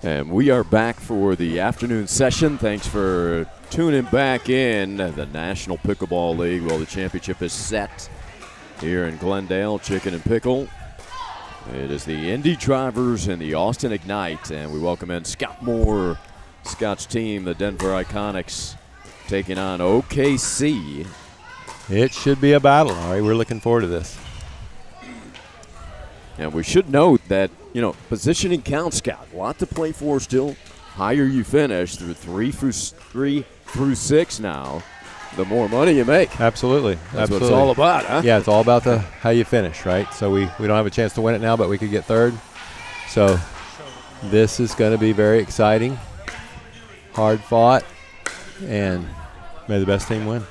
And we are back for the afternoon session. Thanks for tuning back in. The National Pickleball League, well, the championship is set here in Glendale, Chicken and Pickle. It is the Indy Drivers and the Austin Ignite, and we welcome in Scott Moore, Scott's team, the Denver Iconics, taking on OKC. It should be a battle, all right? We're looking forward to this. And we should note that, you know, positioning counts, Scott. A lot to play for still. Higher you finish through three through 6 now, the more money you make. Absolutely. That's what it's all about, huh? Yeah, it's all about how you finish, right? So we don't have a chance to win it now, but we could get third. So this is going to be very exciting, hard fought, and may the best team win.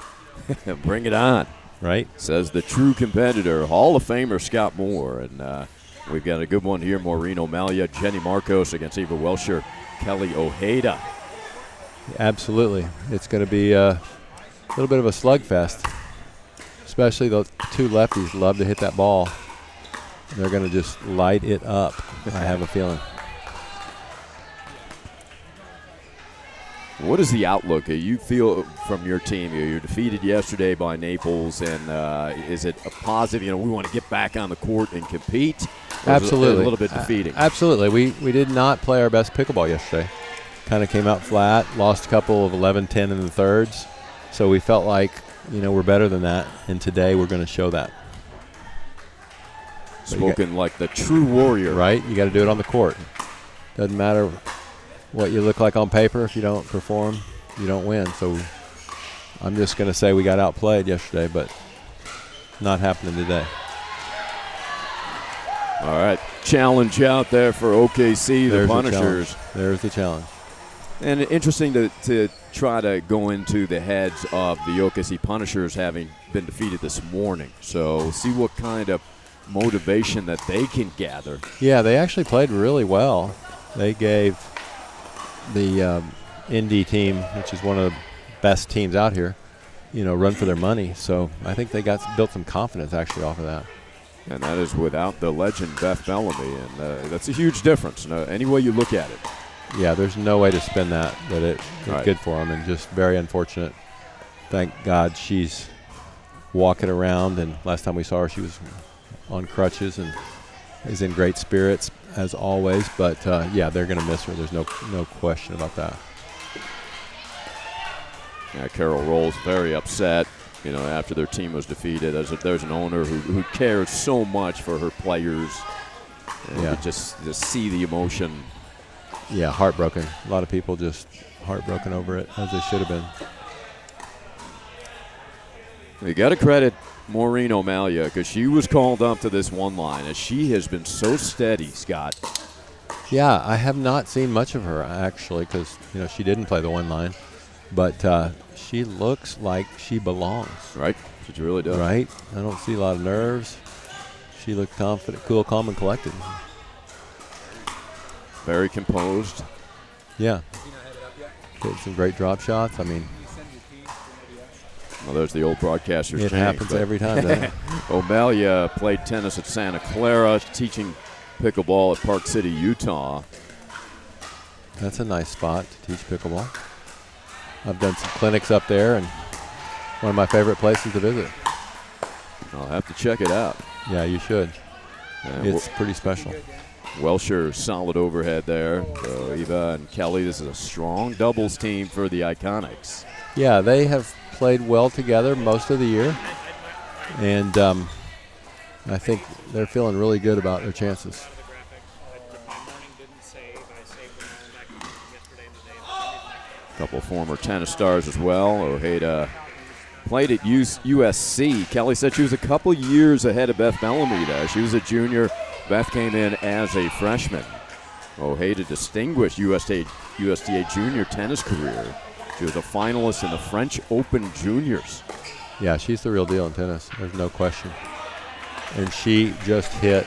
Bring it on. Right. Says the true competitor, Hall of Famer Scott Moore. And we've got a good one here. Maureen O'Malia, Jenny Marcos against Eva Welcher, Kelly Ojeda. Absolutely. It's going to be a little bit of a slugfest. Especially the two lefties love to hit that ball. They're going to just light it up, I have a feeling. What is the outlook you feel from your team? You're defeated yesterday by Naples, and is it a positive? You know, we want to get back on the court and compete. Absolutely. A little bit defeating. Absolutely. We did not play our best pickleball yesterday. Kind of came out flat, lost a couple of 11-10 in the thirds. So we felt like, you know, we're better than that, and today we're going to show that. Spoken like the true warrior. Right? You got to do it on the court. Doesn't matter what you look like on paper. If you don't perform, you don't win. So I'm just going to say we got outplayed yesterday, but not happening today. All right. Challenge out there for OKC, the Punishers. There's the challenge. And interesting to try to go into the heads of the OKC Punishers having been defeated this morning. So see what kind of motivation that they can gather. Yeah, they actually played really well. They gave the Indy team, which is one of the best teams out here, you know, run for their money. So I think they built some confidence actually off of that. And that is without the legend Beth Bellamy, and that's a huge difference. Any way you look at it. Yeah, there's no way to spin that it's right. Good for them, and just very unfortunate. Thank God she's walking around, and last time we saw her she was on crutches and is in great spirits as always. But yeah, they're going to miss her. There's no question about that. Yeah, Carol Rolls very upset, you know, after their team was defeated. There's an owner who cares so much for her players. And yeah, you just see the emotion. Yeah, heartbroken. A lot of people just heartbroken over it, as they should have been. You got to credit Maureen O'Malia because she was called up to this one line, as she has been so steady, Scott. Yeah, I have not seen much of her actually, because you know she didn't play the one line, But she looks like she belongs. Right, she really does. Right? I don't see a lot of nerves. She looked confident, cool, calm, and collected. Very composed. Yeah. Getting some great drop shots. I mean, well, there's the old broadcaster's it happens every time, doesn't it? O'Malia played tennis at Santa Clara, teaching pickleball at Park City, Utah. That's a nice spot to teach pickleball. I've done some clinics up there, and one of my favorite places to visit. I'll have to check it out. Yeah, you should. And It's pretty special. Welsher, solid overhead there. So Eva and Kelly, this is a strong doubles team for the Iconics. Yeah, they have played well together most of the year, and I think they're feeling really good about their chances. A couple former tennis stars as well. Ojeda played at USC. Kelly said she was a couple years ahead of Beth Bellamy there. She was a junior. Beth came in as a freshman. Ojeda distinguished USTA junior tennis career. She was a finalist in the French Open Juniors. Yeah, she's the real deal in tennis. There's no question. And she just hit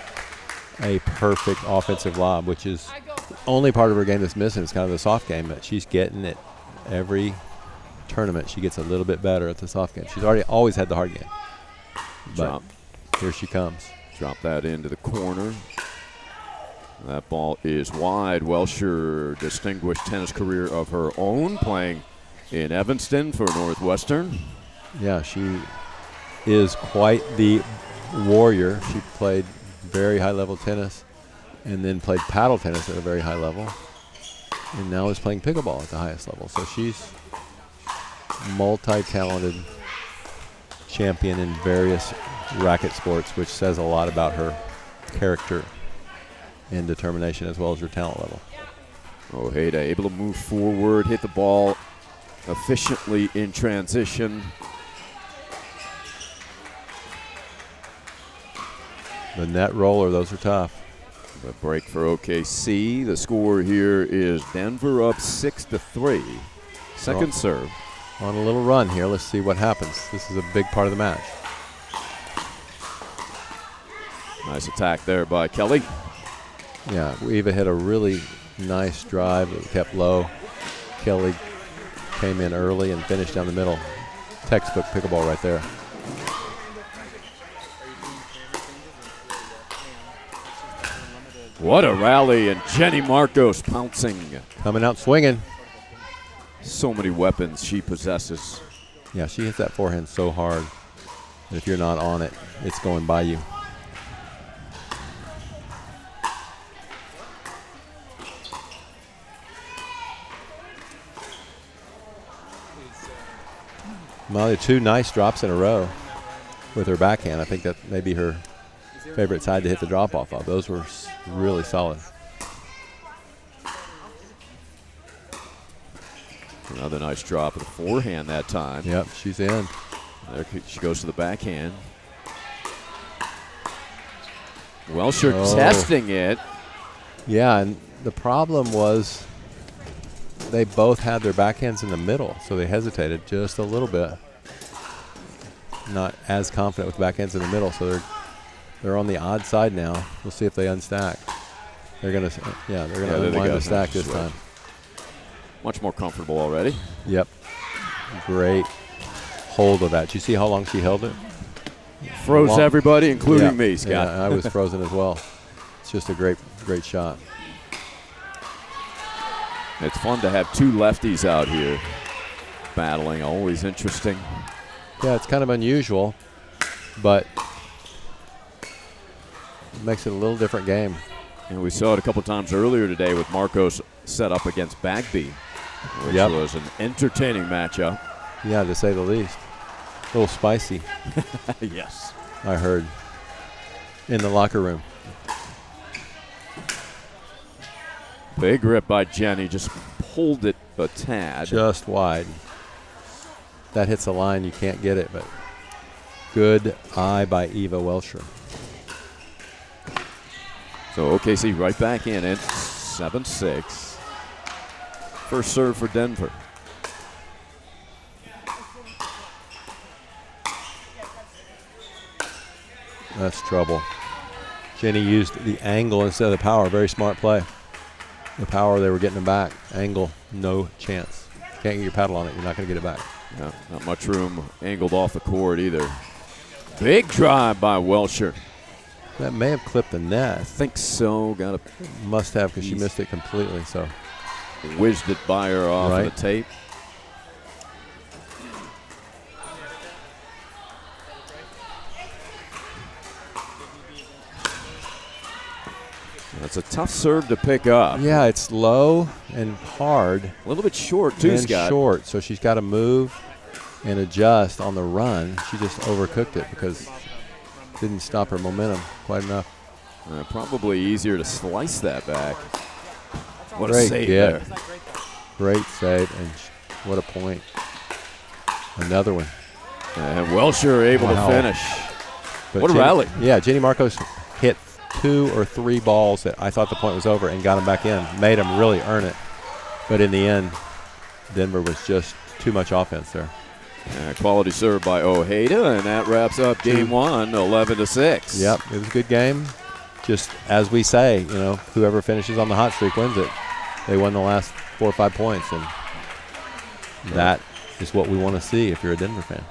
a perfect offensive lob, which is the only part of her game that's missing. It's kind of the soft game, but she's getting it every tournament. She gets a little bit better at the soft game. She's always had the hard game. But here she comes. Drop that into the corner. That ball is wide. Welsher, distinguished tennis career of her own, playing in Evanston for Northwestern. Yeah, she is quite the warrior. She played very high-level tennis and then played paddle tennis at a very high level, and now is playing pickleball at the highest level. So she's multi-talented champion in various racket sports, which says a lot about her character and determination as well as her talent level. Ojeda able to move forward, hit the ball efficiently in transition. The net roller, those are tough. The break for OKC. The score here is Denver up 6-3. Second serve. On a little run here. Let's see what happens. This is a big part of the match. Nice attack there by Kelly. Yeah, Eva hit a really nice drive that kept low. Kelly came in early and finished down the middle. Textbook pickleball right there. What a rally, and Jenny Marcos pouncing. Coming out swinging. So many weapons she possesses. Yeah, she hits that forehand so hard that if you're not on it, it's going by you. Molly, 2 nice drops in a row with her backhand. I think that may be her favorite side to hit the drop off of. Those were really solid. Another nice drop of the forehand that time. Yep, she's in. There she goes to the backhand. Welsher testing it. Yeah, and the problem was they both had their backhands in the middle, so they hesitated just a little bit. Not as confident with backhands in the middle, so they're on the odd side now. We'll see if they unstack. They're gonna unwind the stack this time. Much more comfortable already. Yep, great hold of that. Did you see how long she held it? Froze everybody, including me, Scott. Yeah, I was frozen as well. It's just a great shot. It's fun to have 2 lefties out here battling. Always interesting. Yeah, it's kind of unusual, but it makes it a little different game. And we saw it a couple times earlier today with Marcos set up against Bagby, which was an entertaining matchup. Yeah, to say the least. A little spicy. Yes. I heard in the locker room. Big rip by Jenny, just pulled it a tad. Just wide. That hits a line, you can't get it, but good eye by Eva Welsher. So OKC right back in it, 7-6. First serve for Denver. That's trouble. Jenny used the angle instead of the power. Very smart play. The power, they were getting it back. Angle, no chance. Can't get your paddle on it, you're not going to get it back. No, not much room angled off the court either. Big drive by Welsher. That may have clipped the net. I think so. Must have, because she missed it completely. So whizzed it by her off of the tape. That's a tough serve to pick up. Yeah, it's low and hard. A little bit short, too, Scott. Short, so she's got to move and adjust on the run. She just overcooked it because it didn't stop her momentum quite enough. Probably easier to slice that back. What Great a save get. there. Great save, and what a point. Another one. And Welsher able to finish. But what a rally. Yeah, Jenny Marcos hit 2 or 3 balls that I thought the point was over and got them back in. Made them really earn it. But in the end, Denver was just too much offense there. Quality serve by Ojeda, and that wraps up game 1, 11-6. Yep, it was a good game. Just as we say, whoever finishes on the hot streak wins it. They won the last 4 or 5 points, and that is what we want to see if you're a Denver fan.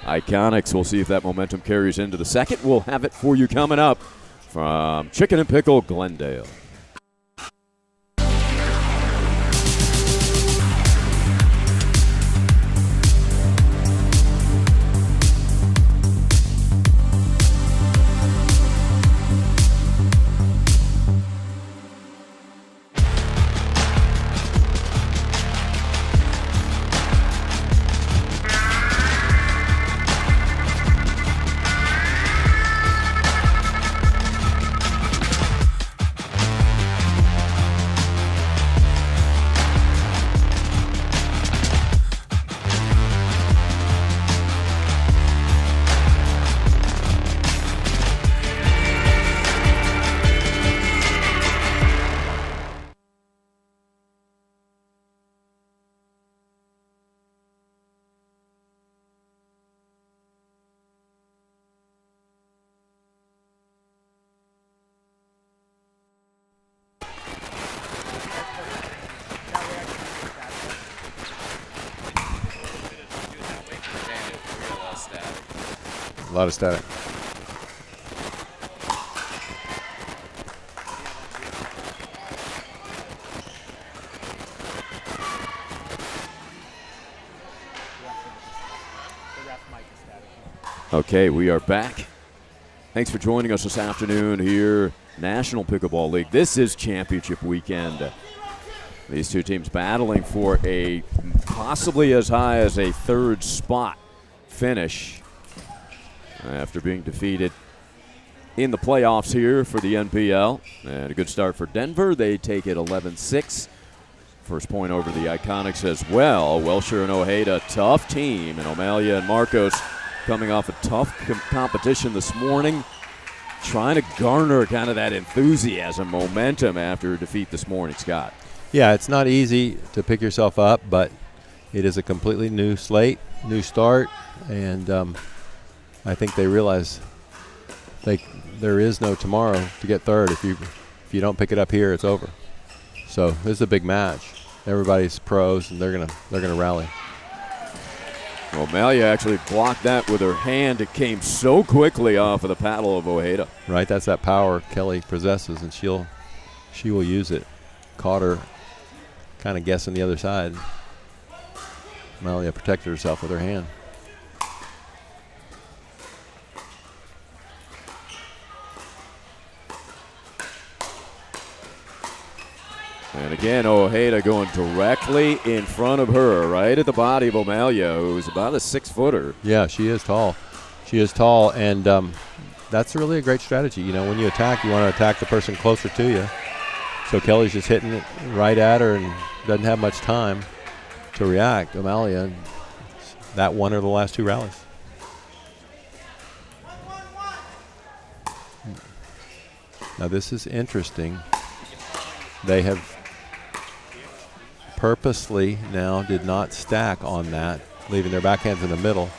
Iconics. We'll see if that momentum carries into the second. We'll have it for you coming up from Chicken and Pickle, Glendale. A lot of static. Okay, we are back. Thanks for joining us this afternoon here, National Pickleball League. This is championship weekend. These two teams battling for a possibly as high as a 3rd spot finish after being defeated in the playoffs here for the NPL. And a good start for Denver. They take it 11-6. First point over the Iconics as well. Welsher and Ojeda, tough team. And O'Malley and Marcos coming off a tough competition this morning, trying to garner kind of that enthusiasm, momentum after a defeat this morning, Scott. Yeah, it's not easy to pick yourself up, but it is a completely new slate, new start, and I think they realize there is no tomorrow to get 3rd. If you don't pick it up here, it's over. So this is a big match. Everybody's pros, and they're gonna rally. O'Malley actually blocked that with her hand. It came so quickly off of the paddle of Ojeda. Right, that's that power Kelly possesses, and she will use it. Caught her kind of guessing the other side. O'Malley protected herself with her hand. And again, Ojeda going directly in front of her, right at the body of O'Malley, who's about a 6-footer. Yeah, she is tall. She is tall, and that's really a great strategy. When you attack, you want to attack the person closer to you. So Kelly's just hitting it right at her and doesn't have much time to react. O'Malley, that won her the last 2 rallies. Now this is interesting. They have purposely now did not stack on that, leaving their backhands in the middle.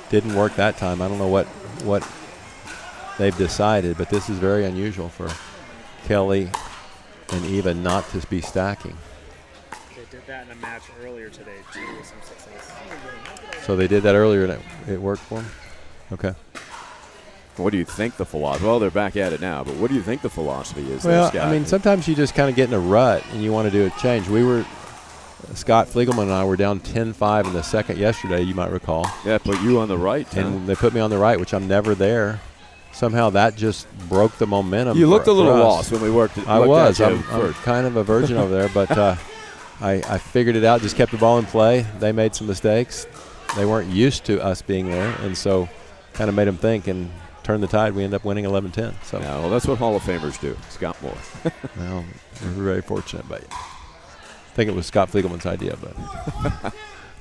Didn't work that time. I don't know what they've decided, but this is very unusual for Kelly and Eva not to be stacking. They did that in a match earlier today, too, with some success. So they did that earlier, and it worked for them? Okay. What do you think the philosophy? Well, they're back at it now, but what do you think the philosophy is? Well, there, Scott? I mean, sometimes you just kind of get in a rut and you want to do a change. Scott Fliegelman and I were down 10-5 in the second yesterday, you might recall. Yeah, put you on the right. And they put me on the right, which I'm never there. Somehow that just broke the momentum. You looked a little us. lost when we worked. I was. I'm kind of a virgin over there, but I figured it out, just kept the ball in play. They made some mistakes. They weren't used to us being there, and so kind of made them think and turned the tide. We ended up winning 11-10. So. Yeah, well, that's what Hall of Famers do. Scott Moore. Well, we're very fortunate, but I think it was Scott Fliegelman's idea,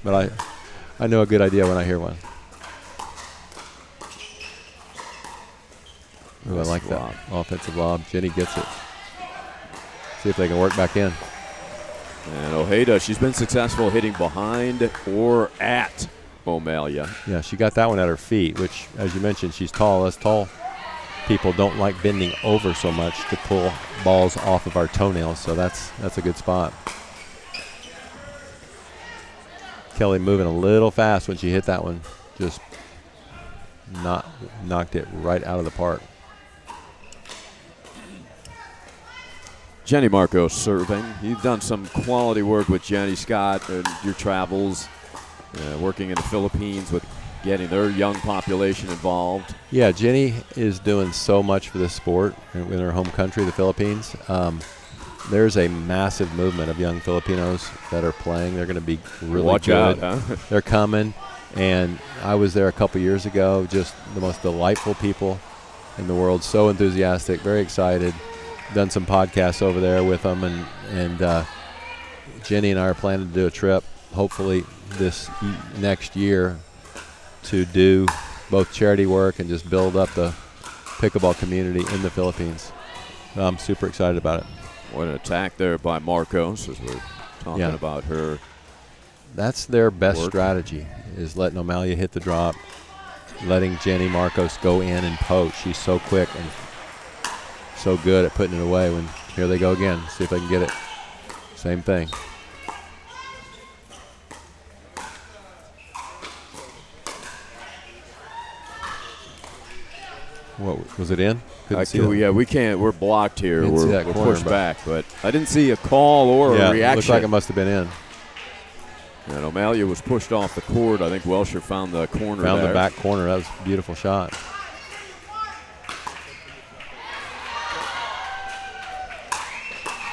but I know a good idea when I hear one. Ooh, I like that offensive lob. Jenny gets it. See if they can work back in. And Ojeda, she's been successful hitting behind or at O'Malia. Yeah, she got that one at her feet, which, as you mentioned, she's tall. Us tall people don't like bending over so much to pull balls off of our toenails, so that's a good spot. Kelly moving a little fast when she hit that one. Just knocked it right out of the park. Jenny Marcos serving. You've done some quality work with Jenny, Scott, in your travels, working in the Philippines with getting their young population involved. Yeah, Jenny is doing so much for this sport in her home country, the Philippines. There's a massive movement of young Filipinos that are playing. They're going to be really Watch good. out, huh? They're coming, and I was there a couple years ago. Just the most delightful people in the world. So enthusiastic, very excited. Done some podcasts over there with them, and Jenny and I are planning to do a trip, hopefully this next year, to do both charity work and just build up the pickleball community in the Philippines. I'm super excited about it. What an attack there by Marcos as we're talking about her. That's their best work. strategy, is letting O'Malia hit the drop, letting Jenny Marcos go in and poach. She's so quick and so good at putting it away. When here they go again, see if they can get it. Same thing. What was it in? We can't. We're blocked here. We're corner, pushed back, but I didn't see a call or a reaction. It looked like it must have been in. And O'Malia was pushed off the court. I think Welsher found the corner. Found the back corner. That was a beautiful shot.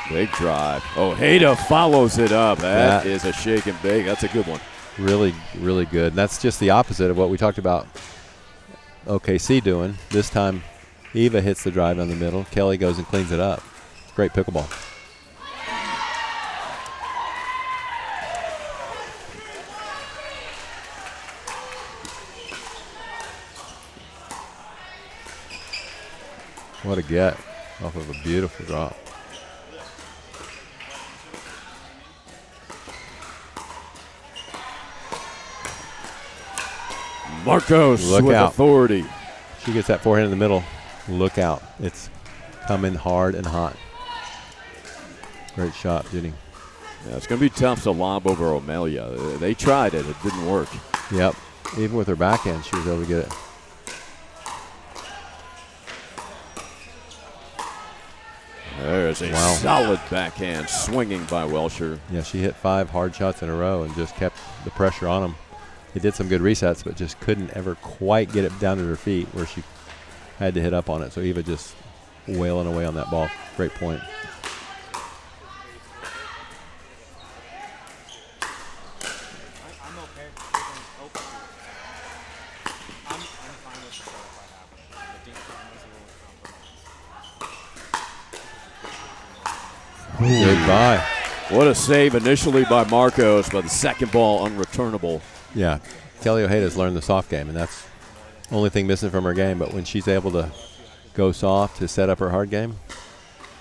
Big drive. Ojeda follows it up. That is a shake and bake. That's a good one. Really, really good. And that's just the opposite of what we talked about OKC doing. This time, Eva hits the drive down the middle. Kelly goes and cleans it up. Great pickleball. What a get off of a beautiful drop. Marcos Look with out. authority. She gets that forehand in the middle. Look out. It's coming hard and hot. Great shot, Jenny. Yeah, it's going to be tough to lob over O'Malia. They tried it. It didn't work. Yep. Even with her backhand, she was able to get it. There's a solid backhand swinging by Welsher. Yeah, she hit 5 hard shots in a row and just kept the pressure on them. They did some good resets, but just couldn't ever quite get it down to her feet where she had to hit up on it. So Eva just wailing away on that ball. Great point. Goodbye. What a save initially by Marcos, but the second ball unreturnable. Yeah, Kelly Ojeda's learned the soft game, and that's the only thing missing from her game. But when she's able to go soft to set up her hard game,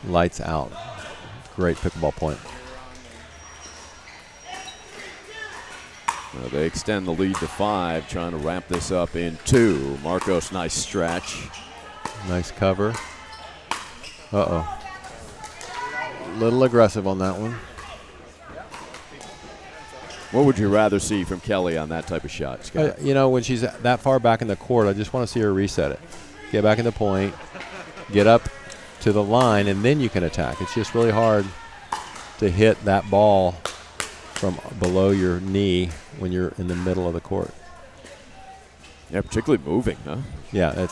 lights out. Great pickleball point. Well, they extend the lead to 5, trying to wrap this up in 2. Marcos, nice stretch. Nice cover. Uh-oh. Little aggressive on that one. What would you rather see from Kelly on that type of shot, Scott? When she's that far back in the court, I just want to see her reset it. Get back in the point, get up to the line, and then you can attack. It's just really hard to hit that ball from below your knee when you're in the middle of the court. Yeah, particularly moving, huh? Yeah,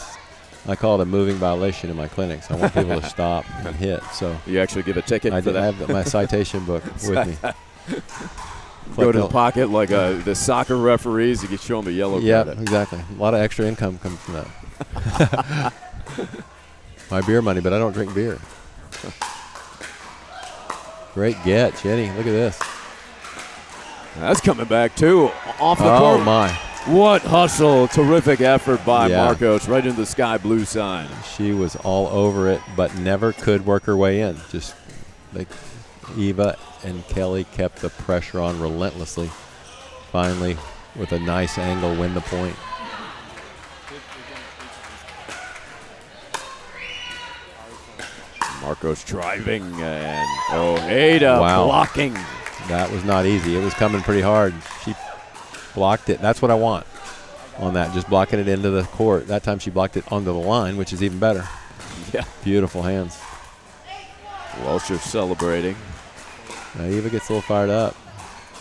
I call it a moving violation in my clinics. I want people to stop and hit. So you actually give a ticket for that? I have my citation book with me. Go to the pocket like the soccer referees. You can show them a yellow card. Yeah, exactly. A lot of extra income comes from that. My beer money, but I don't drink beer. Great get, Jenny. Look at this. That's coming back, too. Off the court. Oh, my. What hustle. Terrific effort by Marcos right into the sky blue sign. She was all over it, but never could work her way in. Just like Eva and Kelly kept the pressure on relentlessly. Finally, with a nice angle, win the point. Marcos driving and Ojeda blocking. That was not easy. It was coming pretty hard. She blocked it. That's what I want on that, just blocking it into the court. That time she blocked it onto the line, which is even better. Yeah. Beautiful hands. Welsher celebrating. Now Eva gets a little fired up.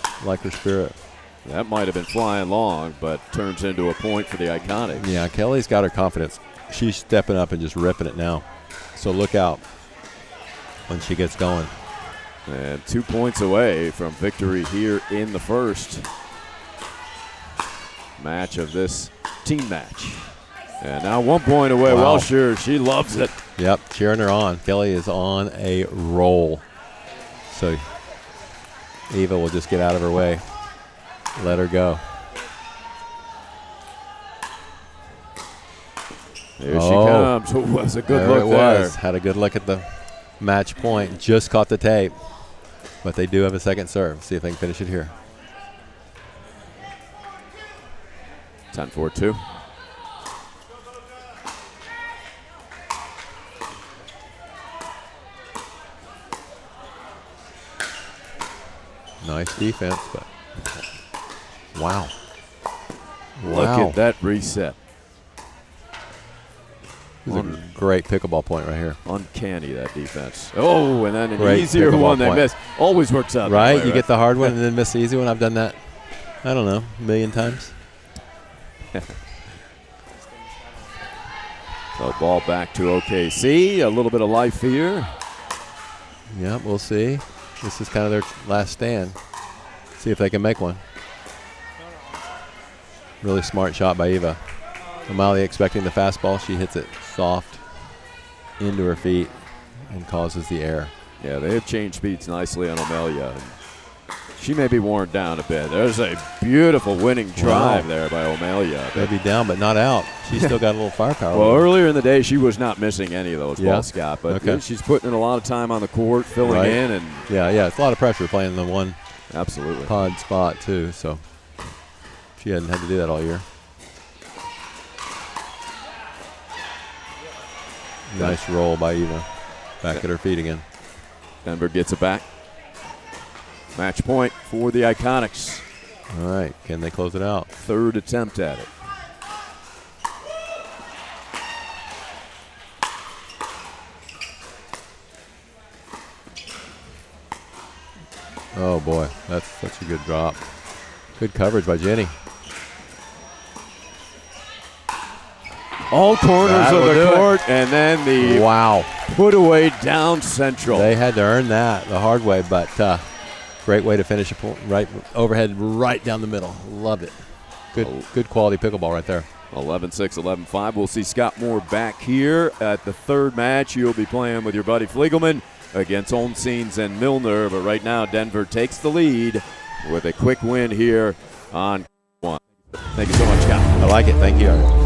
I like her spirit. That might have been flying long, but turns into a point for the Iconics. Yeah, Kelly's got her confidence. She's stepping up and just ripping it now. So look out when she gets going. And 2 points away from victory here in the first match of this team match. And now 1 point away. Wow. Welsher, she loves it. Yep, cheering her on. Kelly is on a roll. So Eva will just get out of her way. Let her go. There she comes. It was a good look there. Had a good look at the match point. Just caught the tape. But they do have a second serve. See if they can finish it here. 10-4-2. Nice defense, but wow. Look at that reset. This is a great pickleball point right here. Uncanny, that defense. Oh, and then an Great easier one they point. missed. Always works out. Right? Way, You get the hard one and then miss the easy one. I've done that, I don't know, a million times. So ball back to OKC. A little bit of life here. Yeah, we'll see. This is kind of their last stand. See if they can make one. Really smart shot by Eva. O'Malley expecting the fastball. She hits it soft into her feet and causes the error. Yeah, they have changed speeds nicely on O'Melia. She may be worn down a bit. There's a beautiful winning drive there by O'Melia. Maybe down, but not out. She's still got a little firepower. Well, earlier in the day, she was not missing any of those balls, Scott. But she's putting in a lot of time on the court, filling in. And yeah, it's a lot of pressure playing the one absolutely pod spot, too. So she hadn't had to do that all year. Nice roll by Eva. Back at her feet again. Denver gets it back. Match point for the Iconics. All right. Can they close it out? Third attempt at it. Oh, boy. That's such a good drop. Good coverage by Jenny. All corners of the court, and then the put away down central. They had to earn that the hard way, but great way to finish a point. Right overhead, right down the middle. Love it. Good quality pickleball right there. 11-6, 11-5. We'll see Scott Moore back here at the third match. You'll be playing with your buddy Fliegelman against Olmsteins and Milner. But right now, Denver takes the lead with a quick win here on one. Thank you so much, Scott. I like it. Thank you.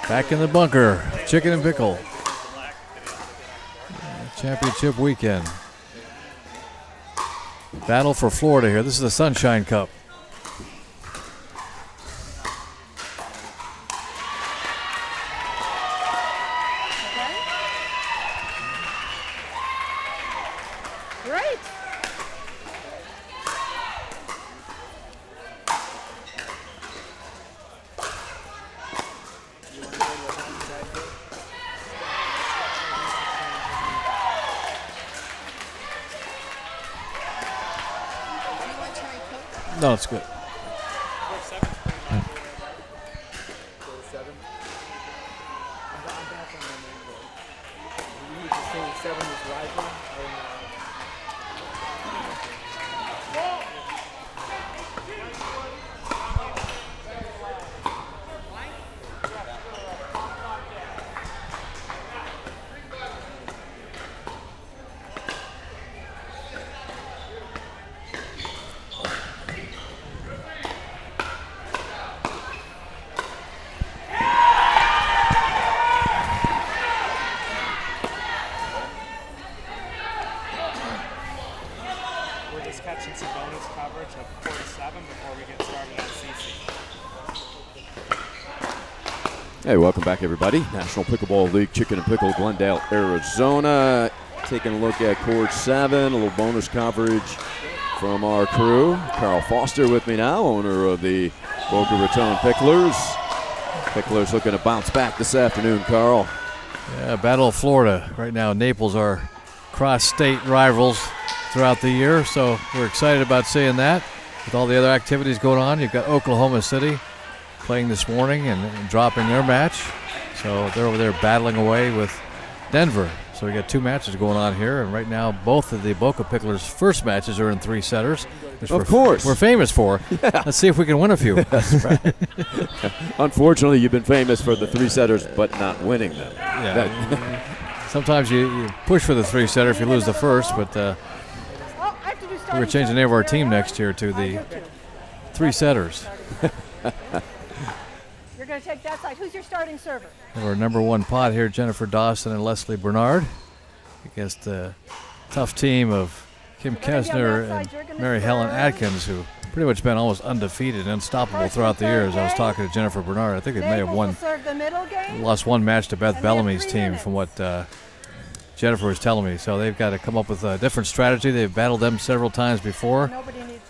Back in the bunker, Chicken and Pickle. Championship weekend. Battle for Florida here. This is the Sunshine Cup. Great. No, it's good. We're just catching some bonus coverage of Court 7 before we get started on CC. Hey, welcome back, everybody. National Pickleball League Chicken and Pickle, Glendale, Arizona. Taking a look at Court 7, a little bonus coverage from our crew. Carl Foster with me now, owner of the Boca Raton Picklers. Picklers looking to bounce back this afternoon, Carl. Yeah, Battle of Florida. Right now, Naples are cross-state rivals throughout the year, so we're excited about seeing that. With all the other activities going on, you've got Oklahoma City playing this morning and dropping their match. So they're over there battling away with Denver. So we got two matches going on here, and right now both of the Boca Picklers' first matches are in three setters, which Of course. we're famous for. Yeah. Let's see if we can win a few. That's right. Unfortunately, you've been famous for the three setters, but not winning them. Yeah. Sometimes you push for the three setter if you lose the first, but we're going to change the name of our team next year to the three setters. You're going to take that side. Who's your starting server? Our number one pot here, Jennifer Dawson and Leslie Bernard, against the tough team of Kim Kessner and Mary Helen Atkins, who pretty much been almost undefeated and unstoppable throughout the years. I was talking to Jennifer Bernard. I think they may have lost one match to Beth Bellamy's team from what Jennifer was telling me. So they've got to come up with a different strategy. They've battled them several times before,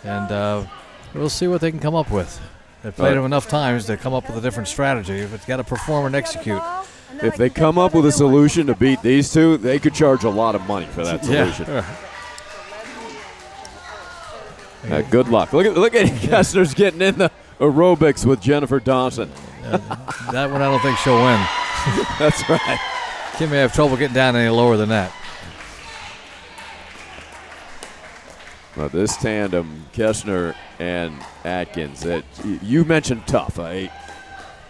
and we'll see what they can come up with. They've played them enough times to come up with a different strategy. But it's got to perform and execute. If they come up with a solution to beat these two, they could charge a lot of money for that solution. Yeah. Good luck. Look at Kessner's getting in the aerobics with Jennifer Dawson. That one I don't think she'll win. That's right. Kim may have trouble getting down any lower than that. Well, this tandem, Kessner and Atkins, that you mentioned tough.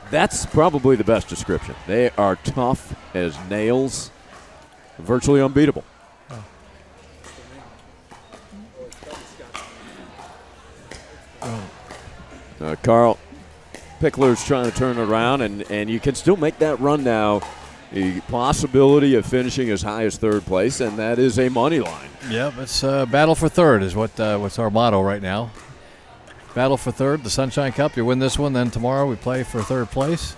That's probably the best description. They are tough as nails, virtually unbeatable. Carl, Pickler's trying to turn it around, and you can still make that run now. The possibility of finishing as high as third place, and that is a money line. Yep, it's battle for third is what's our motto right now. Battle for third, the Sunshine Cup. You win this one, then tomorrow we play for third place,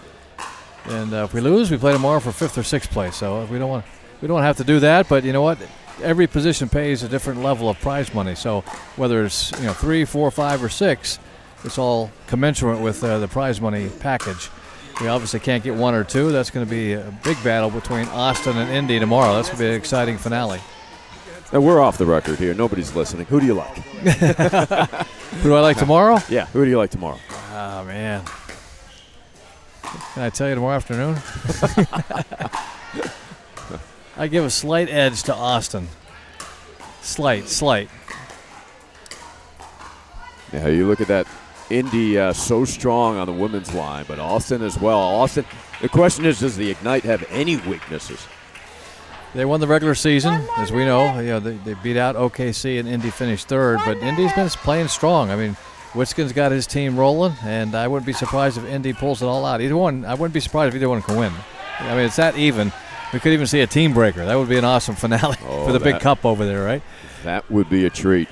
and if we lose, we play tomorrow for fifth or sixth place. So we don't have to do that, but you know what? Every position pays a different level of prize money. So whether it's 3, 4, 5, or 6, it's all commensurate with the prize money package. We obviously can't get 1 or 2. That's going to be a big battle between Austin and Indy tomorrow. That's going to be an exciting finale. And we're off the record here. Nobody's listening. Who do you like? Who do I like tomorrow? Yeah, who do you like tomorrow? Oh, man. Can I tell you tomorrow afternoon? I give a slight edge to Austin. Slight. Yeah, you look at that. Indy so strong on the women's line, but Austin as well. Austin, the question is, does the Ignite have any weaknesses? They won the regular season, as we know. They beat out OKC and Indy finished third, but Indy's been playing strong. I mean, Witskin's got his team rolling, and I wouldn't be surprised if Indy pulls it all out. Either one, I wouldn't be surprised if either one can win. I mean, it's that even. We could even see a team breaker. That would be an awesome finale for the big cup over there, right? That would be a treat.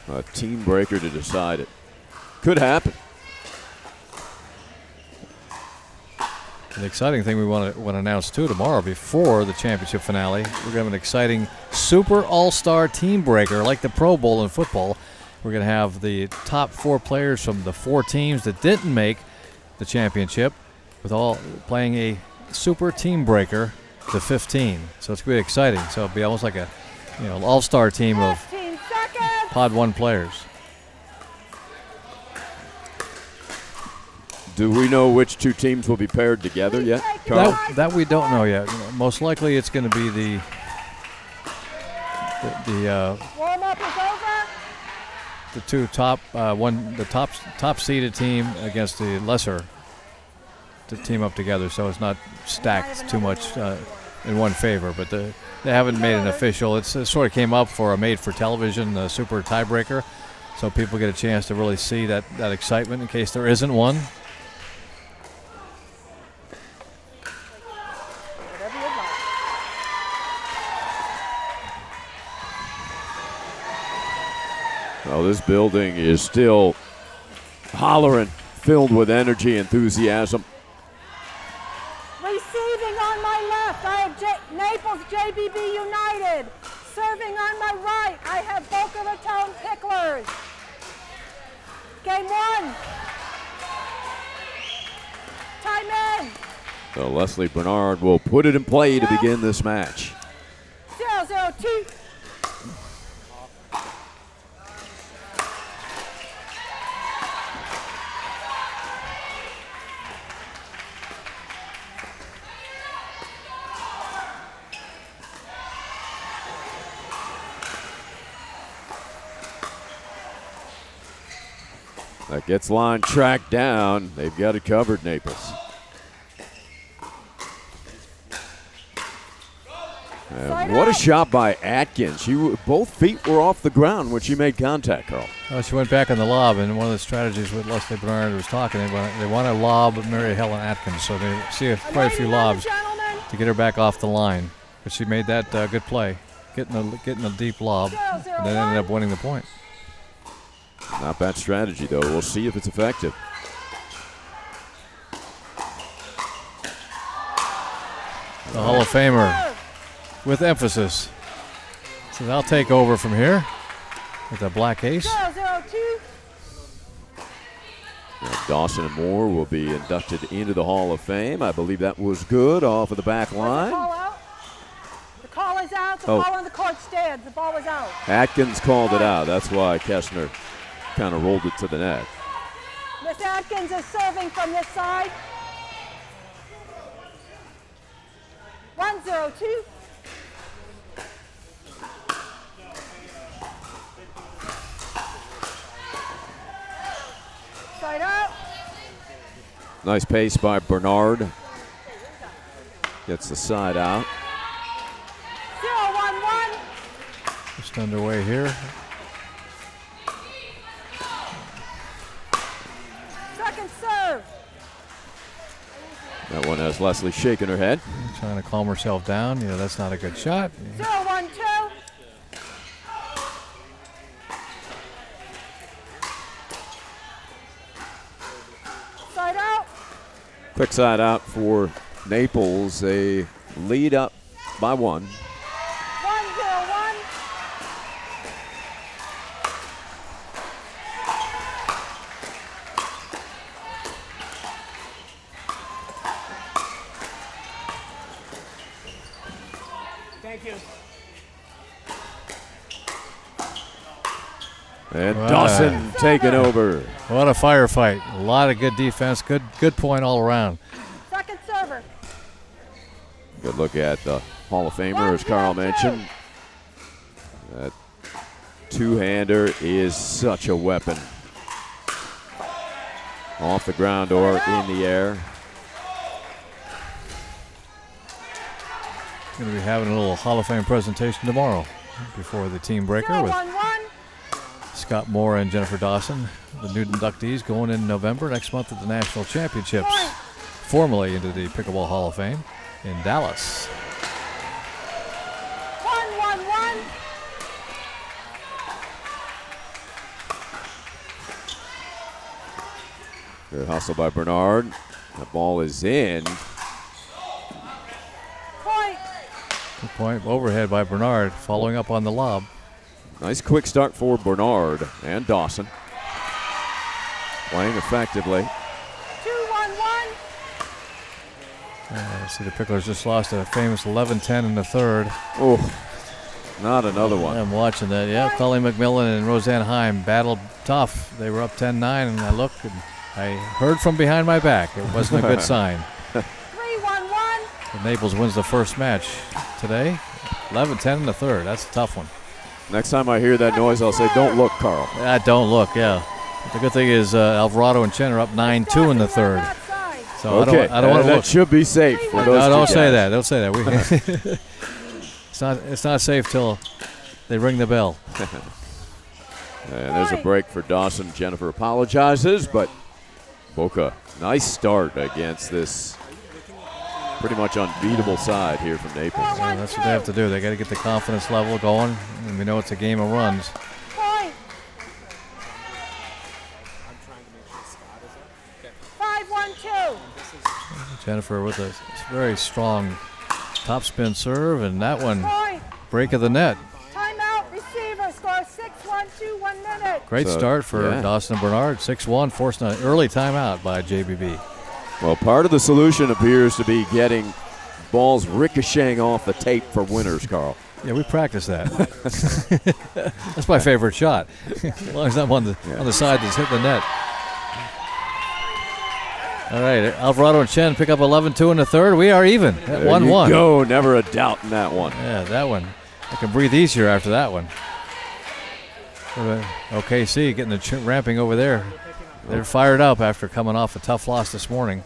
A team breaker to decide it. Could happen. The exciting thing we want to announce, too, tomorrow before the championship finale, we're going to have an exciting Super All-Star team breaker like the Pro Bowl in football. We're going to have the top 4 players from the 4 teams that didn't make the championship with all playing a super team breaker to 15. So it's going to be exciting. So it'll be almost like a all-star team of Pod 1 players. Do we know which 2 teams will be paired together yet, Carl? That we don't know yet. Most likely it's going to be the warm-up is over. The 2 top the top seeded team against the lesser to team up together, so it's not stacked too much in one favor. But they haven't made an official. It sort of came up for a made-for-television super tiebreaker, so people get a chance to really see that excitement in case there isn't one. Well, this building is still hollering, filled with energy, enthusiasm. Receiving on my left, I have Naples JBB United. Serving on my right, I have Boca Raton Picklers. Game 1. Time in. So Leslie Bernard will put it in play to begin this match. 0-0-2. That gets line tracked down. They've got it covered, Naples. What a shot by Atkins. Both feet were off the ground when she made contact, Carl. Well, she went back on the lob, and one of the strategies with Leslie Bernard was talking, they want to lob Mary Helen Atkins, so they see quite a few lobs to get her back off the line. But she made that good play, getting a deep lob, and then ended up winning the point. Not bad strategy, though. We'll see if it's effective. The Hall of Famer with emphasis. So I'll take over from here with a black ace. 0-0-2. Dawson and Moore will be inducted into the Hall of Fame. I believe that was good off of the back line. The call is out. The ball on the court stands. The ball was out. Atkins called it out. That's why Kessner kind of rolled it to the net. Miss Atkins is serving from this side. 1-0-2. Side out. Nice pace by Bernard. Gets the side out. 0-1-1. Just underway here. Second serve. That one has Leslie shaking her head. Trying to calm herself down. That's not a good shot. 0-1-2. Side out. Quick side out for Naples. They lead up by 1. 1-0-1. Thank you. And Dawson taking over. What a firefight. A lot of good defense. Good point all around. Second server. Good look at the Hall of Famer, as Carl mentioned. That two-hander is such a weapon. Off the ground or in the air. Going to be having a little Hall of Fame presentation tomorrow before the team breaker with 0-1-1. Scott Moore and Jennifer Dawson, the new inductees, going in November next month at the National Championships, formally into the Pickleball Hall of Fame in Dallas. 1-1-1. Good hustle by Bernard. The ball is in. Point. Good point. Overhead by Bernard, following up on the lob. Nice quick start for Bernard and Dawson. Playing effectively. 2-1-1. See, the Picklers just lost a famous 11-10 in the third. Oh, not another one. I'm watching that. Yeah, Colleen McMillan and Roseanne Heim battled tough. They were up 10-9, and I looked and I heard from behind my back. It wasn't a good sign. 3-1-1. And Naples wins the first match today. 11-10 in the third. That's a tough one. Next time I hear that noise, I'll say, don't look, Carl. Don't look, yeah. But the good thing is Alvarado and Chen are up 9-2 in the third. So Okay, I don't want to that look. should be safe for those No, two don't guys. say that. Don't say that. It's not safe till they ring the bell. And there's a break for Dawson. Jennifer apologizes, but Boca, nice start against this pretty much unbeatable side here from Naples. Yeah, that's what they have to do. They got to get the confidence level going, and we know it's a game of runs. Point. 5-1-2. Jennifer with a very strong topspin serve, and that one Point. break of the net. Timeout. Receiver. Score 6-1-2. 1 minute. Great So, start for yeah. Dawson and Bernard. 6-1, forcing an early timeout by JBB. Well, part of the solution appears to be getting balls ricocheting off the tape for winners, Carl. Yeah, we practice that. That's my favorite shot. As long as I'm on the side that's hit the net. All right, Alvarado and Chen pick up 11-2 in the third. We are even at 1-1. There you go. Never a doubt in that one. Yeah, that one. I can breathe easier after that one. OKC getting the ramping over there. They're fired up after coming off a tough loss this morning.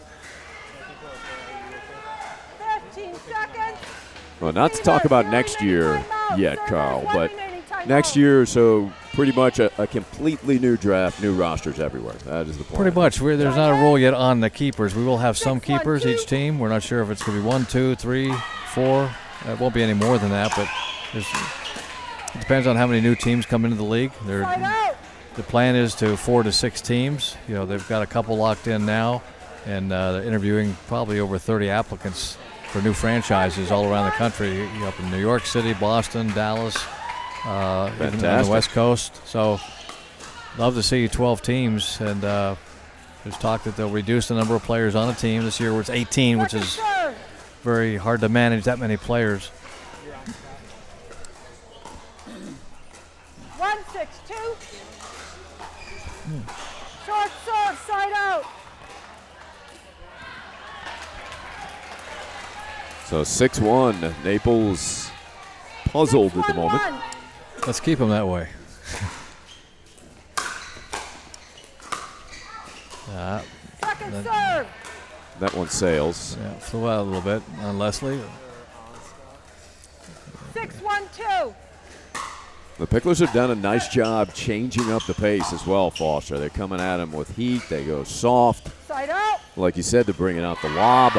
15 seconds. Well, not to talk about next year yet, Carl, but next year or so, pretty much a completely new draft, new rosters everywhere. That is the plan. Pretty much. There's not a rule yet on the keepers. We will have some keepers each team. We're not sure if it's going to be 1, 2, 3, 4. It won't be any more than that, but it depends on how many new teams come into the league. Side out. The plan is to 4 to 6 teams. You know, they've got a couple locked in now, and they're interviewing probably over 30 applicants for new franchises all around the country, up in New York City, Boston, Dallas, even on the West Coast. So, love to see 12 teams, and there's talk that they'll reduce the number of players on a team. This year it's 18, which is very hard to manage that many players. 1-6-2. Short serve, side out. So 6-1. Naples puzzled at the moment. 6-1-1. Let's keep them that way. Second serve. That one sails. Yeah, flew out a little bit on Leslie. 6-1-2. The Picklers have done a nice job changing up the pace as well, Foster. They're coming at him with heat. They go soft. Side out. Like you said, they're bringing out the lob.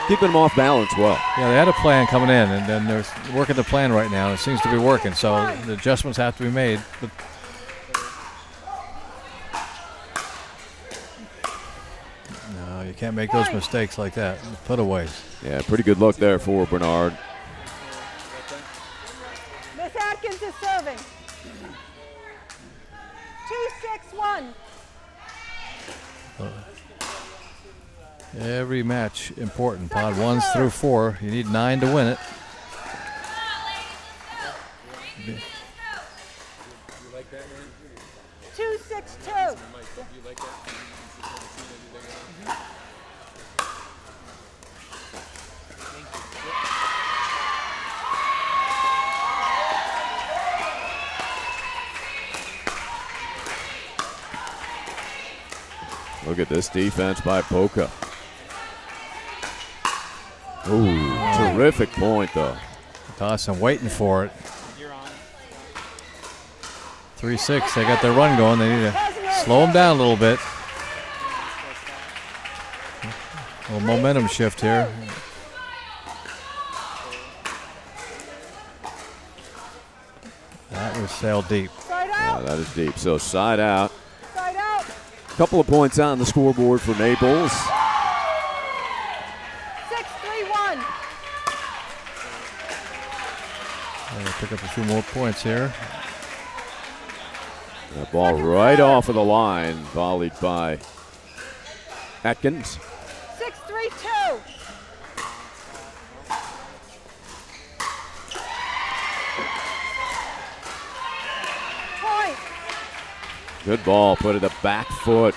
Keeping them off balance well. Yeah, they had a plan coming in, and then they're working the plan right now. And it seems to be working, so the adjustments have to be made. But no, you can't make those mistakes like that. Putaways. Yeah, pretty good look there for Bernard. Miss Atkins is serving. 2-6-1. Every match important. Pod 1s through 4. You need 9 to win it. You 2-6-2. Look at this defense by Boca. Ooh, terrific point, though. Dawson waiting for it. 3-6. They got their run going. They need to slow them down a little bit. A little momentum shift here. That was sailed deep. Yeah, that is deep. So side out. Side out. Couple of points on the scoreboard for Naples. 6-3-1. They'll pick up a few more points here. That ball right off of the line, volleyed by Atkins. 6-3-2. Point. Good ball, put at the back foot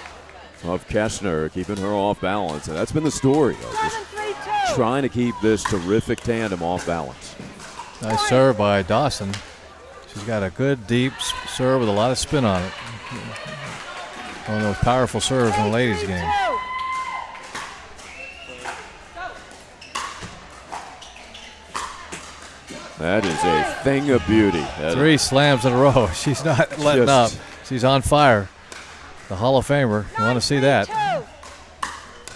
of Kessner, keeping her off balance. And that's been the story. Just 7-3-2. trying to keep this terrific tandem off balance. Nice serve by Dawson. She's got a good deep serve with a lot of spin on it. One of those powerful serves in the ladies' game. That is a thing of beauty. That 3 slams in a row. She's not letting up. She's on fire. The Hall of Famer. You want to see that.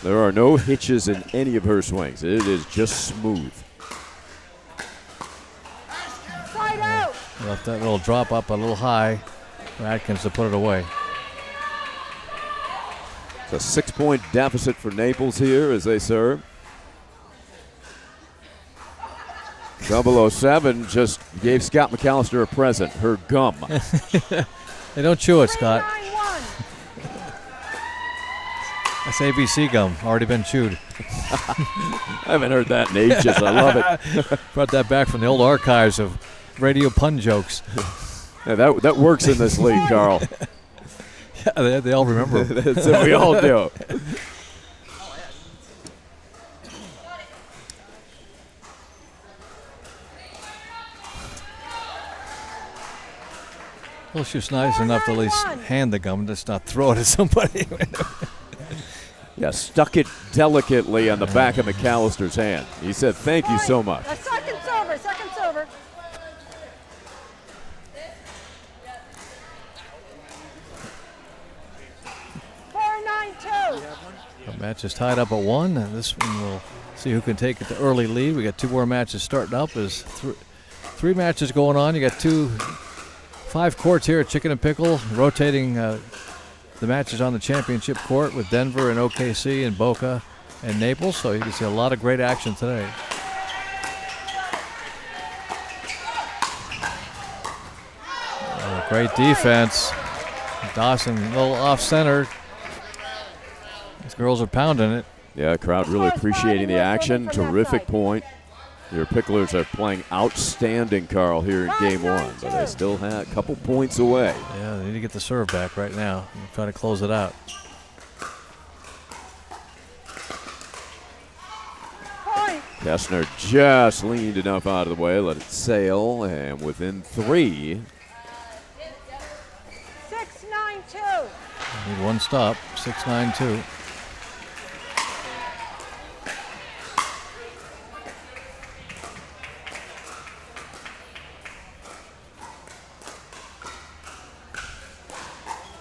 There are no hitches in any of her swings. It is just smooth. Side out. Left that little drop up a little high for Atkins to put it away. It's a 6-point deficit for Naples here as they serve. 007 just gave Scott McAllister a present, her gum. They don't chew it, Scott. 3-9-1. That's ABC gum, already been chewed. I haven't heard that in ages. I love it. Brought that back from the old archives of radio pun jokes. Yeah, that works in this league, Carl. Yeah, they all remember. That's what we all do. Well, she was nice enough to at least hand the gum, just not throw it at somebody. Yeah, stuck it delicately on the back of McAllister's hand. He said, "Thank you so much." A second server, second server. The match is tied up at 1, and this one we'll see who can take it to early lead. We got 2 more matches starting up. There's 3 matches going on. You got 5 courts here at Chicken and Pickle, rotating the matches on the championship court with Denver and OKC and Boca and Naples. So you can see a lot of great action today. Great defense. Dawson a little off center. These girls are pounding it. Yeah, crowd really appreciating the action. Terrific point. Your Picklers are playing outstanding, Carl, here in game 1, but they still have a couple points away. Yeah, they need to get the serve back right now and try to close it out. Kessner just leaned enough out of the way, let it sail, and within 3. 6-9-2. Need one stop, 6-9-2.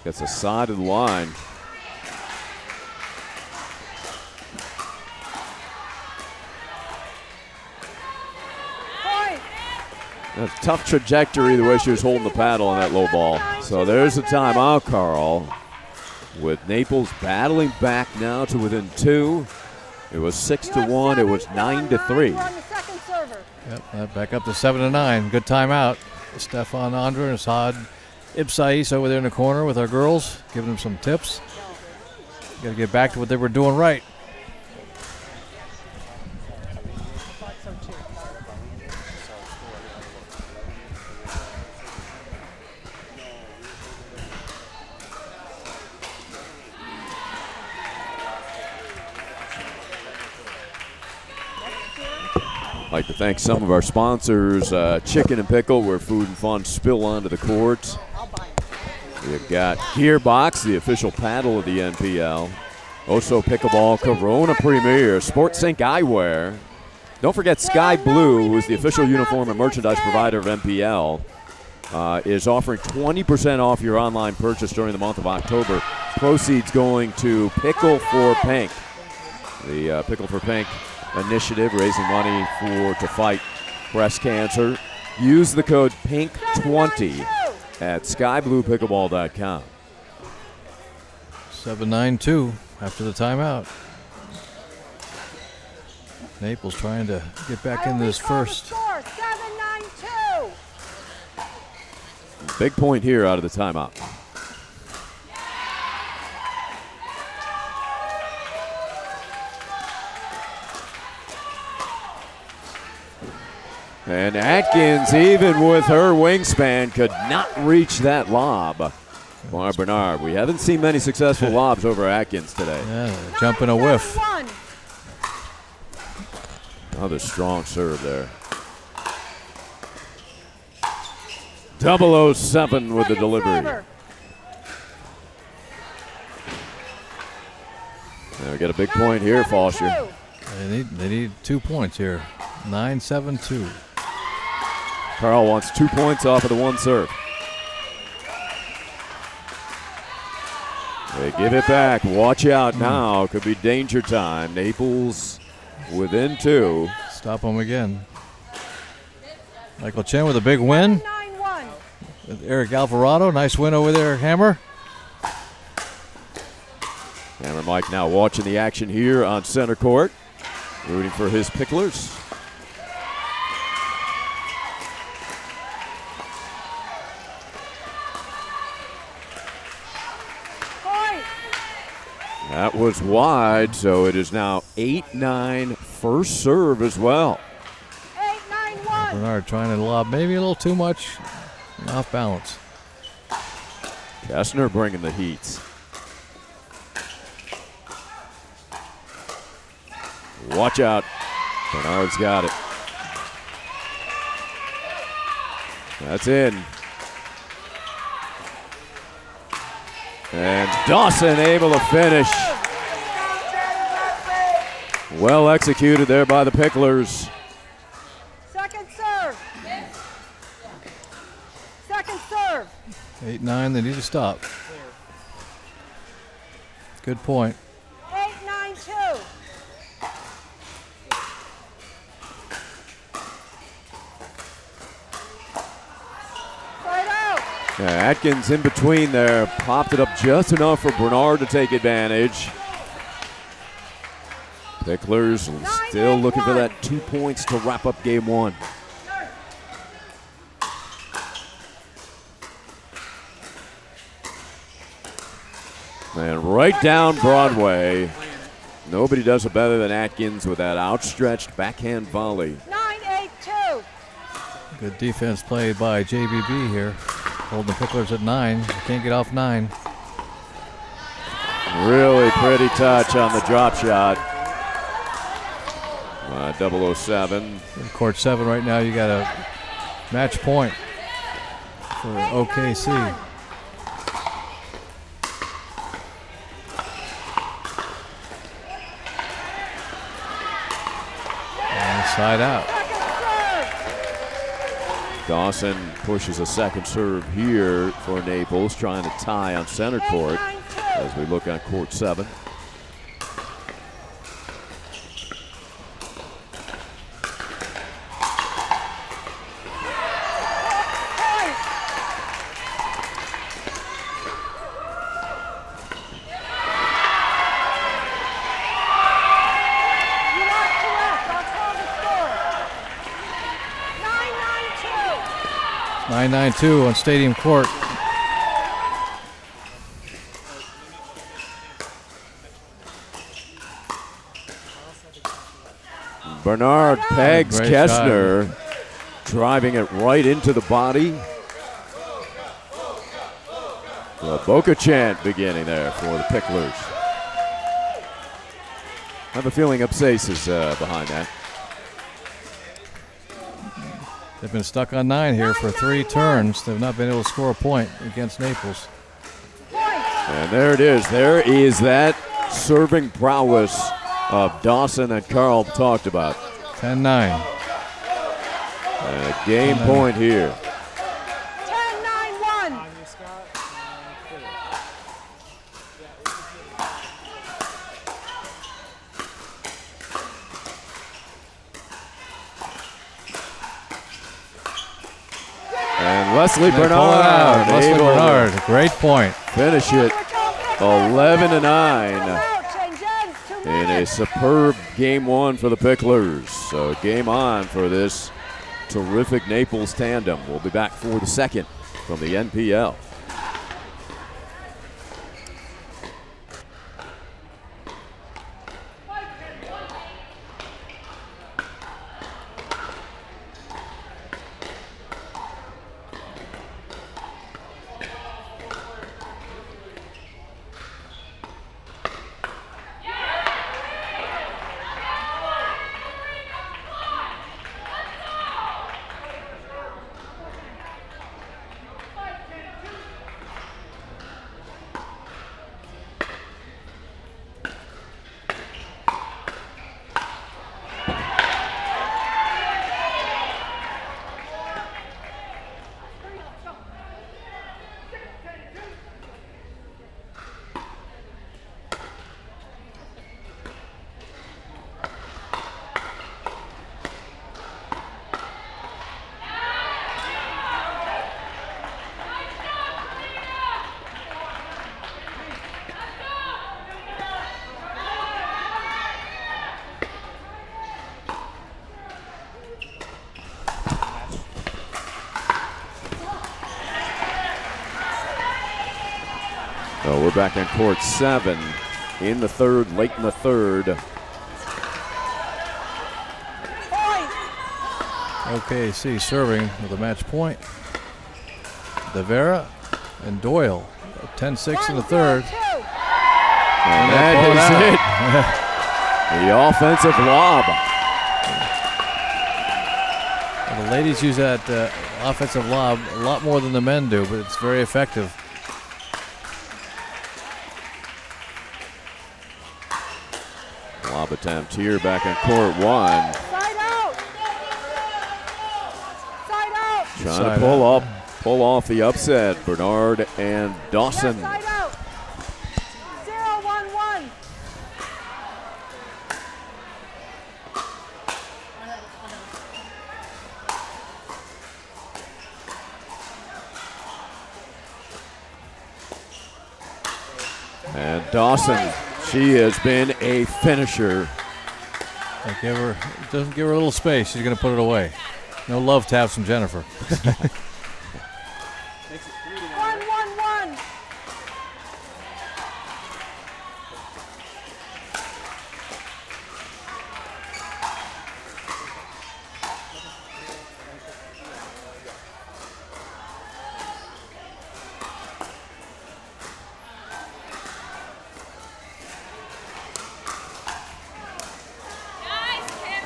Gets a side of the line. A tough trajectory the way she was holding the paddle on that low ball. So there's the timeout, Carl. With Naples battling back now to within 2. It was 6-1. It was 9-3. Yep, back up to 7-9. Good timeout. Stefan Andra and Saad Ibsais over there in the corner with our girls, giving them some tips. Got to get back to what they were doing right. I'd like to thank some of our sponsors, Chicken and Pickle, where food and fun spill onto the courts. We've got Gearbox, the official paddle of the NPL. Oso Pickleball, Corona Premier, Sports Sync Eyewear. Don't forget Sky Blue, who's the official uniform and merchandise provider of NPL. is offering 20% off your online purchase during the month of October. Proceeds going to Pickle for Pink. The Pickle for Pink initiative raising money to fight breast cancer. Use the code PINK20 at skybluepickleball.com. 7-9-2 after the timeout. Naples trying to get back in this first. 7-9-2. Big point here out of the timeout. And Atkins, even with her wingspan, could not reach that lob. Mar Bernard, we haven't seen many successful lobs over Atkins today. Yeah, jumping a whiff. 9-7-1. Another strong serve there. 007 with the delivery. Server. Now we got a big point here, 9-7-2. Foster. They need 2 points here. 9-7-2. Carl wants 2 points off of the one serve. They give it back. Watch out now. Could be danger time. Naples within 2. Stop them again. Michael Chen with a big win. 9-1. Eric Alvarado, nice win over there, Hammer. Hammer Mike now watching the action here on center court. Rooting for his Picklers. Point. That was wide, so it is now 8-9 first serve as well. 8-9-1. Bernard trying to lob maybe a little too much. Off balance. Kessner bringing the heat. Watch out. Bernard's got it. That's in. And Dawson able to finish. Well executed there by the Picklers. Second serve. Second serve. 8-9, they need to stop. Good point. 8-9-2. Side out. Yeah, Atkins in between there, popped it up just enough for Bernard to take advantage. Picklers still looking for that 2 points to wrap up game one. And right down Broadway, nobody does it better than Atkins with that outstretched backhand volley. 9-8-2. Good defense played by JBB here. Holding the Picklers at 9. They can't get off 9. Really pretty touch on the drop shot. 007. In court 7 right now, you got a match point for OKC. 8-9-1. And side out. Second serve. Dawson pushes a second serve here for Naples, trying to tie on center court 8-9-2. as we look on court 7. Point. You are correct. I'll call the score. 9-9-2. 9-9-2 on Stadium Court. Bernard pegs Great Kessner, driving it right into the body. The Boca chant beginning there for the Picklers. I have a feeling Upsace is behind that. They've been stuck on 9 here for 3 turns. They've not been able to score a point against Naples. And there it is. There is that serving prowess of Dawson that Carl talked about. 10-9. And a game point here. 10-9. And Leslie They pull it out. Bernard Leslie able Bernard, to great point. finish it 11-9 in a superb game one for the Picklers. So game on for this terrific Naples tandem. We'll be back for the second from the NPL. So we're back in court 7 in the third, late in the third. OKC serving with a match point. Devera and Doyle, 10-6 in the third. And that is it. The offensive lob. Well, the ladies use that offensive lob a lot more than the men do, but it's very effective. Lob attempt here back in court 1. Side out. Side out. Trying to pull off the upset. Bernard and Dawson. Side out. 0-1-1. And Dawson, she has been a finisher. Doesn't give her a little space. She's going to put it away. No love taps from Jennifer. 1-1-1.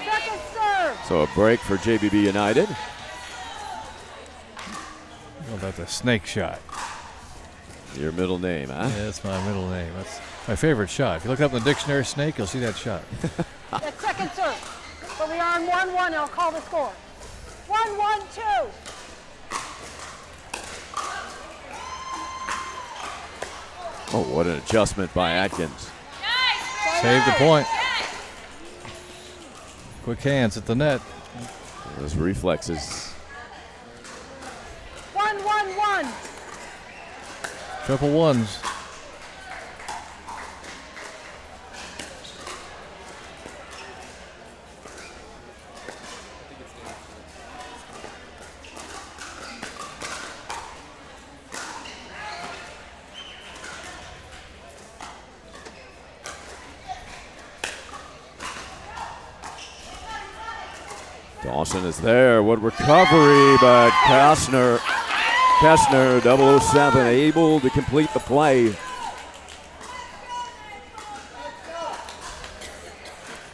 Second serve. So a break for JBB United. How about the snake shot? Your middle name, huh? Yeah, that's my middle name. That's my favorite shot. If you look up in the dictionary snake, you'll see that shot. That's second serve. So we are on 1-1, and I'll call the score. 1-1-2. Oh, what an adjustment by Atkins. Save the point. Quick hands at the net. Those reflexes. 1-1-1. Triple ones. Dawson is there. What recovery, but Kessner, 007, able to complete the play.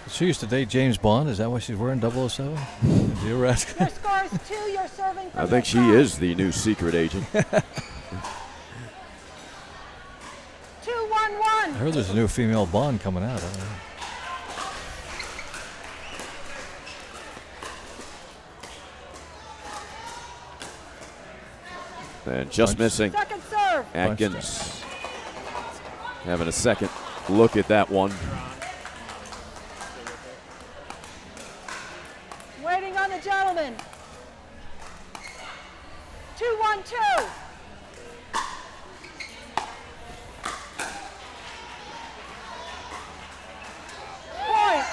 She used to date James Bond. Is that why she's wearing 007? Did you ever ask her? Your score is 2. You're serving for I think she is the new secret agent. 2-1-1. I heard there's a new female Bond coming out. I don't know. And just missing. Second serve. serve. Atkins having a second look at that one. Waiting on the gentleman. 2-1-2. Point.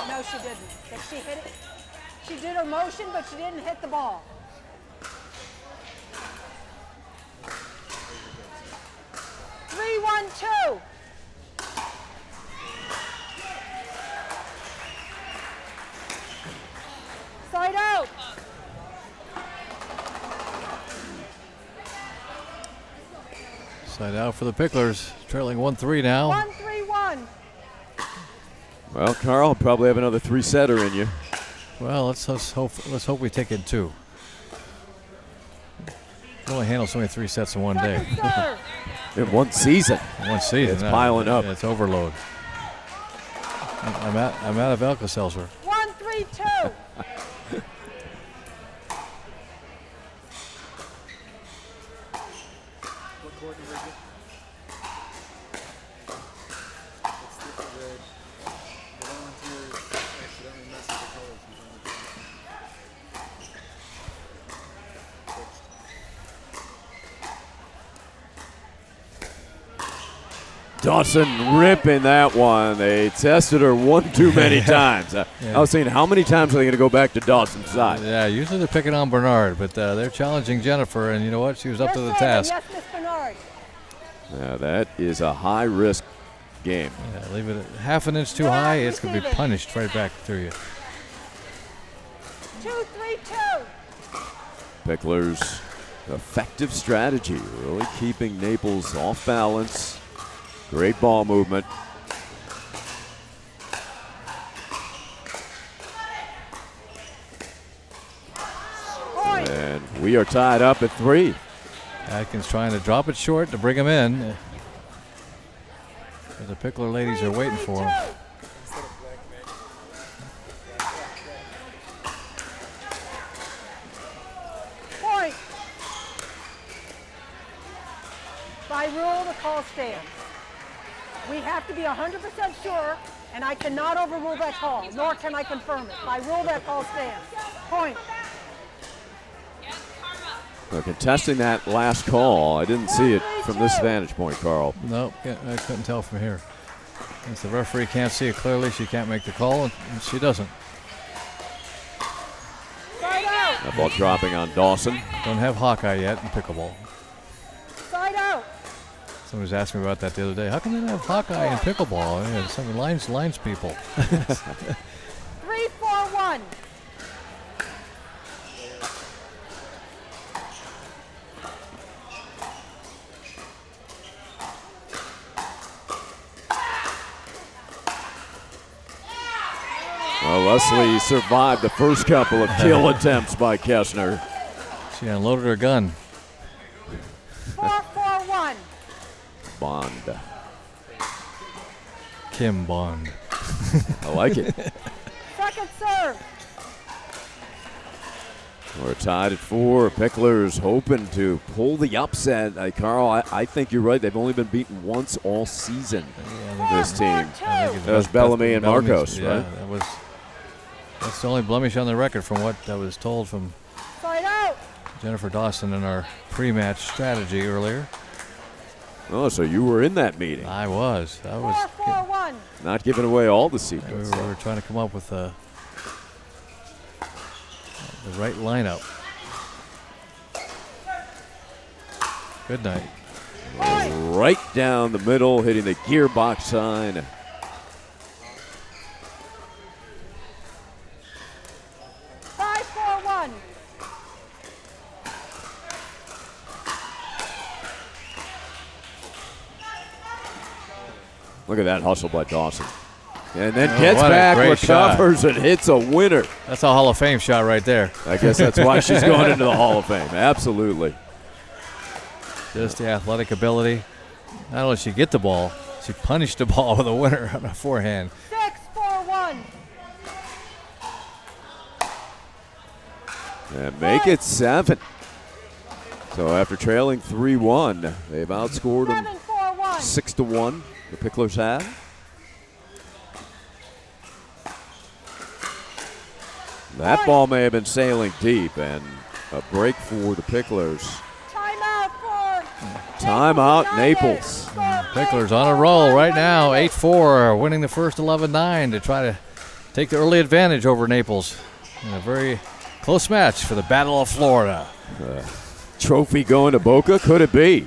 No, she didn't. Did she hit it? She did her motion, but she didn't hit the ball. 3-1-2. Side out. Side out for the Picklers, trailing 1-3 now. 1-3-1. Well, Carl, probably have another 3-setter in you. Well, let's hope we take it 2. You can only handle so many 3 sets in one day. Second serve. In one season. One season. It's piling up. It's overload. I'm out of Alka-Seltzer. 1-3-2. What court number is it? It's the volunteer accidentally messes the colors. Dawson ripping that one. They tested her one too many times. I was saying, how many times are they going to go back to Dawson's side? Yeah, usually they're picking on Bernard, but they're challenging Jennifer, and you know what? She was up to the task. Yes, Miss Bernard. Yeah, that is a high-risk game. Yeah, leave it at half an inch too high, it's going to be punished right back to you. 2-3-2. Pickler's effective strategy, really keeping Naples off balance. Great ball movement. And we are tied up at 3. Atkins trying to drop it short to bring him in. The Pickler ladies are waiting for him. Point. By rule, the call stands. We have to be 100% sure, and I cannot overrule that call, nor can I confirm it. By rule, that call stands. Point. They're contesting that last call. I didn't see it from this vantage point, Carl. Nope, I couldn't tell from here. Since the referee can't see it clearly, she can't make the call, and she doesn't. Side out. That ball dropping on Dawson. Don't have Hawkeye yet in pickleball. Side out. Someone was asking me about that the other day. How come they don't have Hawkeye in pickleball? Yeah, some lines people. 3-4-1. Well, Leslie survived the first couple of kill attempts by Kessner. She unloaded her gun. 4-4-1. Bond. Kim Bond. I like it. Second serve. We're tied at 4. Pickler's hoping to pull the upset. Carl, I think you're right. They've only been beaten once all season, this team. That was Bellamy and Marcos, right? That's the only blemish on the record from what I was told from Side out. Jennifer Dawson in our pre-match strategy earlier. Oh, so you were in that meeting. I was 4-4-1. Not giving away all the we secrets. were trying to come up with the right lineup. Good night. Right down the middle, hitting the gearbox sign. Look at that hustle by Dawson. And then gets back, recovers, and hits a winner. That's a Hall of Fame shot right there. I guess that's why she's going into the Hall of Fame. Absolutely. Just the athletic ability. Not only did she get the ball, she punished the ball with a winner on a forehand. 6-4-1. And make it 7. So after trailing 3-1, they've outscored them 7-4-1. 6-1. The Picklers have. That ball may have been sailing deep, and a break for the Picklers. Timeout for Timeout, Naples. Picklers on a roll right now, 8-4, winning the first 11-9 to try to take the early advantage over Naples in a very close match for the Battle of Florida. Trophy going to Boca? Could it be?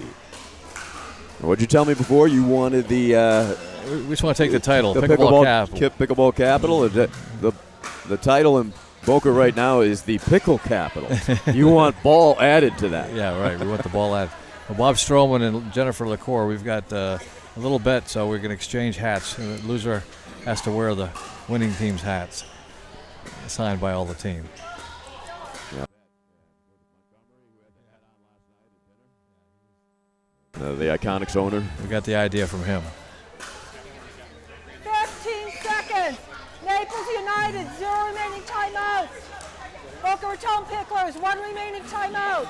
What'd you tell me before? You wanted the We just want to take the title, the Pickleball Capital. Pickleball Capital. The title in Boca right now is the Pickle Capital. You want ball added to that. Yeah, right. We want the ball added. Well, Bob Stroman and Jennifer LaCour, we've got a little bet, so we're going to exchange hats. The loser has to wear the winning team's hats, signed by all the team. The Iconics owner. We got the idea from him. 15 seconds. Naples United, 0 remaining timeouts. Boca Raton Picklers, 1 remaining timeout.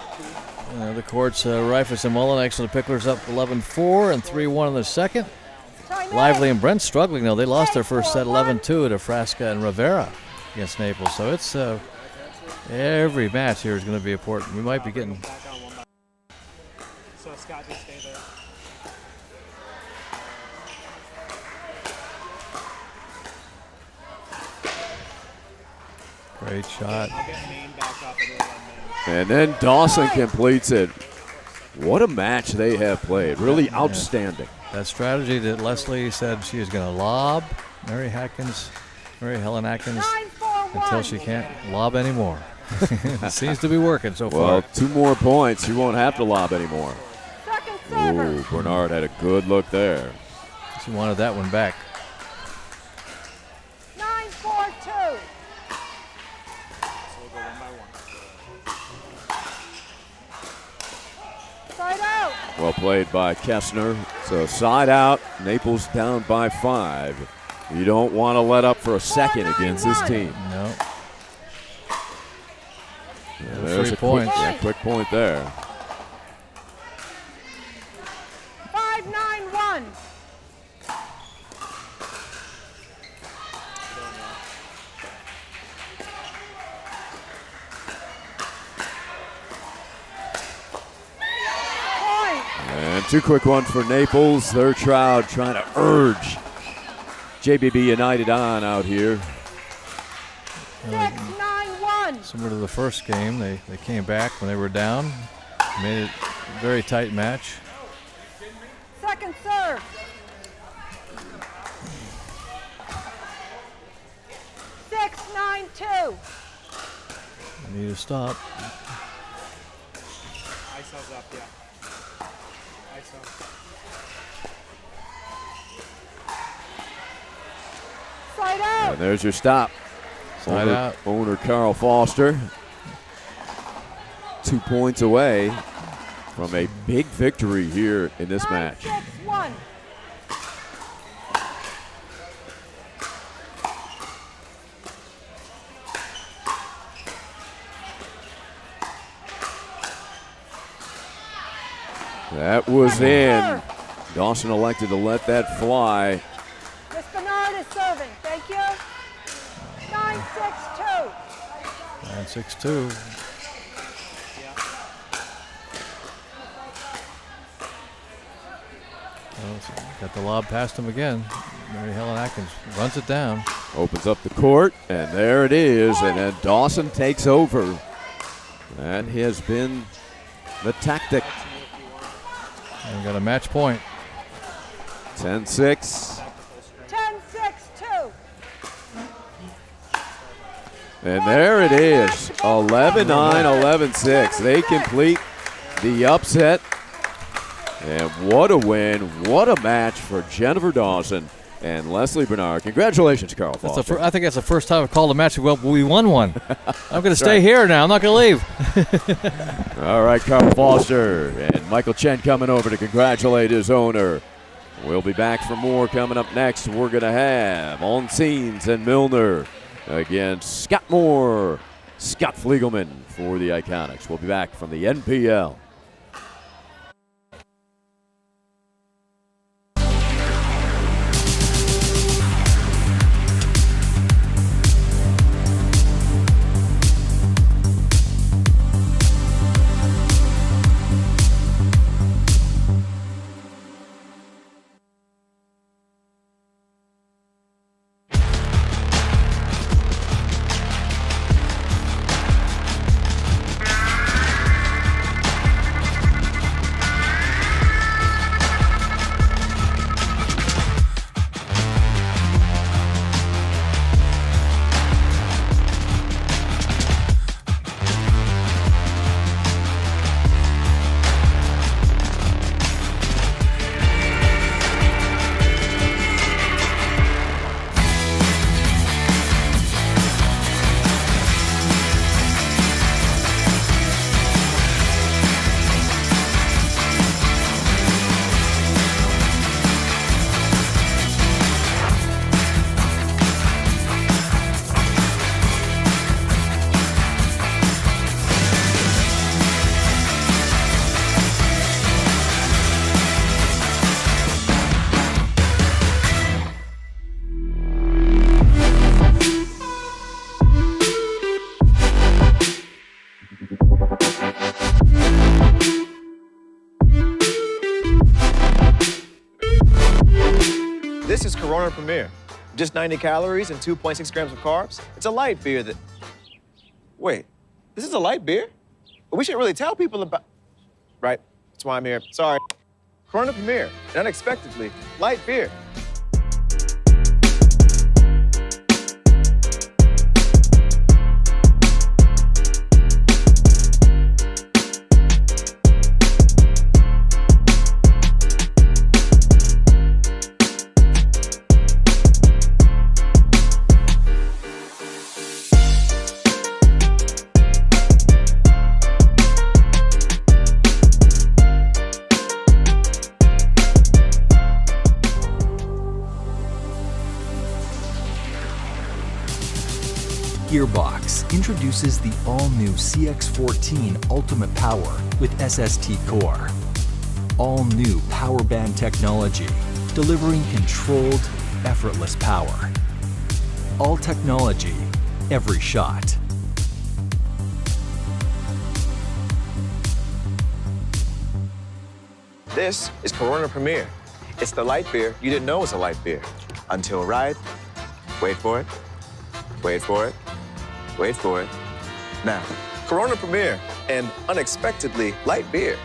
The court's Rifus and Mullinex and the Picklers up 11-4 and 3-1 in the second. Timeout. Lively and Brent struggling, though. They lost their first set 11-2 to Frasca and Rivera against Naples. So it's every match here is going to be important. We might be getting... So Scott, just stay there. Great shot. I'll get Maine back up and we'll let Maine. And then Dawson completes it. What a match they have played. Really outstanding. That strategy that Leslie said she is going to lob Mary Helen Atkins, 9-4-1. until she can't lob anymore. It seems to be working so Well, far. 2 more points. You won't have to lob anymore. Second server. Ooh, Bernard had a good look there. She wanted that one back. 9-4-2. So we'll go 1 by 1. Side out. Well played by Kessner. So side out. Naples down by 5. You don't want to let up for a second against this team. No. There's 3 a points. quick point there. 5-9-1. And 2 quick ones for Naples. Their crowd trying to urge JBB United on out here. 6-9-1. Similar to the first game, they came back when they were down, made it a very tight match. Second serve. 6-9-2. Need to stop. ISO's up, yeah. ISO. Side out. And there's your stop. Side out. Owner Carl Foster. 2 points away from a big victory here in this match. 9-6-1. That was in. Dawson elected to let that fly. Miss Bernard is serving. Thank you. 9-6-2. 9-6-2. Well, got the lob past him again. Mary Helen Atkins runs it down. Opens up the court, and there it is. And then Dawson takes over. That has been the tactic. And we got a match point. 10-6. 10-6-2. And there it is. 11-9, 11-6. They complete the upset. And what a win. What a match for Jennifer Dawson and Leslie Bernard. Congratulations, Carl Foster. I think that's the first time I've called a match. Well, we won one. I'm going to stay here now. I'm not going to leave. All right, Carl Foster and Michael Chen coming over to congratulate his owner. We'll be back for more coming up next. We're going to have On Scenes and Milner against Scott Moore, Scott Fliegelman for the Iconics. We'll be back from the NPL This is Corona Premier. Just 90 calories and 2.6 grams of carbs. It's a light beer that... Wait, this is a light beer? We should really tell people about... Right, that's why I'm here. Sorry. Corona Premier, and unexpectedly, light beer. Gearbox introduces the all-new CX-14 Ultimate Power with SST Core. All-new power band technology, delivering controlled, effortless power. All technology, every shot. This is Corona Premier. It's the light beer you didn't know was a light beer. Until right, wait for it, wait for it, wait for it. Now, Corona Premier and unexpectedly light beer.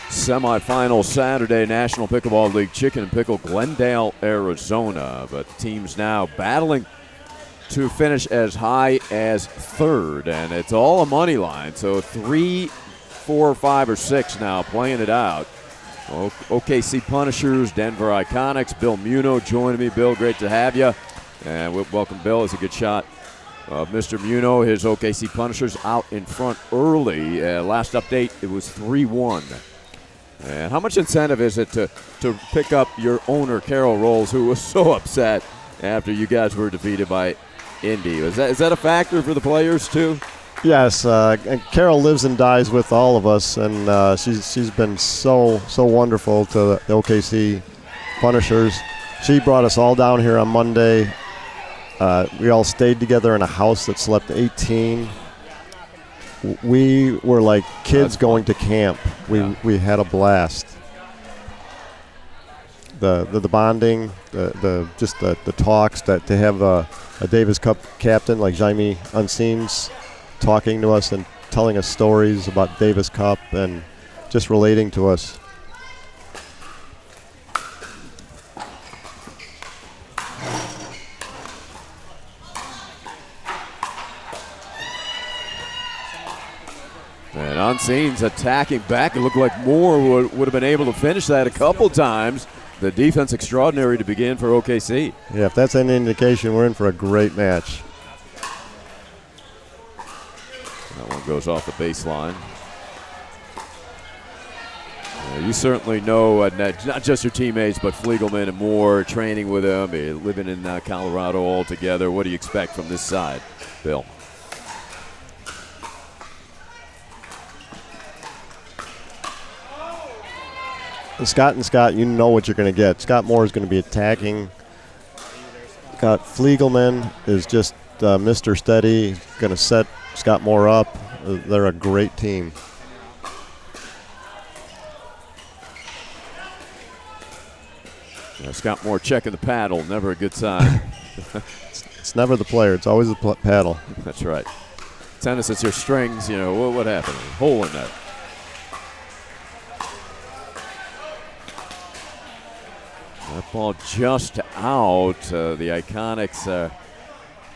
semifinal Saturday, National Pickleball League Chicken and Pickle, Glendale, Arizona. But teams now battling to finish as high as third, and it's all a money line. So 3, 4, 5, or 6 now playing it out. OKC Punishers, Denver Iconics, Bill Muno joining me. Bill, great to have you. And we'll welcome Bill. It's a good shot of Mr. Muno. His OKC Punishers out in front early. Last update, it was 3-1. And how much incentive is it to pick up your owner, Carol Rolls, who was so upset after you guys were defeated by Indy? Is that a factor for the players too? Yes, and Carol lives and dies with all of us, and she's been so wonderful to the OKC Punishers. She brought us all down here on Monday. We all stayed together in a house that slept 18. We were like kids going to camp. We had a blast. The bonding, the talks, that to have a Davis Cup captain like Jaime Unseen's talking to us and telling us stories about Davis Cup and just relating to us. And Unseen's attacking back. It looked like Moore would have been able to finish that a couple times. The defense extraordinary to begin for OKC. Yeah, if that's any indication, we're in for a great match. That one goes off the baseline. You certainly know not just your teammates, but Fliegelman and Moore, training with them, living in Colorado all together. What do you expect from this side, Bill? Scott and Scott, you know what you're going to get. Scott Moore is going to be attacking. Scott Fliegelman is just Mr. Steady, going to set Scott Moore up. They're a great team. Scott Moore checking the paddle, never a good sign. It's never the player, it's always the paddle. That's right. Tennis, it's your strings, what happened? Hole in that. That ball just out. The Iconics,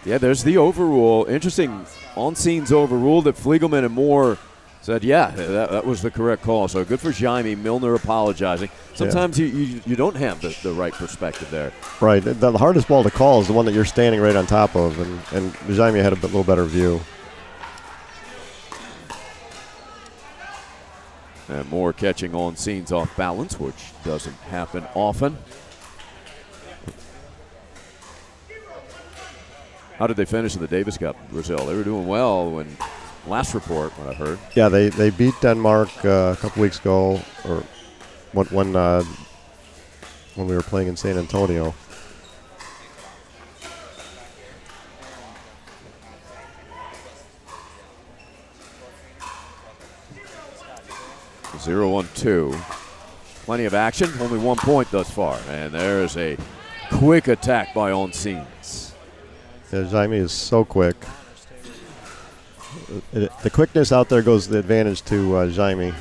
there's the overrule. Interesting, Unseen's overruled that Fliegelman and Moore said, that was the correct call. So good for Jaime. Milner apologizing. Sometimes you don't have the right perspective there. Right. The hardest ball to call is the one that you're standing right on top of, and Jaime had a little better view. And Moore catching Unseen's off balance, which doesn't happen often. How did they finish in the Davis Cup, Brazil? They were doing well when last report, what I heard. Yeah, they beat Denmark a couple weeks ago, or when we were playing in San Antonio. Zero, 1-2. Plenty of action, only 1 point thus far. And there is a quick attack by Unseen's. Yeah, Jaime is so quick. The quickness out there goes the advantage to Jaime.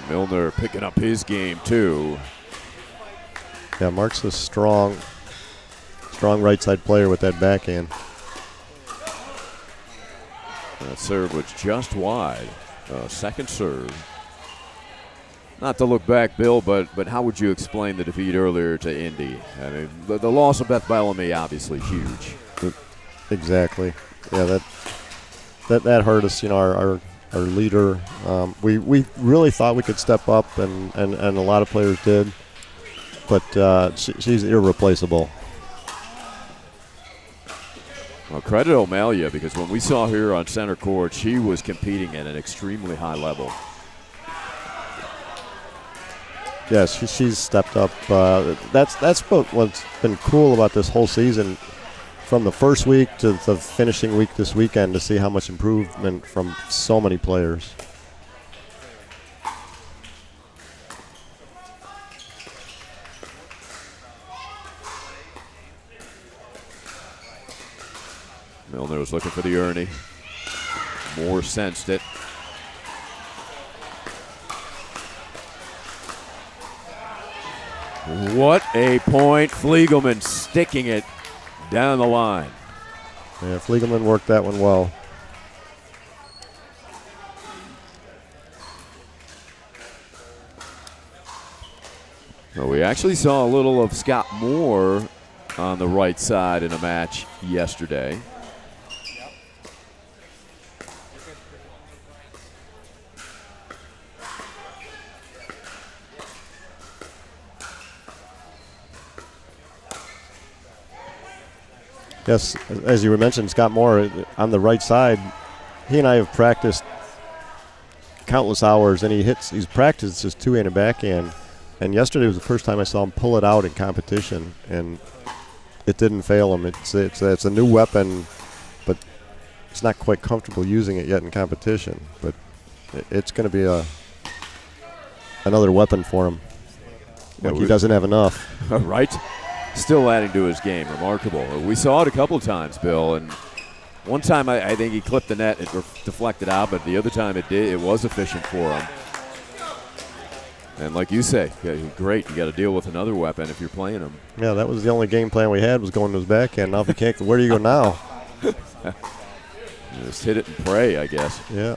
Milner picking up his game too. Yeah, Mark's a strong right side player with that backhand. That serve was just wide. Second serve. Not to look back, Bill, but how would you explain the defeat earlier to Indy? I mean, the loss of Beth Bellamy obviously huge. Exactly. Yeah, that hurt us. Our leader. We really thought we could step up, and a lot of players did. But she's irreplaceable. Well, credit O'Malia, because when we saw her on center court, she was competing at an extremely high level. Yes, she's stepped up. That's what's been cool about this whole season, from the first week to the finishing week this weekend, to see how much improvement from so many players. Milner was looking for the Ernie. Moore sensed it. What a point. Fliegelman sticking it down the line. Yeah, Fliegelman worked that one well. Well, we actually saw a little of Scott Moore on the right side in a match yesterday. Yes, as you mentioned, Scott Moore on the right side, he and I have practiced countless hours, and he's practiced his two-handed backhand. And yesterday was the first time I saw him pull it out in competition, and it didn't fail him. It's a new weapon, but it's not quite comfortable using it yet in competition. But it's going to be another weapon for him. Like he doesn't have enough. Right? Still adding to his game. Remarkable. We saw it a couple of times, Bill, and one time I think he clipped the net, it deflected out, but the other time it was efficient for him. And like you say, yeah, great. You got to deal with another weapon if you're playing him. Yeah, that was the only game plan we had, was going to his backhand. Now if you can't, where do you go now? Just hit it and pray, I guess. Yeah.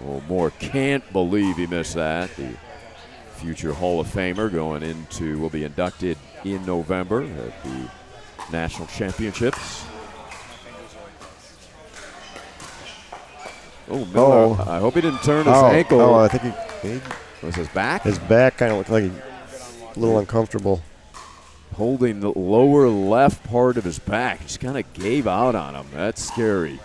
Well, Moore can't believe he missed that. The future Hall of Famer will be inducted in November at the National Championships. Oh, Miller. I hope he didn't turn his ankle. Oh, I think he was his back? His back kind of looked like a little uncomfortable. Holding the lower left part of his back. Just kind of gave out on him. That's scary.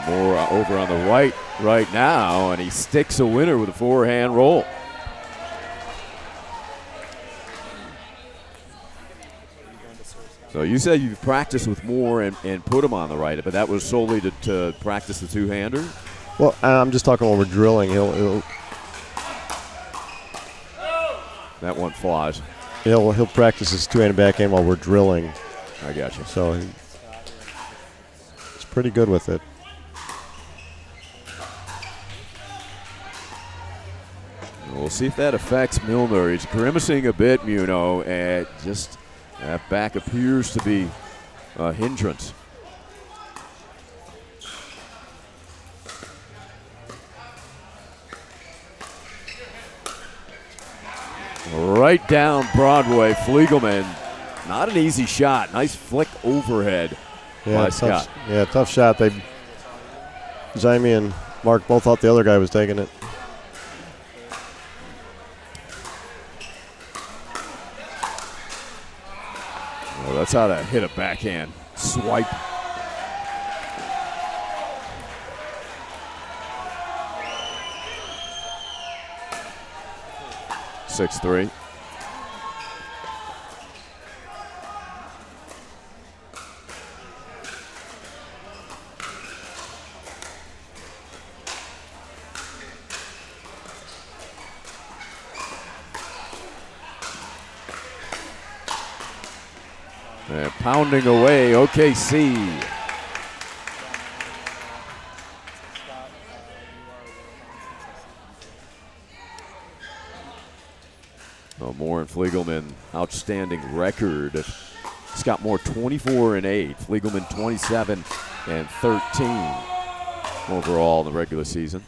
Moore over on the right now, and he sticks a winner with a forehand roll. So you said you've practiced with Moore and put him on the right, but that was solely to practice the two-hander? Well, I'm just talking when we're drilling. That one flies. He'll practice his two-handed backhand while we're drilling. I got you. So he's pretty good with it. We'll see if that affects Milner. He's grimacing a bit, Muno, and just that back appears to be a hindrance. Right down Broadway, Fliegelman. Not an easy shot. Nice flick overhead by Scott. Tough shot. Jaime and Mark both thought the other guy was taking it. Well, that's how to hit a backhand swipe. Six-3. And pounding away, OKC. Well, Moore and Fliegelman, outstanding record. Scott Moore 24-8, Fliegelman 27-13 overall in the regular season.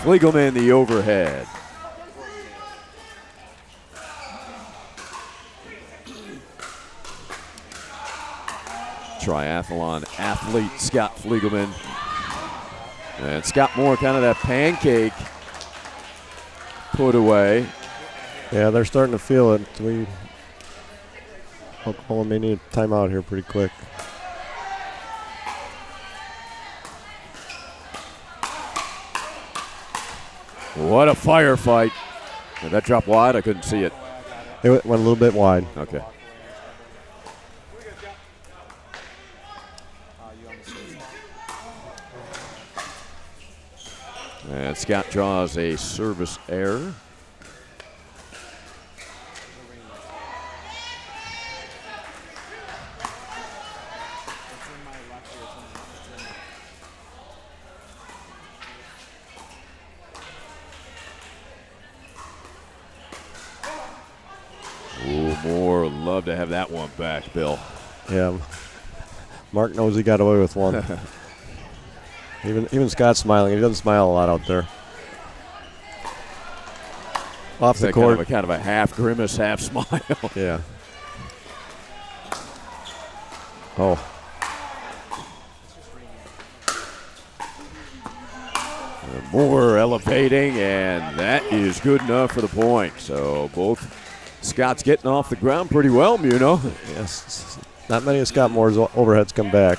Fliegelman the overhead. Triathlon athlete Scott Fliegelman. And Scott Moore, kind of that pancake put away. Yeah, they're starting to feel it. Oklahoma may need a timeout here pretty quick. What a firefight. Did that drop wide? I couldn't see it. It went a little bit wide. Okay. And Scott draws a service error. Ooh, Moore would love to have that one back, Bill. Yeah. Mark knows he got away with one. Even Scott's smiling. He doesn't smile a lot out there. Off the court. Kind of a half grimace, half smile. Yeah. Oh. Moore elevating, and that is good enough for the point. So both Scott's getting off the ground pretty well, Muno. Yes. Not many of Scott Moore's overheads come back.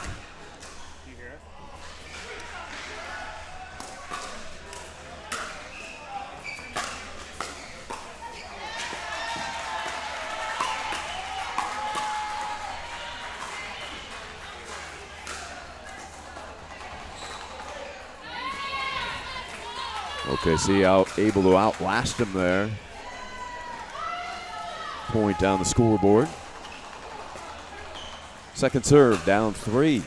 Okay, see able to outlast him there. Point down the scoreboard. Second serve, down 3.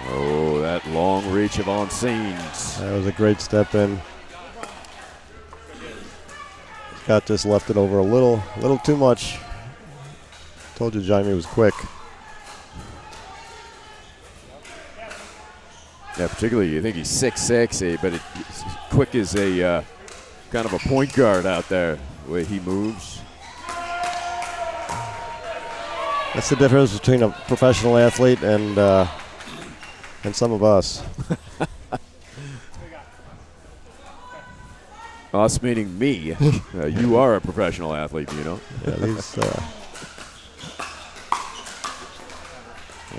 Oh, that long reach of Onsines. That was a great step in. Scott just left it over a little too much. Told you Jaime was quick. Yeah, particularly you think he's 6'6", but he's quick as a kind of a point guard out there, the way he moves. That's the difference between a professional athlete and some of us. Us meaning me. You are a professional athlete, you know. Yeah, these.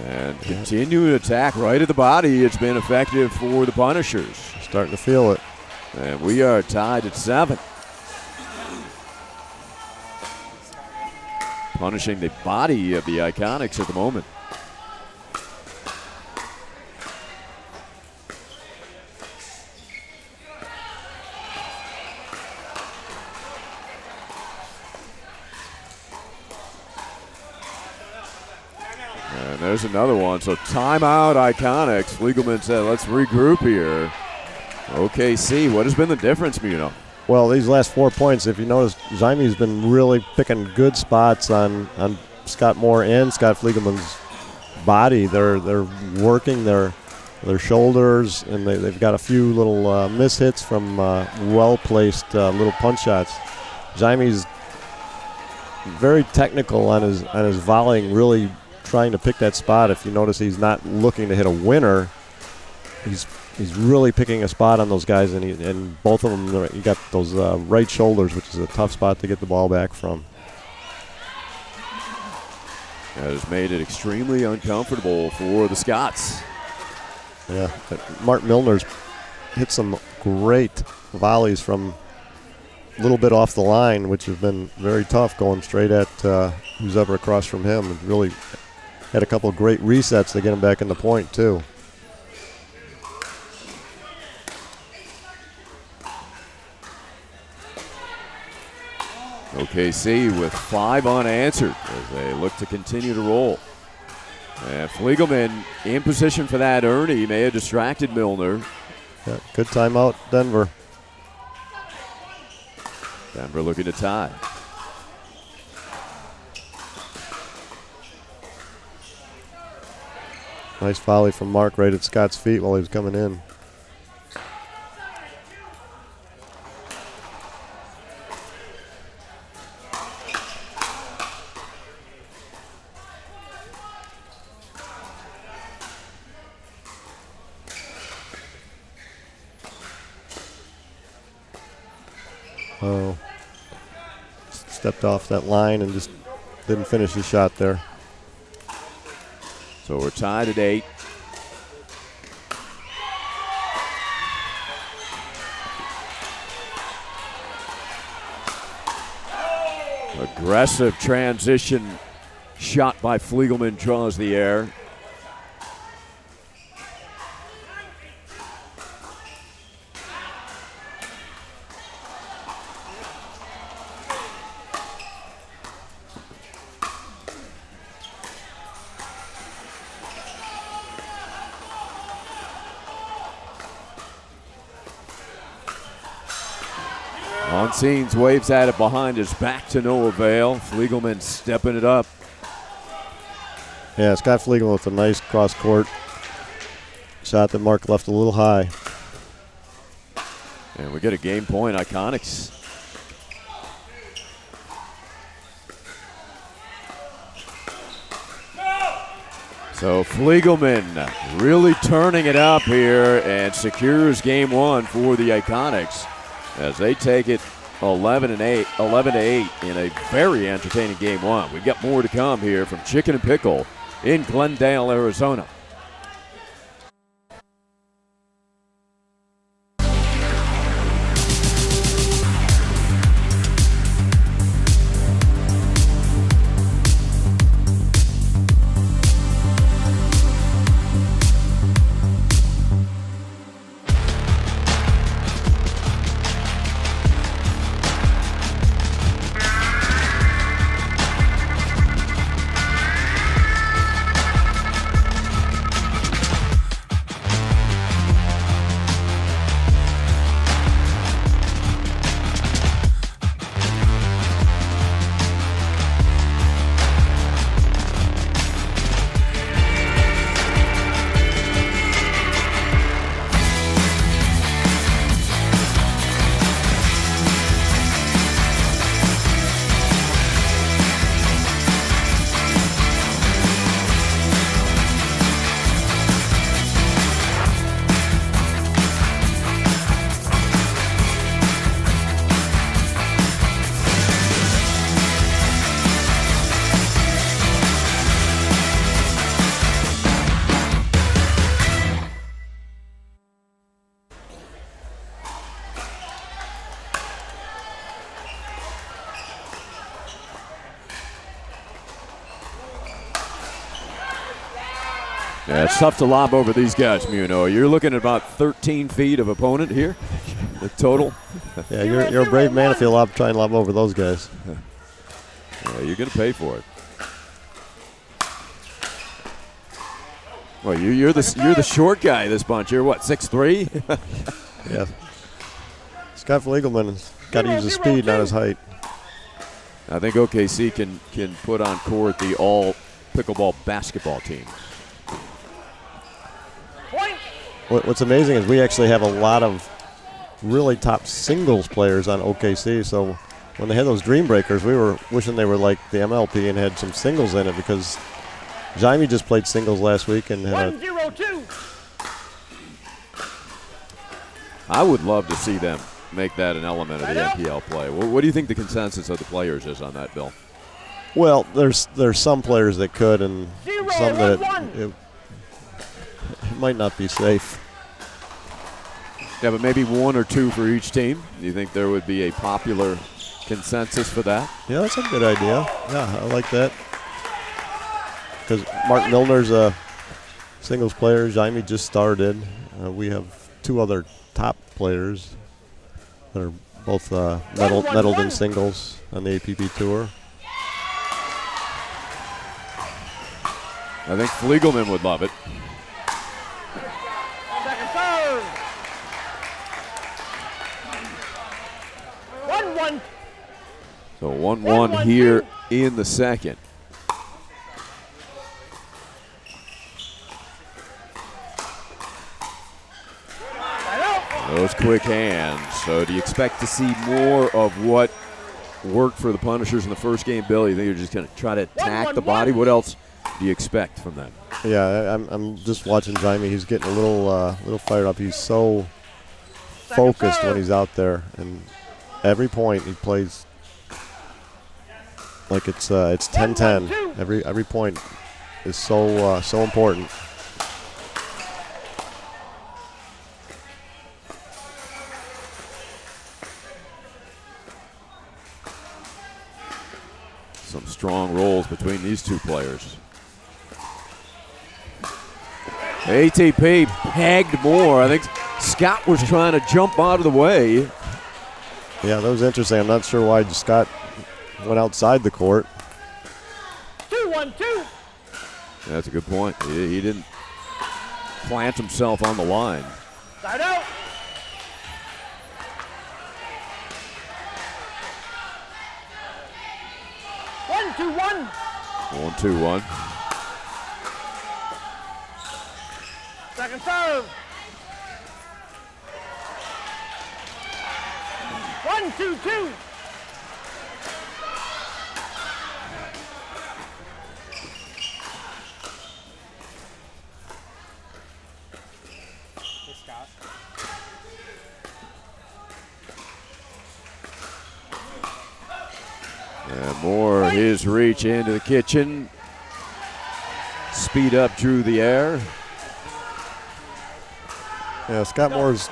And continuing attack right at the body. It's been effective for the Punishers. Starting to feel it. And we are tied at 7. Punishing the body of the Iconics at the moment. And there's another one. So timeout, Iconics. Fliegelman said, let's regroup here. OKC, what has been the difference, Muno? Well, these last 4 points, if you notice, Jaime's been really picking good spots on Scott Moore and Scott Fliegelman's body. They're working their shoulders, and they've got a few little mishits from well-placed little punch shots. Jaime's very technical on his volleying, really trying to pick that spot. If you notice, he's not looking to hit a winner. He's really picking a spot on those guys, and both of them, you got those right shoulders, which is a tough spot to get the ball back from. That has made it extremely uncomfortable for the Scots. Yeah, Mark Milner's hit some great volleys from a little bit off the line, which have been very tough, going straight at who's ever across from him, and really had a couple of great resets to get him back in the point, too. OKC with 5 unanswered as they look to continue to roll. And Fliegelman in position for that Ernie may have distracted Milner. Yeah, good timeout, Denver. Denver looking to tie. Nice volley from Mark right at Scott's feet while he was coming in. Oh, stepped off that line and just didn't finish the shot there. So we're tied at 8. Aggressive transition shot by Fliegelman draws the air. Monsines waves at it behind his back to no avail. Fliegelman stepping it up. Yeah, Scott Fliegelman with a nice cross-court shot that Mark left a little high. And we get a game point, Iconics. So Fliegelman really turning it up here and secures game one for the Iconics as they take it 11 to 8 in a very entertaining game one. We've got more to come here from Chicken and Pickle in Glendale, Arizona. Yeah, it's tough to lob over these guys, Muno. You're looking at about 13 feet of opponent here, the total. Yeah, you're a brave man if you try and lob over those guys. Yeah, you're going to pay for it. Well, you're the short guy of this bunch. You're what, 6'3"? Yeah. Scott Fliegelman's got to use his speed, not his height. I think OKC can put on court the all pickleball basketball team. What's amazing is we actually have a lot of really top singles players on OKC. So when they had those Dream Breakers, we were wishing they were like the MLP and had some singles in it because Jaime just played singles last week and had 1-0-2. a I would love to see them make that an element of the NPL play. What do you think the consensus of the players is on that, Bill? Well, there's some players that could and some that it might not be safe. Yeah, but maybe one or two for each team. Do you think there would be a popular consensus for that? Yeah, that's a good idea. Yeah, I like that. Because Mark Milner's a singles player. Jaime just started. We have two other top players that are both medaled in singles on the APP Tour. I think Fliegelman would love it. Second serve. 1-1. So 1-1 here in the second. Those quick hands. So do you expect to see more of what worked for the Punishers in the first game, Bill? You think you're just going to try to attack the body? What else do you expect from them? Yeah, I'm just watching Jaime. He's getting a little fired up. He's so focused when he's out there, and every point he plays like it's 10-10. Every point is so important. Some strong rolls between these two players. ATP pegged Moore. I think Scott was trying to jump out of the way. Yeah, that was interesting. I'm not sure why Scott went outside the court. 2-1-2. That's a good point. He didn't plant himself on the line. Side out. 1-2-1. 1-2-1. Second serve. 1-2-2. And Moore, his reach into the kitchen. Speed up, drew the air. Yeah, Scott Moore's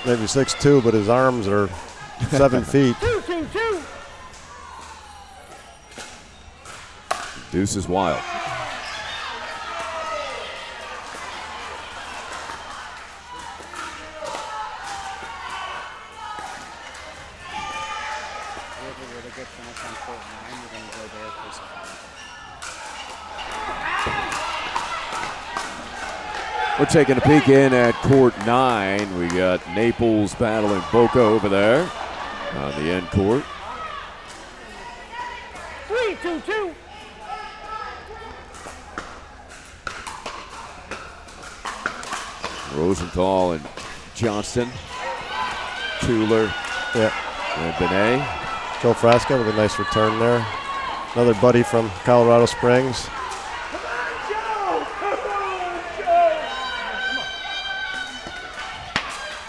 maybe 6'2", but his arms are 7 feet. 2-2-2. Deuce is wild. We're taking a peek in at court 9. We got Naples battling Boca over there on the end court. 3-2-2. Rosenthal and Johnston, Tueller, and Benet. Joe Frasca with a nice return there. Another buddy from Colorado Springs.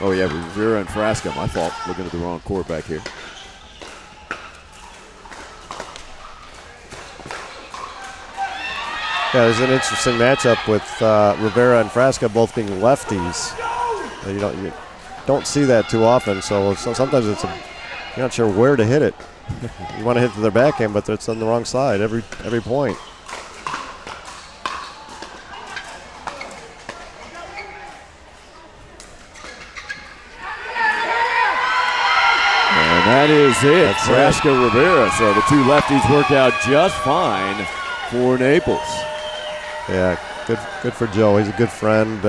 Oh yeah, Rivera and Frasca. My fault, looking at the wrong court back here. Yeah, there's an interesting matchup with Rivera and Frasca both being lefties. You don't see that too often, so sometimes you're not sure where to hit it. You want to hit to their backhand, but it's on the wrong side every point. And that is it. Frasca Rivera. So the two lefties work out just fine for Naples. Yeah, good for Joe. He's a good friend.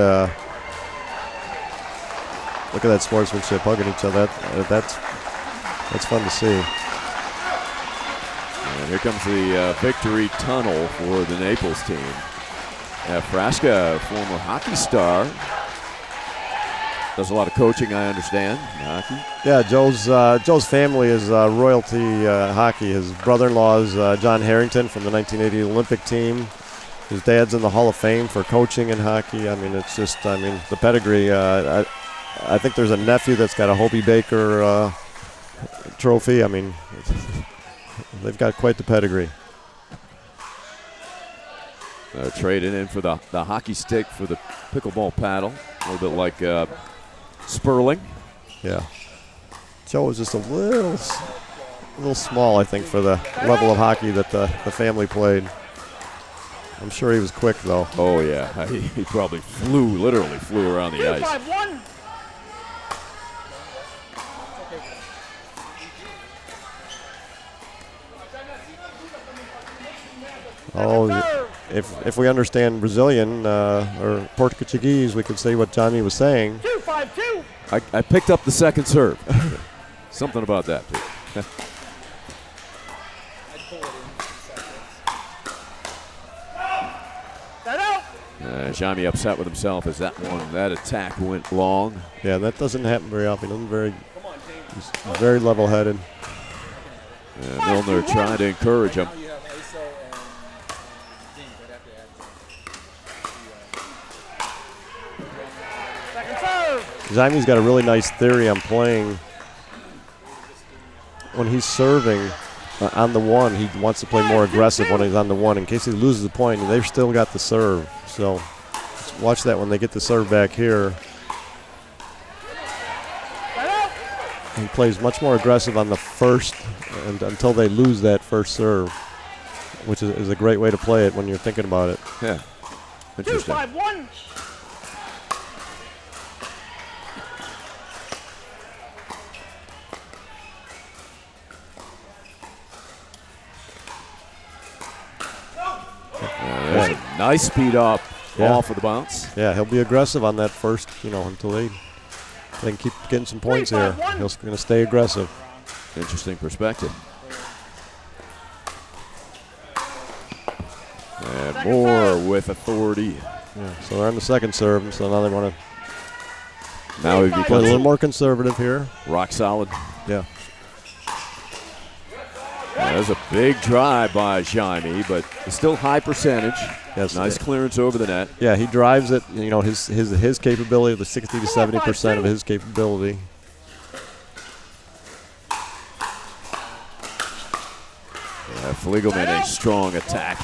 Look at that sportsmanship, hugging each other. That's fun to see. And here comes the victory tunnel for the Naples team. Frasca, former hockey star. Does a lot of coaching, I understand, in hockey. Yeah, Joe's family is royalty hockey. His brother-in-law is John Harrington from the 1980 Olympic team. His dad's in the Hall of Fame for coaching in hockey. I mean, it's just, the pedigree. I think there's a nephew that's got a Hobie Baker trophy. I mean, they've got quite the pedigree. Trading in for the hockey stick for the pickleball paddle. A little bit like Sperling. Yeah. Joe was just a little small, I think, for the level of hockey that the family played. I'm sure he was quick, though. Oh, yeah. He probably literally flew around the ice. 2-5-1. Oh, if we understand Brazilian or Portuguese, we could say what Johnny was saying. 2-5-2. I picked up the second serve. Something about that, too. Jaime upset with himself as that attack went long. Yeah, that doesn't happen very often. He's very level-headed. And Milner trying to encourage him. Jaime's got a really nice theory on playing. When he's serving on the one, he wants to play more aggressive when he's on the one in case he loses the point, and they've still got the serve. So watch that when they get the serve back here. He plays much more aggressive on the first and until they lose that first serve, which is a great way to play it when you're thinking about it. Yeah, interesting. 2-5-1. There's a nice speed up off of the bounce. Yeah, he'll be aggressive on that first, until they can keep getting some points here. He's going to stay aggressive. Interesting perspective. And Moore with authority. Yeah, so they're on the second serve, so now they want to Now he play a becomes little more conservative here. rock solid. Yeah. There's a big drive by Jaime, but it's still high percentage. Yes. Nice clearance over the net. Yeah, he drives it. His capability, the 60 to 70% of his capability. Fliegelman, a strong attack.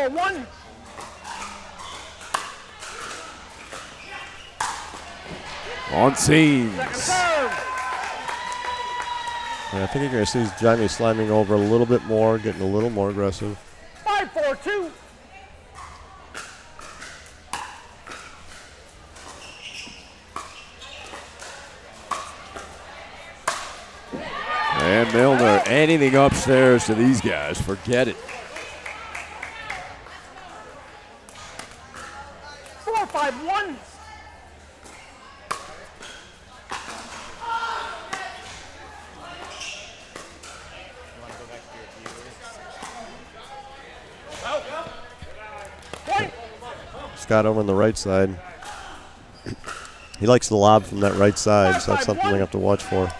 One. On seams. Second serve. Yeah, I think you're going to see Jaime slamming over a little bit more, getting a little more aggressive. 5-4-2. And Milner, anything upstairs to these guys, forget it. 4-5-1. Scott over on the right side. He likes to lob from that right side, so that's something they have to watch for.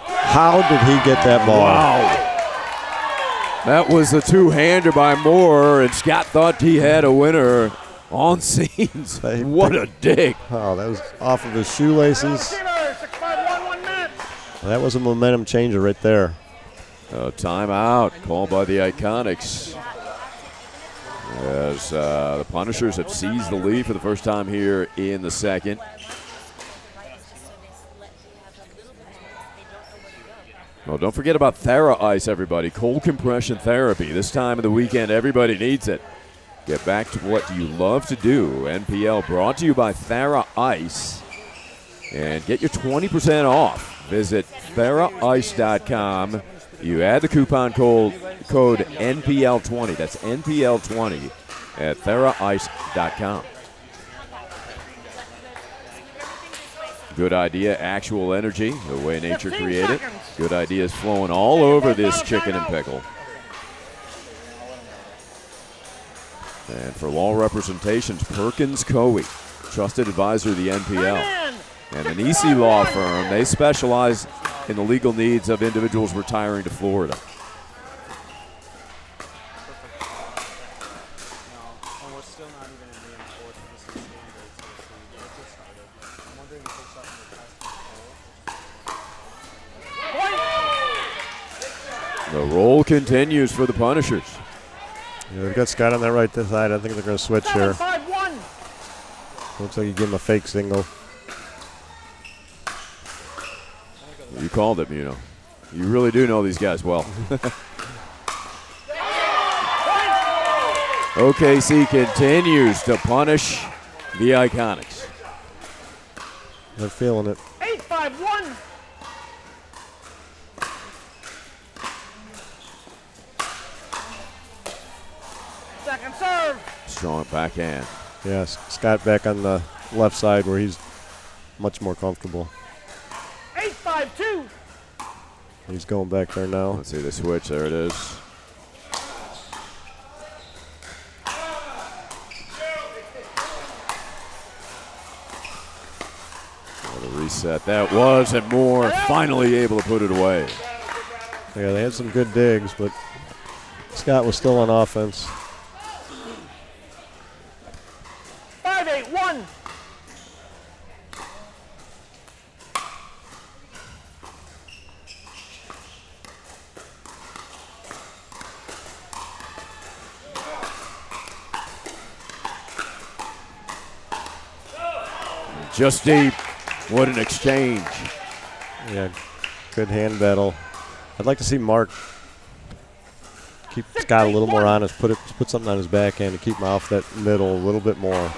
How did he get that ball? Wow. That was a two-hander by Moore, and Scott thought he had a winner on scenes. What a dig. Oh, that was off of his shoelaces. That was a momentum changer right there. Timeout called by the Iconics. As the Punishers have seized the lead for the first time here in the second. Well, don't forget about Thera Ice, everybody. Cold compression therapy. This time of the weekend, everybody needs it. Get back to what you love to do. NPL brought to you by Thera Ice. And get your 20% off. Visit TheraIce.com. You add the coupon code NPL20. That's NPL20 at TheraIce.com. Good idea, actual energy, the way nature created. Good ideas flowing all over this chicken and pickle. And for law representations, Perkins Coie, trusted advisor of the NPL. And the Nisi Law Firm, they specialize in the legal needs of individuals retiring to Florida. The roll continues for the Punishers. Yeah, they've got Scott on that right side. I think they're going to switch here. 7-5-1. Looks like you give him a fake single. You called it, Muno. You really do know these guys well. OKC continues to punish the Iconics. They're feeling it. 8-5-1. Second serve. Strong backhand. Yes, Scott back on the left side where he's much more comfortable. 8-5-2. He's going back there now. Let's see the switch. There it is. What a reset that was, and Moore finally able to put it away. Yeah, they had some good digs, but Scott was still on offense. 5-8-1. Just deep. What an exchange. Yeah, good hand battle. I'd like to see Mark keep Scott a little more honest, put something on his backhand to keep him off that middle a little bit more.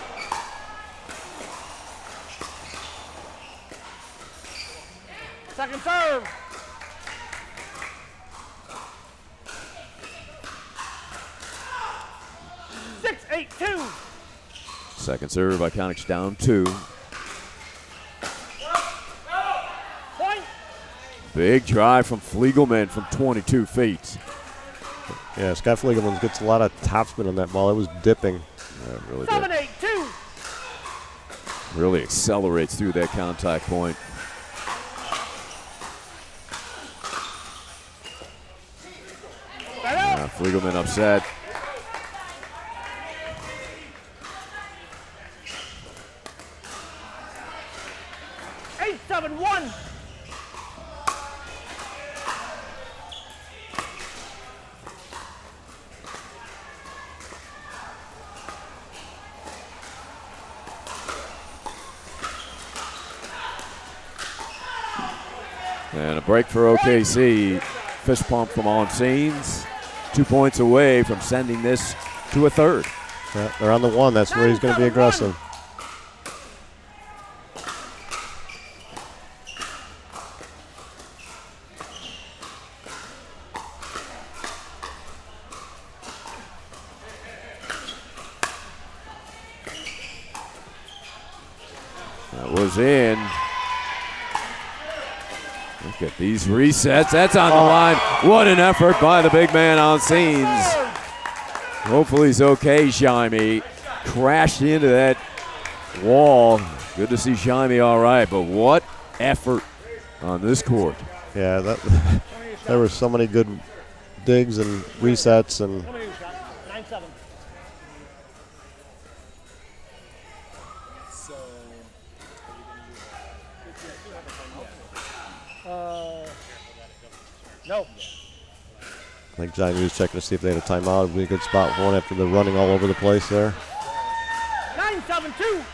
Second serve. Six, 8-2. Second serve, Iconics down 2. Point. Big drive from Fliegelman from 22 feet. Yeah, Scott Fliegelman gets a lot of topspin on that ball. It was dipping. Yeah, it really 7, did. 8-2. Really accelerates through that contact point. Fliegelman upset. Eight, 7-1. And a break for OKC. Fist pump from on scenes. 2 points away from sending this to a third. Yeah, they're on the 1. That's where he's going to be aggressive. That was in. Look at these resets. That's on the line. What an effort by the big man on scenes. Hopefully he's okay, Jaime. Crashed into that wall. Good to see Jaime all right, but what effort on this court. Yeah, there were so many good digs and resets and 9-7. No. I think Johnny was checking to see if they had a timeout. It would be a good spot for one after the running all over the place there. 9-7-2.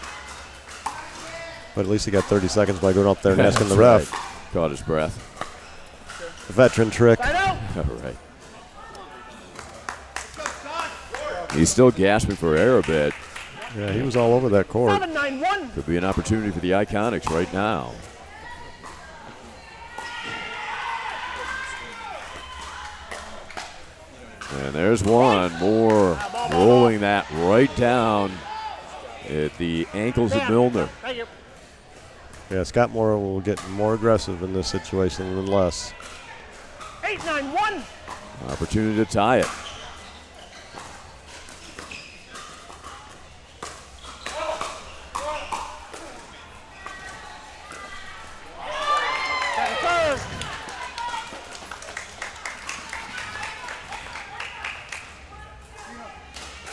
But at least he got 30 seconds by going up there and asking the That's ref. right. Caught his breath. A veteran trick. All right. He's still gasping for air a bit. Yeah, he was all over that court. 7-9-1. Could be an opportunity for the Iconics right now. And there's one more, rolling that right down at the ankles of Milner. Thank you. Yeah, Scott Moore will get more aggressive in this situation than less. 8-9-1. Opportunity to tie it. Second serve.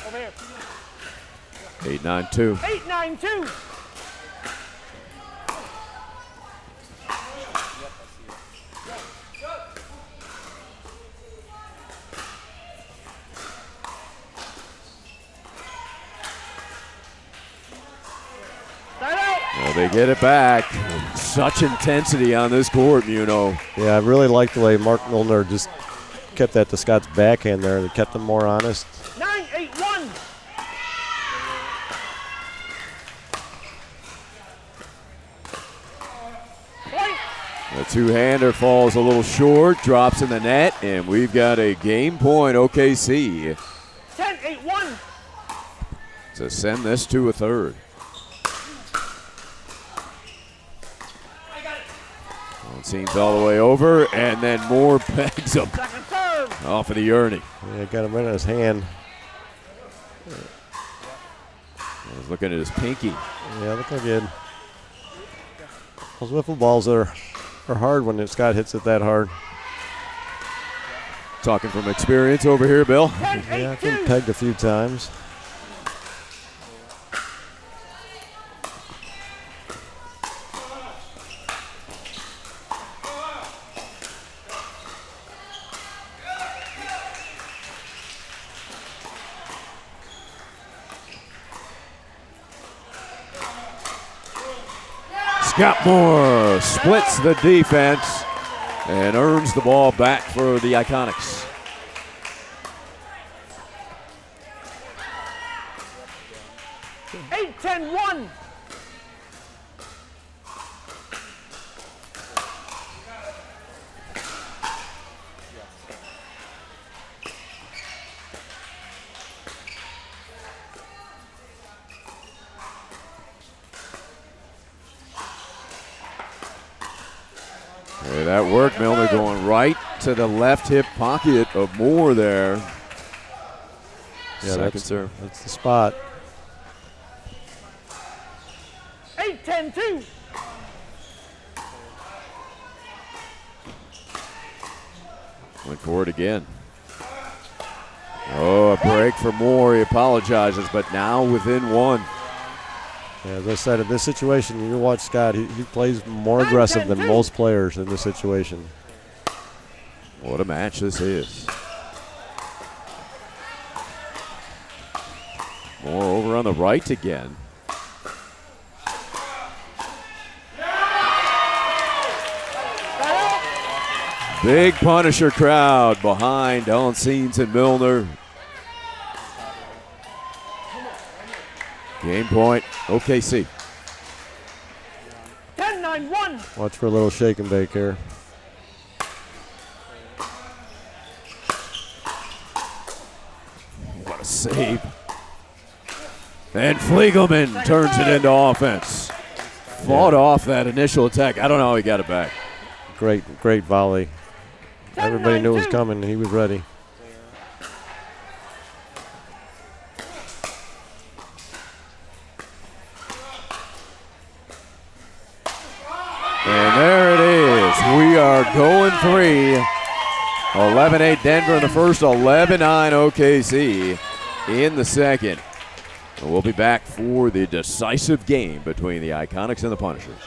Over here. 8-9-2. 8-9-2. Well, they get it back. Such intensity on this court, Muno. Yeah, I really like the way Mark Milner just kept that to Scott's backhand there. They kept him more honest. 9-8-1. The two-hander falls a little short, drops in the net, and we've got a game point, OKC, 10-8-1. to send this to a third. Scenes all the way over, and then Moore pegs him Second serve. off of the Ernie. Yeah, got him right in his hand. I was looking at his pinky. Yeah, looking good. Those wiffle balls are hard when Scott hits it that hard. Talking from experience over here, Bill. 10-8-2. Yeah, I've been pegged a few times. Scotmore splits the defense and earns the ball back for the Iconics. Eight, 10, 1. Hey, that worked. Milner going right to the left hip pocket of Moore there. Yeah, Second serve. That's the spot. 8, 10, 2. Went for it again. Oh, a break for Moore. He apologizes, but now within one. Yeah, as I said, in this situation, you watch Scott, he plays more aggressive than most players in this situation. What a match this is. Moore over on the right again. Big Punisher crowd behind Onsines and Milner. Game point, OKC. 10, 9, 1. Watch for a little shake and bake here. What a save. And Fliegelman turns it into offense. Fought off that initial attack. I don't know how he got it back. Great volley. 10, Everybody 9, knew it was 2. coming, and he was ready. And there it is. We are going three. 11-8 Denver in the first, 11-9 OKC in the second. And we'll be back for the decisive game between the Iconics and the Punishers.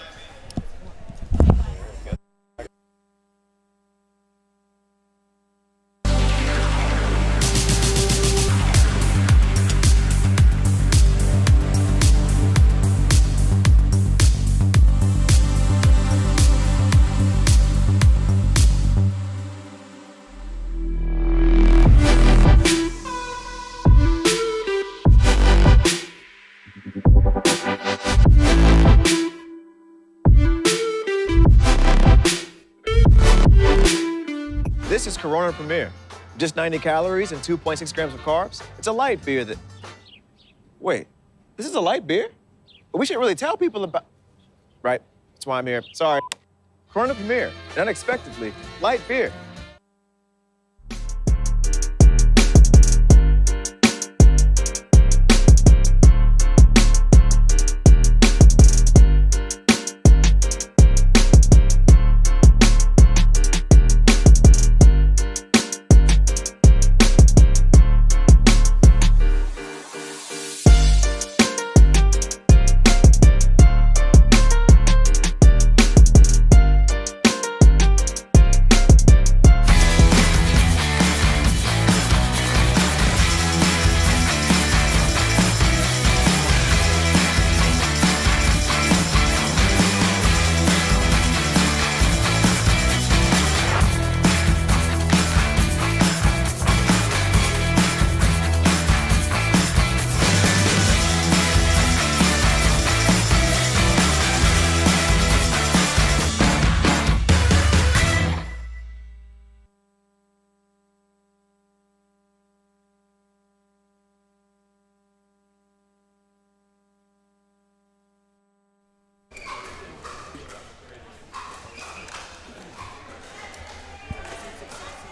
This is Corona Premier. Just 90 calories and 2.6 grams of carbs. It's a light beer that... Wait, this is a light beer? We shouldn't really tell people about... Right, that's why I'm here. Sorry. Corona Premier, an unexpectedly light beer.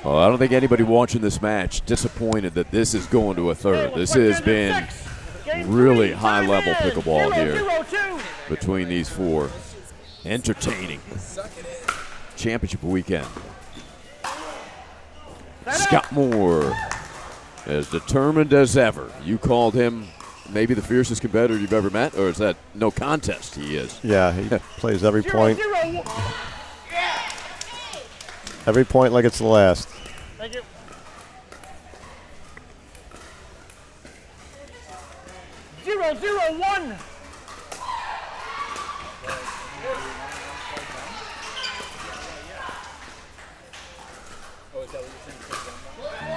Well, I don't think anybody watching this match disappointed that this is going to a third. This has been really high-level pickleball here between these four. Entertaining. Championship weekend. Scott Moore, as determined as ever. You called him maybe the fiercest competitor you've ever met, or is that no contest he is? Yeah, he plays every point. Every point like it's the last. Thank you. 0-0-1.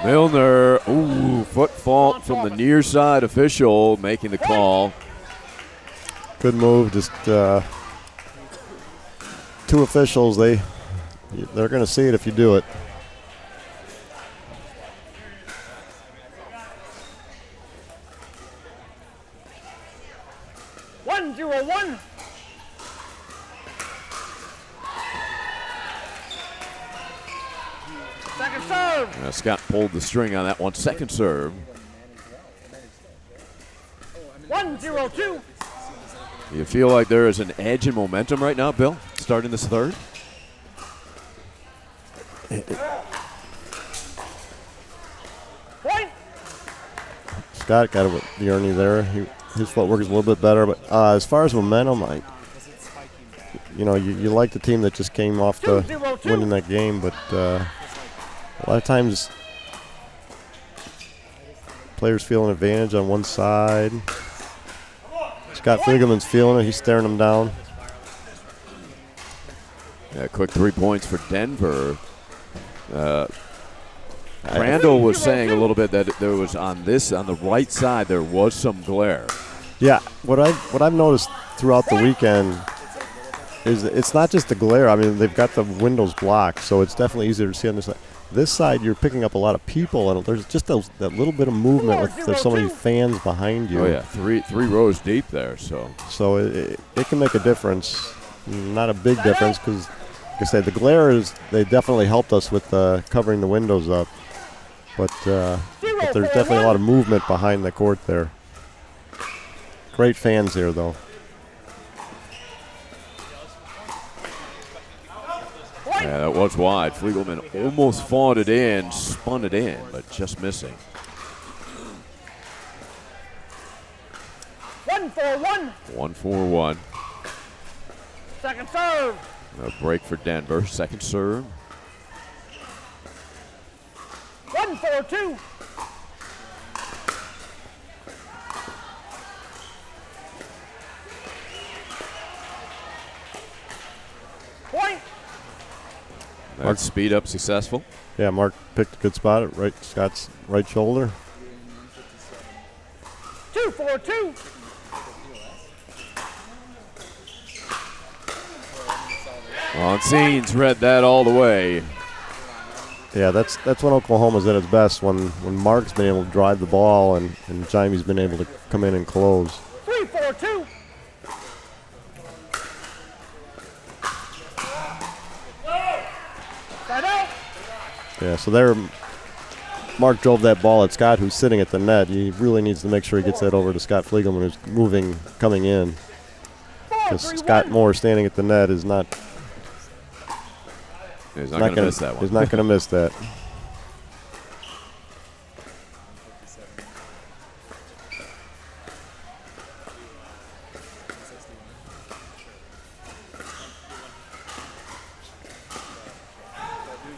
Milner, ooh, foot fault from the near side official making the call. Good move. Just two officials. They're going to see it if you do it. One. Second serve. Scott pulled the string on that one. Second serve. 1-0-2. You feel like there is an edge and momentum right now, Bill, starting this third? Point. Scott got the Ernie there. His footwork is a little bit better, but as far as momentum, you like the team that just came off the winning that game, but a lot of times players feel an advantage on one side. Scott Fliegelman's feeling it. He's staring him down. Yeah, quick 3 points for Denver. Randall was saying a little bit that there was on the right side there was some glare. Yeah, what I've noticed throughout the weekend is it's not just the glare. I mean, they've got the windows blocked, so it's definitely easier to see on this side. This side, you're picking up a lot of people, and there's just that little bit of movement with there's so many fans behind you. Oh yeah, three rows deep there. So it can make a difference. Not a big difference because, like I said, the glare they definitely helped us with covering the windows up. But there's definitely a lot of movement behind the court there. Great fans here, though. Yeah, that was wide. Fliegelman almost fought it in, spun it in, but just missing. 1-4-1. 1-4-1. Second serve. A break for Denver. Second serve. 1-4-2. Point. That speed up successful. Yeah, Mark picked a good spot at Scott's right shoulder. 2-4-2. Monsign's read that all the way. Yeah, that's when Oklahoma's at its best, when Mark's been able to drive the ball and Jaime's been able to come in and close. 3-4-2. Yeah, so there, Mark drove that ball at Scott, who's sitting at the net. He really needs to make sure he gets that over to Scott Fliegelman, who's coming in. Because Scott Moore standing at the net is not. He's not going to miss that one. He's not going to miss that.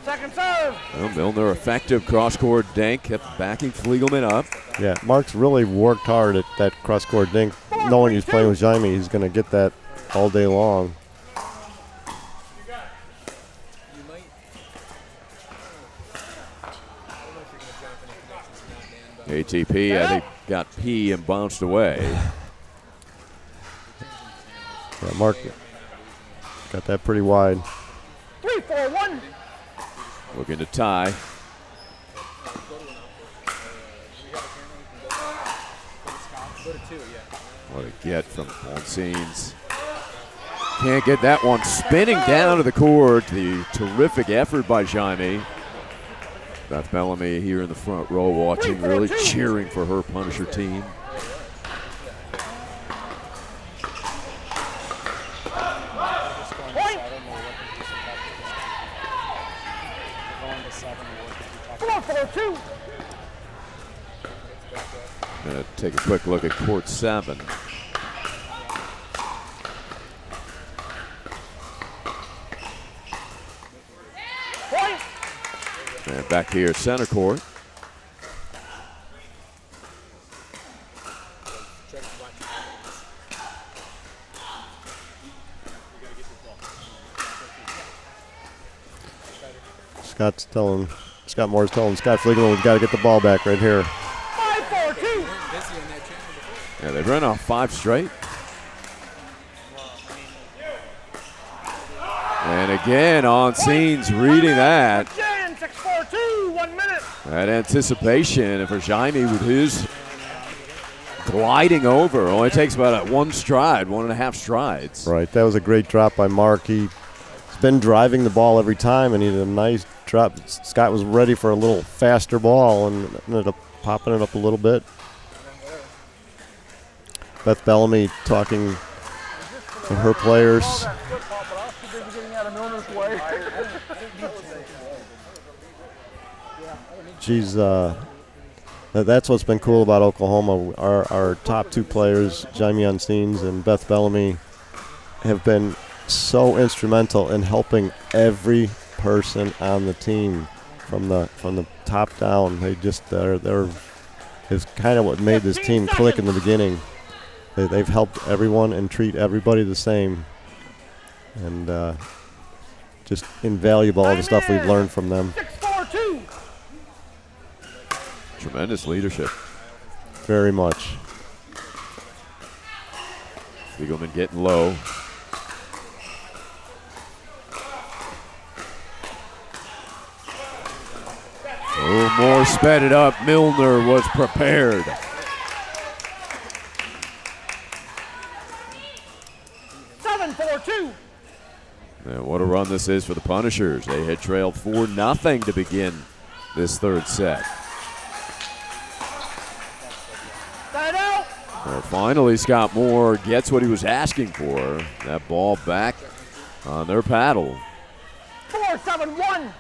Second serve. Well, Milner effective cross-court dink, kept backing Fliegelman up. Yeah, Mark's really worked hard at that cross-court dink. Knowing he's playing with Jaime, he's going to get that all day long. ATP, I think, got P and bounced away. Yeah, Mark got that pretty wide. 3-4-1. Looking to tie. What a get from Monsign's. Can't get that one. Spinning down to the court. The terrific effort by Jaime. Beth Bellamy here in the front row watching, really cheering for her Punisher team. Point. 4-4-2. Gonna take a quick look at court 7. Point. And back here, center court. Scott Moore's telling Scott Fliegelman we've got to get the ball back right here. 5-4-2. Yeah, they've run off 5 straight. And again, on scenes, reading that. 6-4-2, 1 minute. That anticipation for Jaime with his gliding over. Only takes about 1.5 strides. Right, that was a great drop by Mark. He's been driving the ball every time, and he did a nice drop. Scott was ready for a little faster ball and ended up popping it up a little bit. Beth Bellamy talking to her players. She's that's what's been cool about Oklahoma. Our top 2 players, Jaime Unseens and Beth Bellamy, have been so instrumental in helping every person on the team from the top down. They just they're is kind of what made this team click in the beginning. They've helped everyone and treat everybody the same, and just invaluable all the stuff we've learned from them. 6-4-2. Tremendous leadership. Very much. Fliegelman getting low. Oh, Moore sped it up. Milner was prepared. And what a run this is for the Punishers. They had trailed 4-0 to begin this third set. Well, finally, Scott Moore gets what he was asking for. That ball back on their paddle. 4-7-1.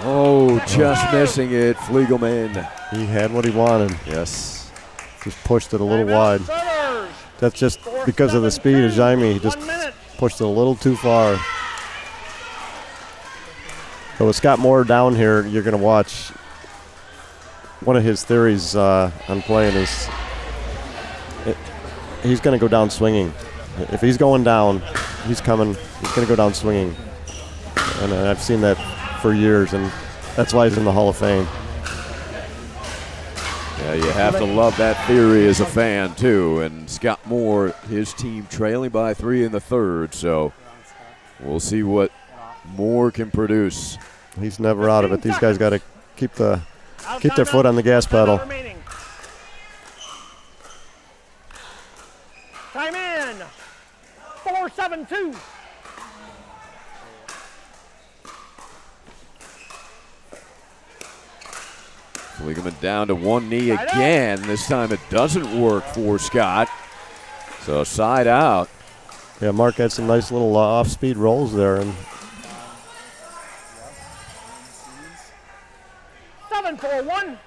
Oh, just missing it, Fliegelman. He had what he wanted. Yes. Just pushed it a little wide. That's just because of the speed of Jaime. He just pushed it a little too far. So with Scott Moore down here, you're going to watch one of his theories on playing is he's going to go down swinging. If he's going down, he's going to go down swinging. And I've seen that for years, and that's why he's in the Hall of Fame. Yeah, you have to love that theory as a fan, too. And Scott Moore, his team trailing by 3 in the third, so we'll see what Moore can produce. He's never out of it. These guys got to keep their foot on the gas pedal. Time in. 4-7-2. Fliegelman down to one knee again. This time it doesn't work for Scott. So side out. Yeah, Mark had some nice little off-speed rolls there. And 7-4-1.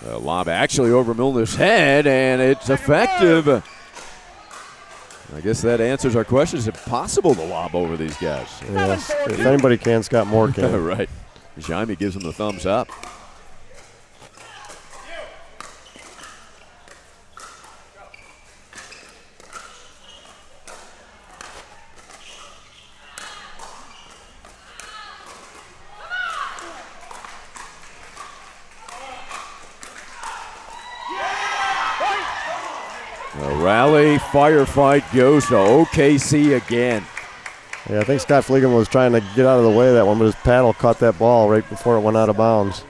The lob actually over Milner's head, and it's effective. I guess that answers our question. Is it possible to lob over these guys? yes, if anybody can, Scott Moore can. Right. Jaime gives him the thumbs up. Rally firefight goes to OKC again. Yeah, I think Scott Fliegelman was trying to get out of the way of that one, but his paddle caught that ball right before it went out of bounds.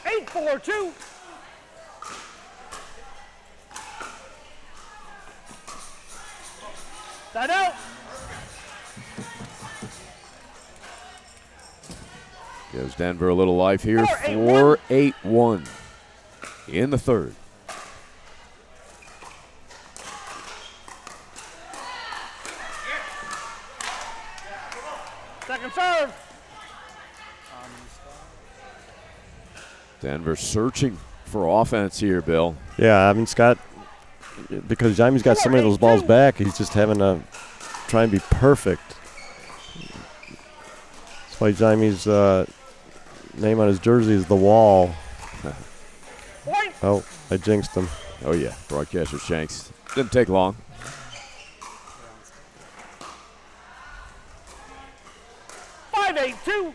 8-4-2. Side out. Gives Denver a little life here. 4-8-1 in the third. Denver searching for offense here, Bill. Yeah, I mean, Scott, because Jaime's got so many of those balls back, he's just having to try and be perfect. That's why Jaime's name on his jersey is The Wall. Oh, I jinxed him. Oh, yeah, broadcaster Shanks. Didn't take long. Five, 8-2.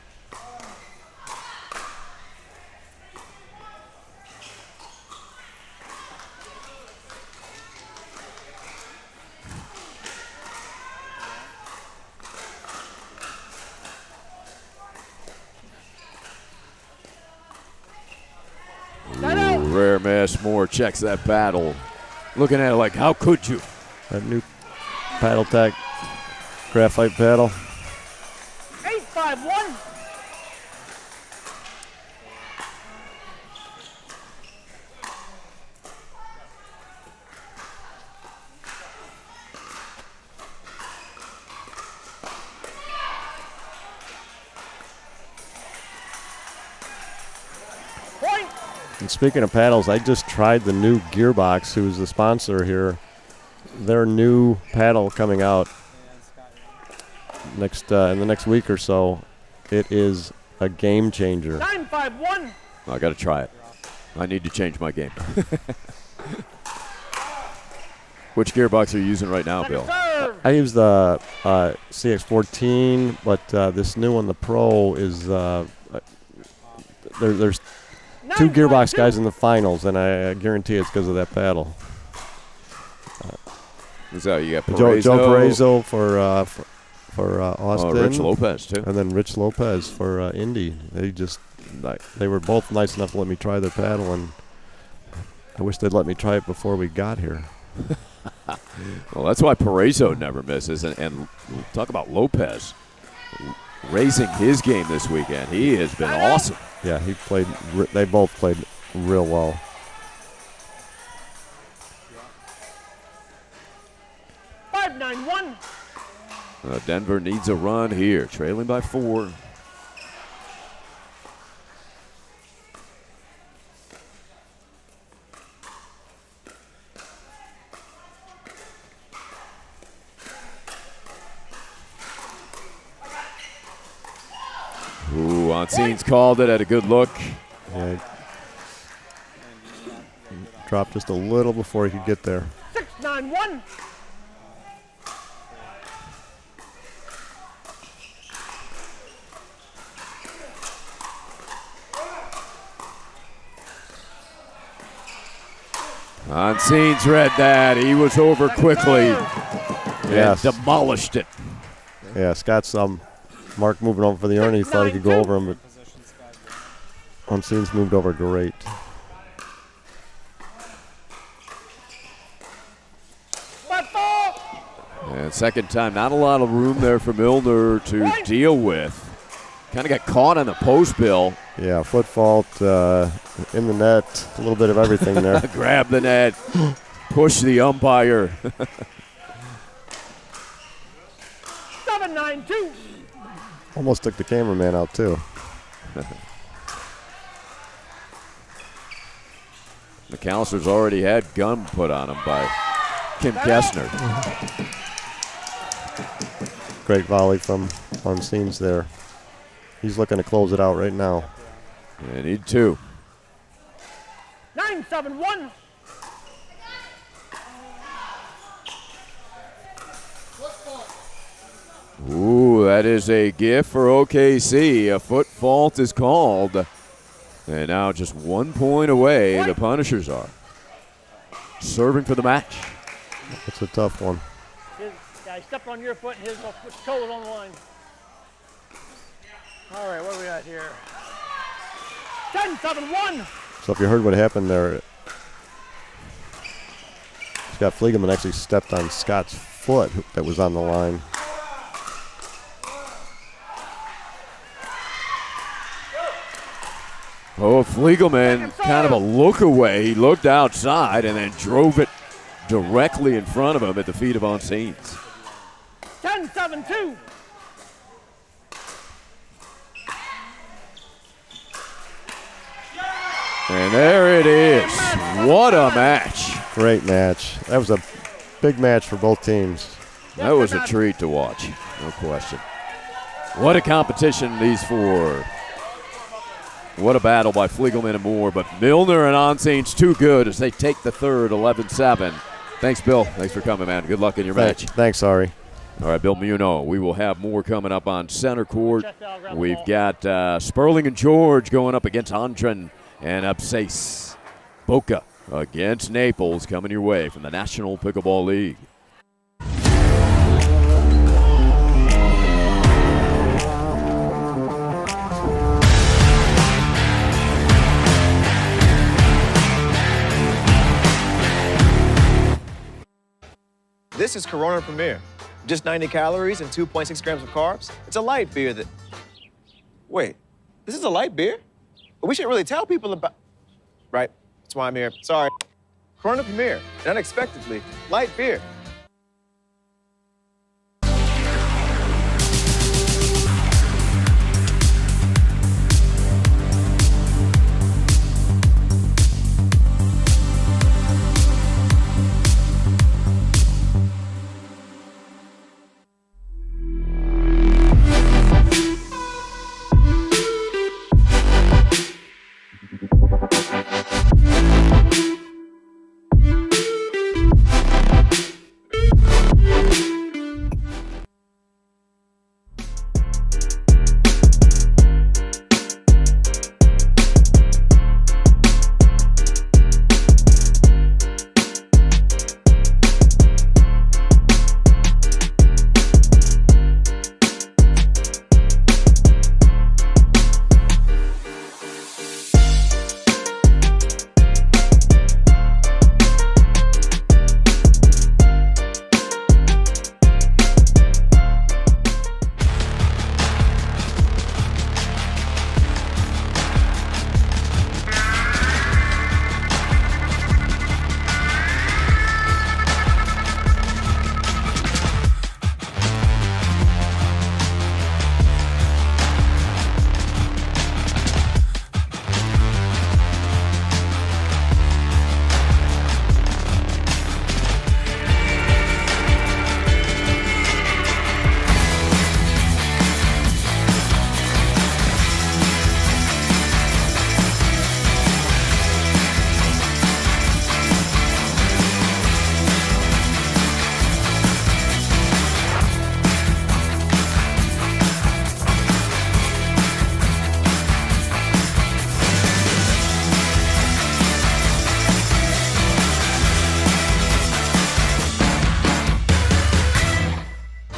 Rare Mass Moore checks that paddle. Looking at it like, how could you? That new Paddle Tech graphite paddle. 8-5-1. And speaking of paddles, I just tried the new Gearbox, who's the sponsor here. Their new paddle coming out next in the next week or so. It is a game changer. 9-5-1. I got to try it. I need to change my game. Which gearbox are you using right now, Bill? I use the CX14, but this new one, the Pro, is there's two gearbox guys in the finals, and I guarantee it's because of that paddle. So you got Joe Paraiso for Austin. Oh, Rich Lopez too. And then Rich Lopez for Indy. They were both nice enough to let me try their paddle, and I wish they'd let me try it before we got here. Well, that's why Paraiso never misses, and talk about Lopez raising his game this weekend. He has been awesome. Yeah, he played. They both played real well. Denver needs a run here, trailing by 4. Ooh, Onsine's called it at a good look. Yeah, dropped just a little before he could get there. 6-9-1. Onsine's read that. He was over quickly and demolished it. Yeah, Scott's Mark moving over for the earn. He thought he could go over him, but Onsine's moved over great. And second time, not a lot of room there for Milner to deal with. Kind of got caught on the post, Bill. Yeah, foot fault in the net, a little bit of everything there. Grab the net, push the umpire. 7-9-2. Almost took the cameraman out, too. McAllister's already had gun put on him by Kim Kessner. Great volley from Onsine's there. He's looking to close it out right now. They need 2. 9-7-1. Ooh, that is a gift for OKC. A foot fault is called. And now just 1 point away, the Punishers are. Serving for the match. It's a tough one. I stepped on your foot and his toe was on the line. All right, what do we got here? 10-7-1. So if you heard what happened there, Scott Fliegeman actually stepped on Scott's foot that was on the line. Oh, Fliegelman, kind of a look away. He looked outside and then drove it directly in front of him at the feet of Onsine's. 10-7-2. And there it is. What a match. Great match. That was a big match for both teams. That was a treat to watch, no question. What a competition these four. What a battle by Fliegelman and Moore, but Milner and Onsain's too good as they take the third, 11-7. Thanks, Bill. Thanks for coming, man. Good luck in your match. Thanks, Ari. All right, Bill Muno. We will have more coming up on center court. We've got Sperling and George going up against Andren and Absais. Boca against Naples coming your way from the National Pickleball League. This is Corona Premier. Just 90 calories and 2.6 grams of carbs. It's a light beer that... Wait, this is a light beer? But we shouldn't really tell people about... Right, that's why I'm here. Sorry. Corona Premier, an unexpectedly light beer.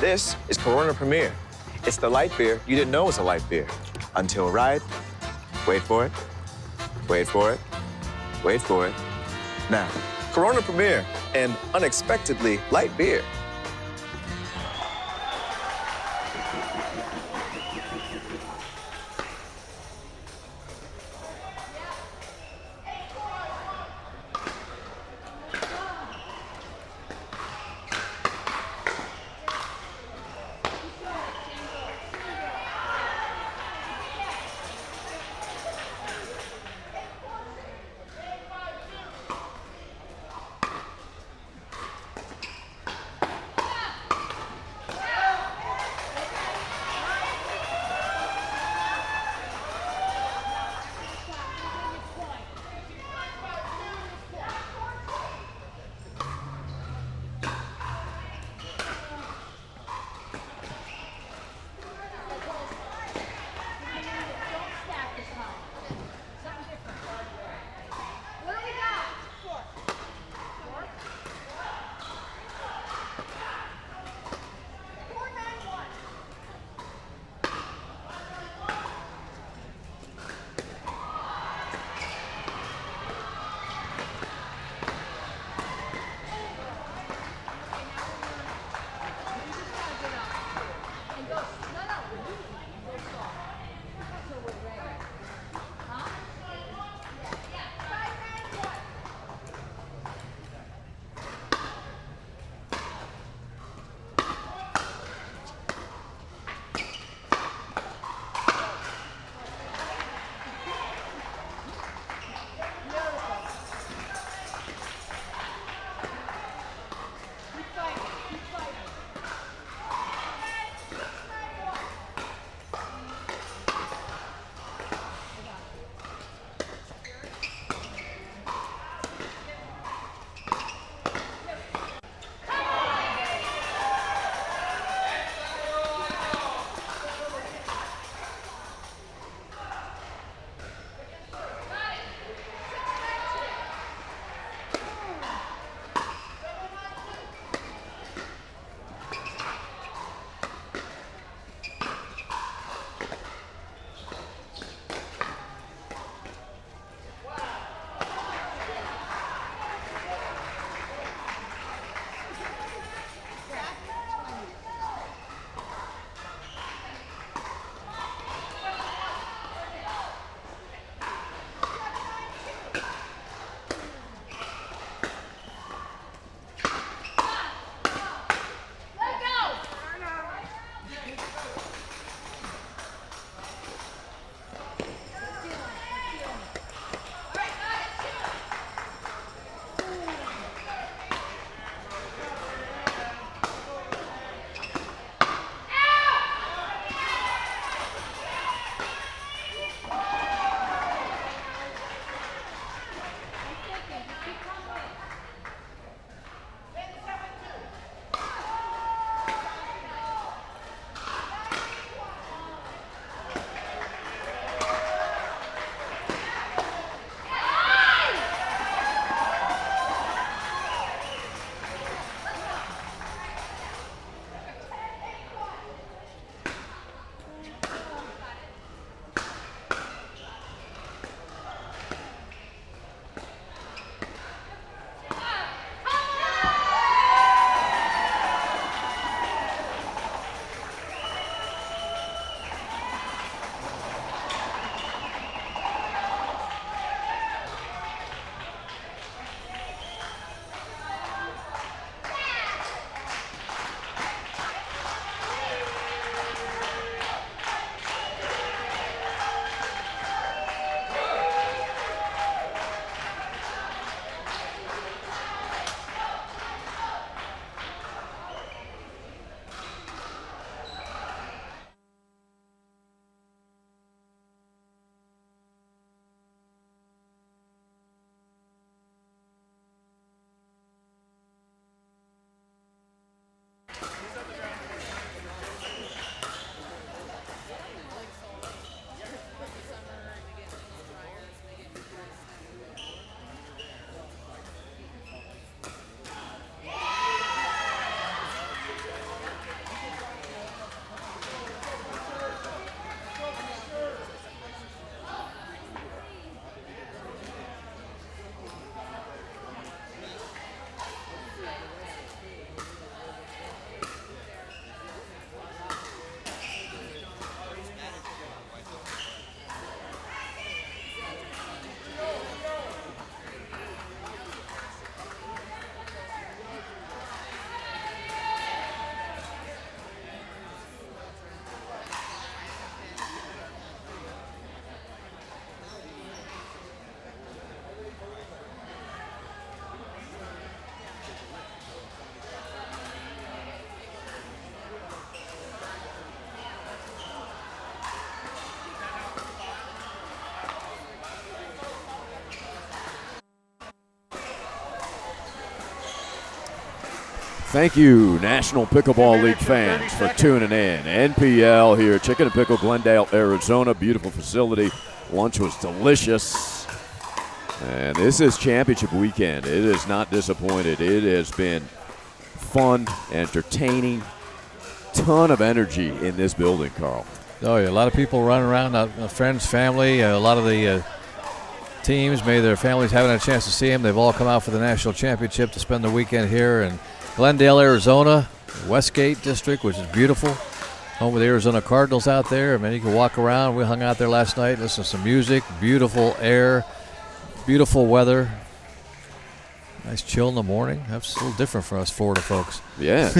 This is Corona Premier. It's the light beer you didn't know was a light beer. Until right, wait for it, wait for it, wait for it. Now, Corona Premier, an unexpectedly light beer. Thank you, National Pickleball League fans, for tuning in. NPL here, Chicken and Pickle, Glendale, Arizona. Beautiful facility. Lunch was delicious. And this is championship weekend. It is not disappointed. It has been fun, entertaining, ton of energy in this building, Carl. Oh, yeah, a lot of people running around, friends, family, a lot of the teams, maybe their families haven't had a chance to see them. They've all come out for the national championship to spend the weekend here in Glendale, Arizona, Westgate District, which is beautiful. Home of the Arizona Cardinals out there. I mean, you can walk around. We hung out there last night, listen to some music, beautiful air, beautiful weather. Nice chill in the morning. That's a little different for us Florida folks. Yeah,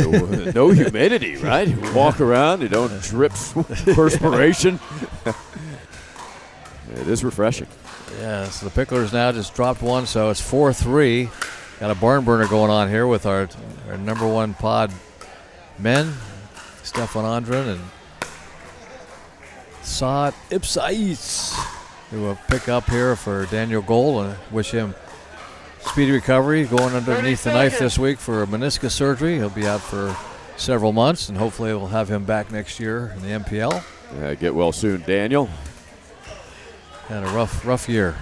no humidity, right? You walk around, you don't drip perspiration. It is refreshing. Yeah, so the Picklers now just dropped one, so it's 4-3. Got a barn burner going on here with our number one pod men, Stefan Andren and Saad Ipsais, who will pick up here for Daniel Gold and wish him speedy recovery. Going underneath the knife this week for a meniscus surgery. He'll be out for several months, and hopefully we'll have him back next year in the MPL. Yeah, get well soon, Daniel. Had a rough year.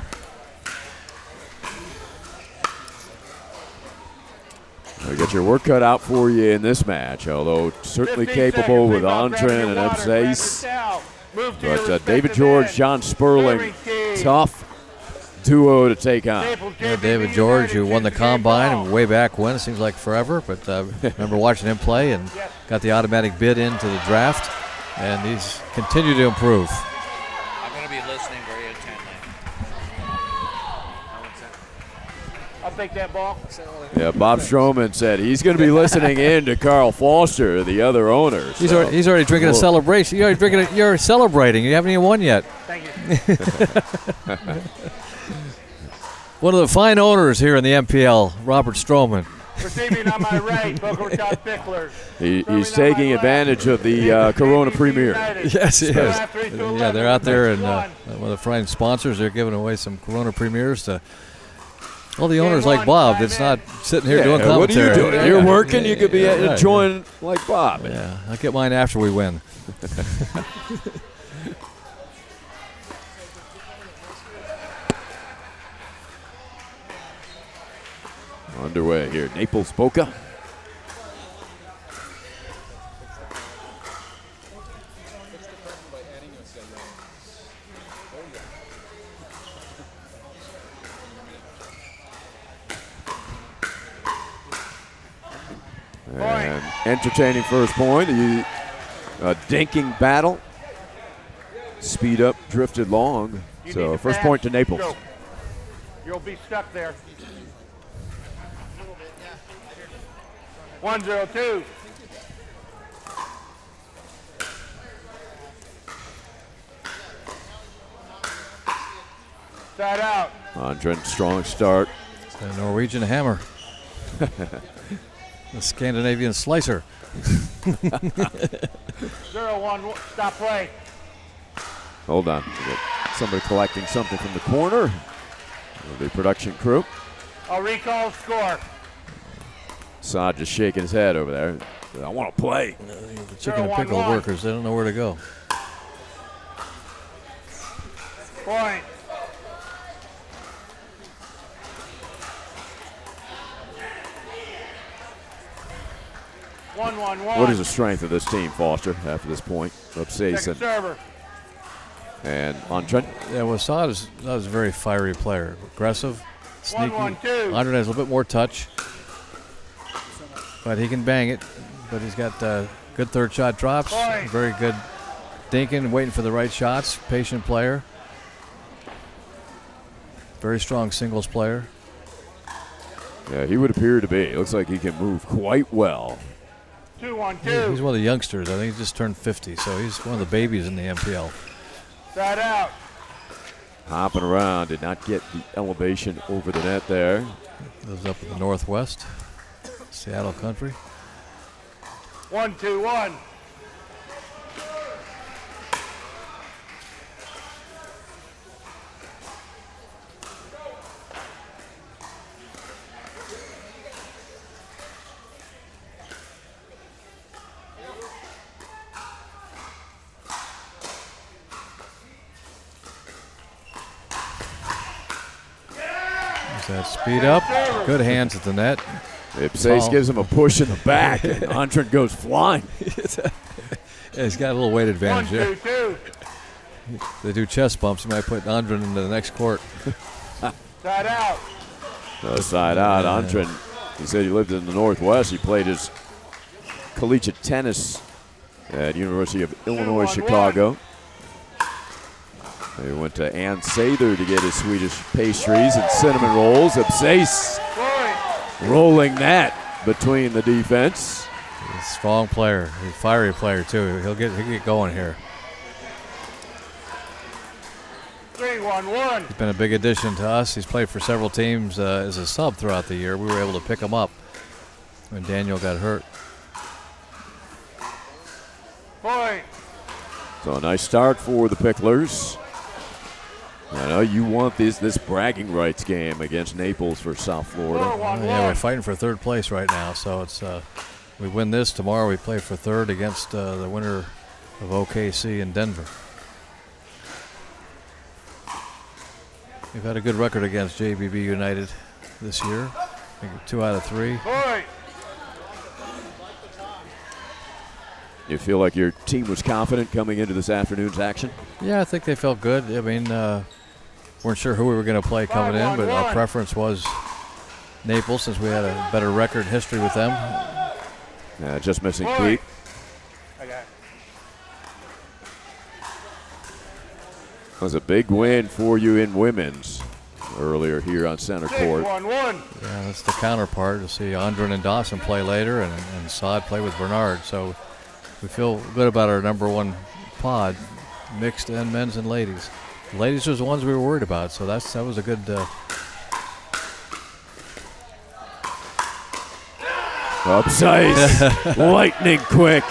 You got your work cut out for you in this match, although certainly capable with Andren and Ipsais. But David George, John Sperling, tough duo to take on. Yeah, David George, who won the Combine way back when, it seems like forever, but remember watching him play and got the automatic bid into the draft, and he's continued to improve. I'm going to be listening very intently. I'll take that ball. Yeah, Bob Stroman said he's going to be listening in to Carl Foster, the other owner. He's already drinking a celebration. You're already drinking it. You're celebrating. You haven't even won yet. Thank you. One of the fine owners here in the MPL, Robert Stroman. Receiving on my right, Boca Raton Picklers. He's taking advantage of the Corona Premier. Yes, he is. Yeah, they're out there, and one of the fine sponsors, they're giving away some Corona Premiers to all the owners like Bob that's not sitting here doing commentary. What are you doing? You're working, you could be enjoying like Bob. Yeah, I'll get mine after we win. Underway here, Naples Boca. And entertaining first point, a dinking battle. Speed up, drifted long. So first point to Naples. Go. You'll be stuck there. 1-0-2. Side out. Andren, strong start. A Norwegian hammer. The Scandinavian slicer. 0-1. Stop play. Hold on. We got somebody collecting something from the corner. The production crew. I'll recall score. Saad just shaking his head over there. I want to play. The chicken and pickle workers, they don't know where to go. Point. One. What is the strength of this team, Foster, after this point? Second server. And Andren. Yeah, well, Saad is a very fiery player. Aggressive, sneaky. 1-1-2. Andren has a little bit more touch. But he can bang it. But he's got good third shot drops. Point. Very good dinking, waiting for the right shots. Patient player. Very strong singles player. Yeah, he would appear to be. It looks like he can move quite well. 2-1-2. He's one of the youngsters. I think he just turned 50, so he's one of the babies in the MPL. Side out. Hopping around, did not get the elevation over the net there. Lives up in the Northwest, Seattle country. 1-2-1. Gets that speed up. Good hands at the net. Ipsace gives him a push in the back, and Andren goes flying. Yeah, he's got a little weight advantage there. They do chest bumps. He might put Andren into the next court. Side out. Side out. Andren, he said he lived in the Northwest. He played his collegiate tennis at University of Illinois, Chicago. He went to Ann Sather to get his Swedish pastries and cinnamon rolls. Ipsace rolling that between the defense. He's a strong player. He's a fiery player, too. He'll get going here. 3-1-1. He's been a big addition to us. He's played for several teams as a sub throughout the year. We were able to pick him up when Daniel got hurt. Point. So a nice start for the Picklers. I know you want this bragging rights game against Naples for South Florida. Yeah, we're fighting for third place right now. So it's we win this tomorrow. We play for third against the winner of OKC in Denver. We've had a good record against JBB United this year. I think 2 out of 3. Point. You feel like your team was confident coming into this afternoon's action? Yeah, I think they felt good. I mean, weren't sure who we were going to play coming in, but our preference was Naples since we had a better record history with them. Just missing Pete. It was a big win for you in women's earlier here on center court. 1-1. Yeah, that's the counterpart. You'll see Andren and Dawson play later, and Saad play with Bernard. So we feel good about our number one pod, mixed and men's and ladies. The ladies was the ones we were worried about, so that was a good. Upsize, lightning quick.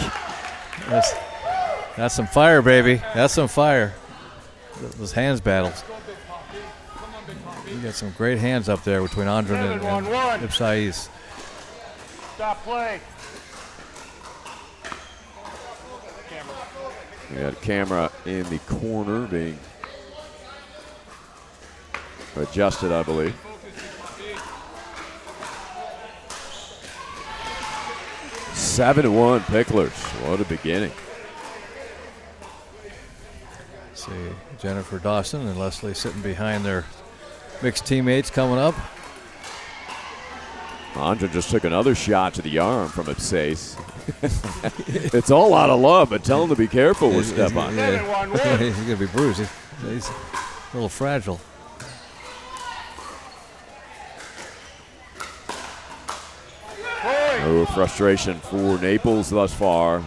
That's some fire, baby. That's some fire. Those hands battles. You got some great hands up there between Andren and Ipsace. Stop play. We got a camera in the corner being adjusted, I believe. Seven 7-1 Picklers. What a beginning. See Jennifer Dawson and Leslie sitting behind their mixed teammates coming up. Andren just took another shot to the arm from Ipsace. It's all out of love, but tell him to be careful with Stefan. He's going to be bruised. He's a little fragile. No frustration for Naples thus far.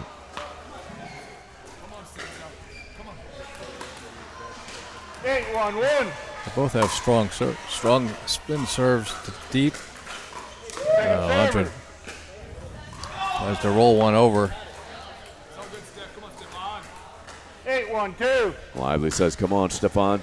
They both have strong spin serves to deep. Andren has to roll one over. 8-1-2. Lively says, come on, Stefan.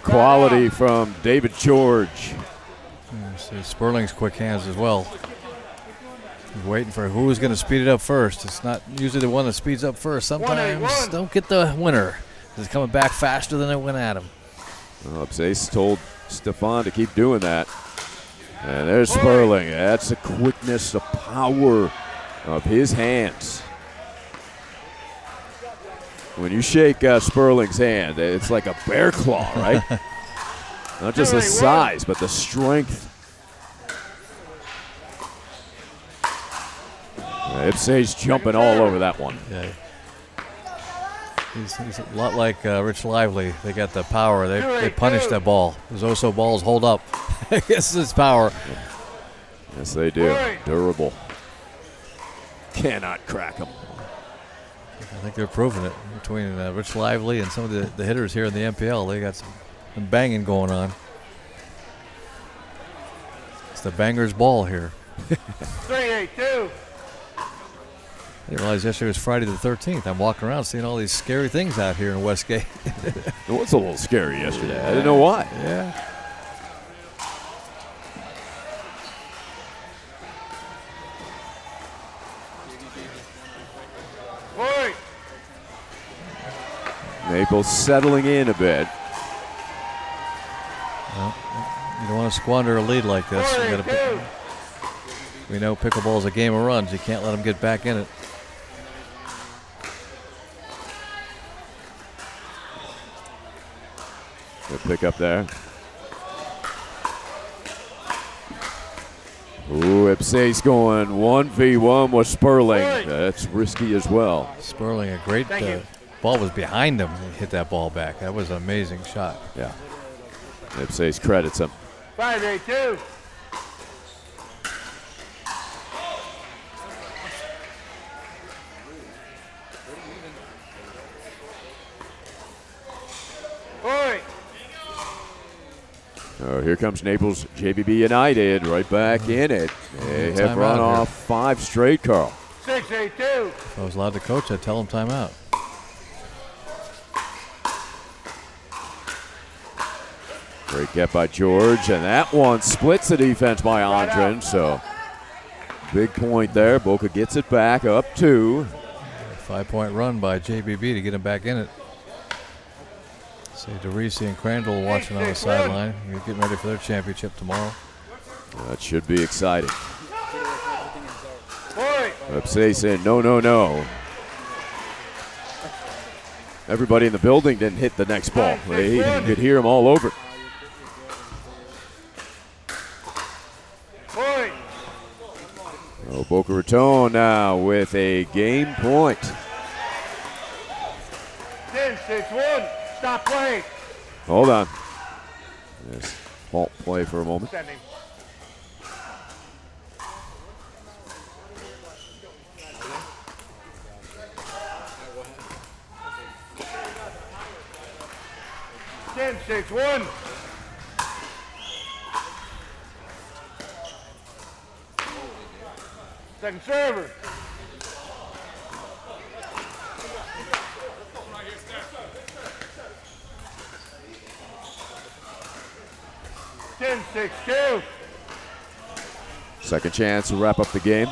Quality from David George. See Sperling's quick hands as well. He's waiting for who's going to speed it up first. It's not usually the one that speeds up first. Sometimes don't get the winner. It's coming back faster than it went at him. Well, Ipsace told Stefan to keep doing that. And there's Sperling. That's the quickness, the power of his hands. When you shake Sperling's hand, it's like a bear claw, right? Not just the size, but the strength. Ipsace jumping all over that one. Yeah. He's a lot like Rich Lively. They got the power. They punish that ball. Those Oso balls hold up. It's his power. Yes, they do. Durable. Cannot crack them. I think they're proving it between Rich Lively and some of the hitters here in the NPL. They got some banging going on. It's the banger's ball here. 3-8-2. Didn't realize yesterday was Friday the 13th. I'm walking around seeing all these scary things out here in Westgate. It was a little scary yesterday. I didn't know why. Yeah. Naples settling in a bit. Well, you don't want to squander a lead like this. We know pickleball is a game of runs. You can't let them get back in it. Good pick up there. Ooh, Ipse's going 1v1 with Sperling. That's risky as well. Sperling, a great ball was behind him. He hit that ball back. That was an amazing shot. Yeah. Ipse's credits him. 5-8-2. Oh, here comes Naples JBB United right back in it. They have run off 5 straight, Carl. 6-8-2. If I was allowed to coach, I'd tell him timeout. Great get by George, and that one splits the defense by Andren, so big point there. Boca gets it back up 2. 5-point run by JBB to get him back in it. See DeRisi and Crandall watching on the sideline. They're getting ready for their championship tomorrow. That should be exciting. Ipse saying no, no, no. Everybody in the building didn't hit the next ball. You could hear them all over. Oh, Boca Raton now with a game point. 10-6-1. Stop play. Hold on. Yes, halt play for a moment. Sending. Ten, 6-1. Second server. Ten, 6-2. Second chance to wrap up the game.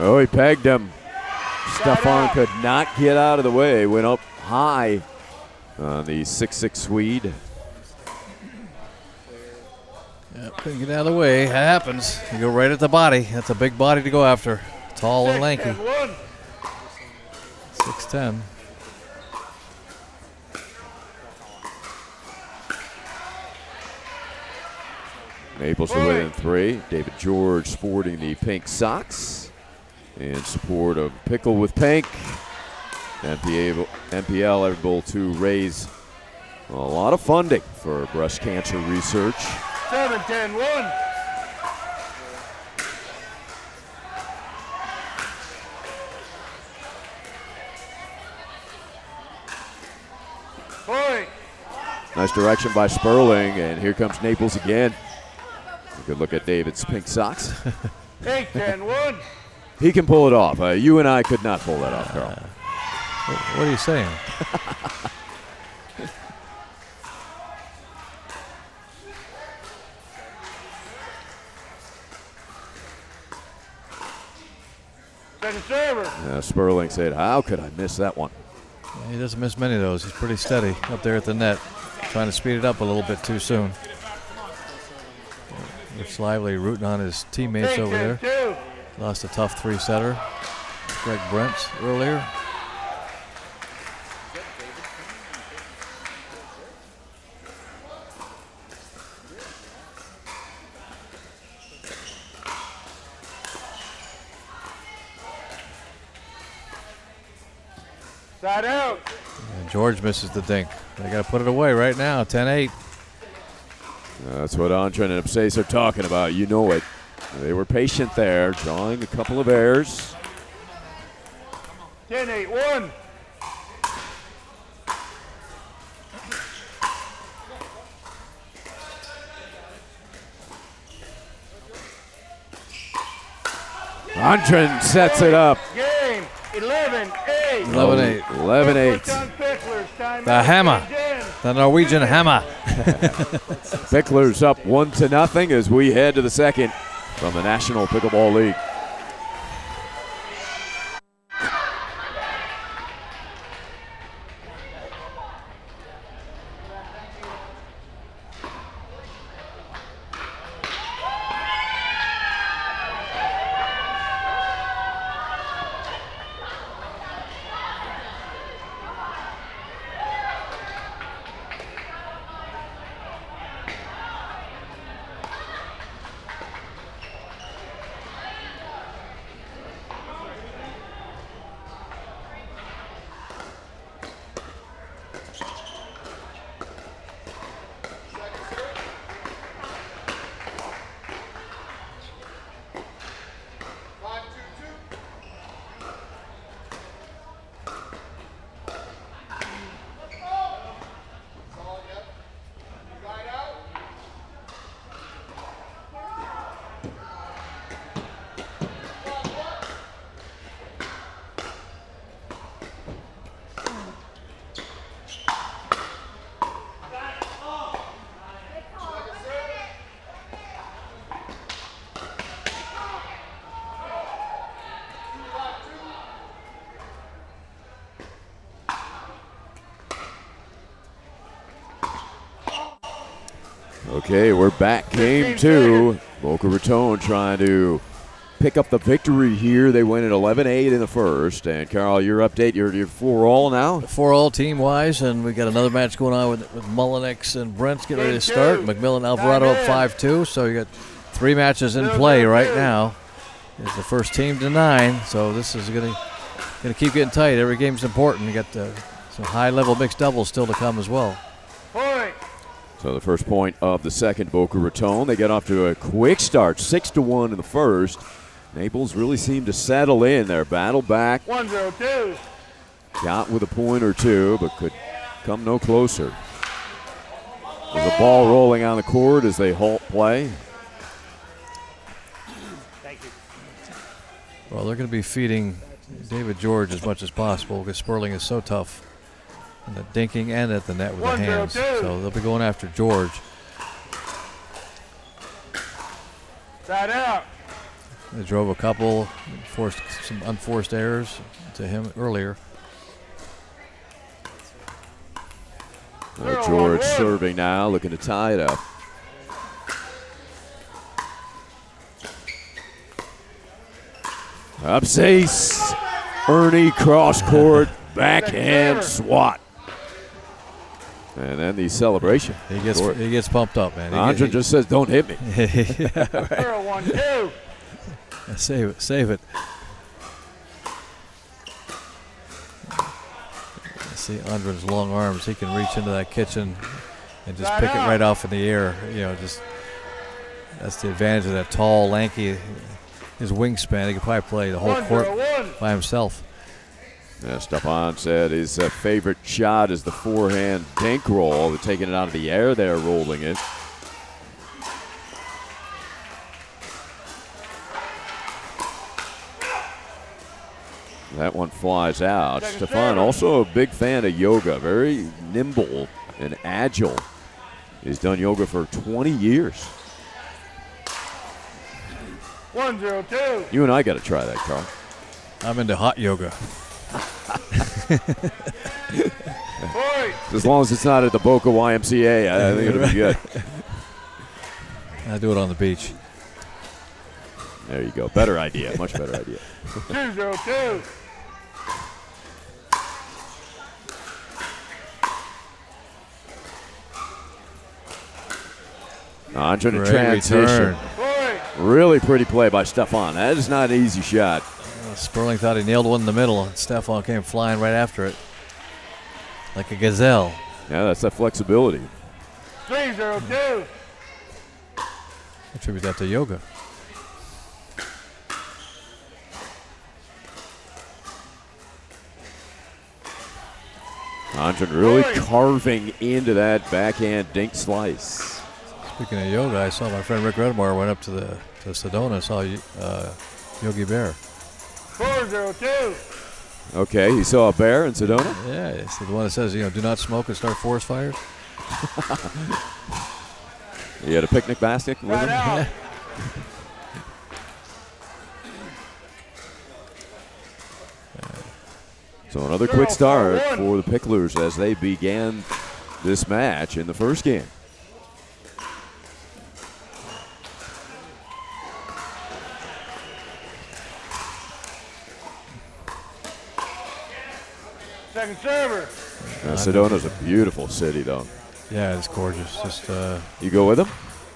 Oh, he pegged him. Stefan could not get out of the way. Went up high on the 6'6" Swede. Yep, couldn't get out of the way. That happens. You go right at the body. That's a big body to go after. Tall and lanky. 6'10". Naples are within 3. David George sporting the pink socks in support of Pickle with Pink. NPL able to raise a lot of funding for breast cancer research. 7-10-1. Point. Nice direction by Sperling, and here comes Naples again. A good look at David's pink socks. 8-10-1. He can pull it off. You and I could not pull that off, Carl. What are you saying? Second server. Sperling said, how could I miss that one? Yeah, he doesn't miss many of those. He's pretty steady up there at the net. Trying to speed it up a little bit too soon. Rich Lively rooting on his teammates over there. Lost a tough 3-setter. Greg Brents earlier. Side out. And George misses the dink. They got to put it away right now. 10-8. That's what Andren and Absais are talking about. You know it. They were patient there, drawing a couple of errors. 10-8-1. Andren sets it up. Game 11-8. 11-8. 11-8. The hammer. The Norwegian hammer. Pickler's up 1-0 as we head to the second from the National Pickleball League. Okay, we're back. Game 2. Boca Raton trying to pick up the victory here. They win at 11-8 in the first. And Carl, your update, you're 4-all now? 4-all team-wise, and we got another match going on with Mullinex and Brent's getting ready to start. McMillan Alvarado up 5-2, so you got 3 matches in play right now. It's the first team to 9, so this is going to keep getting tight. Every game's important. You got some high-level mixed doubles still to come as well. So the first point of the second, Boca Raton. They get off to a quick start, 6-1 in the first. Naples really seemed to settle in there, battle back. 1-0-2. Got with a point or two, but could come no closer. There's a ball rolling on the court as they halt play. Thank you. Well, they're going to be feeding David George as much as possible because Sperling is so tough. And the dinking and at the net with the hands. So they'll be going after George. Side out. They drove a couple, forced some unforced errors to him earlier. George serving now, looking to tie it up. Absais, Ernie cross court, backhand swat. And then the celebration. He gets pumped up, man. Andren just says, "Don't hit me." Yeah, right. 1-2. Save it. See Andren's long arms. He can reach into that kitchen and just pick it right off in the air. You know, just that's the advantage of that tall, lanky. His wingspan. He could probably play the whole court by himself. Yeah, Stefan said his favorite shot is the forehand dink roll. They're taking it out of the air there, rolling it. That one flies out. Stefan, also a big fan of yoga, very nimble and agile. He's done yoga for 20 years. 1-0-2. You and I got to try that, Carl. I'm into hot yoga. As long as it's not at the Boca YMCA, I think it'll be good. I do it on the beach. There you go. Better idea. Much better idea. 2-0-2. Andren in transition. Really pretty play by Stefan. That is not an easy shot. Sperling thought he nailed one in the middle, and Stefan came flying right after it like a gazelle. Yeah, that's that flexibility. 3-0-2. Attribute that to yoga. Andren really carving into that backhand dink slice. Speaking of yoga, I saw my friend Rick Redmore went up to Sedona and saw Yogi Bear. 402. Okay, he saw a bear in Sedona? Yeah, it's the one that says, do not smoke and start forest fires. He had a picnic basket with him? Out. So another quick start for the Picklers as they began this match in the first game. Second server. Sedona's a beautiful city, though. Yeah, it's gorgeous. Just you go with them?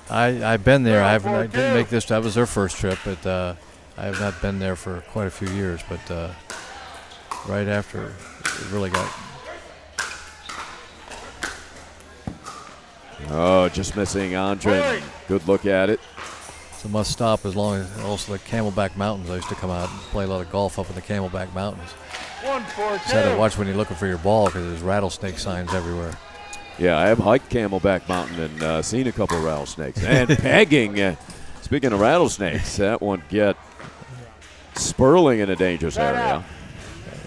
I've been there. I didn't make this. That was their first trip, but I have not been there for quite a few years. But right after, it really got. Oh, just missing Andren. Good look at it. It's a must stop as long as also the Camelback Mountains. I used to come out and play a lot of golf up in the Camelback Mountains. 142. Just had to watch when you're looking for your ball because there's rattlesnake signs everywhere. Yeah, I have hiked Camelback Mountain and seen a couple of rattlesnakes. And pegging, speaking of rattlesnakes, that one get spurling in a dangerous area.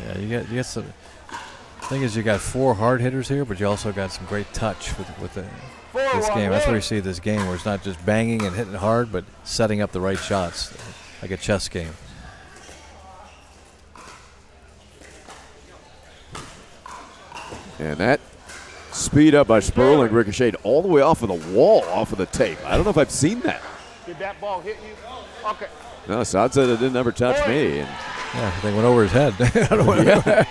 Yeah, you get some. Thing is, you got 4 hard hitters here, but you also got some great touch with this game. That's where you see this game, where it's not just banging and hitting hard, but setting up the right shots, like a chess game. And that speed up by Sperling ricocheted all the way off of the wall, off of the tape. I don't know if I've seen that. Did that ball hit you? Okay. No, Saad said it didn't ever touch me. And yeah, they went over his head. I don't know.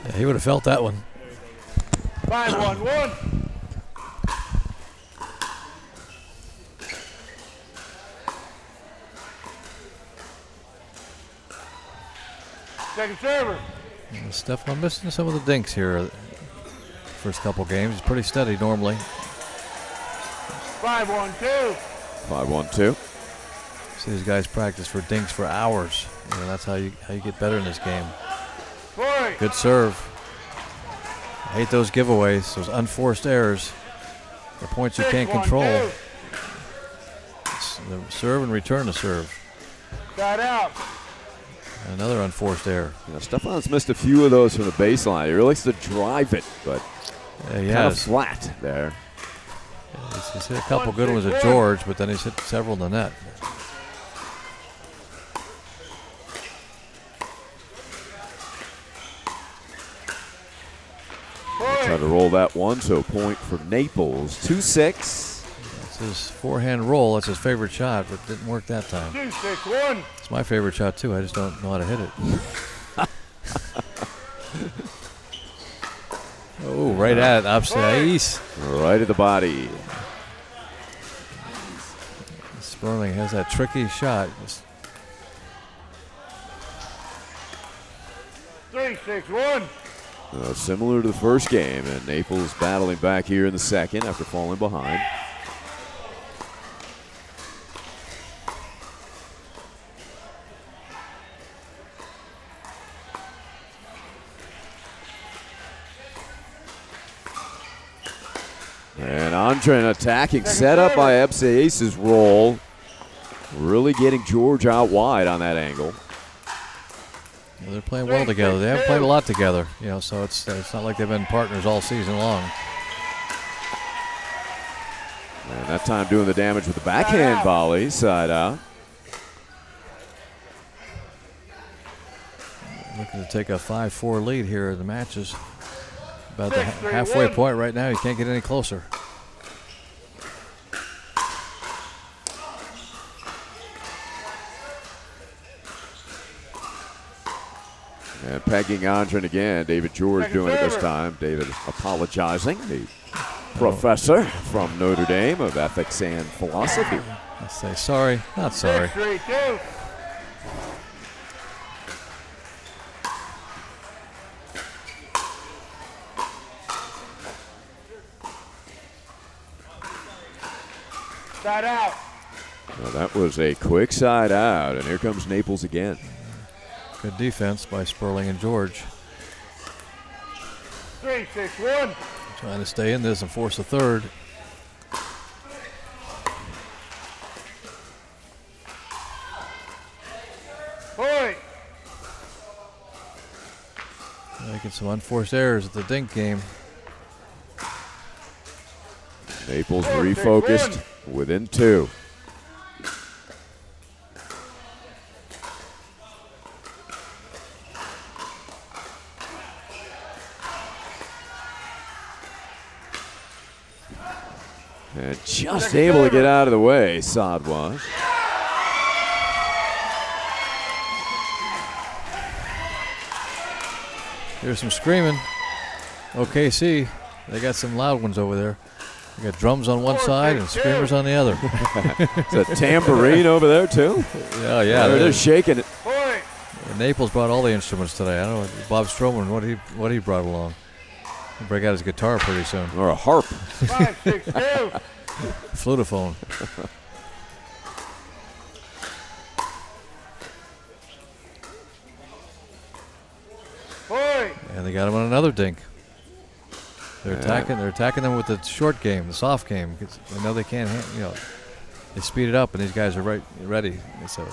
Yeah, he would have felt that one. 5-1-1. Second server. Stefan missing some of the dinks here. First couple games, he's pretty steady normally. 5-1-2. 5-1-2. See these guys practice for dinks for hours. That's how you get better in this game. Good serve. I hate those giveaways, those unforced errors. The points you can't control. It's the serve and return to serve. Got out. Another unforced error. Stefan's missed a few of those from the baseline. He really likes to drive it, but kind of flat there. He's hit a couple good ones at George, but then he's hit several in the net. Try to roll that one, so point for Naples. 2-6. That's his forehand roll. That's his favorite shot, but it didn't work that time. 2-6-1. It's my favorite shot, too. I just don't know how to hit it. Oh, right at opposite ice. Right at the body. Sperling has that tricky shot. 3-6-1. Similar to the first game, and Naples battling back here in the second after falling behind. And Andren attacking, set up by Ace's roll. Really getting George out wide on that angle. Well, they're playing well together. They haven't played a lot together, so it's not like they've been partners all season long. And that time doing the damage with the backhand volley, side out. Looking to take a 5-4 lead here in the matches. About the halfway point right now. You can't get any closer. And pegging Andren again. David George doing it this time. David apologizing. The professor from Notre Dame of ethics and philosophy. I say sorry, not sorry. 6-3-2. Side out. Well, that was a quick side out, and here comes Naples again. Good defense by Sperling and George. 3-6-1. Trying to stay in this and force a third. Point. Making some unforced errors at the dink game. Naples refocused within 2. And just able to get out of the way, Saad was. Here's some screaming. OKC, they got some loud ones over there. They got drums on one side and screamers on the other. It's a tambourine over there, too? Yeah. They're shaking it. Naples brought all the instruments today. I don't know, Bob Stroman, what he brought along. He'll break out his guitar pretty soon. Or a harp. 5-6-2. Flutophone. Point. And they got him on another dink. They're attacking them with the short game, the soft game. They know they can't, they speed it up, and these guys are ready. So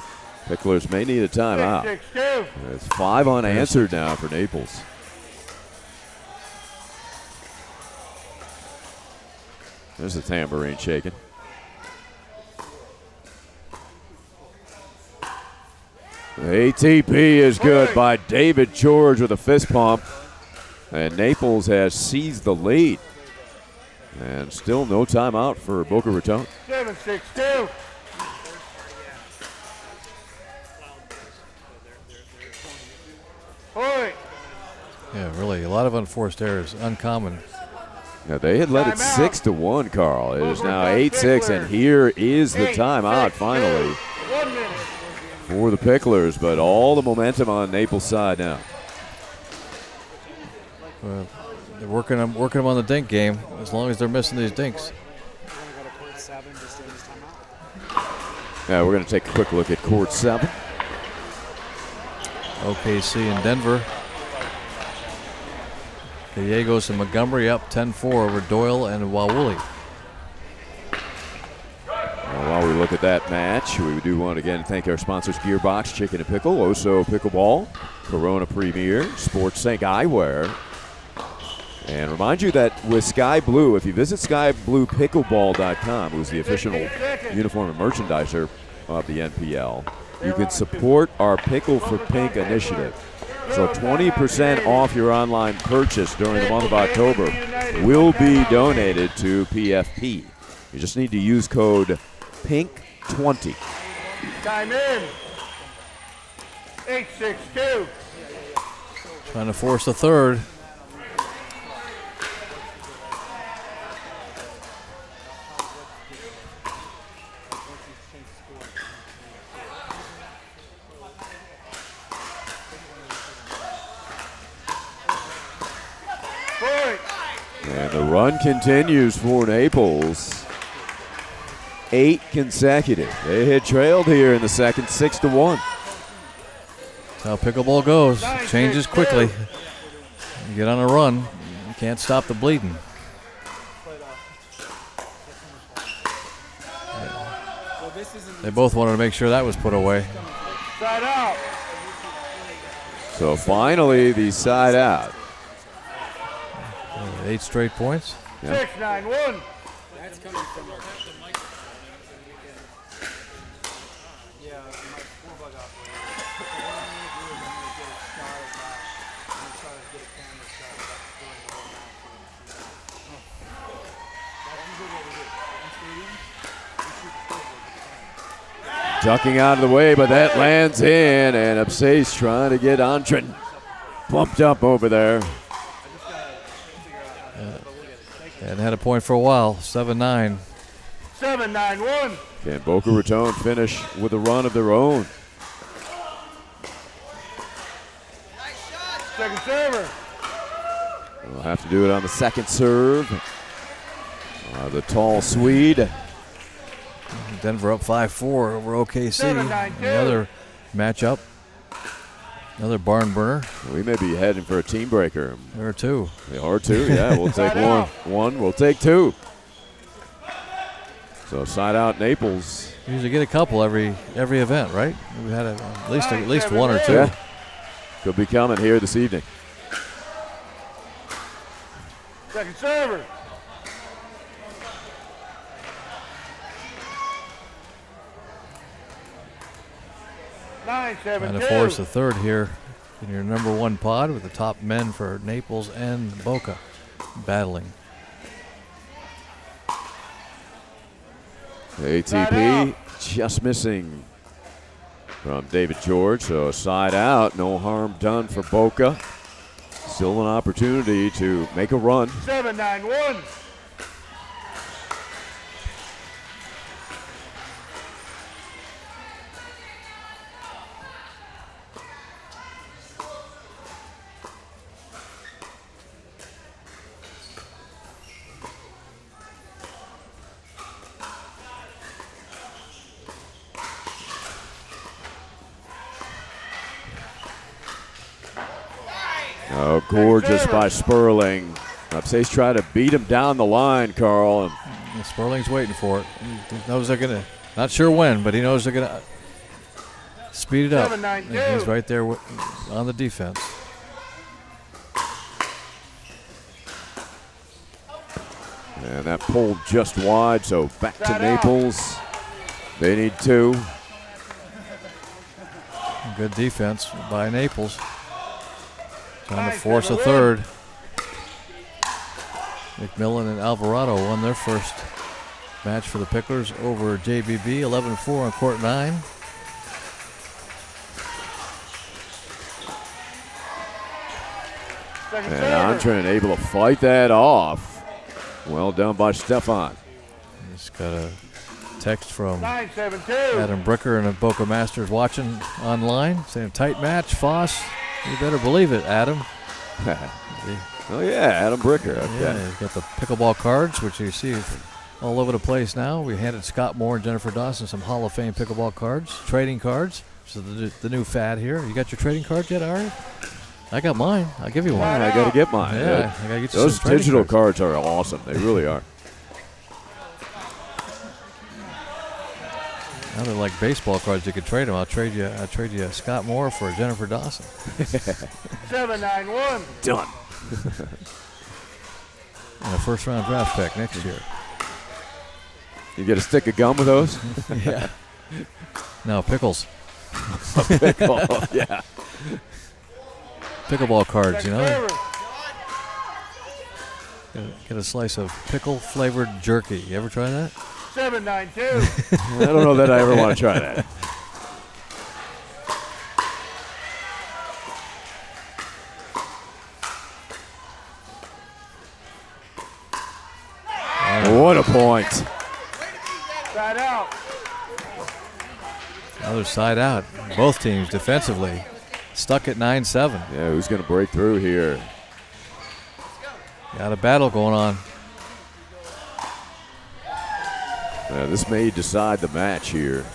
Picklers may need a timeout. 6-2. It's 5 unanswered now for Naples. There's the tambourine shaking. The ATP is good by David George with a fist pump. And Naples has seized the lead. And still no timeout for Boca Raton. 7-6-2. Point. yeah, really a lot of unforced errors, uncommon. Now they had led it 6-1, Carl. It is now 8-6, and here is the timeout finally 1 minute. for the Picklers. But all the momentum on Naples' side now. They're working them on the dink game as long as they're missing these dinks. Now we're going to take a quick look at Court 7. OKC in Denver. Gallegos and Montgomery up 10-4 over Doyle and Wawuli. While we look at that match, we do want to again thank our sponsors: Gearbox, Chicken and Pickle, Oso Pickleball, Corona Premier, Sports Sync Eyewear. And remind you that with Sky Blue, if you visit skybluepickleball.com, who's the official uniform and merchandiser of the NPL, you can support our Pickle for Pink initiative. So 20% off your online purchase during the month of October will be donated to PFP. You just need to use code PINK20. Time in. 8-6-2. Trying to force the third. And the run continues for Naples. 8 consecutive. They had trailed here in the second, 6-1. That's how pickleball goes. It changes quickly. You get on a run, you can't stop the bleeding. They both wanted to make sure that was put away. Side out. So finally, the side out. 8 straight points. 6-9-1. That's coming from our Ducking out of the way, but that lands in, and Abse's trying to get Antrin pumped up over there. And had a point for a while, 7-9. 7-9-1. Can Boca Raton finish with a run of their own? Second server. We'll have to do it on the second serve. The tall Swede. Denver up 5-4 over OKC. Another matchup. Another barn burner. We may be heading for a team breaker. There are two. They are two, yeah. We'll take one. We'll take two. So side out Naples. Usually get a couple every event, right? We had at least one or two. Yeah. Could be coming here this evening. Second server. Trying to force a third here in your number one pod with the top men for Naples and Boca battling. The ATP just missing from David George, so side out, no harm done for Boca. Still an opportunity to make a run. 7-9-1. Oh, gorgeous by Sperling. Upstate's trying to beat him down the line, Carl. And Sperling's waiting for it. He knows they're going to, not sure when, but he knows they're going to speed it up. And he's right there on the defense. And that pulled just wide, so back to Naples. They need two. Good defense by Naples. Trying to force a third. McMillan and Alvarado won their first match for the Picklers over JBB, 11-4 on court 9. And Andren able to fight that off. Well done by Stefan. Just got a text from Adam Bricker and the Boca Masters watching online saying tight match, Foss. You better believe it, Adam. Oh, yeah, Adam Bricker. Okay. Yeah, he's got the pickleball cards, which you see all over the place now. We handed Scott Moore and Jennifer Dawson some Hall of Fame pickleball cards, trading cards. So the new fad here. You got your trading cards yet, Ari? I got mine. I'll give you one. I got to get mine. Yeah, I got to get you those some digital cards are awesome. They really are. Now they're like baseball cards. You could trade them. I'll trade you Scott Moore for Jennifer Dawson. 7-9-1. Done. And a first-round draft pick next year. You get a stick of gum with those? Yeah. No, pickles. A pickle, yeah. Pickleball cards, you know. Get a slice of pickle-flavored jerky. You ever try that? 7-9-2. I don't know that I ever want to try that. What a point. Side out. Another side out. Both teams defensively stuck at 9-7. Yeah, who's going to break through here? Got a battle going on. This may decide the match here.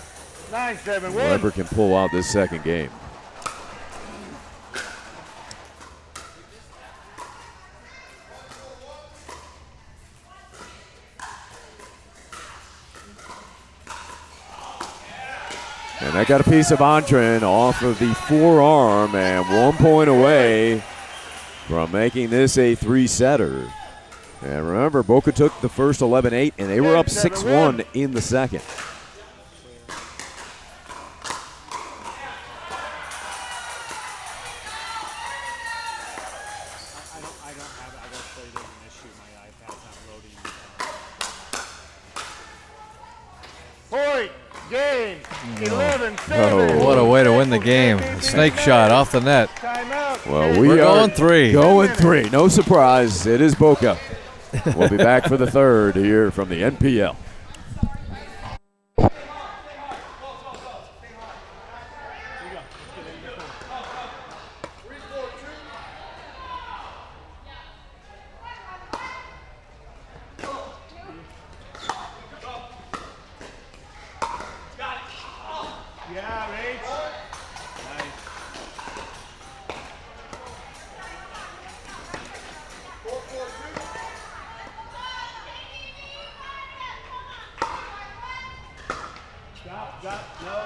9-7-1. Whoever can pull out this second game. And I got a piece of Andren off of the forearm and 1 point away from making this a three-setter. And remember, Boca took the first 11-8, and they were up 6-1 in the second. Point game. 11-7. Oh. What a way to win the game. Snake shot off the net. Timeout. Well, We're are going three. Going three. No surprise. It is Boca. We'll be back for the third here from the NPL. Yeah, Rach. Nice. Stop, no.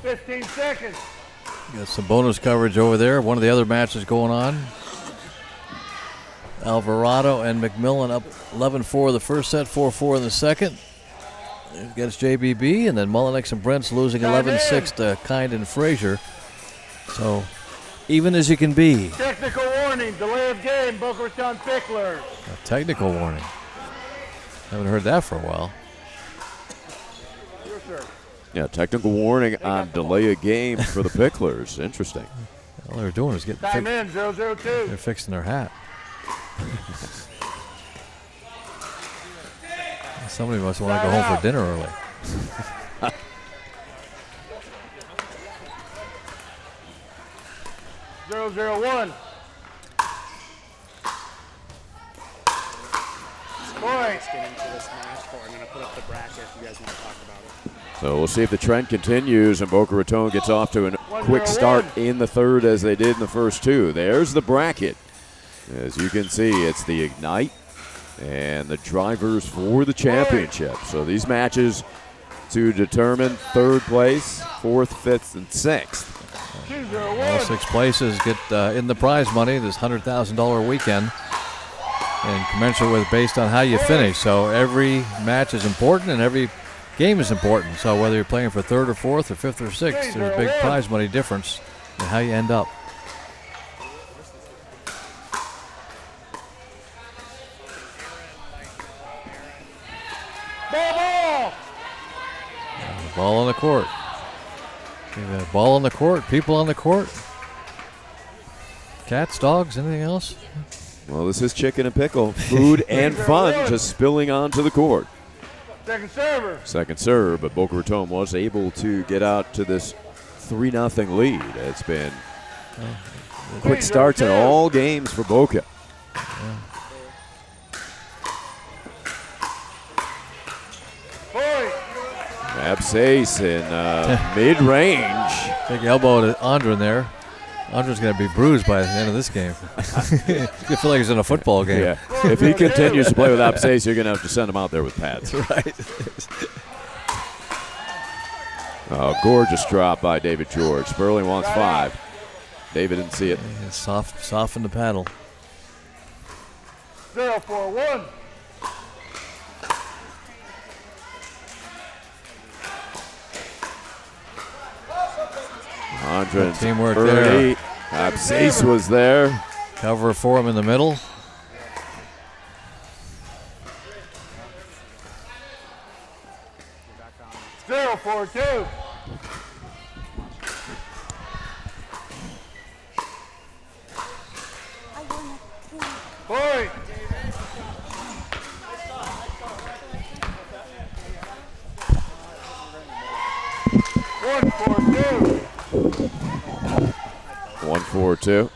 15 seconds. Got some bonus coverage over there. One of the other matches going on. Alvarado and McMillan up 11-4 the first set, 4-4 in the second against JBB, and then Mullenix and Brent's losing 11-6 to Kind and Frazier. So even as you can be. Technical warning, delay of game, Boca Raton Picklers. A technical warning. Haven't heard that for a while. Yes, sir. Yeah, technical warning on delay a game for the Picklers. Interesting. All they're doing is getting Time in, 0-0-2. They're fixing their hat. Somebody must want to go home for dinner early. Zero, 0-1. Let's get into this match, but I'm going to put up the bracket if you guys want to talk about it. So we'll see if the trend continues and Boca Raton gets off to a quick start in the third as they did in the first two. There's the bracket. As you can see, it's the Ignite and the drivers for the championship. So these matches to determine third place, fourth, fifth, and sixth. All six places get in the prize money, this $100,000 weekend, and commensurate with based on how you finish. So every match is important and every game is important. So whether you're playing for third or fourth or fifth or sixth, there's a big prize money difference in how you end up. Ball on the court. Ball on the court. People on the court. Cats, dogs, anything else? Well, this is Chicken and Pickle. Food and fun just spilling onto the court. Second server. Second serve, but Boca Raton was able to get out to this 3-0 lead. It's been quick starts in all games for Boca. Yeah. Absace in mid-range. Big elbow to Andren there. Andren's going to be bruised by the end of this game. You feel like he's in a football game. Yeah. If he continues to play with Absace, you're going to have to send him out there with pads. Right. Gorgeous drop by David George. Sperling wants 5. David didn't see it. Yeah, soften the paddle. 0-4-1. Andren's teamwork early. there. Absace was there. Cover for him in the middle. Zero, 4-2. Point. One, 4-2. 1-4-2.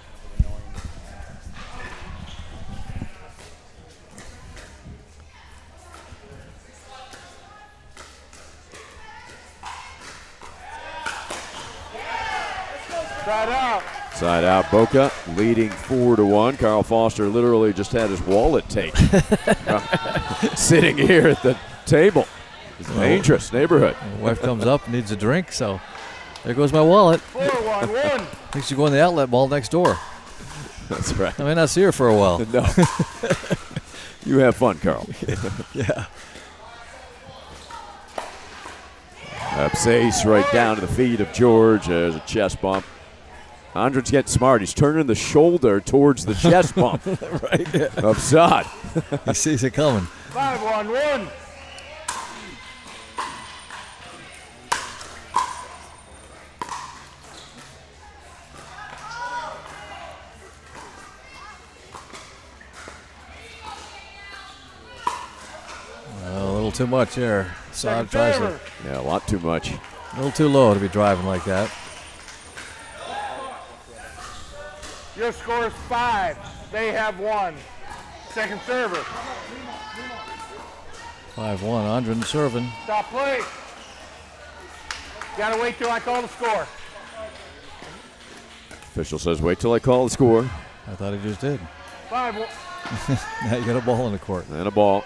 Side out. Side out, Boca leading 4-1. Carl Foster literally just had his wallet taken. Sitting here at the table. Dangerous neighborhood. My wife comes up, needs a drink, so there goes my wallet. 4-1-1. Thinks you go in the outlet mall next door. That's right. I may not see her for a while. No. You have fun, Carl. Yeah. Ups ace right down to the feet of George. There's a chest bump. Andren's getting smart. He's turning the shoulder towards the chest bump. Right. Yeah. Of Saad. He sees it coming. 5-1-1. A little too much there. Saad tries to. Yeah, a lot too much. A little too low to be driving like that. Your score is 5. They have 1. Second server. 5-1. Andren serving. Stop play. Gotta wait till I call the score. Official says, wait till I call the score. I thought he just did. 5-1. Now you got a ball in the court. And a ball.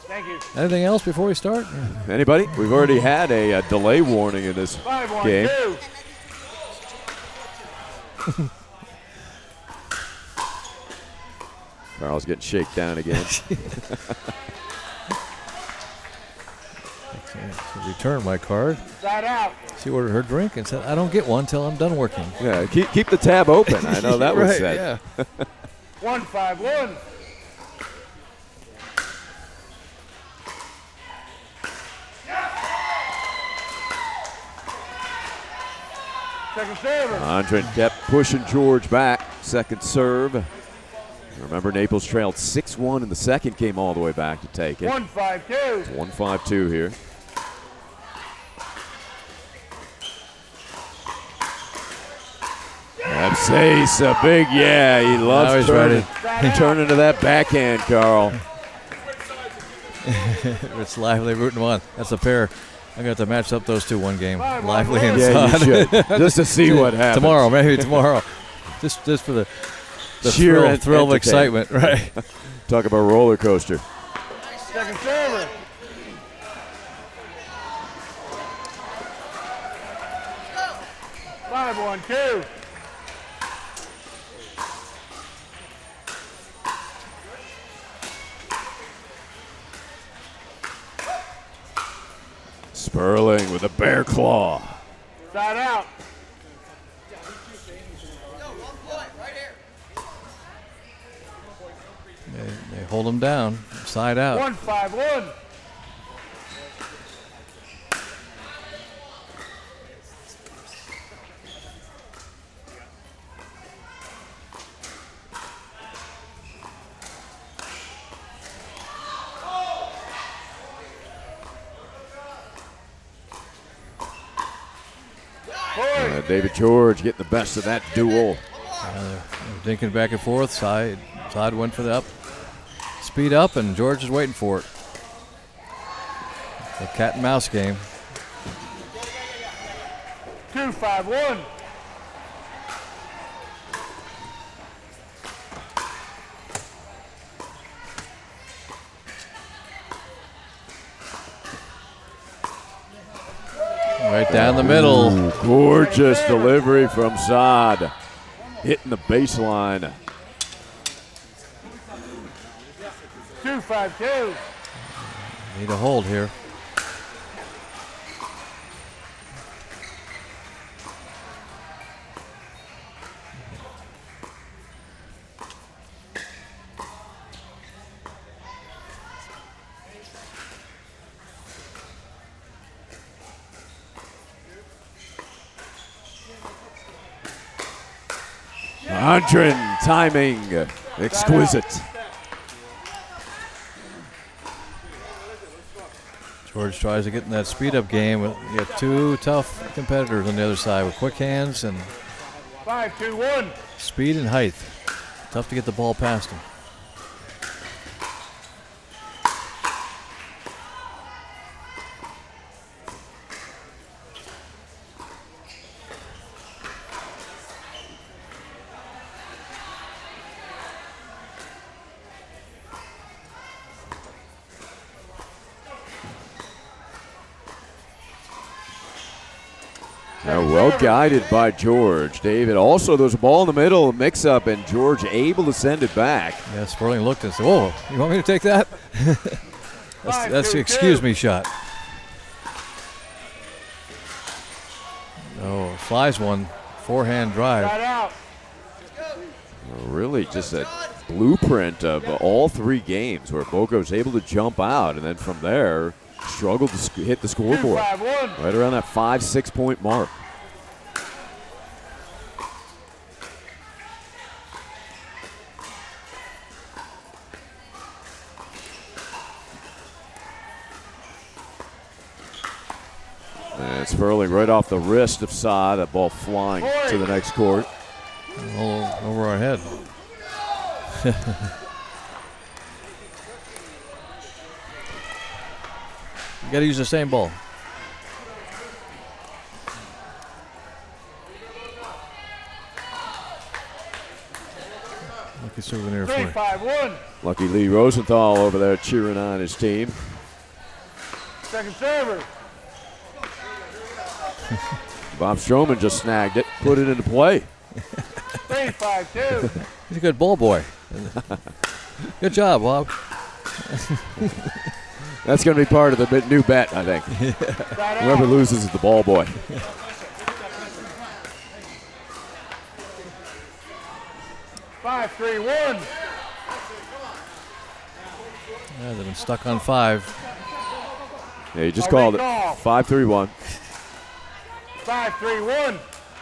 Thank you. Anything else before we start? Anybody? We've already had a delay warning in this 5-1-2. game. Carl's getting shaken down again. Return my card. Side out. She ordered her drink and said, I don't get one till I'm done working. Yeah, keep the tab open. I know that was Right, said. yeah. 1-5-1. Second server. Andren kept pushing George back. Second serve. Remember, Naples trailed 6-1 in the second, came all the way back to take it. 1-5-2. 1-5-2 here. Absace, a big yeah. He Now loves he's turning to that backhand, Carl. It's Lively rooting him on. That's a pair. I'm going to have to match up those two one game. 5-1-1. Lively and Yeah, you Saad. should. Just to see what happens. Tomorrow, maybe tomorrow. Just for the Sheer thrill of entertainment. excitement, right? Talk about roller coaster. Second server. Five, 1-2. Sperling with a bear claw. Side out. They hold him down, side out. 1-5-1. David George getting the best of that duel. They're dinking back and forth. Side went for the up. Speed up, and George is waiting for it. The cat and mouse game. 2-5-1. Right down the middle. Ooh, gorgeous delivery from Saad. Hitting the baseline. 2-5-2. Need a hold here. Andren timing exquisite. George tries to get in that speed up game. You got two tough competitors on the other side with quick hands and 5-2-1. speed and height. Tough to get the ball past him. Well guided by George. David, also there was a ball in the middle, a mix-up, and George able to send it back. Yeah, Sperling looked and said, "Whoa, you want me to take that?" that's the excuse me shot. Oh, flies one. Forehand drive. Really just a blueprint of all 3 games where Boco's able to jump out and then from there struggled to hit the scoreboard. Right around that 5-6 point mark. And Sperling right off the wrist of Saad, that ball flying to the next court. All over our head. You got to use the same ball. Lucky souvenir for you. 3-5-1. Lucky Lee Rosenthal over there cheering on his team. Second server. Bob Stroman just snagged it, put it into play. 3-5-2. He's a good ball boy. Good job, Bob. That's going to be part of the new bet, I think. Whoever loses is the ball boy. Five, 3-1. Yeah, they've been stuck on 5. Yeah, you just called it. 5-3-1. 5-3-1.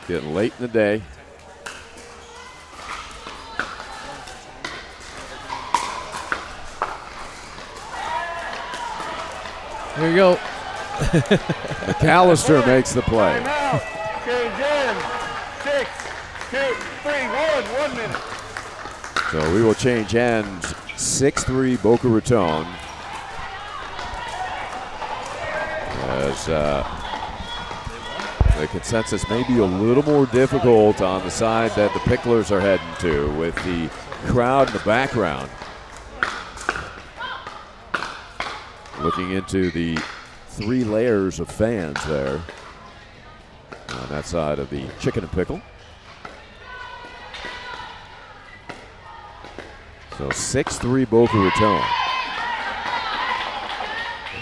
Getting late in the day. Here you go. McAllister makes the play. Timeout. Change in. 6, 2, 3, 1. 1 minute. So we will change ends. 6-3 Boca Raton. As the consensus may be a little more difficult on the side that the Picklers are heading to with the crowd in the background. Looking into the 3 layers of fans there on that side of the Chicken and Pickle. So 6-3 Boca Raton.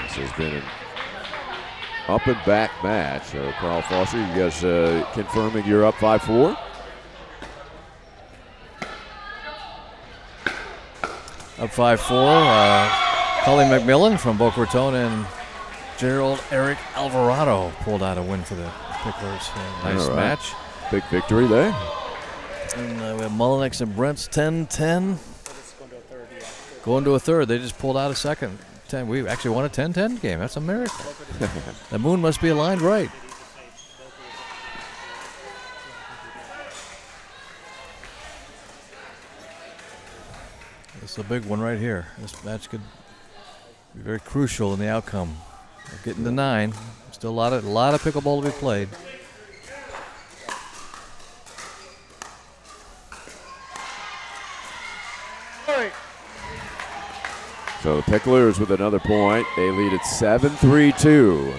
This has been an up and back match. Carl Foster, you guys confirming you're up 5-4? Up 5-4. Cully McMillan from Boca Raton and Gerald Eric Alvarado pulled out a win for the Picklers. Nice match. Big victory there. And we have Mullenix and Brent's 10-10. Going to a third. They just pulled out a second. 10. We actually won a 10-10 game. That's a miracle. The moon must be aligned right. This is a big one right here. This match could be very crucial in the outcome of getting to 9. Still a lot of pickleball to be played. So the Picklers with another point. They lead at 7-3-2.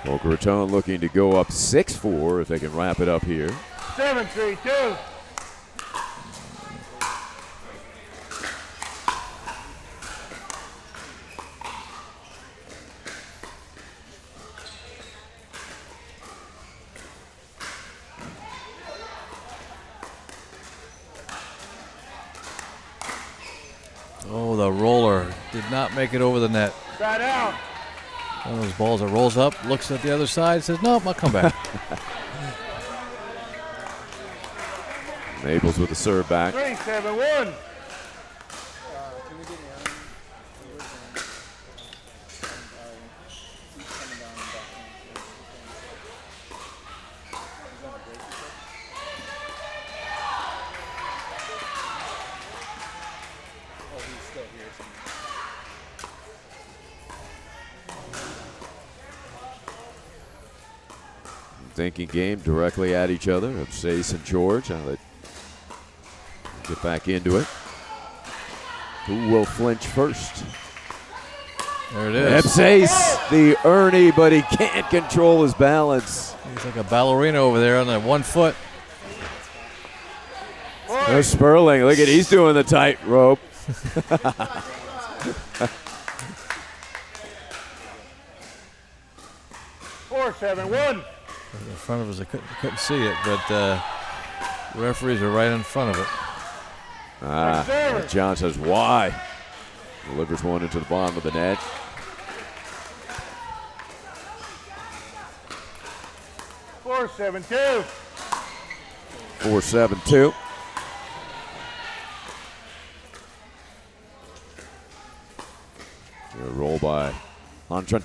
Boca Raton looking to go up 6-4 if they can wrap it up here. 7-3-2. Oh, the roller did not make it over the net. Side out. One of those balls that rolls up, looks at the other side, says, nope, I'll come back. Maples with the serve back. 3-7-1. Thinking game directly at each other of Sace and George. Now they get back into it. Who will flinch first? There it is. Epsace, the Ernie, but he can't control his balance. He's like a ballerina over there on that 1 foot. There's Sperling. Look at, he's doing the tightrope. 4-7-1. In front of us, I couldn't see it, but the referees are right in front of it. John says, why? Delivers one into the bottom of the net. Four, 7-2. 4-7-2. A roll by Huntron.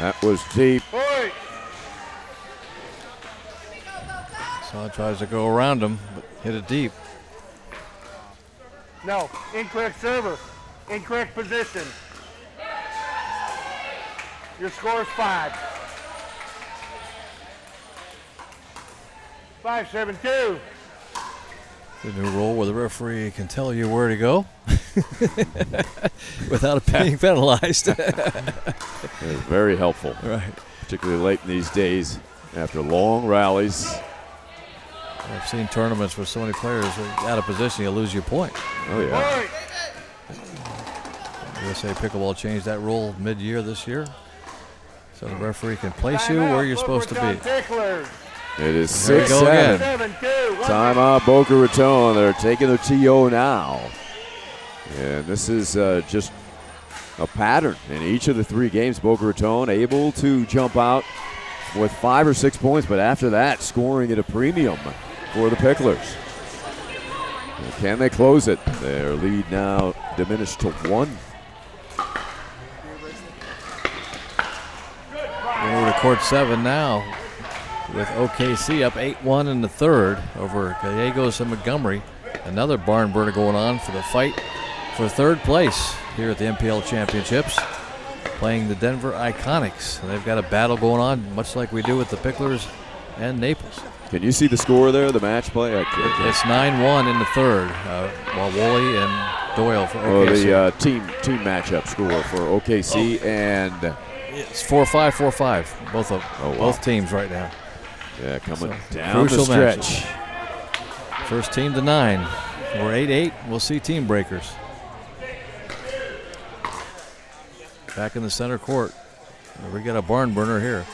That was deep. Boy. Saw tries to go around him, but hit it deep. No, incorrect server. Incorrect position. Your score is 5. 5-7-2. The new rule where the referee can tell you where to go without being penalized. It's very helpful. Right. Particularly late in these days after long rallies. I've seen tournaments where so many players are out of position, you lose your point. Oh, yeah. USA Pickleball changed that rule mid-year this year. So the referee can place you where you're supposed to be. It is There we go 6-7. again. Timeout Boca Raton. They're taking their TO now. And this is just a pattern. In each of the 3 games, Boca Raton able to jump out with 5 or 6 points, but after that, scoring at a premium for the Picklers. And can they close it? Their lead now diminished to 1. Over to court 7 now with OKC up 8-1 in the third over Gallegos and Montgomery. Another barn burner going on for the fight for third place here at the NPL Championships, playing the Denver Iconics. And they've got a battle going on, much like we do with the Picklers and Naples. Can you see the score there, the match play? It's 9-1 in the third, while Woolley and Doyle for OKC. Oh, the team matchup score for OKC and... It's 4-5, 4-5, both teams right now. Yeah, coming So, down the crucial stretch. matches. First team to 9. We're 8-8. We'll see team breakers. Back in the center court. We got a barn burner here.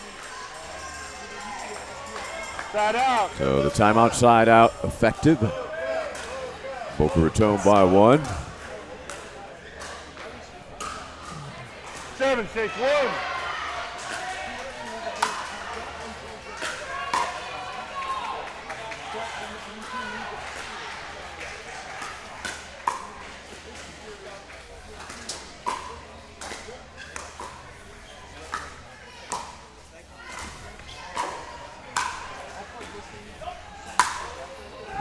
Side out. So the timeout side out effective. Boca Raton by 1. 7-6-1.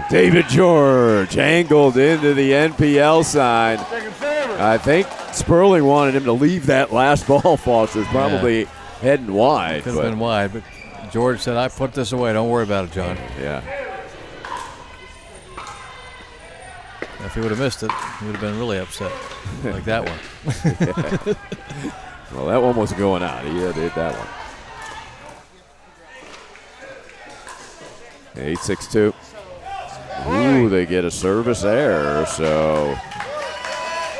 David George angled into the NPL sign. I think Sperling wanted him to leave that last ball, Foster's probably heading wide. Could have been wide, but George said, I put this away. Don't worry about it, John. Yeah. If he would have missed it, he would have been really upset, like that one. Well, that one wasn't going out. He hit that one. 8-6-2. Ooh, they get a service error, so.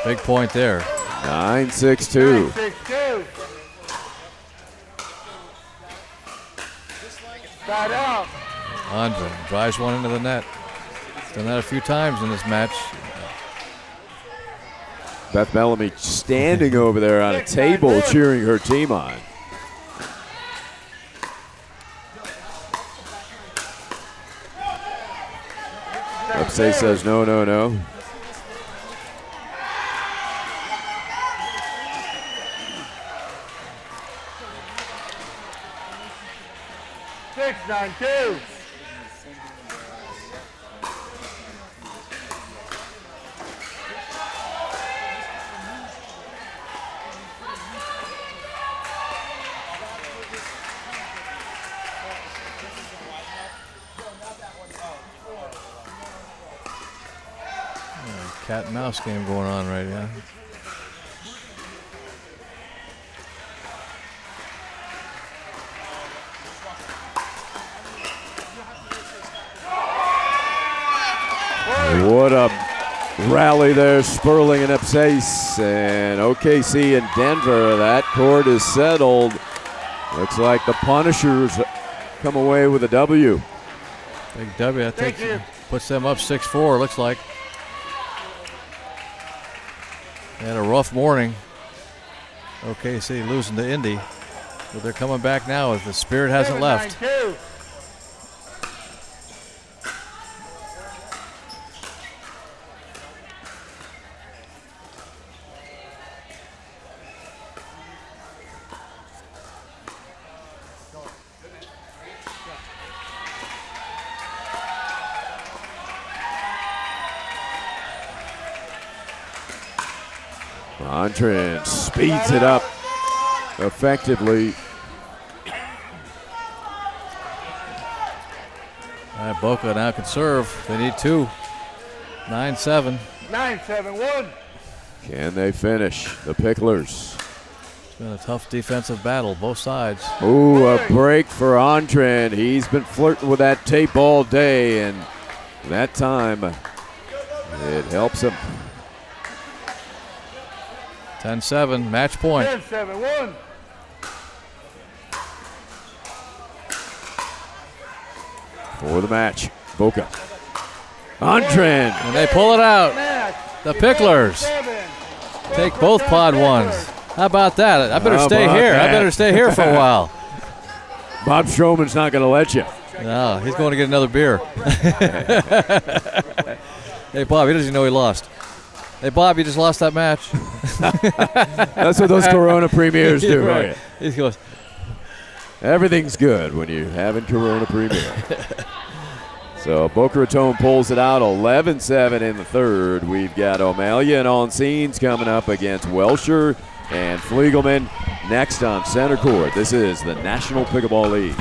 Big point there. 9-6-2. 9-6-2. Side out. Andre drives one into the net. Done that a few times in this match. Beth Bellamy standing over there on a table cheering her team on. Upstate says no, no, no. Six, 9-2. cat and mouse game going on right now. What a rally there, Sperling and Epsace, and OKC and Denver. That court is settled. Looks like the Punishers come away with a W. Big W, I think, puts them up 6-4, looks like. They had a rough morning. OKC losing to Indy, but they're coming back now as the spirit hasn't left. 7-9-2. Andren speeds it up effectively. Boca now can serve. They need 2. 9-7. 9-7-1. Can they finish? The Picklers. It's been a tough defensive battle, both sides. Ooh, a break for Andren. He's been flirting with that tape all day, and that time it helps him. 10-7, match point. 10-7-1. For the match, Boca. Andren. And they pull it out. The Picklers take both pod ones. How about that? I better stay here. I better stay here for a while. Bob Stroman's not going to let you. No, he's going to get another beer. Hey, Bob, he doesn't even know he lost. Hey, Bob, you just lost that match. That's what those Corona premieres do. Right. He goes, everything's good when you're having Corona Premier. So Boca Raton pulls it out 11-7 in the third. We've got O'Malley and On Scenes coming up against Welsher and Fliegelman next on center court. This is the National Pickleball League.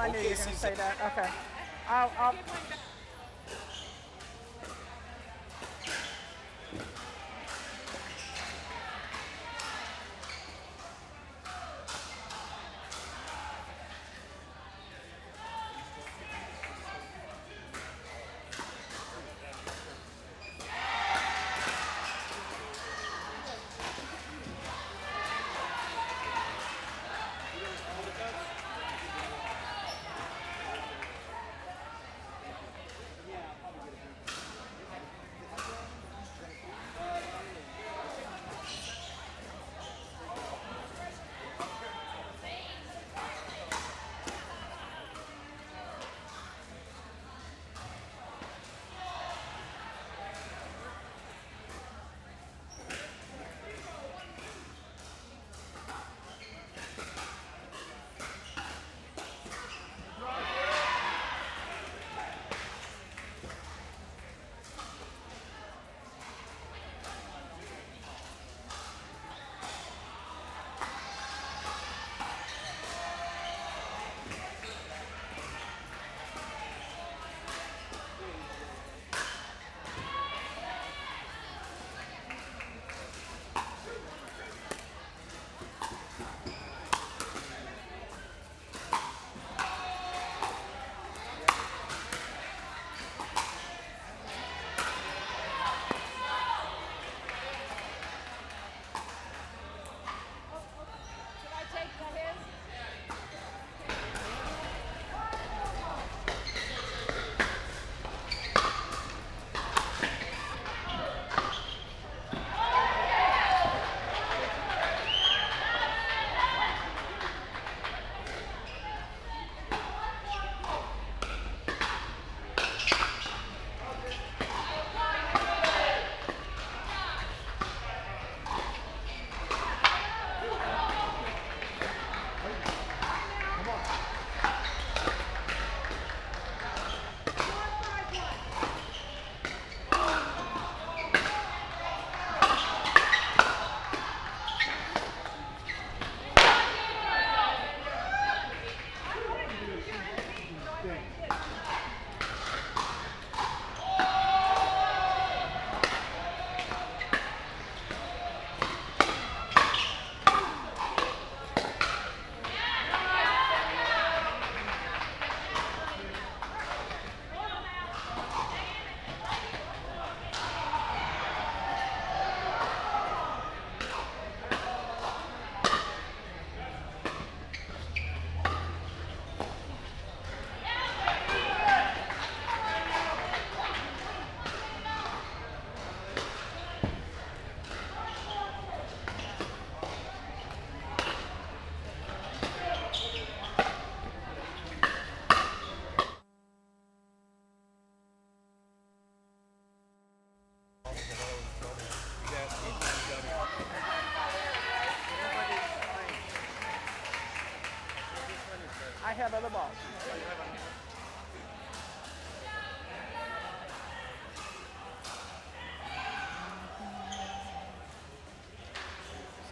I knew you were going to say that. Okay. I'll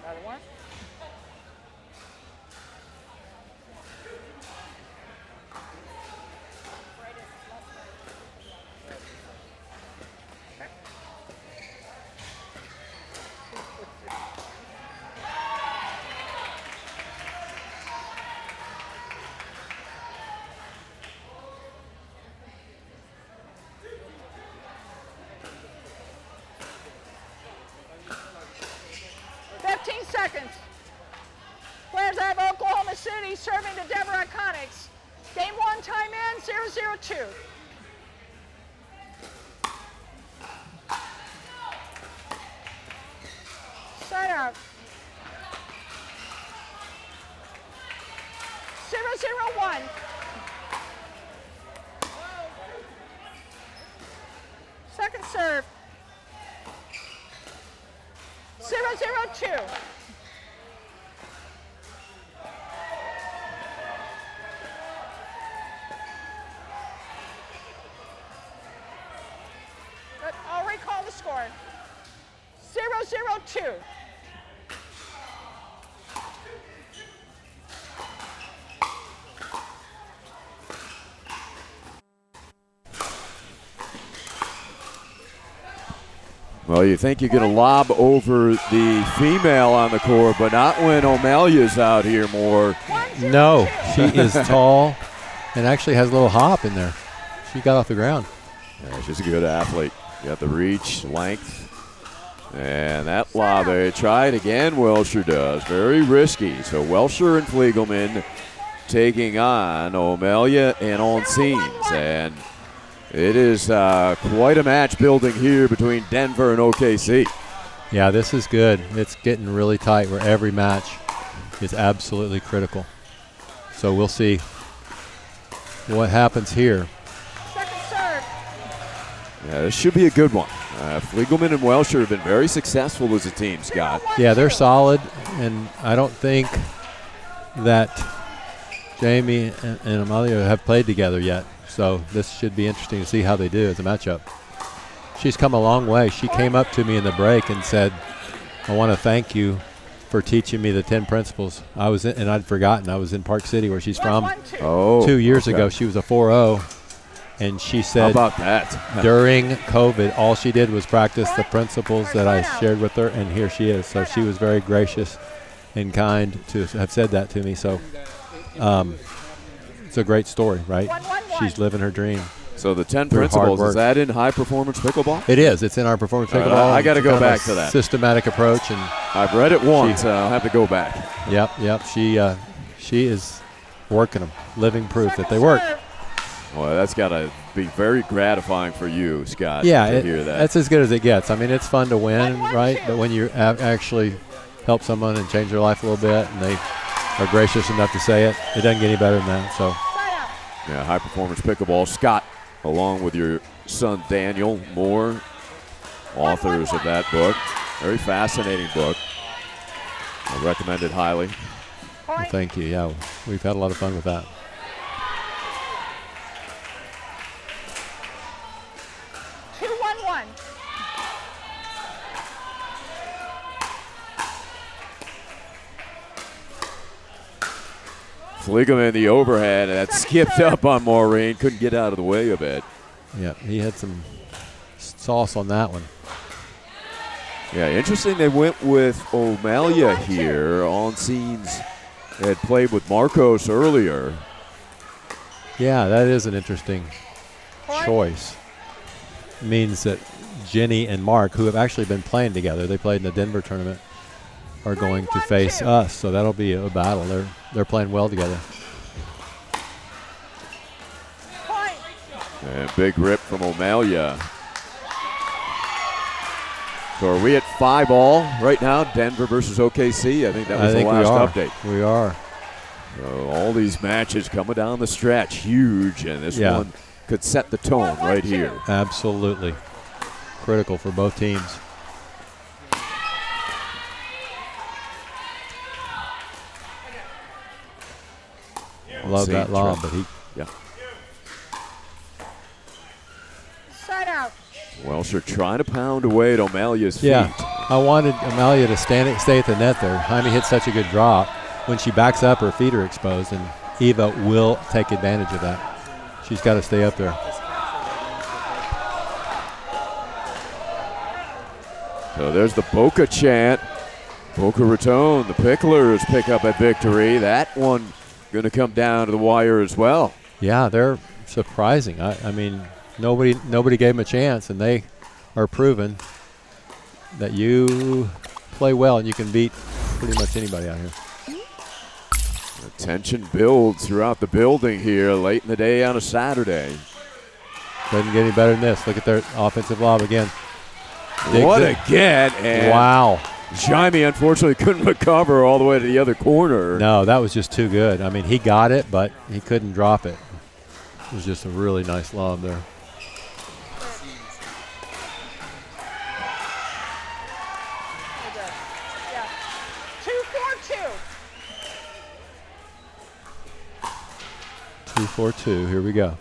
Another one. Seconds. Players out of Oklahoma City serving the Denver Iconics. Game 1 time in, 0-0-2. Side out. 0-0-1. Second serve. 0-0-2. I'll recall the score. 0-0-2. Well, you think you're going to lob over the female on the court, but not when O'Malley's out here more. No, she is tall and actually has a little hop in there. She got off the ground. Yeah, she's a good athlete. Got the reach, length, and that lob. They tried again, Welsher does. Very risky. So Welsher and Fliegelman taking on O'Malley and Oncines. And it is quite a match building here between Denver and OKC. Yeah, this is good. It's getting really tight where every match is absolutely critical. So we'll see what happens here. Second serve. Yeah, this should be a good one. Fliegelman and Welsher have been very successful as a team, Scott. Yeah, they're solid, and I don't think that Jamie and Amalia have played together yet. So this should be interesting to see how they do as a matchup. She's come a long way. She came up to me in the break and said, I want to thank you for teaching me the 10 principles. And I'd forgotten. I was in Park City, where she's from. 2 years ago. She was a 4-0. And she said, how about that? during COVID, all she did was practice the principles that I shared with her, and here she is. So she was very gracious and kind to have said that to me. So it's a great story, right? She's living her dream. So the 10 principles, is that in high-performance pickleball? It is. It's in our performance pickleball. I got to go back to that. Systematic approach. And I've read it once. I'll have to go back. Yep. She is working them, living proof that they work. Well, that's got to be very gratifying for you, Scott, to hear that. That's as good as it gets. I mean, it's fun to win, right? But when you actually help someone and change their life a little bit, and they are gracious enough to say it, it doesn't get any better than that. So, yeah, high-performance pickleball. Scott, along with your son Daniel Moore, authors of that book. Very fascinating book. I recommend it highly. Well, thank you. Yeah, we've had a lot of fun with that. Fliegelman the overhead, and that skipped up on Maureen. Couldn't get out of the way of it. Yeah, he had some sauce on that one. Yeah, interesting they went with O'Malley here. Oncines had played with Marcos earlier. Yeah, that is an interesting choice. It means that Jenny and Mark, who have actually been playing together, they played in the Denver tournament, are going to face us. So that'll be a battle. They're playing well together. And big rip from O'Malley. So are we at 5-all right now, Denver versus OKC? I think that was the last update. We are. So all these matches coming down the stretch, huge, and this one could set the tone right here. Absolutely. Critical for both teams. love that lob, but he. Yeah. Side out. Welsher trying to pound away at O'Malia's feet. Yeah, I wanted Amalia to stay at the net there. Jaime hit such a good drop. When she backs up, her feet are exposed, and Eva will take advantage of that. She's got to stay up there. So there's the Boca chant. Boca Raton, the Picklers pick up a victory. That one going to come down to the wire as well. Yeah, they're surprising. I mean, nobody gave them a chance, and they are proven that you play well and you can beat pretty much anybody out here. The tension builds throughout the building here late in the day on a Saturday. Doesn't get any better than this. Look at their offensive lob again. What a get. And wow. Jaime unfortunately couldn't recover all the way to the other corner. No, that was just too good. I mean, he got it, but he couldn't drop it. It was just a really nice lob there. Yeah. 2-4-2. 2-4-2. Here we go.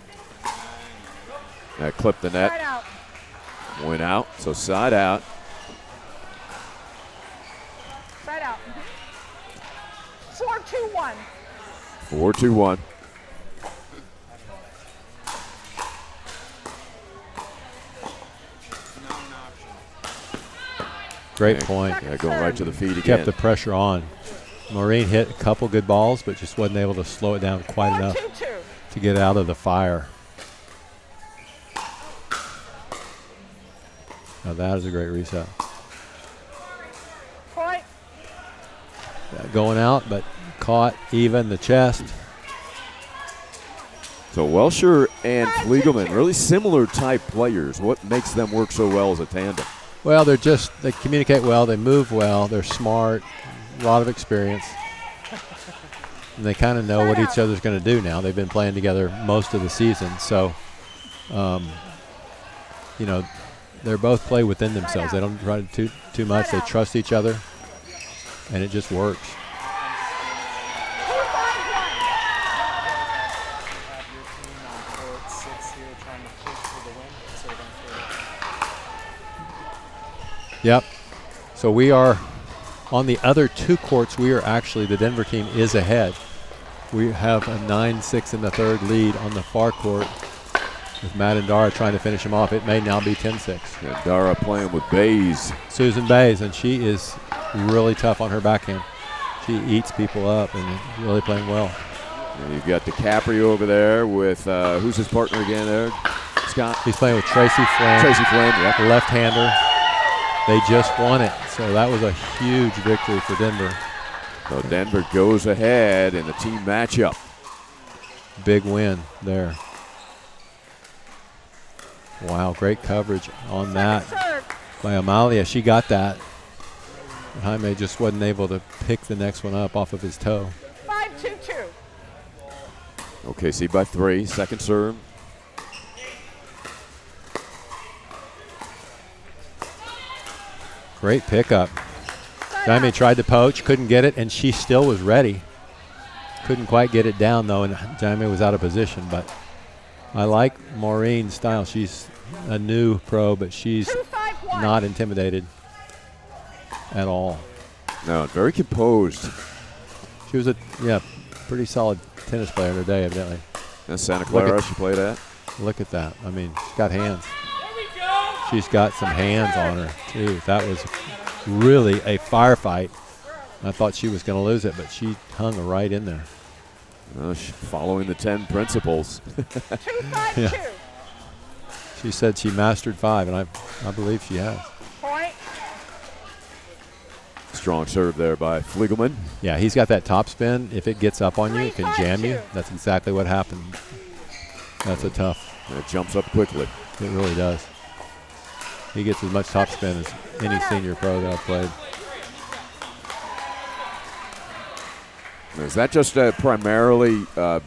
That clipped the net. Side out. Went out, so side out. Side out. 4-2-1. 4-2-1. Great point. Yeah, going right to the feet again. Kept the pressure on. Maureen hit a couple good balls, but just wasn't able to slow it down quite enough to get out of the fire. Now that is a great reset. Point. Going out, but caught Eva in the chest. So Welsher and Fliegelman, really similar type players. What makes them work so well as a tandem? Well, they communicate well, they move well, they're smart, a lot of experience. And they kind of know what each other's going to do now. They've been playing together most of the season. So, you know, they're both play within themselves. They don't try to too much. They trust each other, and it just works. Yep. So we are on the other two courts. We are actually, the Denver team is ahead. We have a 9-6 in the third lead on the far court with Matt and Dara trying to finish him off. It may now be 10-6. Yeah, Dara playing with Bays. Susan Bays, and she is really tough on her backhand. She eats people up and is really playing well. And you've got DiCaprio over there with, who's his partner again there? Scott? He's playing with Tracy Flynn. Tracy Flynn, yep. Left-hander. They just won it, so that was a huge victory for Denver. So Denver goes ahead in the team matchup. Big win there. Wow, great coverage on that by Amalia. She got that. Jaime just wasn't able to pick the next one up off of his toe. 5-2-2. OKC by 3, second serve. Great pickup. Jaime tried to poach, couldn't get it, and she still was ready. Couldn't quite get it down, though, and Jaime was out of position. But I like Maureen's style. She's a new pro, but she's not intimidated at all. No, very composed. She was a pretty solid tennis player in her day, evidently. That's Santa Clara she played at. Look at that. I mean, she's got hands. She's got some hands on her, too. That was really a firefight. I thought she was going to lose it, but she hung right in there. Following the 10 principles. 2-5-2. Yeah. She said she mastered 5, and I believe she has. Point. Strong serve there by Fliegelman. Yeah, he's got that top spin. If it gets up on you, it can jam you. That's exactly what happened. That's a tough. And it jumps up quickly. It really does. He gets as much top spin as any senior pro that I've played. Is that just primarily kind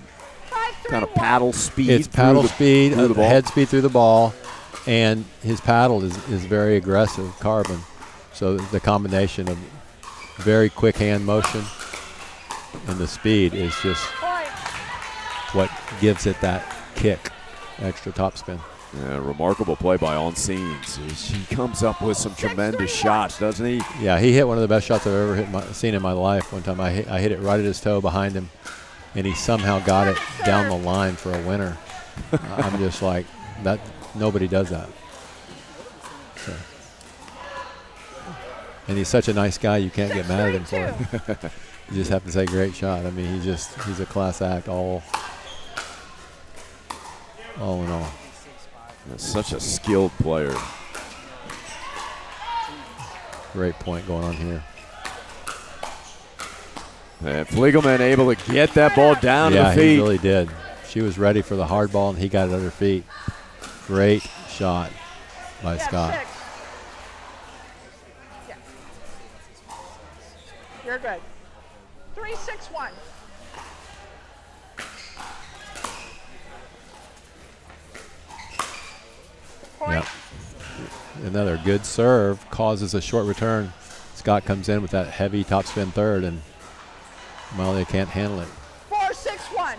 of paddle speed? It's paddle speed, through the ball? head speed through the ball, and his paddle is very aggressive, carbon. So the combination of very quick hand motion and the speed is just what gives it that kick, extra topspin. Yeah, remarkable play by On Scenes. He comes up with some tremendous shots, doesn't he? Yeah, he hit one of the best shots I've ever seen in my life. One time I hit it right at his toe behind him, and he somehow got it down the line for a winner. I'm just like, that. Nobody does that. So. And he's such a nice guy, you can't get mad at him for it. You just have to say great shot. I mean, he's a class act all in all. Such a skilled player. Great point going on here. And Fliegelman able to get that ball down to the feet. Yeah, he really did. She was ready for the hard ball, and he got it at her feet. Great shot by Scott. 6. Yeah. You're good. 3-6-1. Point. Yep. Another good serve causes a short return. Scott comes in with that heavy topspin third, and Amalia can't handle it. 4-6-1.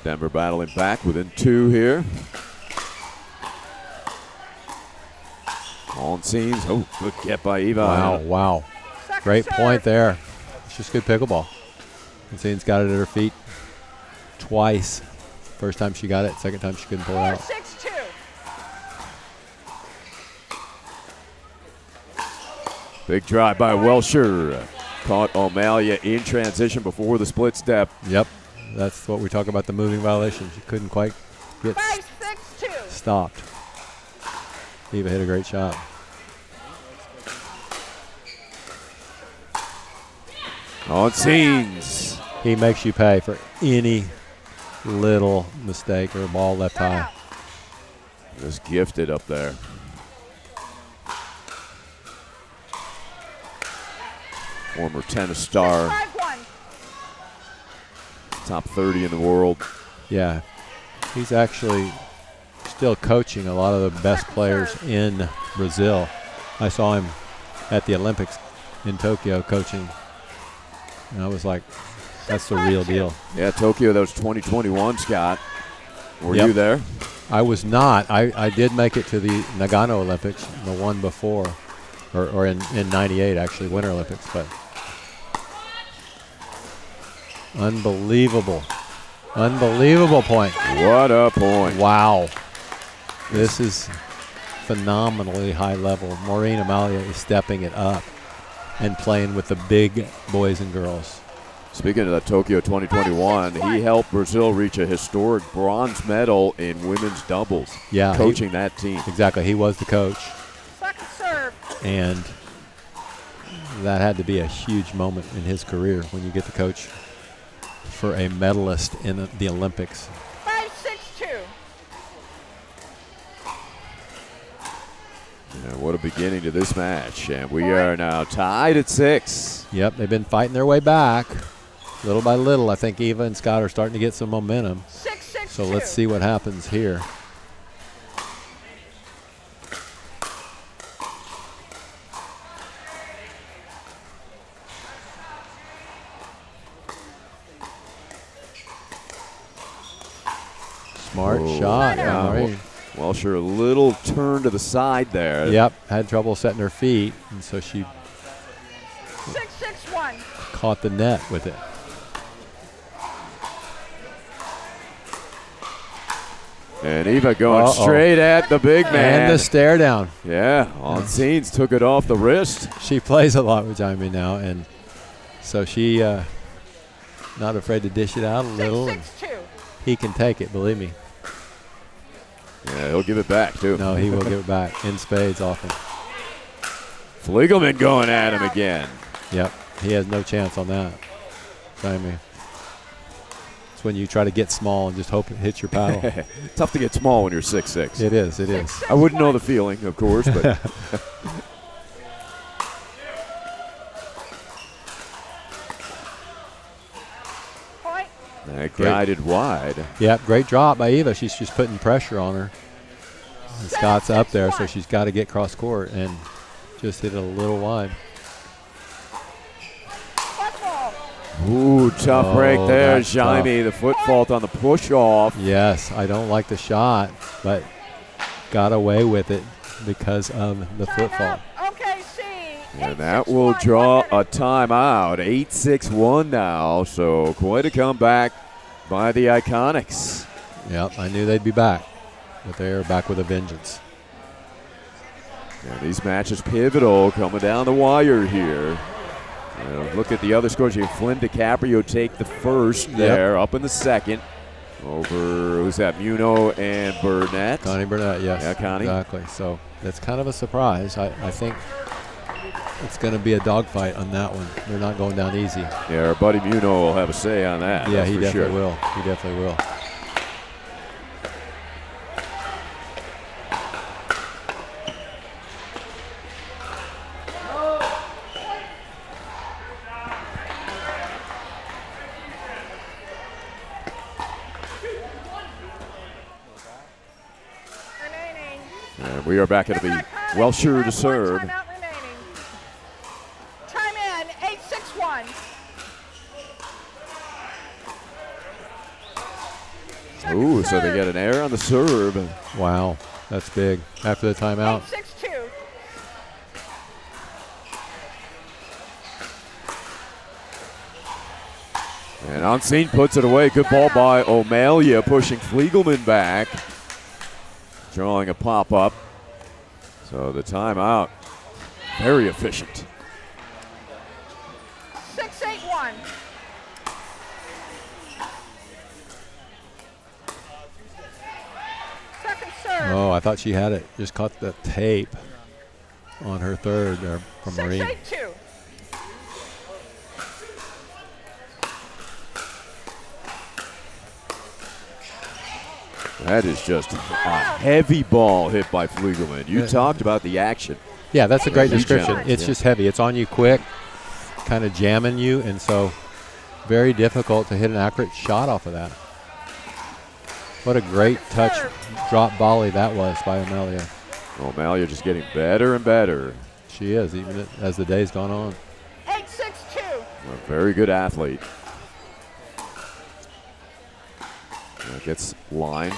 Denver battling back within 2 here. On Scenes. Oh, good get by Eva. Wow. Second Great serve. point there. It's just good pickleball. On Scenes got it at her feet twice. First time she got it, second time she couldn't pull it out. 4-6-2. Big drive by Welsher. Caught Amalia in transition before the split step. Yep. That's what we talk about, the moving violation. She couldn't quite get 5-6-2. stopped. Eva hit a great shot. On Scenes. He makes you pay for any little mistake or ball left high. Just gifted up there. Former tennis star. 6-5-1. Top 30 in the world. Yeah. He's actually still coaching a lot of the best players in Brazil. I saw him at the Olympics in Tokyo coaching, and I was like, that's the real deal. Yeah, Tokyo, that was 2021, Scott. Were Yep. you there? I was not. I did make it to the Nagano Olympics, the one before, or in 98, actually, Winter Olympics. But unbelievable point. What a point. Wow. This is phenomenally high level. Maureen Amalia is stepping it up and playing with the big boys and girls. Speaking of that Tokyo 2021, he helped Brazil reach a historic bronze medal in women's doubles. Yeah, coaching that team. Exactly. He was the coach. Second serve. And that had to be a huge moment in his career when you get the coach for a medalist in the Olympics. 5-6-2. Yeah, what a beginning to this match. And we are now tied at 6. Yep, they've been fighting their way back. Little by little, I think Eva and Scott are starting to get some momentum. 6-6-2. So let's see what happens here. Smart shot. Yeah, Maureen. Welsher, a little turn to the side there. Yep, had trouble setting her feet, and so she 6-6-1. caught the net with it. And Eva going straight at the big man. And the stare down. Yeah, On Scenes took it off the wrist. She plays a lot with Jaime now, and so she not afraid to dish it out a little. And 6-6-2. he can take it, believe me. Yeah, he'll give it back, too. No, he will give it back in spades often. Fliegelman going at him again. Yep, he has no chance on that. Jaime. It's when you try to get small and just hope it hits your paddle. Tough to get small when you're 6'6". It is, it is. I wouldn't know the feeling, of course, but Point. guided wide. Yep, great drop by Eva. She's just putting pressure on her. And Scott's up there, so she's got to get cross court and just hit it a little wide. Ooh, tough break there, that's Jaime. The foot fault on the push off. Yes, I don't like the shot, but got away with it because of the foot fault. And that will draw a timeout. 8-6-1 now, so quite a comeback by the Iconics. Yep, I knew they'd be back, but they're back with a vengeance. Yeah, these matches pivotal coming down the wire here. Look at the other scores here. Flynn DiCaprio take the first there, up in the second. Over, who's that, Muno and Burnett? Connie Burnett, yes. Yeah, Connie. Exactly. So that's kind of a surprise. I think it's going to be a dogfight on that one. They're not going down easy. Yeah, our buddy Muno will have a say on that. Yeah, he for definitely sure. will. He definitely will. And we are back. It'll be Welsher to serve. Time in, 8-6-1. Ooh, so they get an error on the serve. Wow, that's big. After the timeout. 8-6-2. And Unseen puts it away. Good ball by O'Malia, pushing Fliegelman back. Drawing a pop-up. So the timeout, very efficient. 6-8-1. Second serve. Oh, I thought she had it. Just caught the tape on her third there from Marine. 6-8-2. That is just a heavy ball hit by Fliegelman. You talked about the action. Yeah, that's a great description. Generous, It's just heavy. It's on you quick, kind of jamming you, and so very difficult to hit an accurate shot off of that. What a great touch drop volley that was by O'Malia. O'Malia just getting better and better. She is, even as the day's gone on. 8-6-2. A very good athlete. Gets line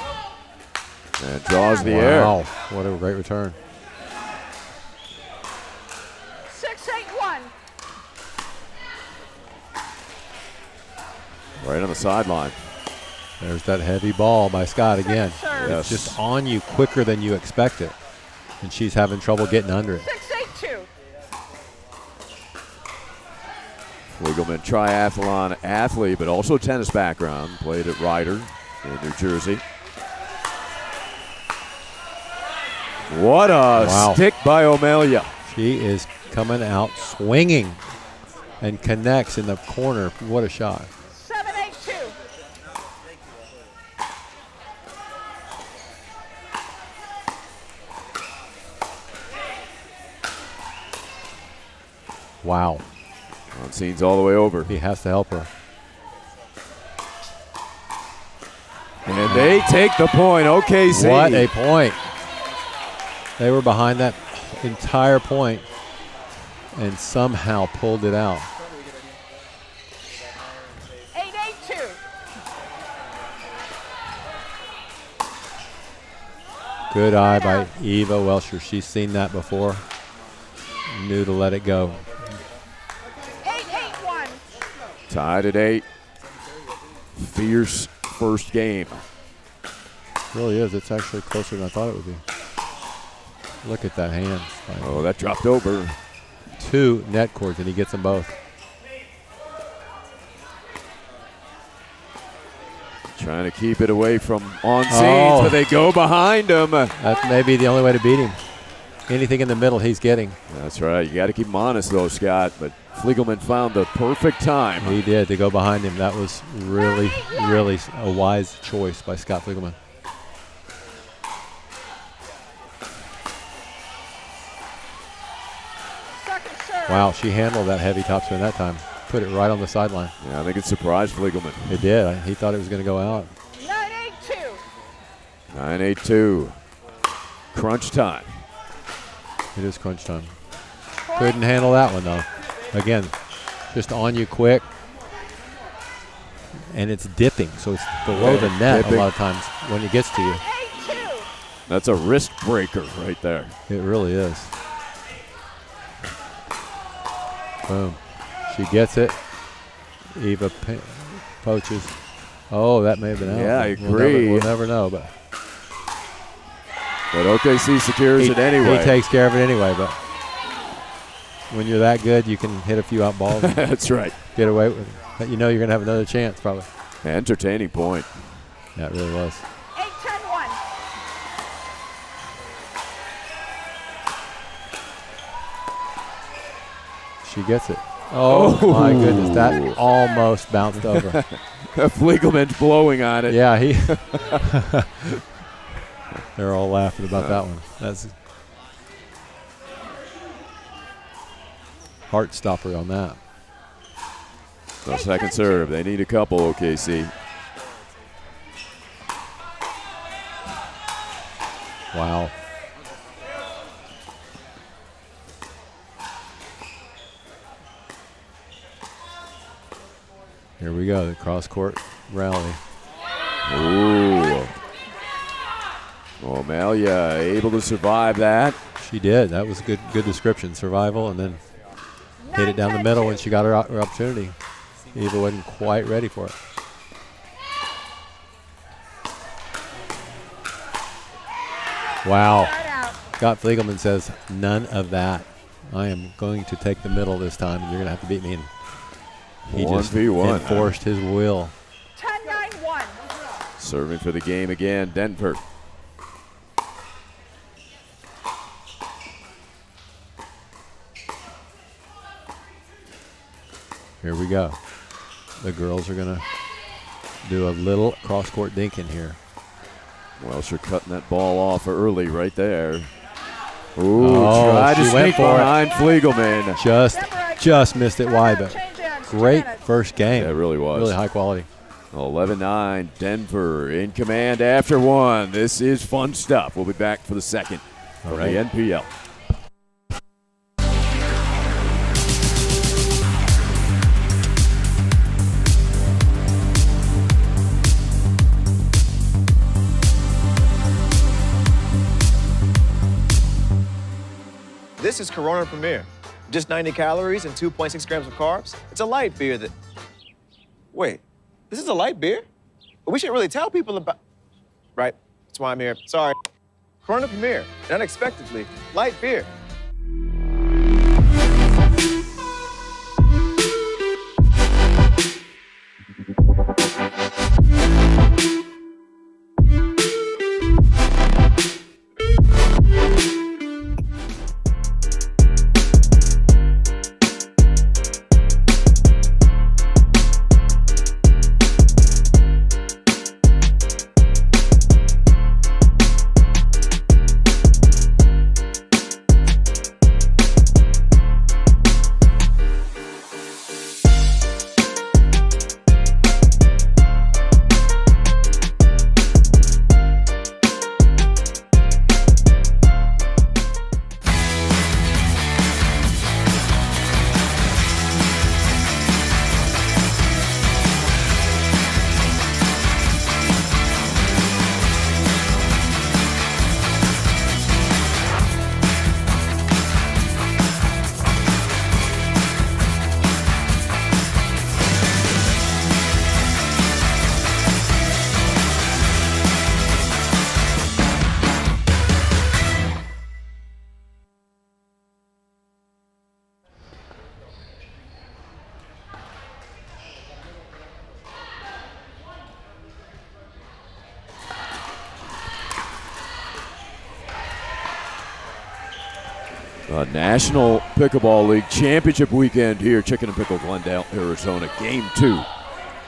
and draws the air. Wow, what a great return. 6-8-1. Right on the sideline. There's that heavy ball by Scott again. Yes. It's just on you quicker than you expect it. And she's having trouble getting under it. 6-8-2. Fliegelman, triathlon athlete, but also tennis background. Played at Ryder in New Jersey. What a stick by O'Malia. She is coming out swinging and connects in the corner. What a shot. 7-8-2. Wow. Unseen's all the way over. He has to help her. And they take the point. OKC. What a point. They were behind that entire point and somehow pulled it out. 8-8-2. Good eye by Eva Welsher. She's seen that before. Knew to let it go. 8-8-1. Tied at 8. Fierce first game. It really is. It's actually closer than I thought it would be. Look at that hand. Oh, that dropped over. 2 net cords, and he gets them both. Trying to keep it away from Unseen, but they go behind him. That's maybe the only way to beat him. Anything in the middle, he's getting. That's right. You got to keep him honest, though, Scott. But Fliegelman found the perfect time. He did to go behind him. That was really, really a wise choice by Scott Fliegelman. Wow, she handled that heavy topspin that time. Put it right on the sideline. Yeah, I think it surprised Fliegelman. It did. He thought it was going to go out. 9-8-2. 9-8-2. Crunch time. It is crunch time. Couldn't handle that one, though. Again, just on you quick. and it's dipping, so it's below the net dipping. a lot of times when it gets to you. That's a wrist breaker right there. It really is. Boom. She gets it. Eva poaches. Oh, that may have been out. Yeah, I agree. We'll never know, but OKC secures it anyway. He takes care of it anyway, but when you're that good, you can hit a few out balls. That's right. Get away with it. But you know you're going to have another chance, probably. Entertaining point. Yeah, it really was. 8-10-1. She gets it. Oh, my goodness. That almost bounced over. Fliegelman's blowing on it. Yeah, they're all laughing about that one. That's heart stopper on that. So second serve. They need a couple, OKC. Wow. Here we go, the cross-court rally. Ooh. O'Malia able to survive that. She did. That was a good description. Survival, and then hit it down the middle when she got her opportunity. Eva wasn't quite ready for it. Wow. Scott Fliegelman says, none of that. I am going to take the middle this time, and you're going to have to beat me. And he just enforced his will. 10-9-1. Serving for the game again, Denver. Here we go. The girls are going to do a little cross-court dink in here. Welsh are cutting that ball off early right there. Ooh, tried to sneak behind Fliegelman. Just missed it wide, but great first game. Yeah, it really was. Really high quality. 11-9, Denver in command after one. This is fun stuff. We'll be back for the second from the NPL. This is Corona Premier. Just 90 calories and 2.6 grams of carbs. It's a light beer that... Wait, this is a light beer? But we shouldn't really tell people about... Right, that's why I'm here. Sorry. Corona Premier, and unexpectedly, light beer. National Pickleball League Championship weekend here, Chicken and Pickle, Glendale, Arizona. Game 2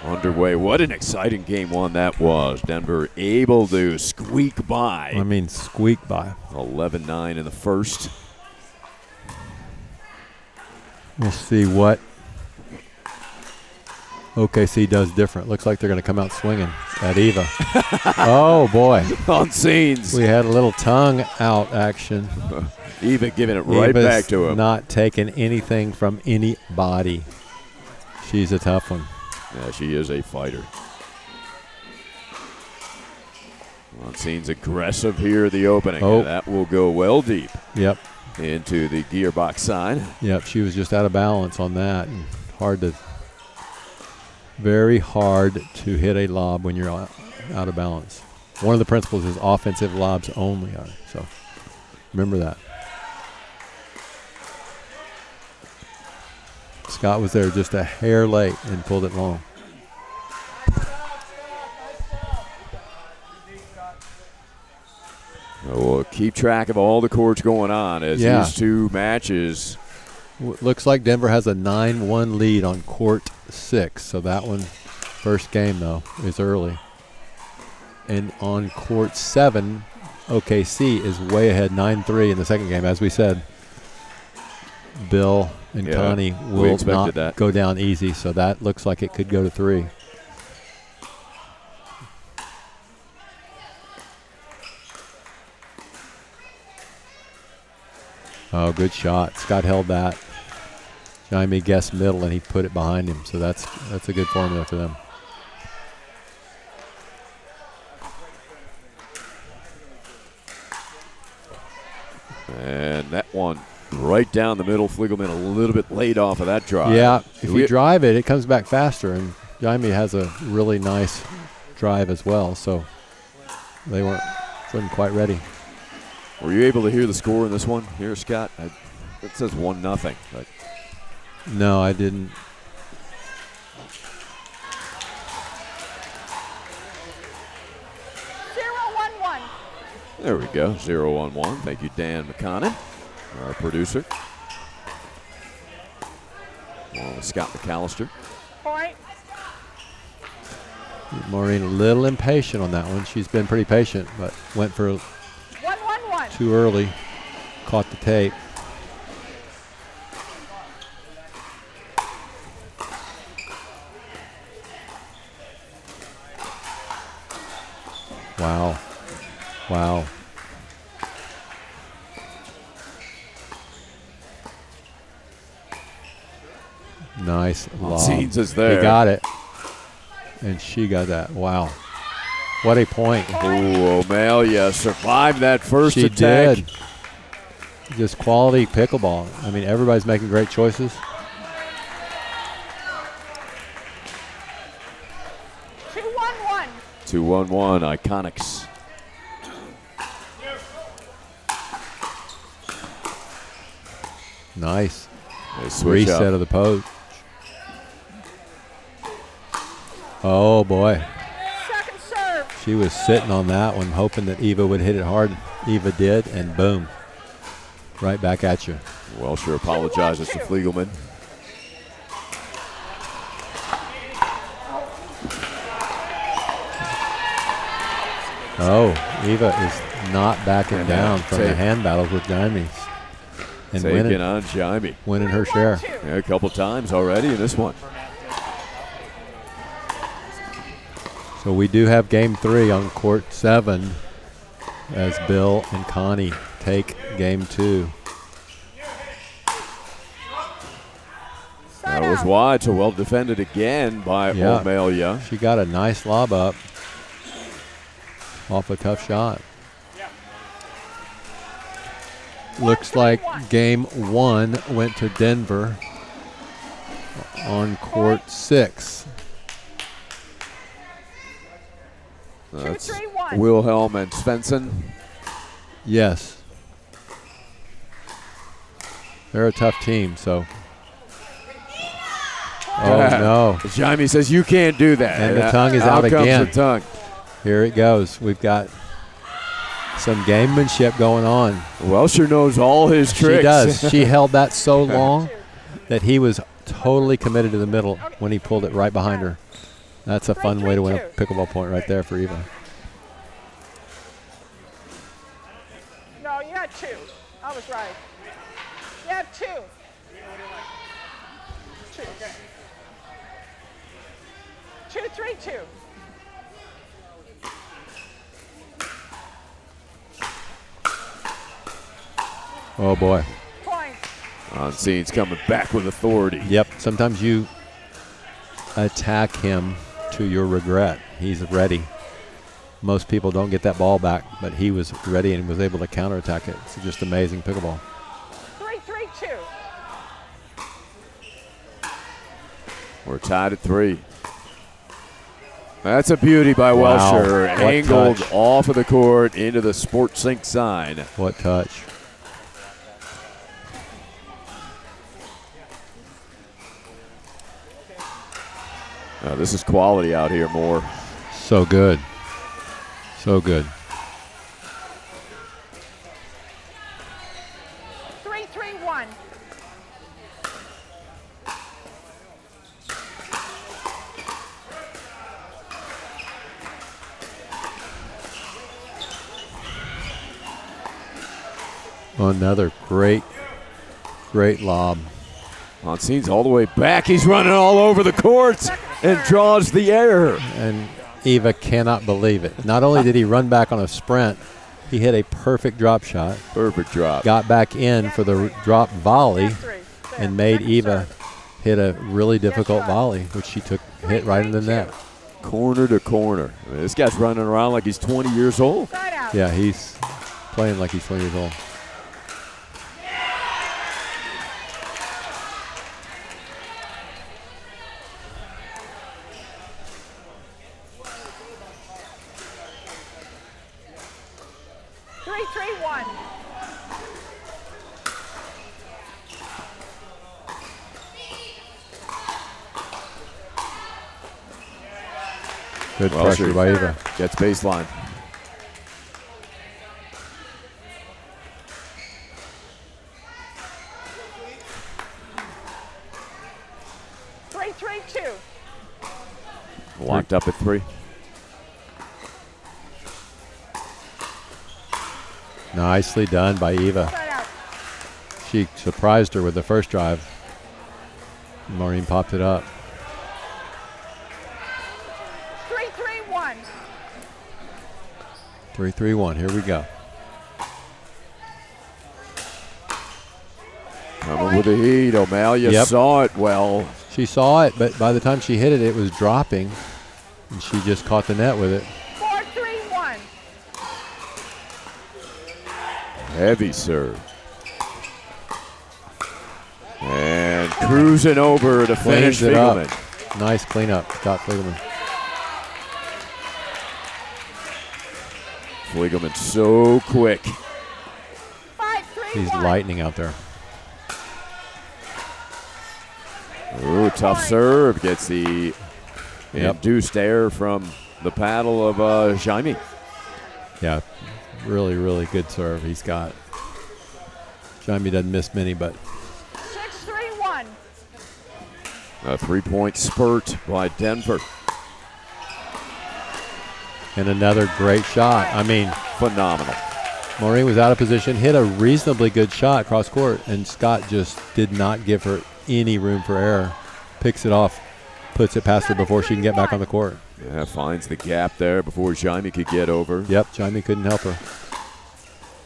underway. What an exciting game 1 that was. Denver able to squeak by. I mean, squeak by. 11-9 in the first. We'll see what OKC does different. Looks like they're going to come out swinging at Eva. Oh, boy. On scenes. We had a little tongue out action. Eva giving it right Eva's back to him. Not taking anything from anybody. She's a tough one. Yeah, she is a fighter. Monsine's aggressive here at the opening. Oh. That will go well deep. Yep. Into the gearbox side. Yep, she was just out of balance on that. And very hard to hit a lob when you're out of balance. One of the principles is offensive lobs only. So remember that. Scott was there just a hair late and pulled it long. We'll keep track of all the courts going on as these two matches. Looks like Denver has a 9-1 lead on court 6. So that one, first game though, is early. And on court 7, OKC is way ahead 9-3 in the second game. As we said, Bill and Connie will not go down easy. So that looks like it could go to 3. Oh, good shot. Scott held that. Jaime guessed middle, and he put it behind him. So that's a good formula for them. And that one right down the middle. Fliegelman a little bit late off of that drive. Yeah, if you drive it, it comes back faster. And Jaime has a really nice drive as well. So they wasn't quite ready. Were you able to hear the score in this one here, Scott? It says 1-0. But no, I didn't. There we go, 0-1-1. Thank you, Dan McConnon, our producer. Along with Scott McAllister. Point. Maureen a little impatient on that one. She's been pretty patient, but went for 1-1-1. Too early. Caught the tape. Wow. Wow. Nice lob. Scenes is there. He got it. And she got that. Wow. What a point. Oh, O'Malley survived that first she attack. Did. Just quality pickleball. I mean, everybody's making great choices. Two 1-1, Iconics. Nice. Reset of the poach. Oh, boy. Second serve. She was sitting on that one, hoping that Eva would hit it hard. Eva did, and boom. Right back at you. Welsher apologizes to Fliegelman. Oh, Eva is not backing down from the hand battles with Jaime. And taking on Jaime. Winning her share. Yeah, a couple times already in this one. So we do have game 3 on court 7 as Bill and Connie take game 2. That was wide, so well defended again by O'Malley. She got a nice lob up off a tough shot. Looks like game 1 went to Denver on court 6. That's Wilhelm and Svensson. Yes. They're a tough team, so. Oh, no. Jaime says, you can't do that. And the tongue is out again. The tongue. Here it goes. We've got some gamemanship going on. Welsher knows all his tricks. She does. She held that so long that he was totally committed to the middle when he pulled it right behind her. That's a fun way to win a pickleball point right there for Eva. No, you had 2. I was right. You have 2. 2-3-2. Oh, boy. Point. On scenes coming back with authority. Yep. Sometimes you attack him to your regret. He's ready. Most people don't get that ball back, but he was ready and was able to counterattack it. It's just amazing pickleball. 3-3-2. We're tied at 3. That's a beauty by Wow. Welcher. What Angled touch. off of the court into the Sports Sync sign. What touch. This is quality out here, Moore. So good. So good. 3-3-1. Another great lob. Monsign's all the way back. He's running all over the court and draws the air. And Eva cannot believe it. Not only did he run back on a sprint, he hit a perfect drop shot. Perfect drop. Got back in for the drop volley and made Eva hit a really difficult volley, which she hit right in the net. Corner to corner. I mean, this guy's running around like he's 20 years old. Yeah, he's playing like he's 20 years old. Good pressure by Eva. Gets baseline. Locked up at 3. Nicely done by Eva. She surprised her with the first drive. Maureen popped it up. 3-3-1. 3-3-1. Here we go. Coming with the heat. O'Malley saw it well. She saw it, but by the time she hit it, it was dropping. And she just caught the net with it. 4-3-1. Heavy serve. And cruising over to finish Cleans it up. Fiegelman. Nice cleanup, Scott Fiegelman. Fiegelman so quick. 5-3-1. He's lightning out there. Ooh, tough serve. Gets the induced air from the paddle of Jaime. Yeah, really, really good serve he's got. Jaime doesn't miss many, but 6-3-1. A 3-point spurt by Denver. And another great shot. I mean, phenomenal. Maureen was out of position, hit a reasonably good shot cross court, and Scott just did not give her any room for error. Picks it off, puts it past her before she can get back on the court. Yeah, finds the gap there before Jaime could get over. Yep, Jaime couldn't help her.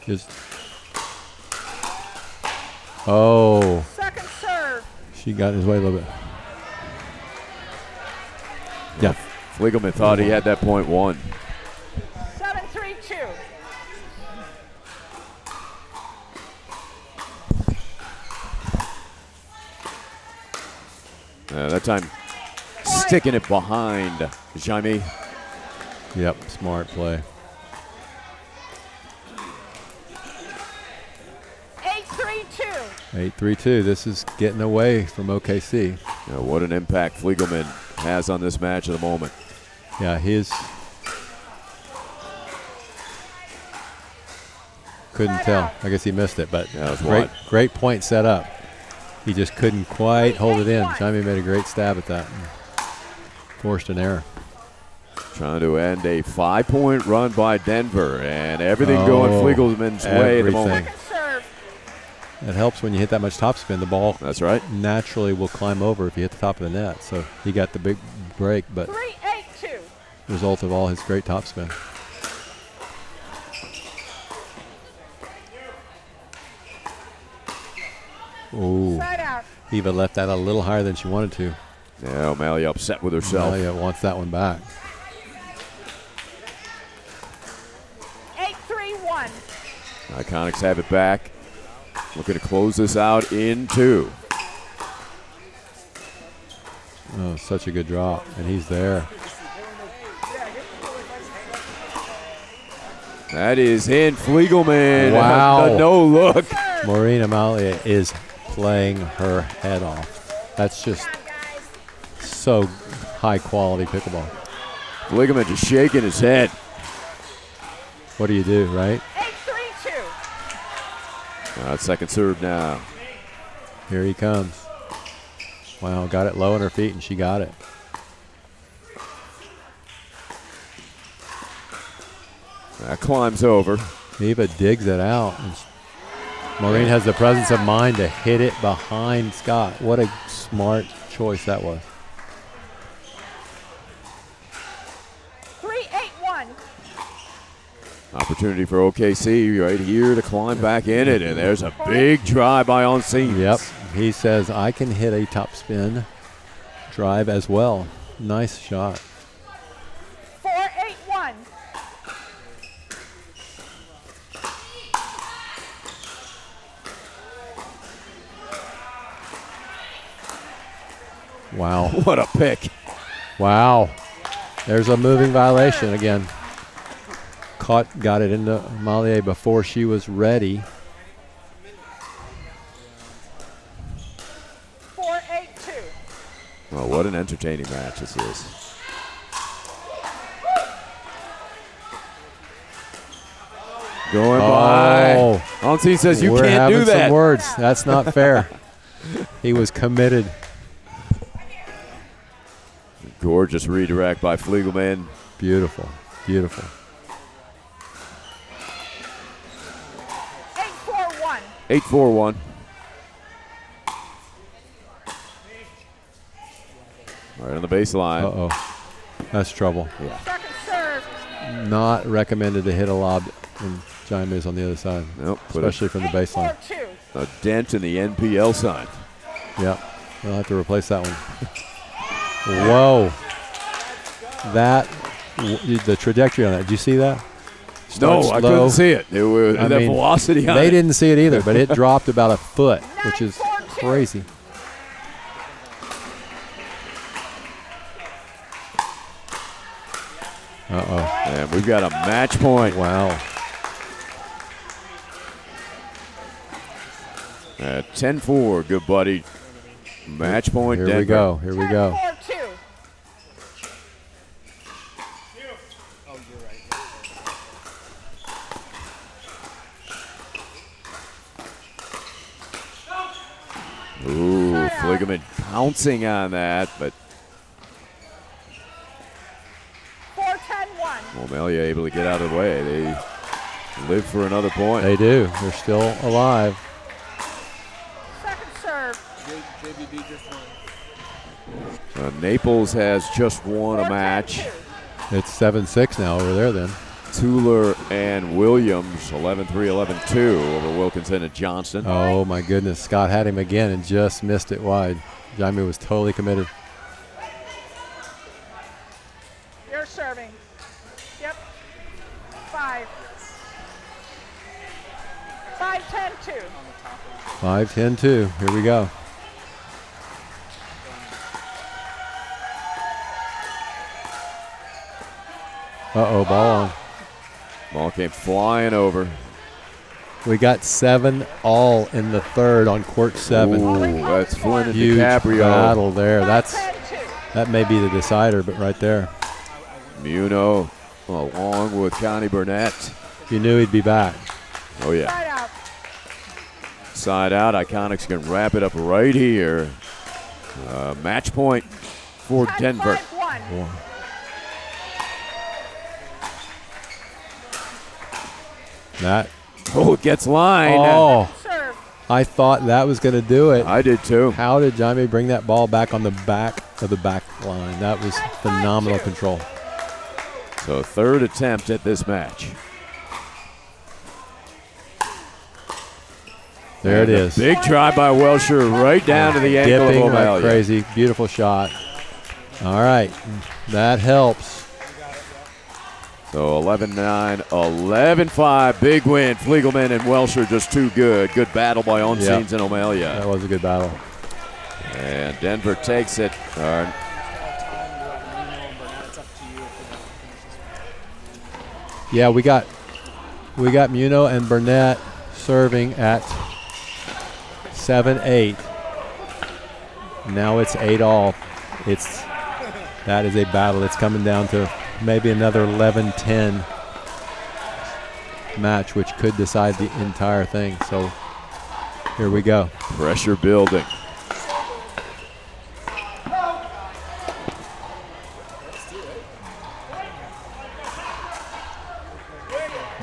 Just Second serve. She got in his way a little bit. Yeah. Fiegelman thought he had that point won. 7-3-2. That time sticking it behind Jaime. Yep, smart play. 8-3-2. 8-3-2. This is getting away from OKC. Yeah, what an impact Fiegelman has on this match at the moment. Yeah, his couldn't tell. I guess he missed it, but yeah, it was great point set up. He just couldn't quite hold it in. Jaime made a great stab at that. Forced an error. Trying to end a 5-point run by Denver, and everything going Fiegelman's way at the moment. It helps when you hit that much topspin. The ball that's right. naturally will climb over if you hit the top of the net. So he got the big break, but 3-8-2. result of all his great topspin. Ooh. Side out. Eva left that a little higher than she wanted to. Yeah, O'Malley upset with herself. O'Malley wants that one back. 8-3-1. Iconics have it back. Looking to close this out in 2. Oh, such a good drop, and he's there. That is in. Fliegelman. Wow. No look. Maureen O'Malley is playing her head off. That's just so high quality pickleball. Fliegelman just shaking his head. What do you do, right? 8-3-2. Second serve now. Here he comes. Wow, got it low on her feet, and she got it. That climbs over. Eva digs it out. And Maureen has the presence of mind to hit it behind Scott. What a smart choice that was. 3-8-1. Opportunity for OKC right here to climb back in it, and there's a big drive by Onsines. Yep, he says, I can hit a top spin drive as well. Nice shot. 4-8-1. Wow. What a pick. Wow. There's a moving violation again. Got it into Mallier before she was ready. 4-8-2. Well, what an entertaining match this is. Going by. Onsines says you We're can't having do that. some words. That's not fair. He was committed. Gorgeous redirect by Fliegelman. Beautiful. Beautiful. 8-4-1. 8-4-1. Right on the baseline. Uh-oh. That's trouble. Yeah. Second serve. Not recommended to hit a lob when Jaime is on the other side. Nope. Especially from the baseline. 8-4-2. A dent in the NPL sign. Yep. We'll have to replace that one. Whoa. The trajectory on that, did you see that? No, Starts I low. couldn't see it. The velocity on it. They didn't see it either, but it dropped about a foot, which is crazy. Uh-oh. And we've got a match point. Wow. At 10-4, good buddy. Match point, Here Denver. we go. Here we go. 10-4-2. Ooh, Fliegelman pouncing on that, but 4-10-1. O'Malley able to get out of the way. They live for another point. They do. They're still alive. Second serve. Naples has just won a match. It's 7-6 now over there then. Tuller and Williams, 11-3, 11-2 over Wilkinson and Johnston. Oh, my goodness. Scott had him again and just missed it wide. Jaime was totally committed. You're serving. Yep. 5. 5-10-2. 5-10-2. Here we go. Uh-oh, ball on. Ball came flying over. We got 7 all in the third on court 7. Ooh, that's Flynn and Huge DiCaprio. battle there. That may be the decider, but right there. Muno along with Connie Burnett. You knew he'd be back. Oh, yeah. Side out. Side out. Iconics can wrap it up right here. Match point for Denver. 10-5-1. That. Oh, it gets line. Oh, Serve. I thought that was going to do it. I did too. How did Jaime bring that ball back on the back of the back line? That was phenomenal control. So third attempt at this match. There it is. Big drive by Welsher right down to the ankle Dipping of like O'Malley. crazy. Beautiful shot. All right, that helps. So 11-9, 11-5, big win. Fliegelman and Welsh are just too good. Good battle by Onseens and O'Malley. That was a good battle. And Denver takes it. Yeah, we got Muno and Burnett serving at 7-8. Now it's 8-all. That is a battle. It's coming down to maybe another 11-10 match, which could decide the entire thing. So here we go. Pressure building.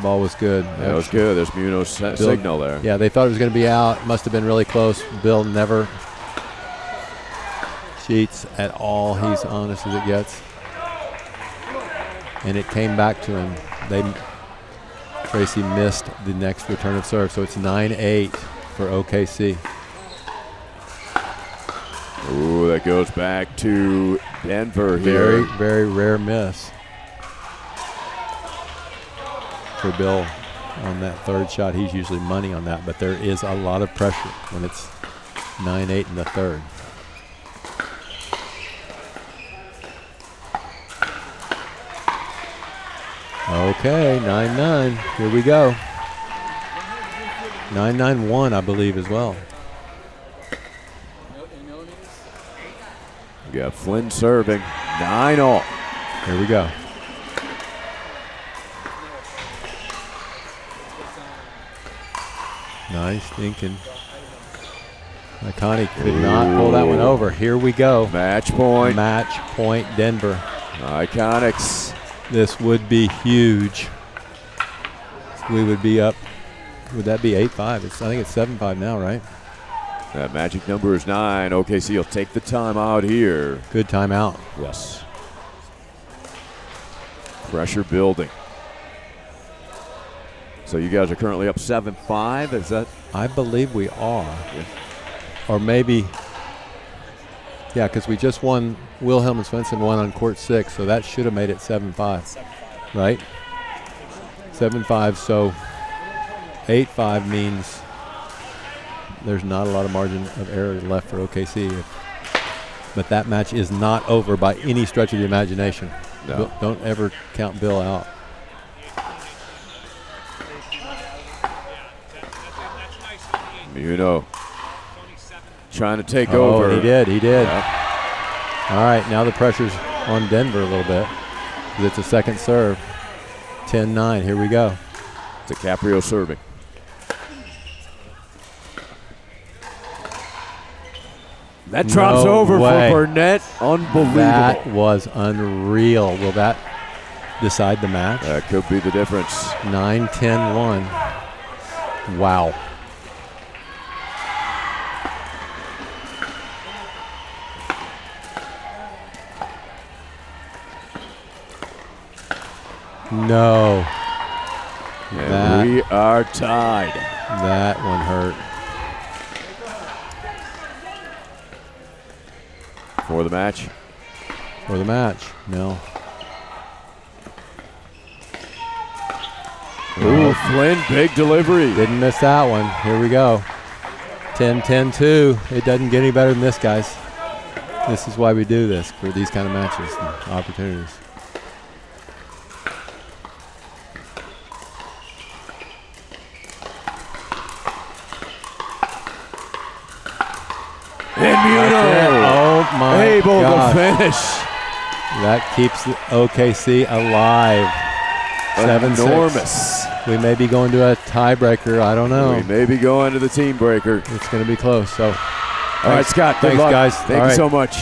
Ball was good. That was good. There's Muno's signal there. Yeah, they thought it was going to be out. Must have been really close. Bill never cheats at all. He's honest as it gets. And it came back to him. Tracy missed the next return of serve, so it's 9-8 for OKC. Ooh, that goes back to Denver Very, here. very rare miss for Bill on that third shot. He's usually money on that, but there is a lot of pressure when it's 9-8 in the third. Okay, 9-9. Here we go. 9-9-1, I believe, as well. We got Flynn serving. 9-all. Here we go. Nice thinking. Connie could not pull that one over. Here we go. Match point. Match point, Denver. Iconics. This would be huge. We would be up. Would that be 8-5? I think it's 7-5 now, right? That magic number is 9. OKC will take the timeout here. Good timeout. Yes. Pressure building. So you guys are currently up 7-5. Is that? I believe we are. Yeah. Or maybe. Yeah, because we just won. Wilhelm and Svensson won on court 6, so that should have made it 7-5, right? 7-5. So 8-5 means there's not a lot of margin of error left for OKC. But that match is not over by any stretch of the imagination. No. Don't ever count Bill out. Muno trying to take over. He did. Yeah. All right, now the pressure's on Denver a little bit. It's a second serve. 10-9, here we go. DiCaprio serving. That drops over for Burnett. Unbelievable. That was unreal. Will that decide the match? That could be the difference. 9-10-1. Wow. No. And we are tied. That one hurt. For the match? For the match, no. Ooh, Flynn, big delivery. Didn't miss that one. Here we go. 10-10-2. It doesn't get any better than this, guys. This is why we do this, for these kind of matches and opportunities. And Muno, oh my able gosh. to finish. That keeps the OKC alive. 7-6. Enormous. We may be going to a tiebreaker. I don't know. We may be going to the team breaker. It's going to be close. So, all right, Scott. Good thanks, luck. guys. Thank you so much.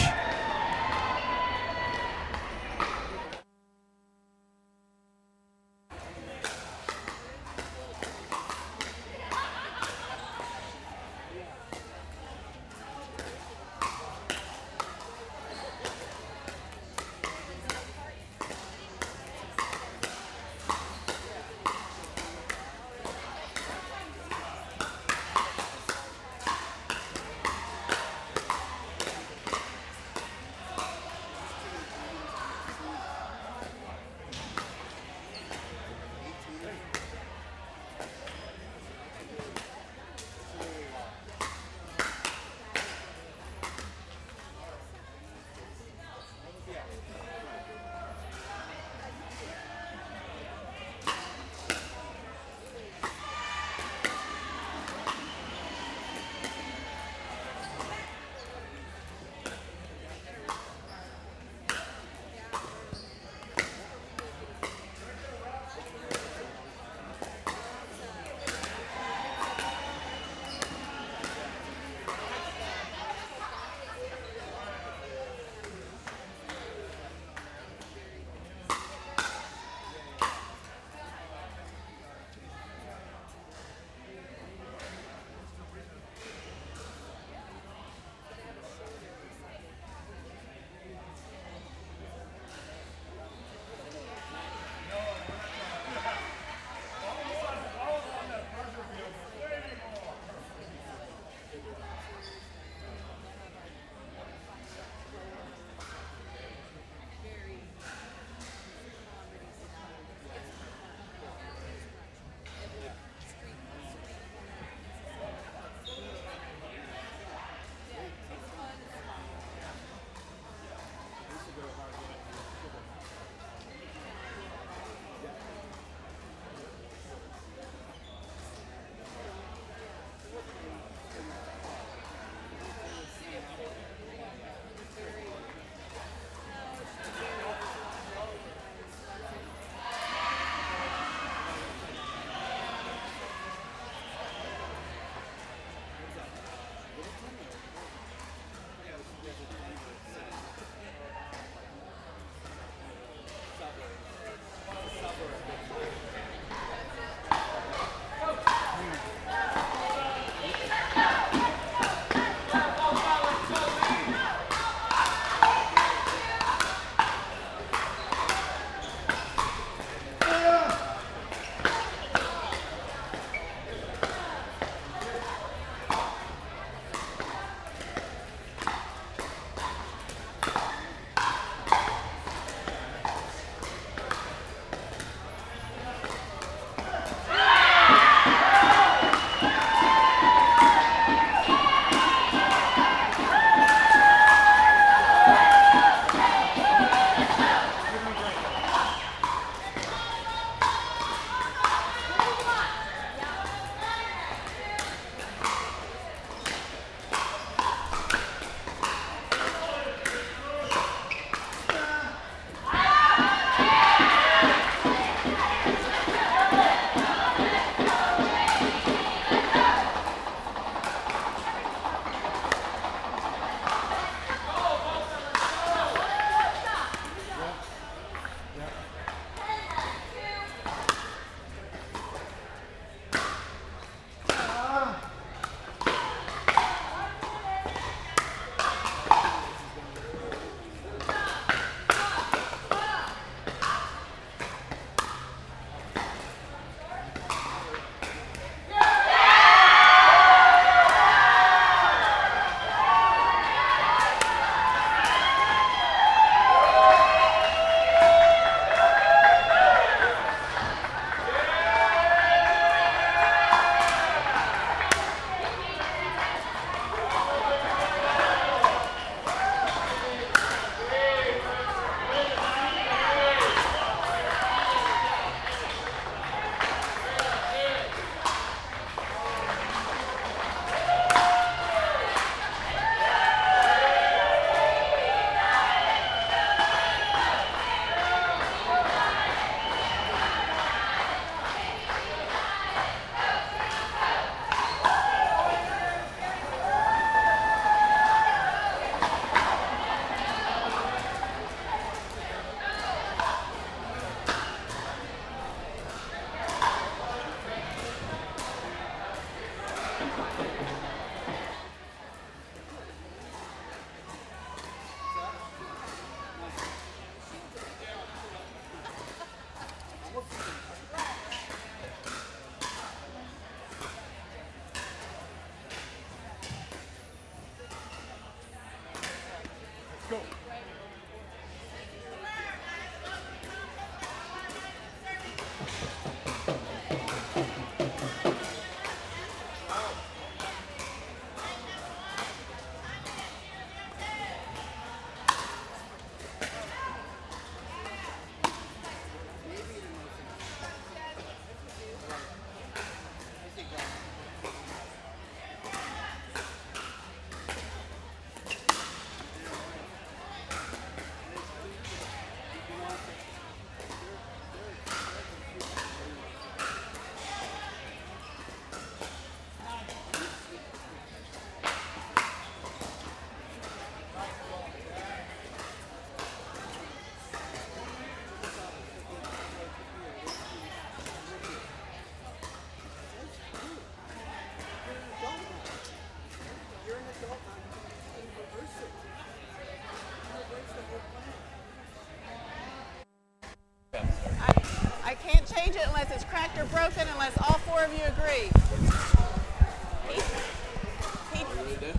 I can't change it unless it's cracked or broken, unless all four of you agree.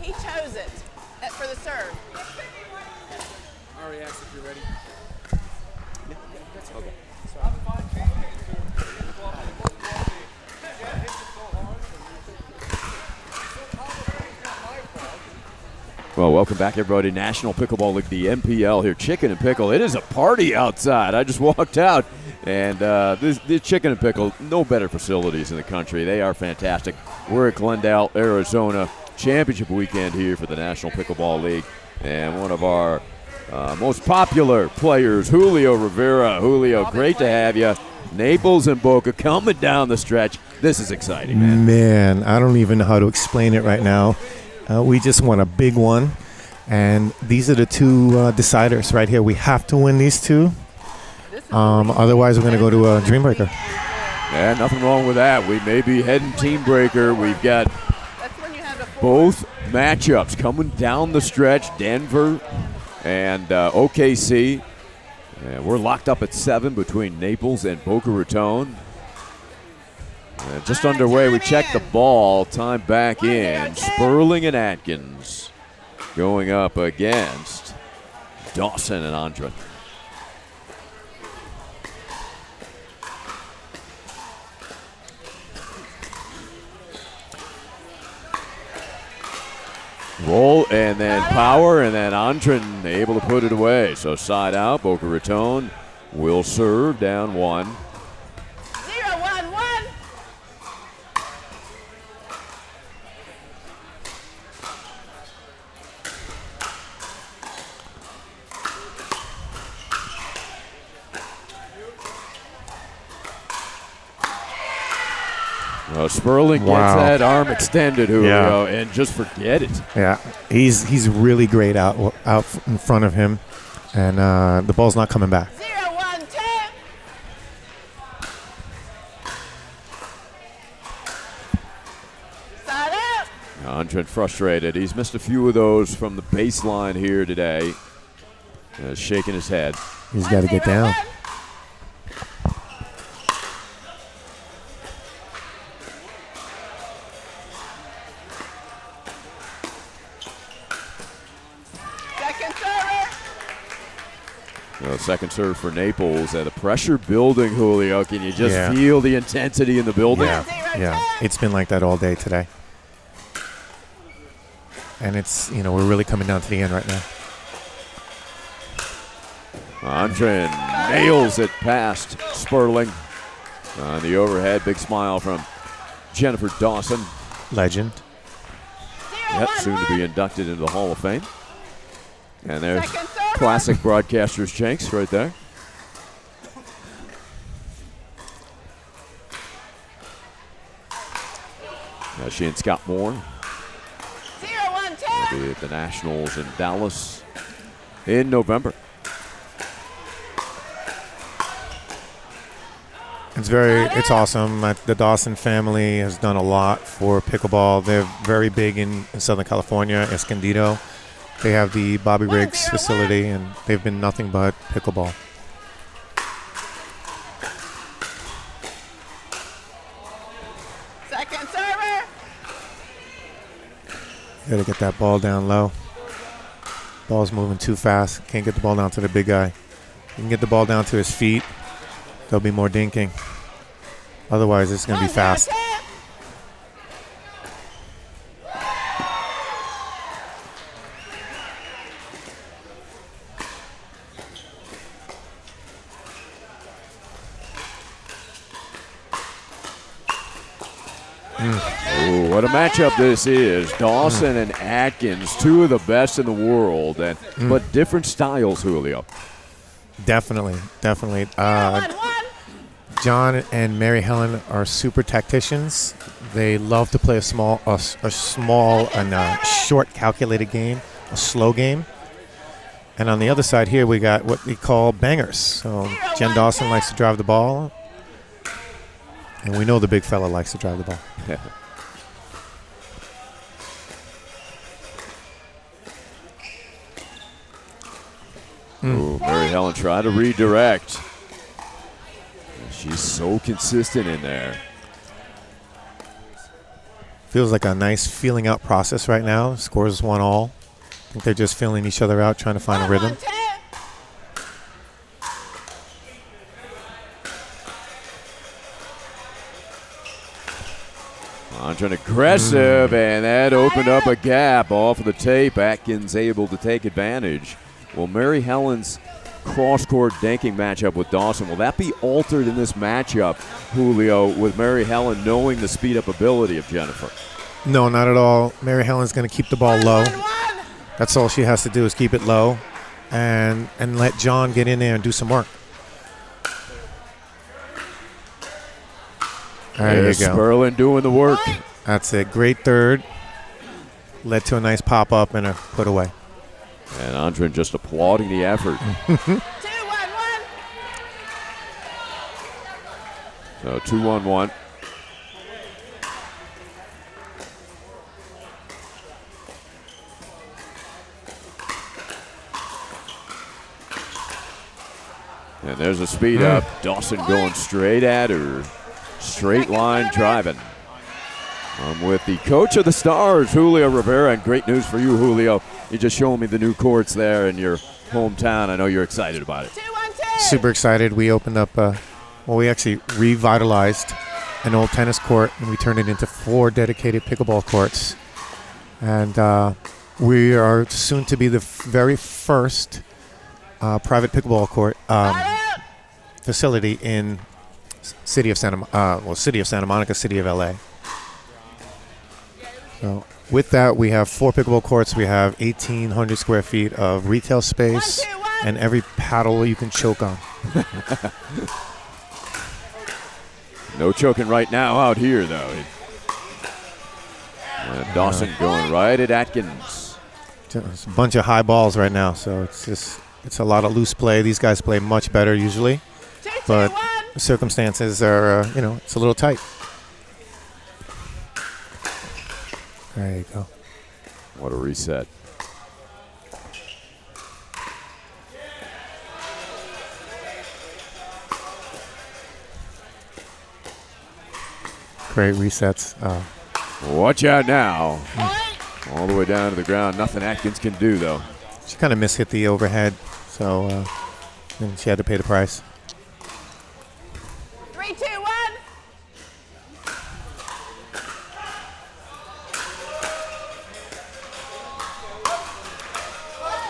He chose it for the serve. I already asked if you're ready. Okay. Well, welcome back, everybody. National Pickleball League, the NPL here. Chicken and Pickle. It is a party outside. I just walked out, and this Chicken and Pickle, no better facilities in the country. They are fantastic. We're at Glendale, Arizona. Championship weekend here for the National Pickleball League. And one of our most popular players, Julio Rivera. Julio, great to have you. Naples and Boca coming down the stretch. This is exciting, man. Man, I don't even know how to explain it right now. We just won a big one, and these are the two deciders right here. We have to win these two. Otherwise, we're going to go to a Dream Breaker. Yeah, nothing wrong with that. We may be heading Team Breaker. We've got both matchups coming down the stretch, Denver and OKC. We're locked up at 7 between Naples and Boca Raton. Just underway, we check the ball, time back in. Sperling and Atkins going up against Dawson and Andren. Roll and then power, and then Andren able to put it away. So side out, Boca Raton will serve down 1. Sperling gets that arm extended, Julio, and just forget it. Yeah, he's really great out in front of him, and the ball's not coming back. 0-1-2. Side out. Andren frustrated. He's missed a few of those from the baseline here today. Shaking his head. He's got to get down. Second serve for Naples. The pressure building, Julio. Can you just feel the intensity in the building? Yeah. It's been like that all day today. And it's, we're really coming down to the end right now. Andren nails it past Sperling. On the overhead, big smile from Jennifer Dawson. Legend. Yep, soon to be inducted into the Hall of Fame. And there's classic broadcaster's Jenks right there. She and Scott Moore will be at the Nationals in Dallas in November. It's awesome. The Dawson family has done a lot for pickleball. They're very big in Southern California, Escondido. They have the Bobby Riggs facility, and they've been nothing but pickleball. Second server. Got to get that ball down low. Ball's moving too fast. Can't get the ball down to the big guy. You can get the ball down to his feet. There'll be more dinking. Otherwise, it's going to be fast. Ooh, what a matchup this is. Dawson and Atkins, two of the best in the world, but different styles, Julio. Definitely. John and Mary Helen are super tacticians. They love to play a small and short calculated game, a slow game. And on the other side here, we got what we call bangers. So Jen Dawson likes to drive the ball. And we know the big fella likes to drive the ball. Ooh, Mary Helen tried to redirect. She's so consistent in there. Feels like a nice feeling out process right now. Scores 1-all. I think they're just feeling each other out, trying to find a rhythm. Andren aggressive, and that opened up a gap off of the tape. Atkins able to take advantage. Well, Mary Helen's cross-court danking matchup with Dawson, will that be altered in this matchup, Julio, with Mary Helen knowing the speed-up ability of Jennifer? No, not at all. Mary Helen's going to keep the ball low. That's all she has to do is keep it low and let John get in there and do some work. There you go. Sperlin doing the work. That's it. Great third. Led to a nice pop-up and a put away. And Andren just applauding the effort. 2-1-1. So 2-1-1. And there's a speed up. Dawson going straight at her. Straight line driving. I'm with the coach of the Stars, Julio Rivera, and great news for you, Julio. You just showed me the new courts there in your hometown. I know you're excited about it. Super excited. We opened up, we actually revitalized an old tennis court, and we turned it into 4 dedicated pickleball courts. And we are soon to be the very first private pickleball court facility in city of Santa Monica, city of LA. So with that, we have 4 pickleball courts. We have 1,800 square feet of retail space and every paddle you can choke on. No choking right now out here, though. Dawson going right at Atkins. It's a bunch of high balls right now, so it's a lot of loose play. These guys play much better usually, but the circumstances are, it's a little tight. There you go. What a reset. Great resets. Watch out now. All the way down to the ground. Nothing Atkins can do, though. She kind of mishit the overhead, so and she had to pay the price. 3, 2, 1.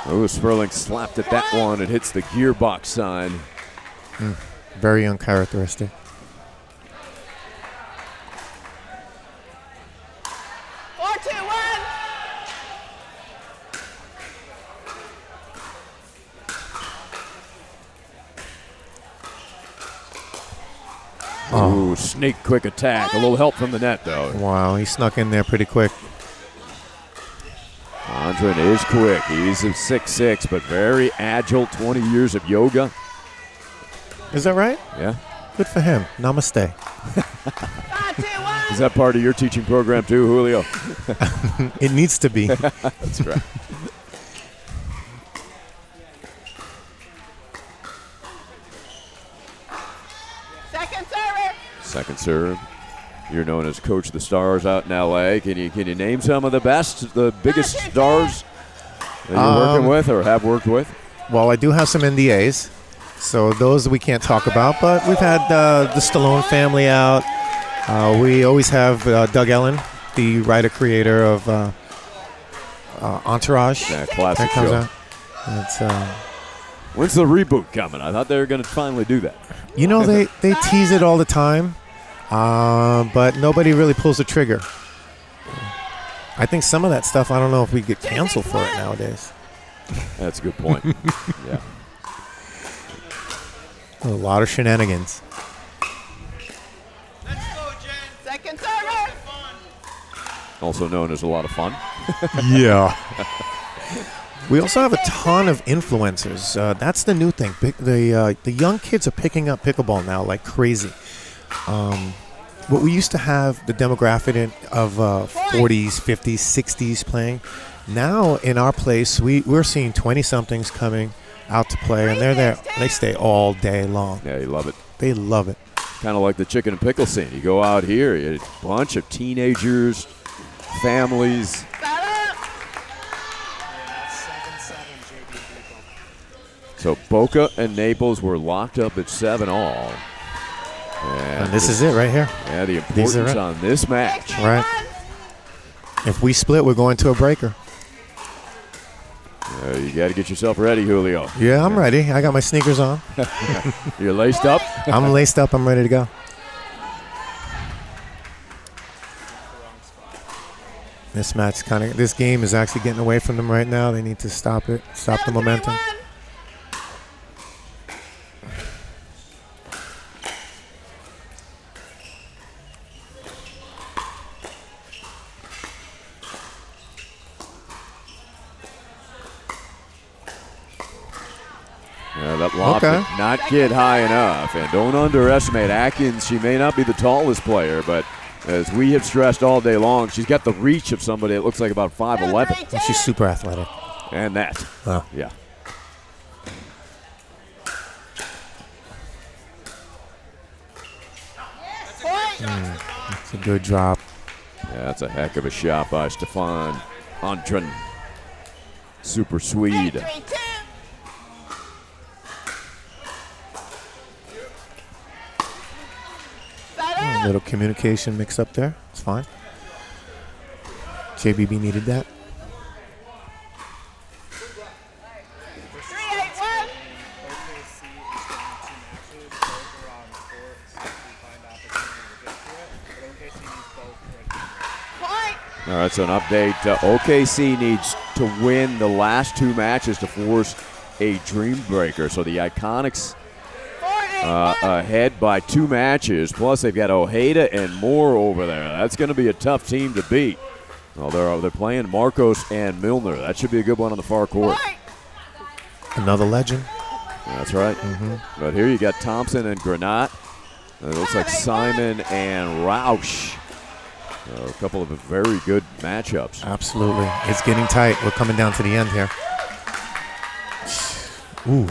Oh, Sperling slapped at that one. It hits the gearbox sign. Very uncharacteristic. Ooh, sneak quick attack. A little help from the net, though. Wow, he snuck in there pretty quick. Andren is quick. He's a 6'6", but very agile, 20 years of yoga. Is that right? Yeah. Good for him. Namaste. Is that part of your teaching program too, Julio? It needs to be. That's right. Second serve. You're known as Coach of the Stars out in LA. Can you name some of the best, the biggest stars that you're working with or have worked with? Well, I do have some NDAs, so those we can't talk about. But we've had the Stallone family out. We always have Doug Ellen, the writer-creator of Entourage. Yeah, classic that comes show. out. It's, when's the reboot coming? I thought they were going to finally do that. you know, they tease it all the time, but nobody really pulls the trigger. I think some of that stuff, I don't know if we get canceled for it nowadays. That's a good point. Yeah. A lot of shenanigans. Second server. Also known as a lot of fun. Yeah. We also have a ton of influencers. That's the new thing. The young kids are picking up pickleball now like crazy. What we used to have the demographic of 40s, 50s, 60s playing. Now in our place, we're seeing 20-somethings coming out to play, and they're there. They stay all day long. Yeah, you love it. They love it. Kind of like the chicken and pickle scene. You go out here, you get a bunch of teenagers, families. So Boca and Naples were locked up at 7-all. And this is it right here. Yeah, the importance on this match. Right. If we split, we're going to a breaker. You got to get yourself ready, Julio. Yeah, I'm ready. I got my sneakers on. You're laced up? I'm laced up. I'm ready to go. This game is actually getting away from them right now. They need to stop it. Stop the momentum. That lob did not get high enough. And don't underestimate Atkins. She may not be the tallest player, but as we have stressed all day long, she's got the reach of somebody that looks like about 5'11". Well, she's super athletic. And that. Oh. Yeah. That's a good drop. Yeah, that's a heck of a shot by Stefan Antren. Super Swede. A little communication mix up there. It's fine. JBB needed that. All right, so an update. OKC needs to win the last two matches to force a dream breaker. So the Iconics ahead by 2 matches. Plus, they've got Ojeda and Moore over there. That's going to be a tough team to beat. Well, they're playing Marcos and Milner. That should be a good one on the far court. Another legend. That's right. Mm-hmm. But here you got Thompson and Granat. It looks like Simon and Roush. A couple of very good matchups. Absolutely. It's getting tight. We're coming down to the end here. Ooh.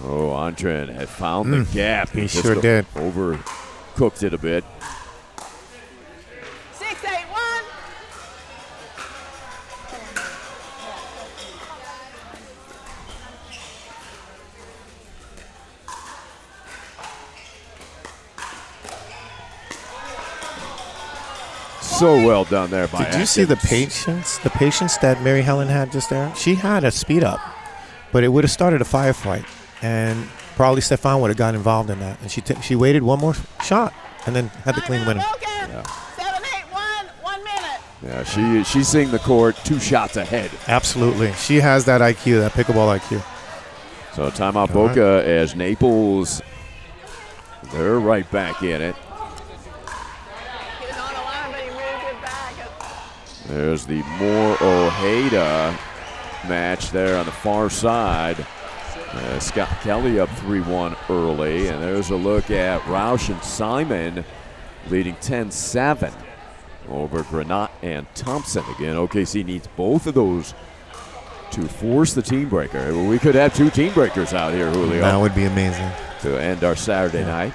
Oh, Antren had found the gap. He sure did. Overcooked it a bit. 6-8-1. So well done there by Did you see the patience that Mary Helen had just there? She had a speed up, but it would have started a firefight, and probably Stefan would have got involved in that. And she waited one more shot and then had the clean winner. Yeah. 7-8-1, 1 minute. Yeah, she's seeing the court 2 shots ahead. Absolutely. She has that IQ, that pickleball IQ. So timeout Boca as Naples, they're right back in it. There's the Moore Ojeda match there on the far side. Scott Kelly up 3-1 early. And there's a look at Roush and Simon leading 10-7 over Granat and Thompson. Again, OKC needs both of those to force the team breaker. We could have 2 team breakers out here, Julio. That would be amazing. To end our Saturday night.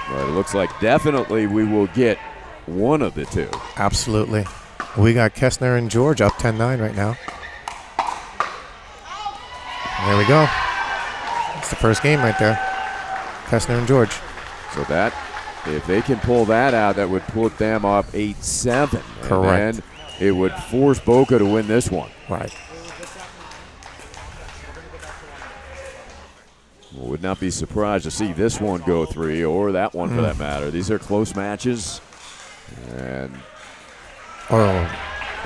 But it looks like definitely we will get one of the 2. Absolutely. We got Kessner and George up 10-9 right now. There we go. It's the first game right there. Kessner and George. So that, if they can pull that out, that would put them up 8-7. Correct. And it would force Boca to win this one. Right. Would not be surprised to see this one go 3 or that one for that matter. These are close matches. And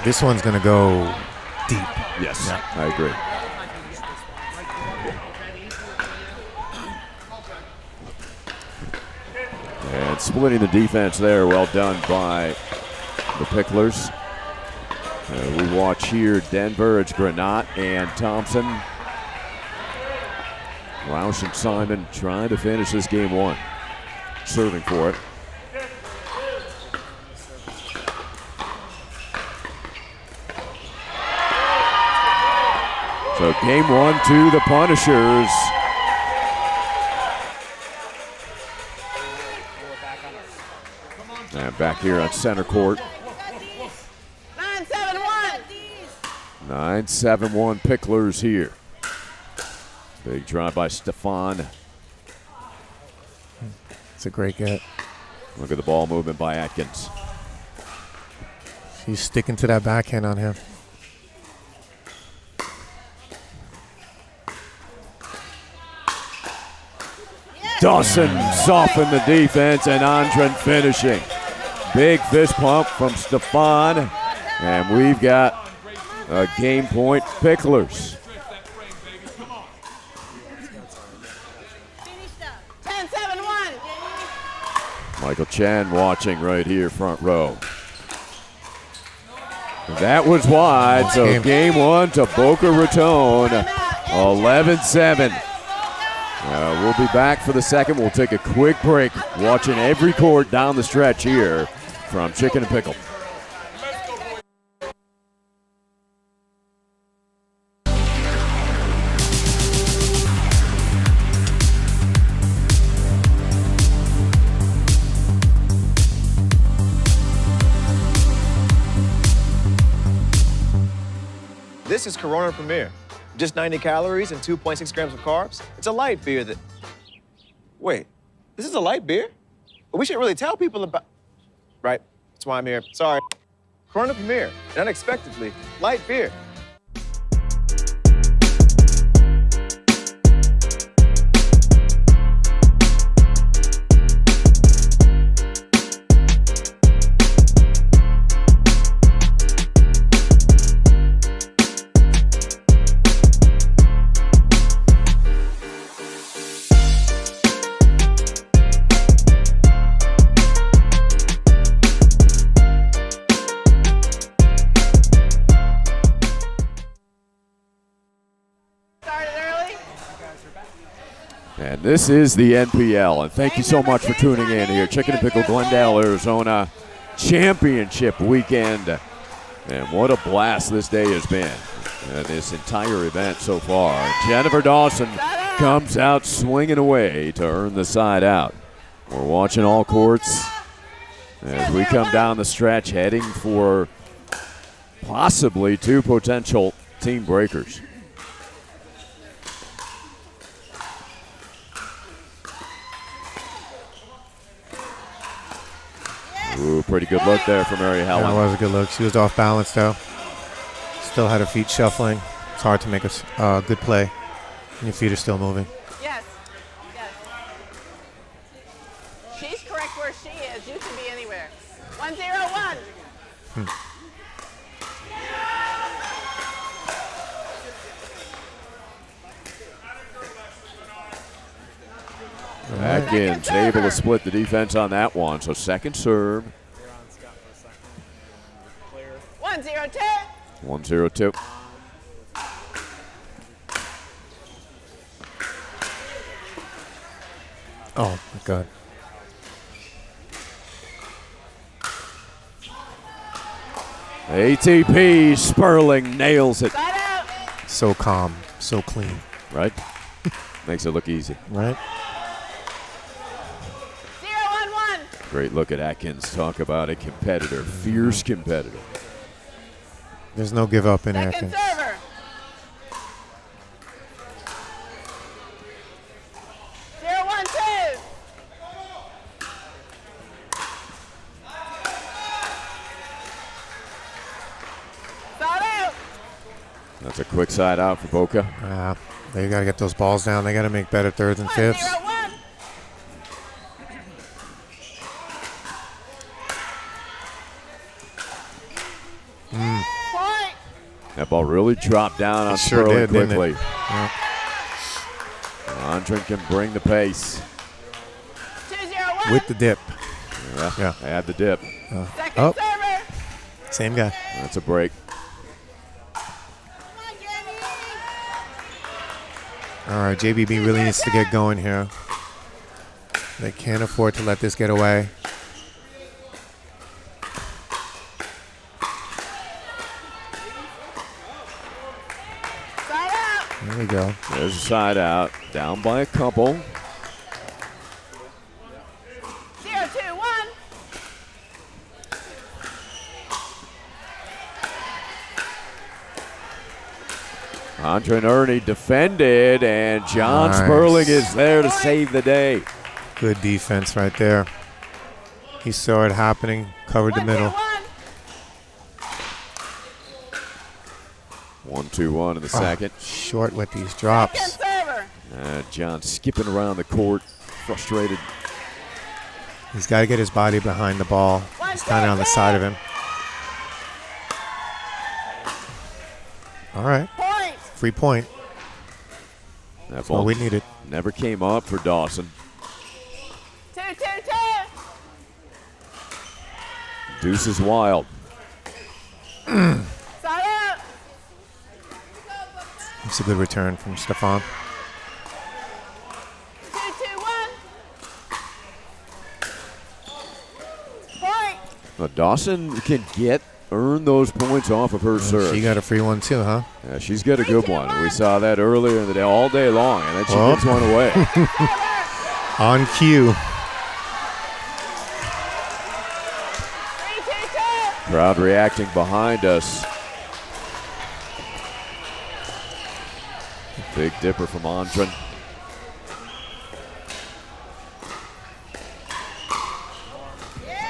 this one's going to go deep. yes, yeah. I agree. And splitting the defense there, well done by the Picklers. We watch here Denver, it's Granat and Thompson. Roush and Simon trying to finish this game 1. Serving for it. So game 1 to the Punishers. And back here on center court. 9-7-1. 9-7-1 Picklers here. Big drive by Stefan. It's a great get. Look at the ball movement by Atkins. He's sticking to that backhand on him. Dawson softened the defense and Andren finishing. Big fist pump from Stefan. And we've got a game point Picklers. 10-7-1. Michael Chen watching right here, front row. That was wide, so game 1 to Boca Raton, 11-7. We'll be back for the second. We'll take a quick break, watching every court down the stretch here from Chicken and Pickle. This is Corona Premier. Just 90 calories and 2.6 grams of carbs. It's a light beer that... Wait, this is a light beer? But we shouldn't really tell people about... Right, that's why I'm here. Sorry. Corona Premier, and unexpectedly, light beer. And this is the NPL, and thank you so much for tuning in here. Chicken and Pickle Glendale, Arizona Championship Weekend. And what a blast this day has been, this entire event so far. Jennifer Dawson comes out swinging away to earn the side out. We're watching all courts as we come down the stretch, heading for possibly 2 potential team breakers. Ooh, pretty good look there for Mary Helen. That was a good look. She was off balance, though. Still had her feet shuffling. It's hard to make a good play when your feet are still moving. Yes. Yes. She's correct where she is. You can be anywhere. 1-0-1. Atkins able to split the defense on that one. So second serve. 1-0-2. 1-0-2. Oh, my God. ATP, Sperling nails it. So calm, so clean. Right? Makes it look easy. Right? 0-1-1. Great look at Atkins. Talk about a competitor, fierce competitor. There's no give up in Second Atkins. server. Zero, 1, 2. Side out. That's a quick side out for Boca. They got to get those balls down. They got to make better thirds and 1, fifths. 0, 1. Point. That ball really dropped down on Sure Sperling did, didn't quickly. it? Yeah. Andren can bring the pace. 2, 0, 1. With the dip. Yeah, add the dip. Second Oh, server. same guy. That's a break. All right, JBB really needs to get going here. They can't afford to let this get away. Side out. There we go. There's a side out. Down by a couple. 0, 2, 1. Andre and Ernie defended, and John Nice. Sperling is there to save the day. Good defense right there. He saw it happening, covered the 1, 2, middle. 1. 1-2-1 in the second. Short with these Second drops. server. John skipping around the court, frustrated. He's got to get his body behind the ball. He's kind of on the side of him. All right. Point. Free point. That That's ball what we needed. never came up for Dawson. 2, 2, 2. Deuce is wild. Side out. It's a good return from Stefan. 2, 2, 1. Point. But Dawson can earn those points off of her serve. She got a free one too, huh? Yeah, she's got a good one. We saw that earlier in the day, all day long, and then she Oh. gets one away. On cue. 3, 2, 2. Crowd reacting behind us. Big dipper from Andren.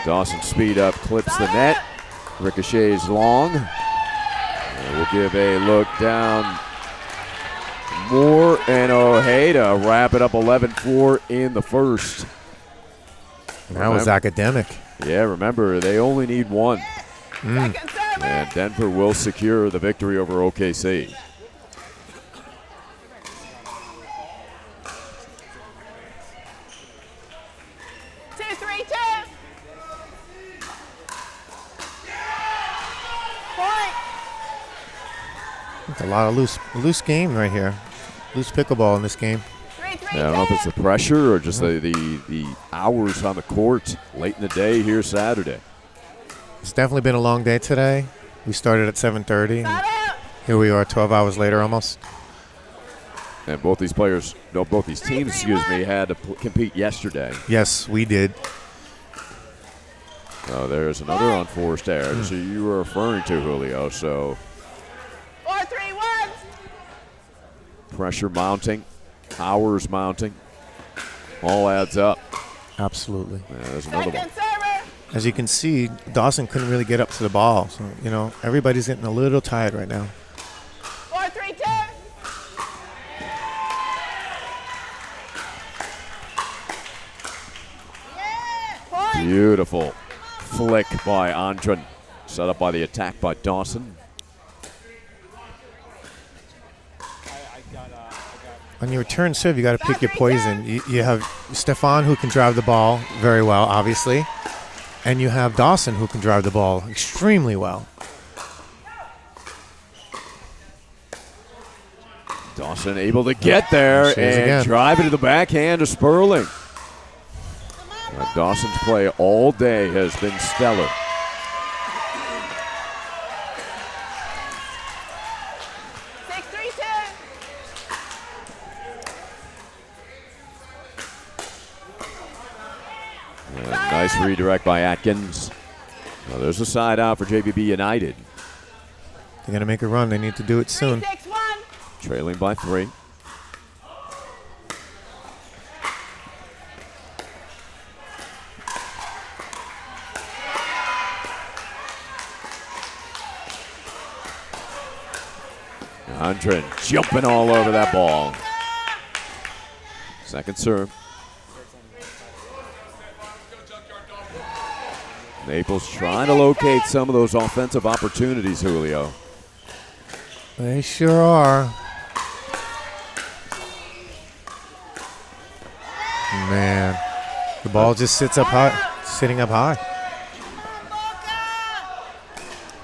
Dawson speed up, clips the net. Ricochets long. And we'll give a look down. Moore and Ojeda wrap it up 11-4 in the first. That was academic. Yeah, remember, they only need one. Second server. And Denver will secure the victory over OKC. Two, 3, 2. Point. It's a lot of loose game right here. Loose pickleball in this game. 3, 3, Yeah, I don't know if it's the pressure or just the hours on the court late in the day here Saturday. It's definitely been a long day today. We started at 7:30. Side out. Here we are 12 hours later almost. And both these teams, had to compete yesterday. Yes, we did. So there's another unforced error. So you were referring to, Julio. So 4, 3, 1. pressure mounting, hours mounting, all adds up. Absolutely. Yeah, there's another one. Second server. As you can see, Dawson couldn't really get up to the ball. So, everybody's getting a little tired right now. 4, 3, 2. Point. Beautiful flick by Andren. Set up by the attack by Dawson. On your return serve, you got to pick your poison. You have Stefan, who can drive the ball very well, obviously. And you have Dawson, who can drive the ball extremely well. Dawson able to get there She is and again. drive it to the backhand of Sperling. Dawson's play all day has been stellar. Nice redirect by Atkins. Well, there's a side out for JBB United. they're going to make a run, they need to do it soon. 3-6-1. Trailing by 3. Andren jumping all over that ball. Second serve. Naples trying to locate some of those offensive opportunities, Julio. They sure are. Man, the ball just sitting up high.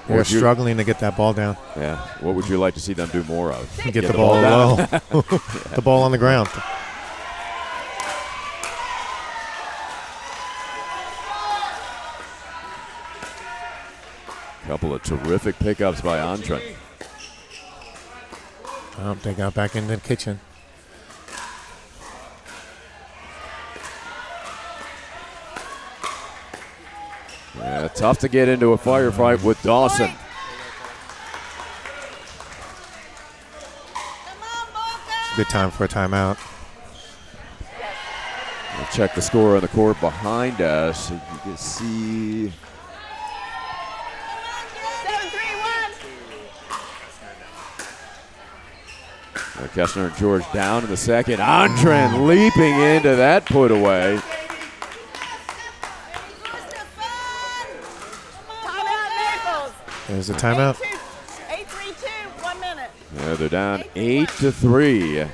They're struggling to get that ball down. Yeah. What would you like to see them do more of? Get the ball low. The ball on the ground. Couple of terrific pickups by Andren. They got back in the kitchen. Yeah, tough to get into a firefight with Dawson. It's a good time for a timeout. We'll check the score on the court behind us. You can see 7-3-1. Kessner and George down in the second. Andren leaping into that put away. There's a timeout. 8-3-2, 1 minute. Yeah, they're down 8-3.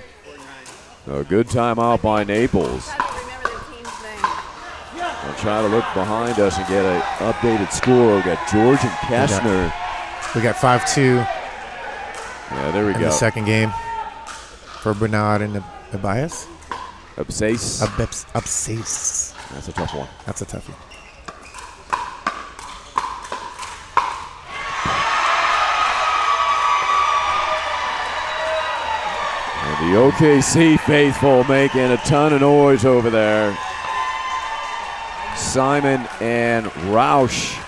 A good timeout by Naples. I'll try to look behind us and get an updated score. We got George and Kessner. We got 5-2. Yeah, there we in go. The second game for Bernard and Abias. Absace. Absace. That's a tough one. That's a toughie. The OKC faithful making a ton of noise over there. Simon and Roush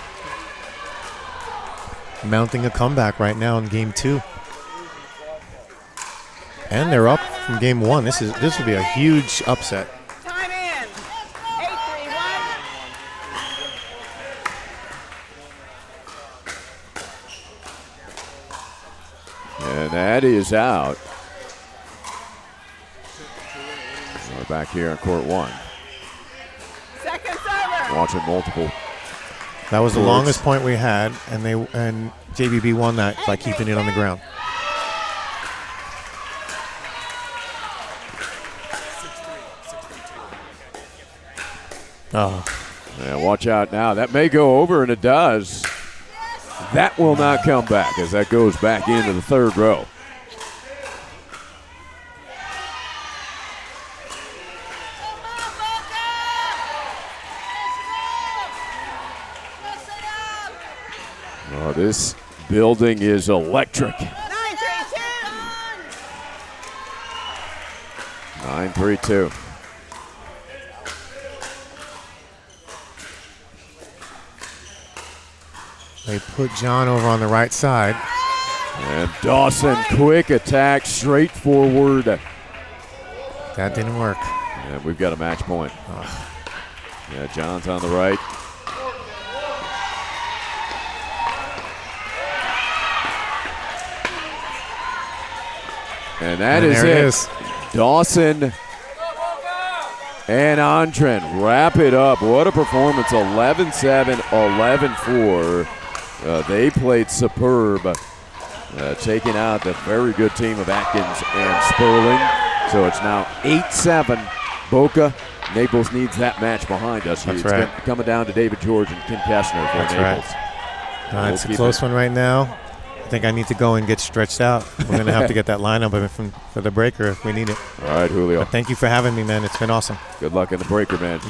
mounting a comeback right now in game 2. And they're up from game 1. This would be a huge upset. Time in. 8-3-1. And that is out. We're back here on court 1. Second server. Watching multiple. That was the longest point we had, and JBB won that by keeping it on the ground. Oh. Yeah, watch out now. That may go over, and it does. That will not come back as that goes back into the third row. Oh, this building is electric. 9-3-2. They put John over on the right side. And Dawson, quick attack, straight forward. That didn't work. And we've got a match point. Yeah, John's on the right. And that is it. Dawson and Andren wrap it up. What a performance. 11-7, 11-4. They played superb, taking out the very good team of Atkins and Sperling. So it's now 8-7. Boca, Naples needs that match behind us. That's it's right. Coming down to David George and Kim Kessner for That's Naples. Right. It's a close one right now. I think I need to go and get stretched out. We're going to have to get that lineup for the breaker if we need it. All right, Julio. But thank you for having me, man. It's been awesome. Good luck in the breaker, man.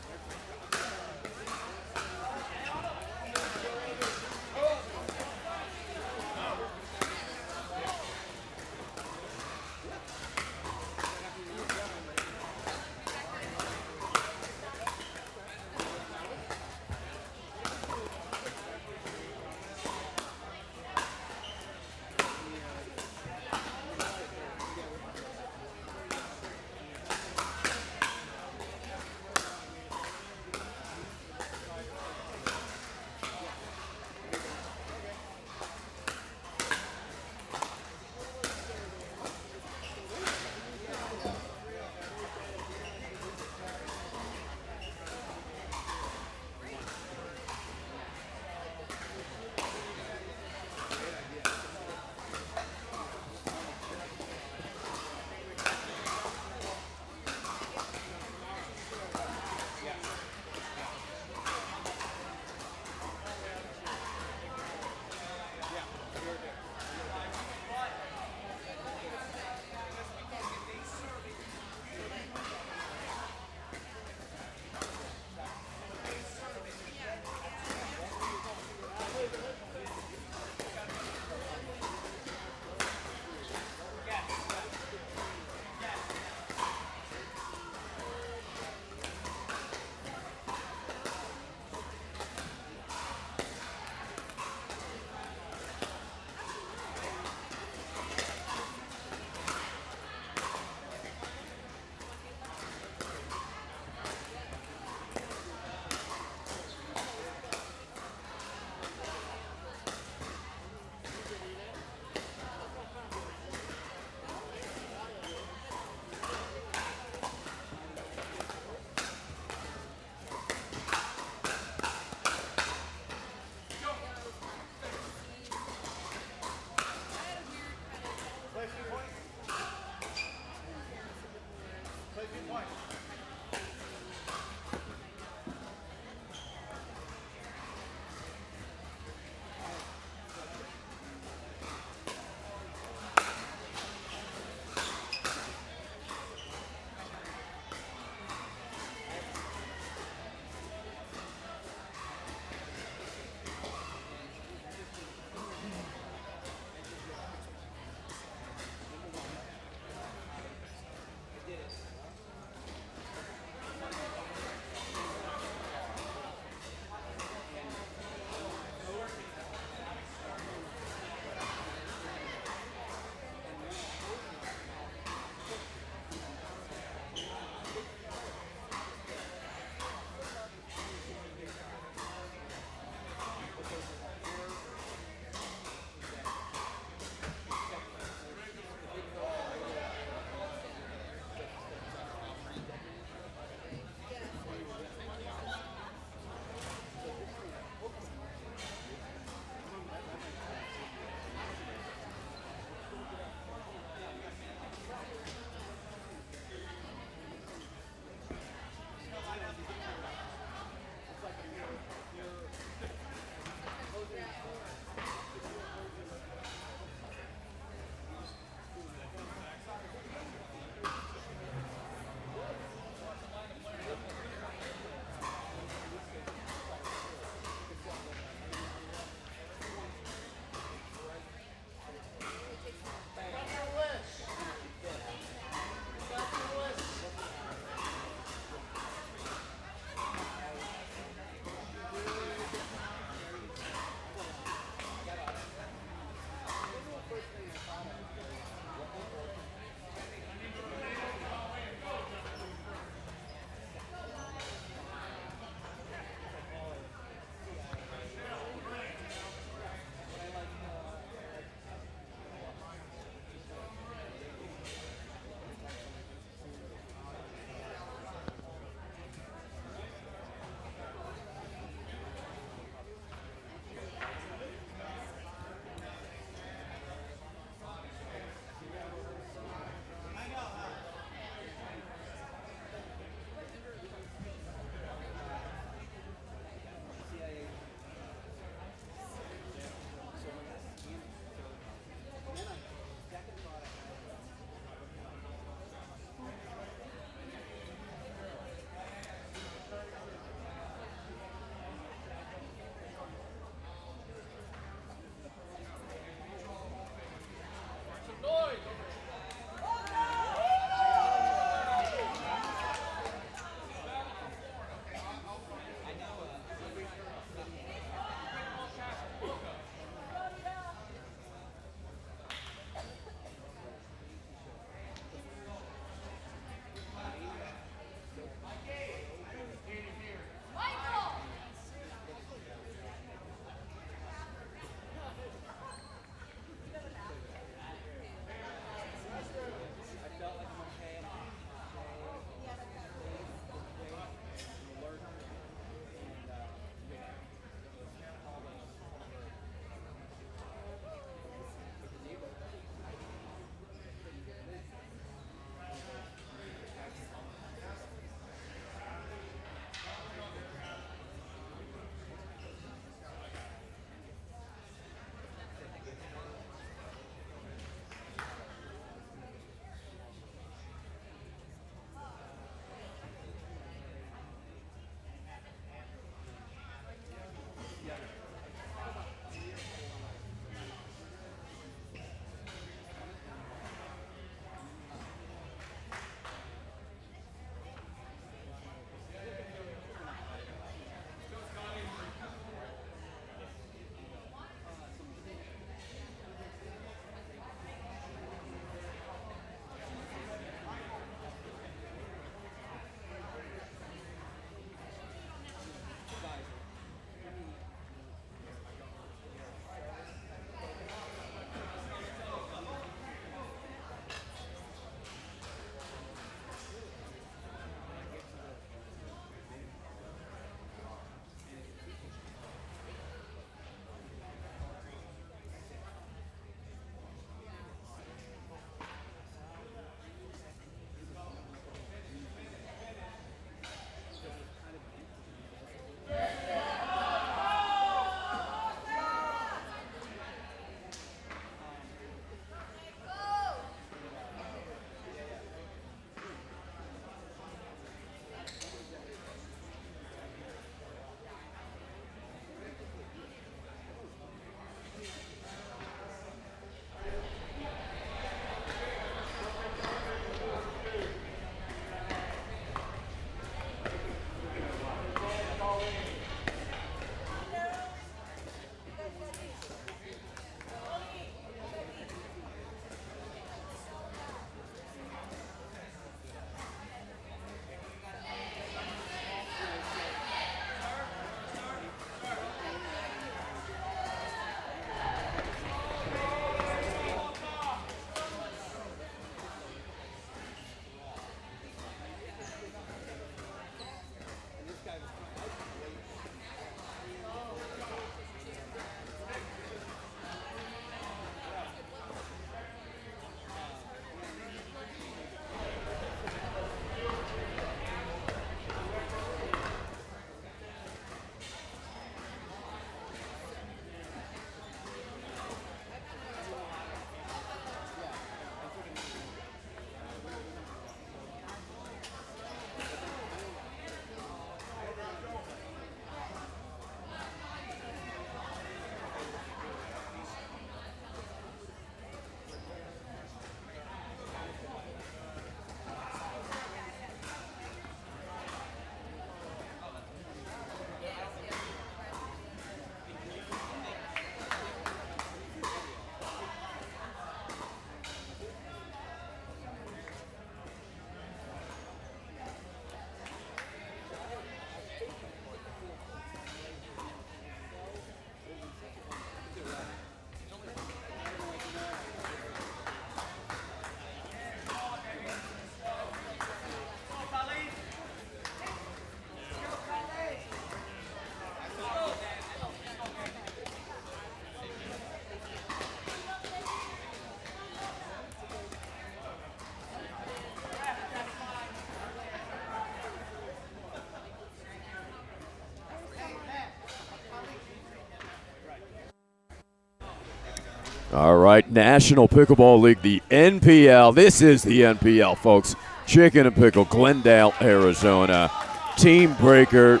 All right, National Pickleball League, the NPL. This is the NPL, folks. Chicken and Pickle, Glendale, Arizona. Team breaker.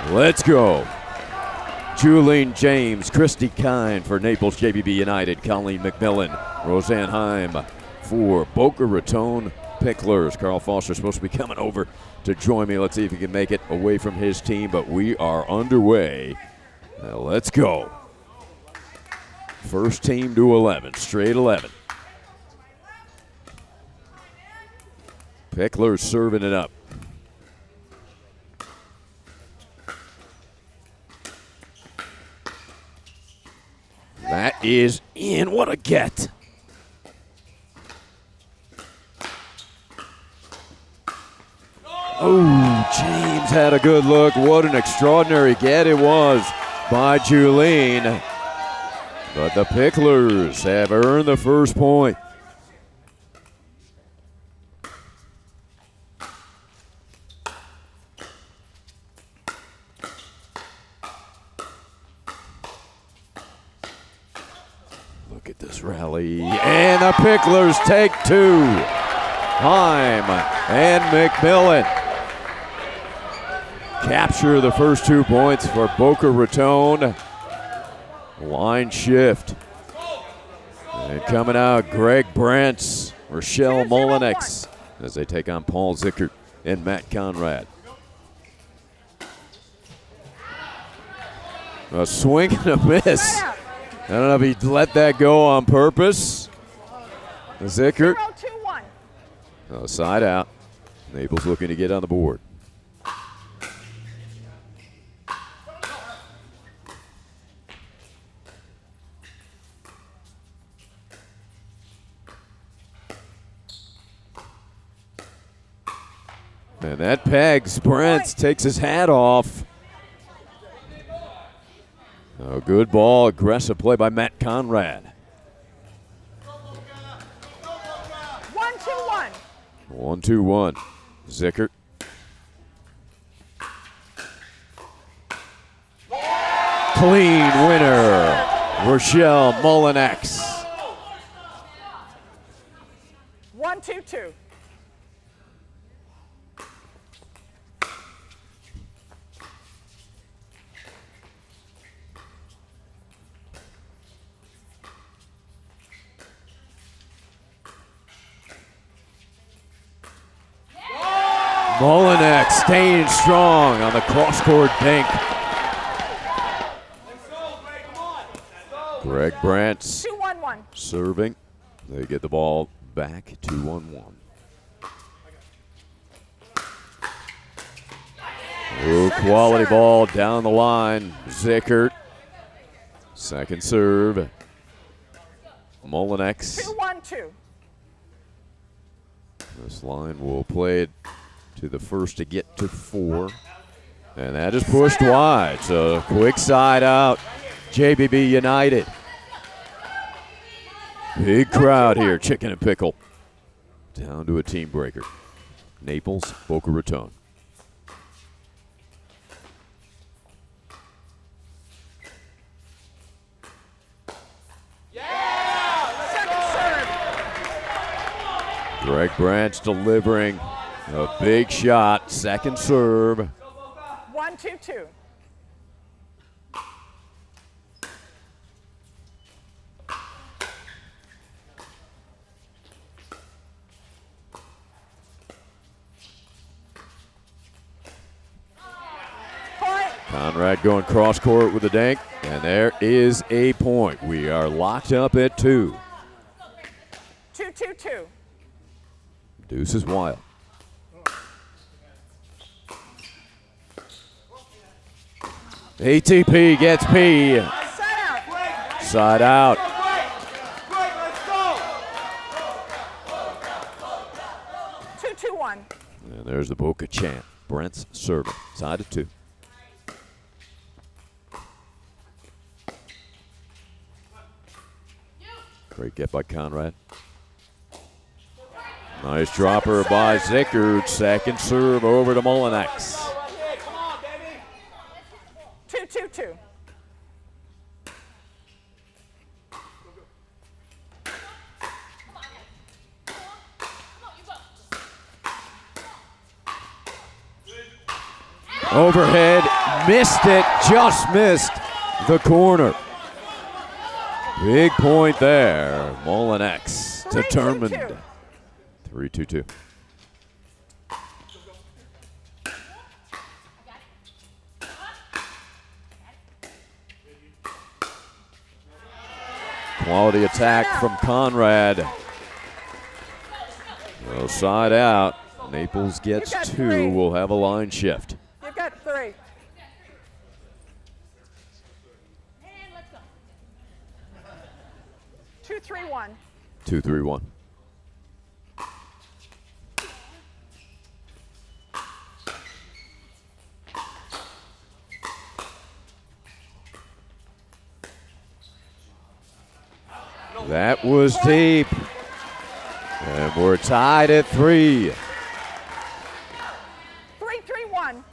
Let's go. Julian James, Christy Kine for Naples JBB United, Colleen McMillan, Roseanne Heim for Boca Raton Picklers. Carl Foster supposed to be coming over to join me. Let's see if he can make it away from his team, but we are underway. Now let's go. First team to 11, straight 11. Picklers serving it up. That is in. What a get. Oh, James had a good look. What an extraordinary get it was by Julene. But the Picklers have earned the first point. Look at this rally. And the Picklers take two. Heim and McMillan capture the first 2 points for Boca Raton. Line shift. And coming out, Greg Brantz, Rochelle Molinex as they take on Paul Zickert and Matt Conrad. A swing and a miss. I don't know if he let that go on purpose. Zickert. Side out. Naples looking to get on the board. And that pegs. Brent takes his hat off. A good ball, aggressive play by Matt Conrad. 1-2-1. 1-2-1. Zickert. Clean winner, Rochelle Molinex. 1-2-2. Molinex staying strong on the cross-court dink. Greg Brantz 2-1-1. serving. They get the ball back 2-1-1. Ooh, quality ball down the line. Zickert. Second serve. Molinex. 2-1-2. This line will play it to the first to get to 4. And that is pushed wide. So quick side out. JBB United. Big crowd here. Chicken and Pickle. Down to a team breaker. Naples, Boca Raton. Greg Brantz delivering a big shot. Second serve. 1-2-2. Conrad going cross court with the dink, and there is a point. We are locked up at 2. 2-2-2. Deuce is wild. ATP gets P. Side out. 2-2-1. And there's the Boca chant. Brent's serving. Side of 2. Great get by Conrad. Nice dropper by Zickert. Second serve over to Molinex. 2-2-2. Overhead, missed it, just missed the corner. Big point there. Molinex determined. 3-2-2. Quality attack from Conrad. Well, side out. Naples gets 2. We'll have a line shift. You've got 3. Two, 3-1. 2-3-1. That was deep. And we're tied at 3. 3-3-1.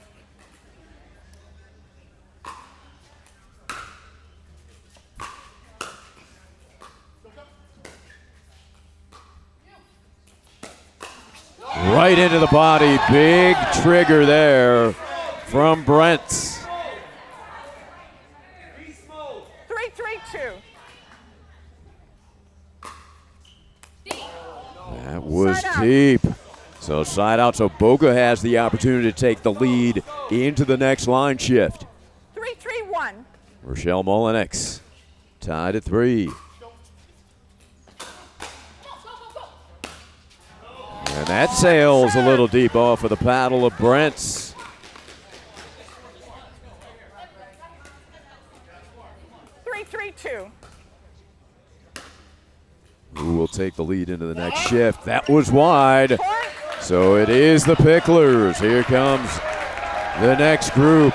Right into the body. Big trigger there from Brents. 3-3-2. That was deep. So side out, so Boca has the opportunity to take the lead into the next line shift. 3-3-1. Rochelle Molinex tied at 3. And that sails a little deep off of the paddle of Brents. Who will take the lead into the next shift? That was wide. So it is the Picklers. Here comes the next group.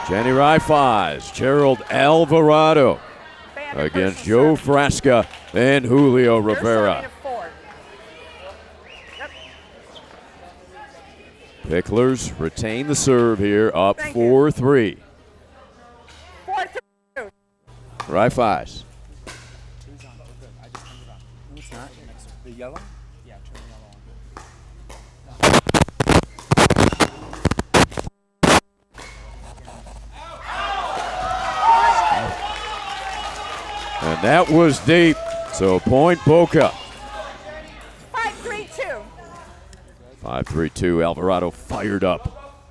Jenny Rifaz, Gerald Alvarado against Joe Fresca and Julio Rivera. Picklers retain the serve here, up 4-3. 4-3. Rifaz. It's not. The yellow? Yeah, turn the yellow And that was deep. So point Boca. 5-3-2. 5-3-2. Alvarado fired up.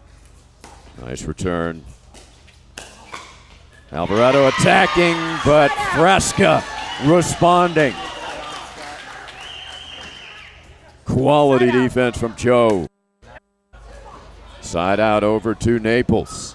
Nice return. Alvarado attacking, but Fresca responding. Quality defense from Joe. Side out over to Naples.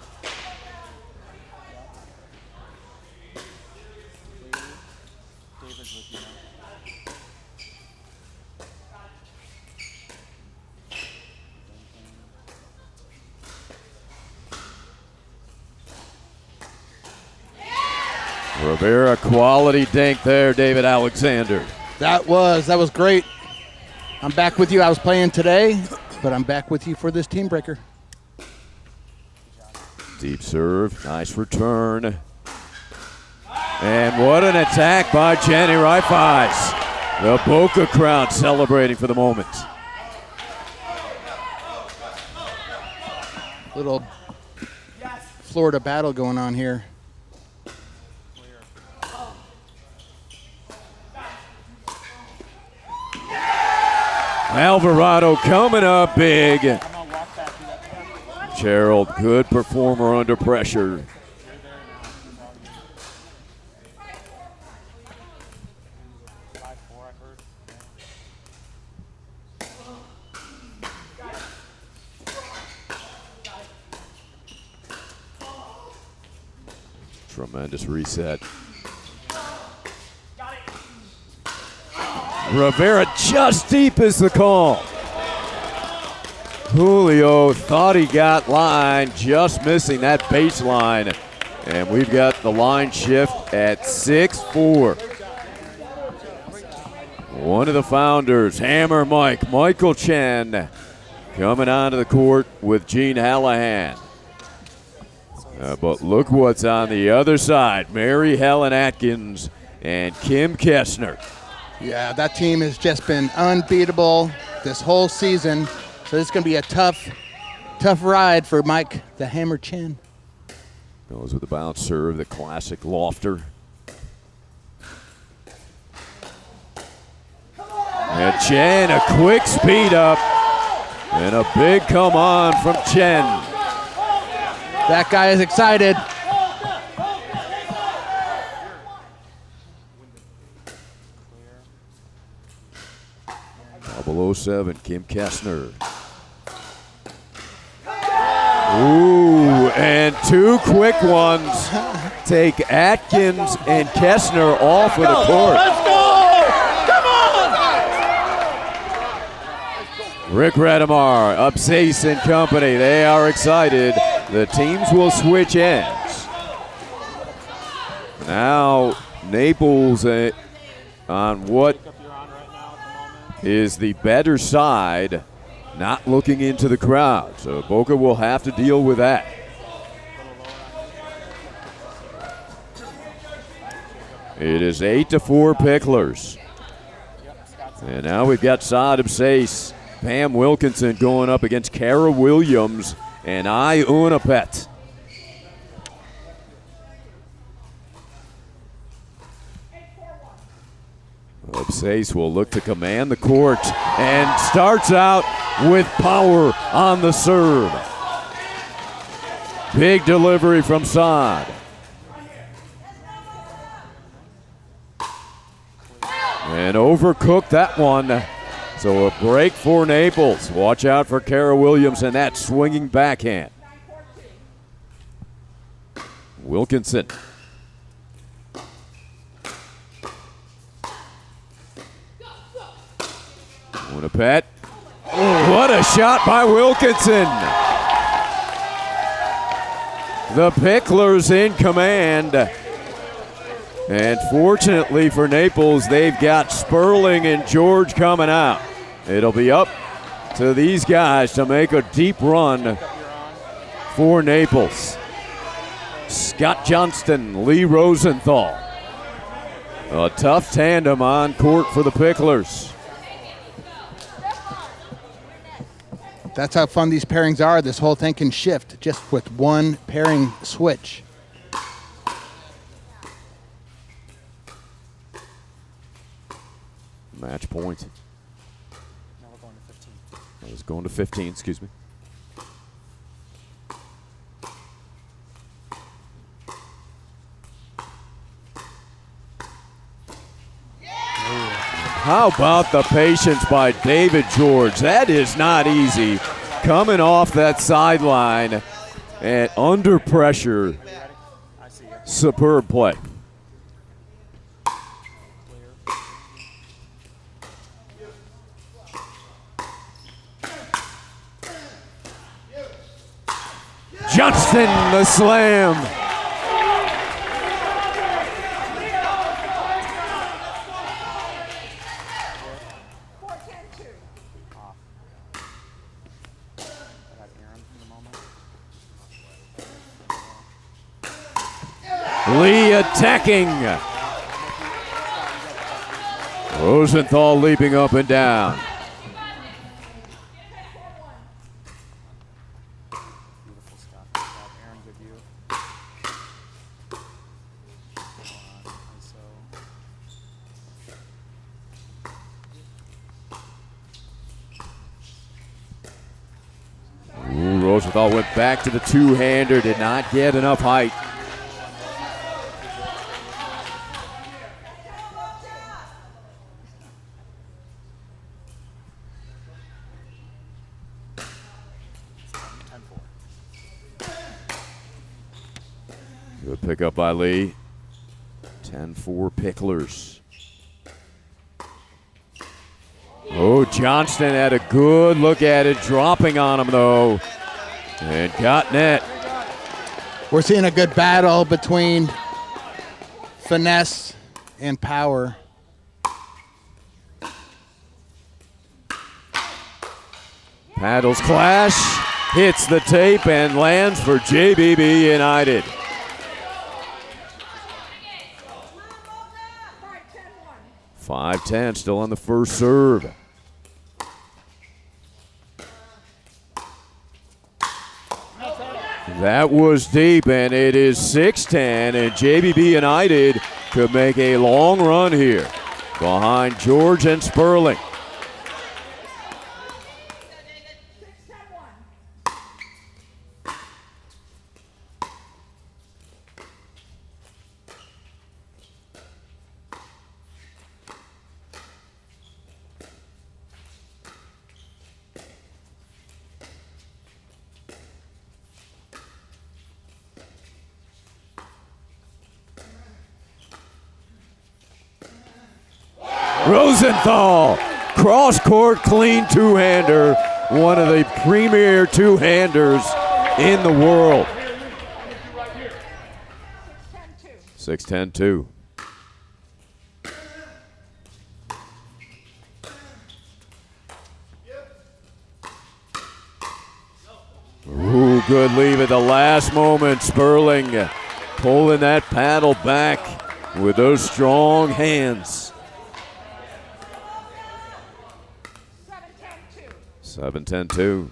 Rivera, quality dink there, David Alexander. That was great. I'm back with you. I was playing today, but I'm back with you for this team breaker. Deep serve, nice return. And what an attack by Jenny Rifaz. The Boca crowd celebrating for the moment. Little Florida battle going on here. Alvarado coming up big. Gerald, good performer under pressure. Tremendous reset. Rivera just deep is the call. Julio thought he got line, just missing that baseline. And we've got the line shift at 6-4. One of the founders, Hammer Mike, Michael Chen, coming onto the court with Gene Hallahan. But look what's on the other side. Mary Helen Atkins and Kim Kessner. Yeah, that team has just been unbeatable this whole season. So it's going to be a tough tough ride for Mike the Hammer Chen. Goes with the bounce serve, the classic lofter. And Chen, a quick speed up. And a big come on from Chen. That guy is excited. 007, Kim Kessner. Ooh, and two quick ones take Atkins and Kessner off of the court. Let's go! Come on! Rick Redemar, Upsace and company, they are excited. The teams will switch ends. Now Naples on what is the better side, not looking into the crowd. So Boca will have to deal with that. It is 8-4 Picklers. And now we've got Saad Absace, Pam Wilkinson going up against Kara Williams and I Unapet. Absace will look to command the court and starts out with power on the serve. Big delivery from Saad. And overcooked that one. So a break for Naples. Watch out for Kara Williams and that swinging backhand. Wilkinson. Unapet. What a shot by Wilkinson. The Picklers in command. And fortunately for Naples, they've got Sperling and George coming out. It'll be up to these guys to make a deep run for Naples. Scott Johnston, Lee Rosenthal. A tough tandem on court for the Picklers. That's how fun these pairings are. This whole thing can shift just with one pairing switch. Match point. Now we're going to 15. I was going to 15, excuse me. How about the patience by David George? That is not easy. Coming off that sideline and under pressure. Superb play. Johnston, the slam. Lee attacking. Rosenthal leaping up and down. Ooh, Rosenthal went back to the two-hander, did not get enough height. Good pickup by Lee. 10-4 Picklers. Oh, Johnston had a good look at it, dropping on him though, and got net. We're seeing a good battle between finesse and power. Paddles clash, hits the tape and lands for JBB United. Five 5-10 still on the first serve. That was deep, and it is 6-10, and JBB United could make a long run here behind George and Sperling. Rosenthal, cross-court clean two-hander, one of the premier two-handers in the world. 6-10-2. Ooh, good leave at the last moment. Sperling pulling that paddle back with those strong hands. 7-10-2.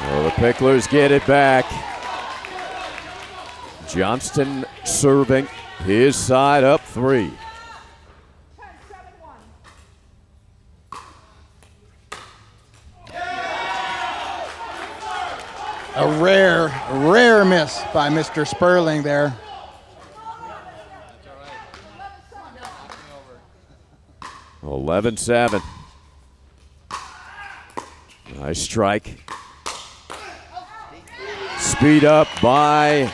Well, the Picklers get it back. Johnston serving his side up 3. A rare miss by Mr. Sperling there. Right. 11-7. Nice strike. Speed up by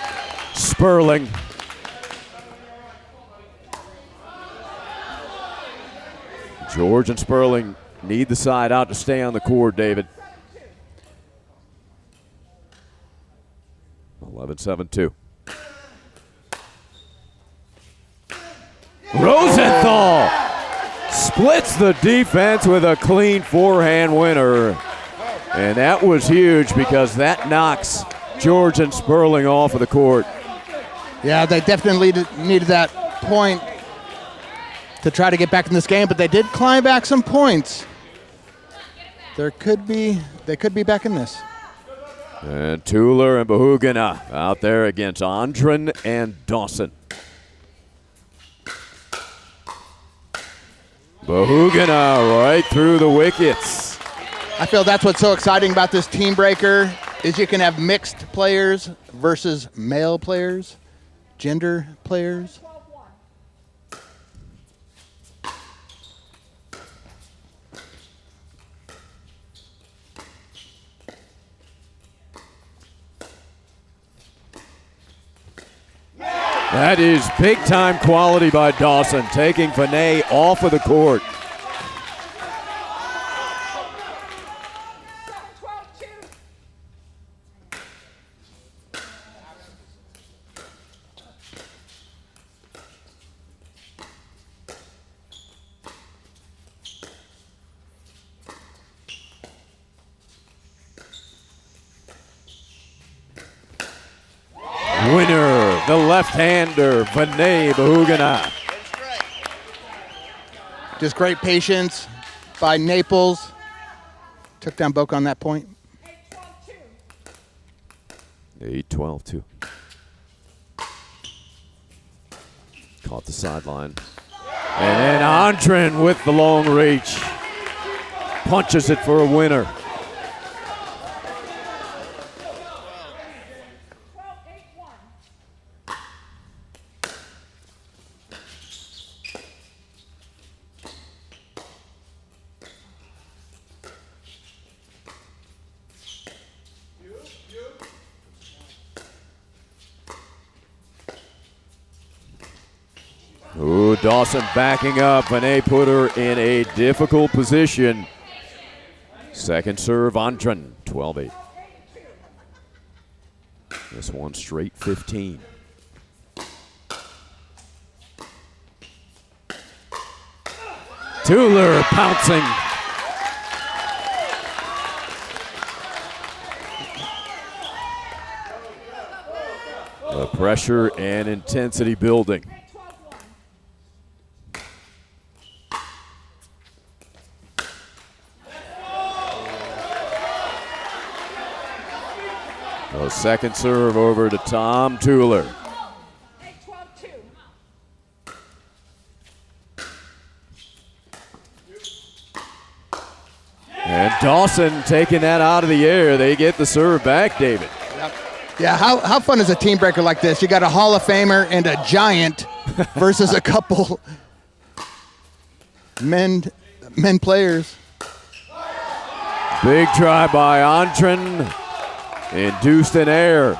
Sperling. George and Sperling need the side out to stay on the court, David. 11-7-2. Rosenthal splits the defense with a clean forehand winner. And that was huge because that knocks George and Sperling off of the court. Yeah, they definitely needed that point to try to get back in this game, but they did climb back some points. They could be back in this. And Tuller and Bahugana out there against Andren and Dawson. Bahugana right through the wickets. I feel that's what's so exciting about this team breaker is you can have mixed players versus male players, gender players. That is big-time quality by Dawson, taking Vinay off of the court. Winner, the left-hander, Vinay Bahugana. Just great patience by Naples. Took down Boca on that point. 8-12-2. Caught the sideline. And then Andren with the long reach. Punches it for a winner. Ooh, Dawson backing up, and they put her in a difficult position. Second serve, Andren, 12-8. This one straight 15. Tuller pouncing. Pressure and intensity building. So second serve over to Tom Tueller. And Dawson taking that out of the air. They get the serve back, David. Yeah, how fun is a team breaker like this? You got a Hall of Famer and a giant versus a couple men players. Big try by Antren. Induced in air.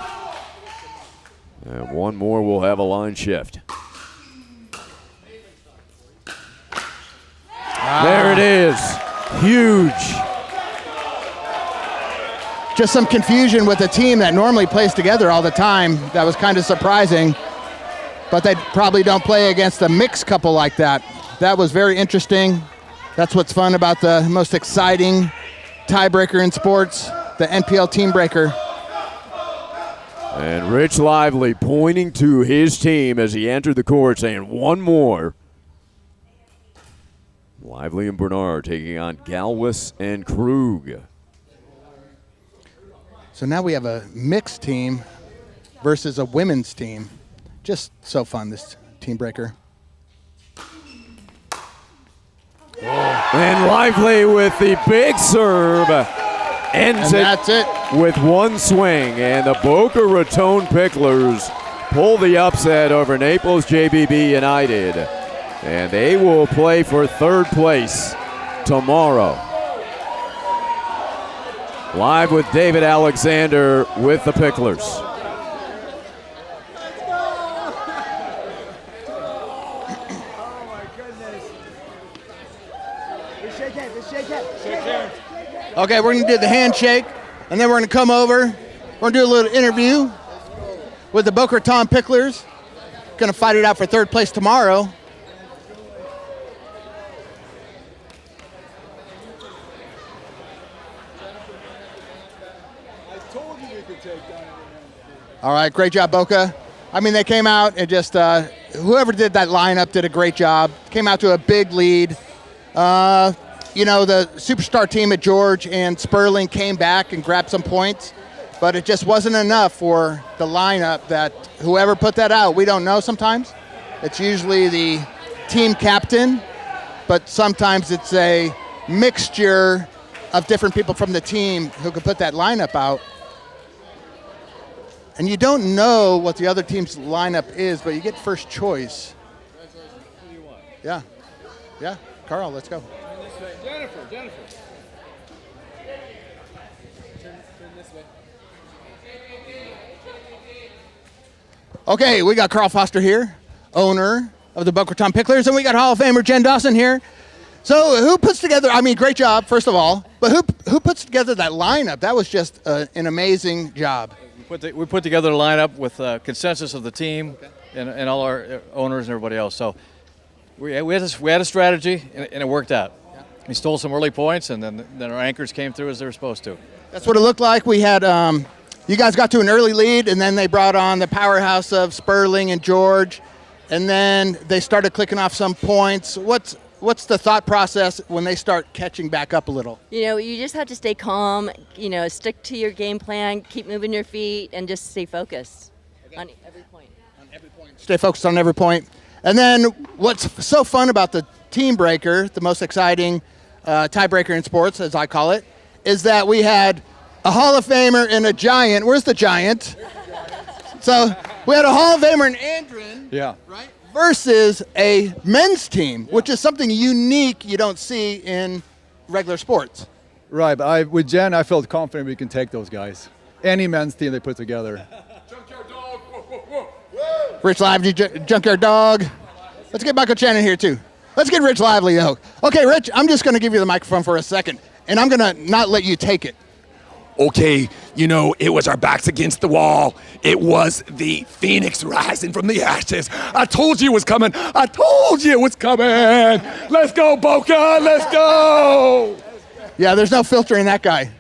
And one more will have a line shift. There it is. Huge. Just some confusion with a team that normally plays together all the time. That was kind of surprising. But they probably don't play against a mixed couple like that. That was very interesting. That's what's fun about the most exciting tiebreaker in sports, the NPL team breaker. And Rich Lively pointing to his team as he entered the court, saying one more. Lively and Bernard taking on Galwis and Krug. So now we have a mixed team versus a women's team. Just so fun, this team breaker. And Lively with the big serve. Ends and that's it with one swing. And the Boca Raton Picklers pull the upset over Naples JBB United. And they will play for third place tomorrow. Live with David Alexander with the Picklers. Okay, we're going to do the handshake, and then we're going to come over. We're going to do a little interview with the Boca Raton Picklers. Going to fight it out for third place tomorrow. All right, great job, Boca. I mean, they came out and just, whoever did that lineup did a great job. Came out to a big lead. You know, the superstar team at George and Sperling came back and grabbed some points, but it just wasn't enough for the lineup that whoever put that out, we don't know sometimes. It's usually the team captain, but sometimes it's a mixture of different people from the team who could put that lineup out. And you don't know what the other team's lineup is, but you get first choice. Yeah. Yeah. Carl, let's go. Jennifer. Turn this way. Okay, we got Carl Foster here, owner of the Boca Raton Picklers, and we got Hall of Famer Jen Dawson here. So who puts together, I mean, great job, first of all, but who puts together that lineup? That was just an amazing job. We put together a lineup with consensus of the team and all our owners and everybody else. So we had a strategy, and it worked out. We stole some early points, and then our anchors came through as they were supposed to. That's what it looked like. We had, you guys got to an early lead, and then they brought on the powerhouse of Sperling and George, and then they started clicking off some points. What's the thought process when they start catching back up a little? You know, you just have to stay calm, you know, stick to your game plan, keep moving your feet, and just stay focused on every point. Stay focused on every point. And then what's so fun about the team breaker, the most exciting tiebreaker in sports, as I call it, is that we had a Hall of Famer and a giant. Where's the giant? So we had a Hall of Famer and Andren. Yeah. Right? Versus a men's team, which is something unique you don't see in regular sports. Right, but with Jen, I felt confident we can take those guys. Any men's team they put together. Rich Lively, Junkyard Dog. Let's get Michael Shannon here too. Let's get Rich Lively though. Okay, Rich, I'm just going to give you the microphone for a second, and I'm going to not let you take it. Okay, you know, it was our backs against the wall. It was the phoenix rising from the ashes. I told you it was coming. I told you it was coming. Let's go, Boca. Let's go. Yeah, there's no filtering that guy.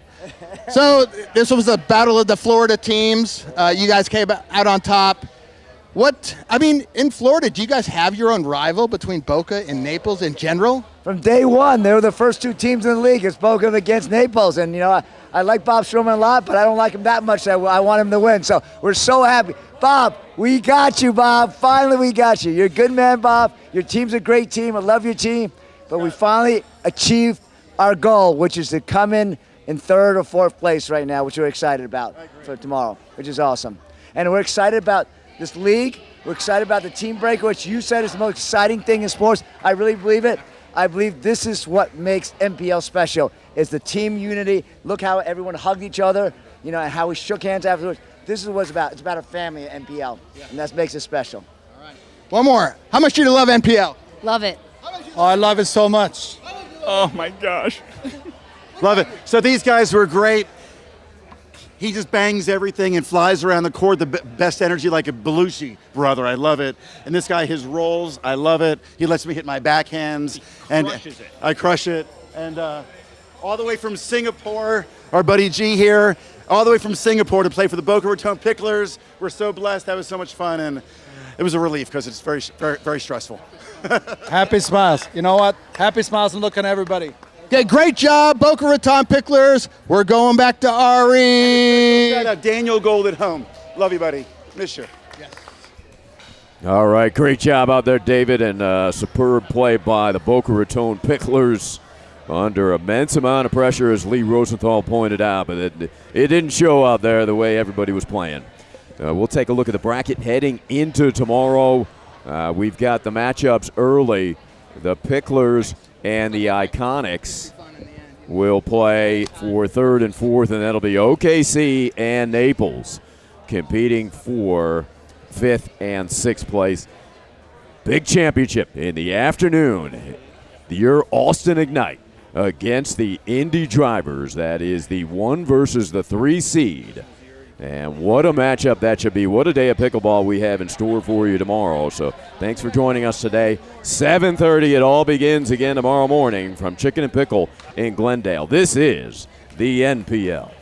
So this was a battle of the Florida teams. You guys came out on top. In Florida, do you guys have your own rival between Boca and Naples in general? From day one, they were the first two teams in the league. It's Boca against Naples. And, I like Bob Stroman a lot, but I don't like him that much. I want him to win. So we're so happy. Bob, we got you, Bob. Finally, we got you. You're a good man, Bob. Your team's a great team. I love your team. But we finally achieved our goal, which is to come in third or fourth place right now, which we're excited about for tomorrow, which is awesome. And we're excited about this league. We're excited about the team break, which you said is the most exciting thing in sports. I really believe it. I believe this is what makes NPL special, is the team unity. Look how everyone hugged each other, and how we shook hands afterwards. This is what it's about. It's about a family at NPL, and that makes it special. All right. One more. How much do you love NPL? Love it. Oh, I love it so much. Oh my gosh. Love it. So these guys were great. He just bangs everything and flies around the court, the best energy, like a Belushi brother. I love it. And this guy, his rolls, I love it. He lets me hit my backhands. And crushes it. I crush it. And all the way from Singapore, our buddy G here, all the way from Singapore to play for the Boca Raton Picklers. We're so blessed. That was so much fun. And it was a relief because it's very, very, very stressful. Happy smiles. You know what? Happy smiles and looking at everybody. Okay, great job, Boca Raton Picklers. We're going back to Ari. Daniel Gold at home. Love you, buddy. Miss you. Yes. All right, great job out there, David, and superb play by the Boca Raton Picklers under immense amount of pressure, as Lee Rosenthal pointed out, but it didn't show out there the way everybody was playing. We'll take a look at the bracket heading into tomorrow. We've got the matchups early. The Picklers and the Iconics will play for third and fourth, and that'll be OKC and Naples competing for fifth and sixth place. Big championship in the afternoon. Your Austin Ignite against the Indy Drivers. That is the 1 versus the 3 seed. And what a matchup that should be. What a day of pickleball we have in store for you tomorrow. So thanks for joining us today. 7:30, it all begins again tomorrow morning from Chicken and Pickle in Glendale. This is the NPL.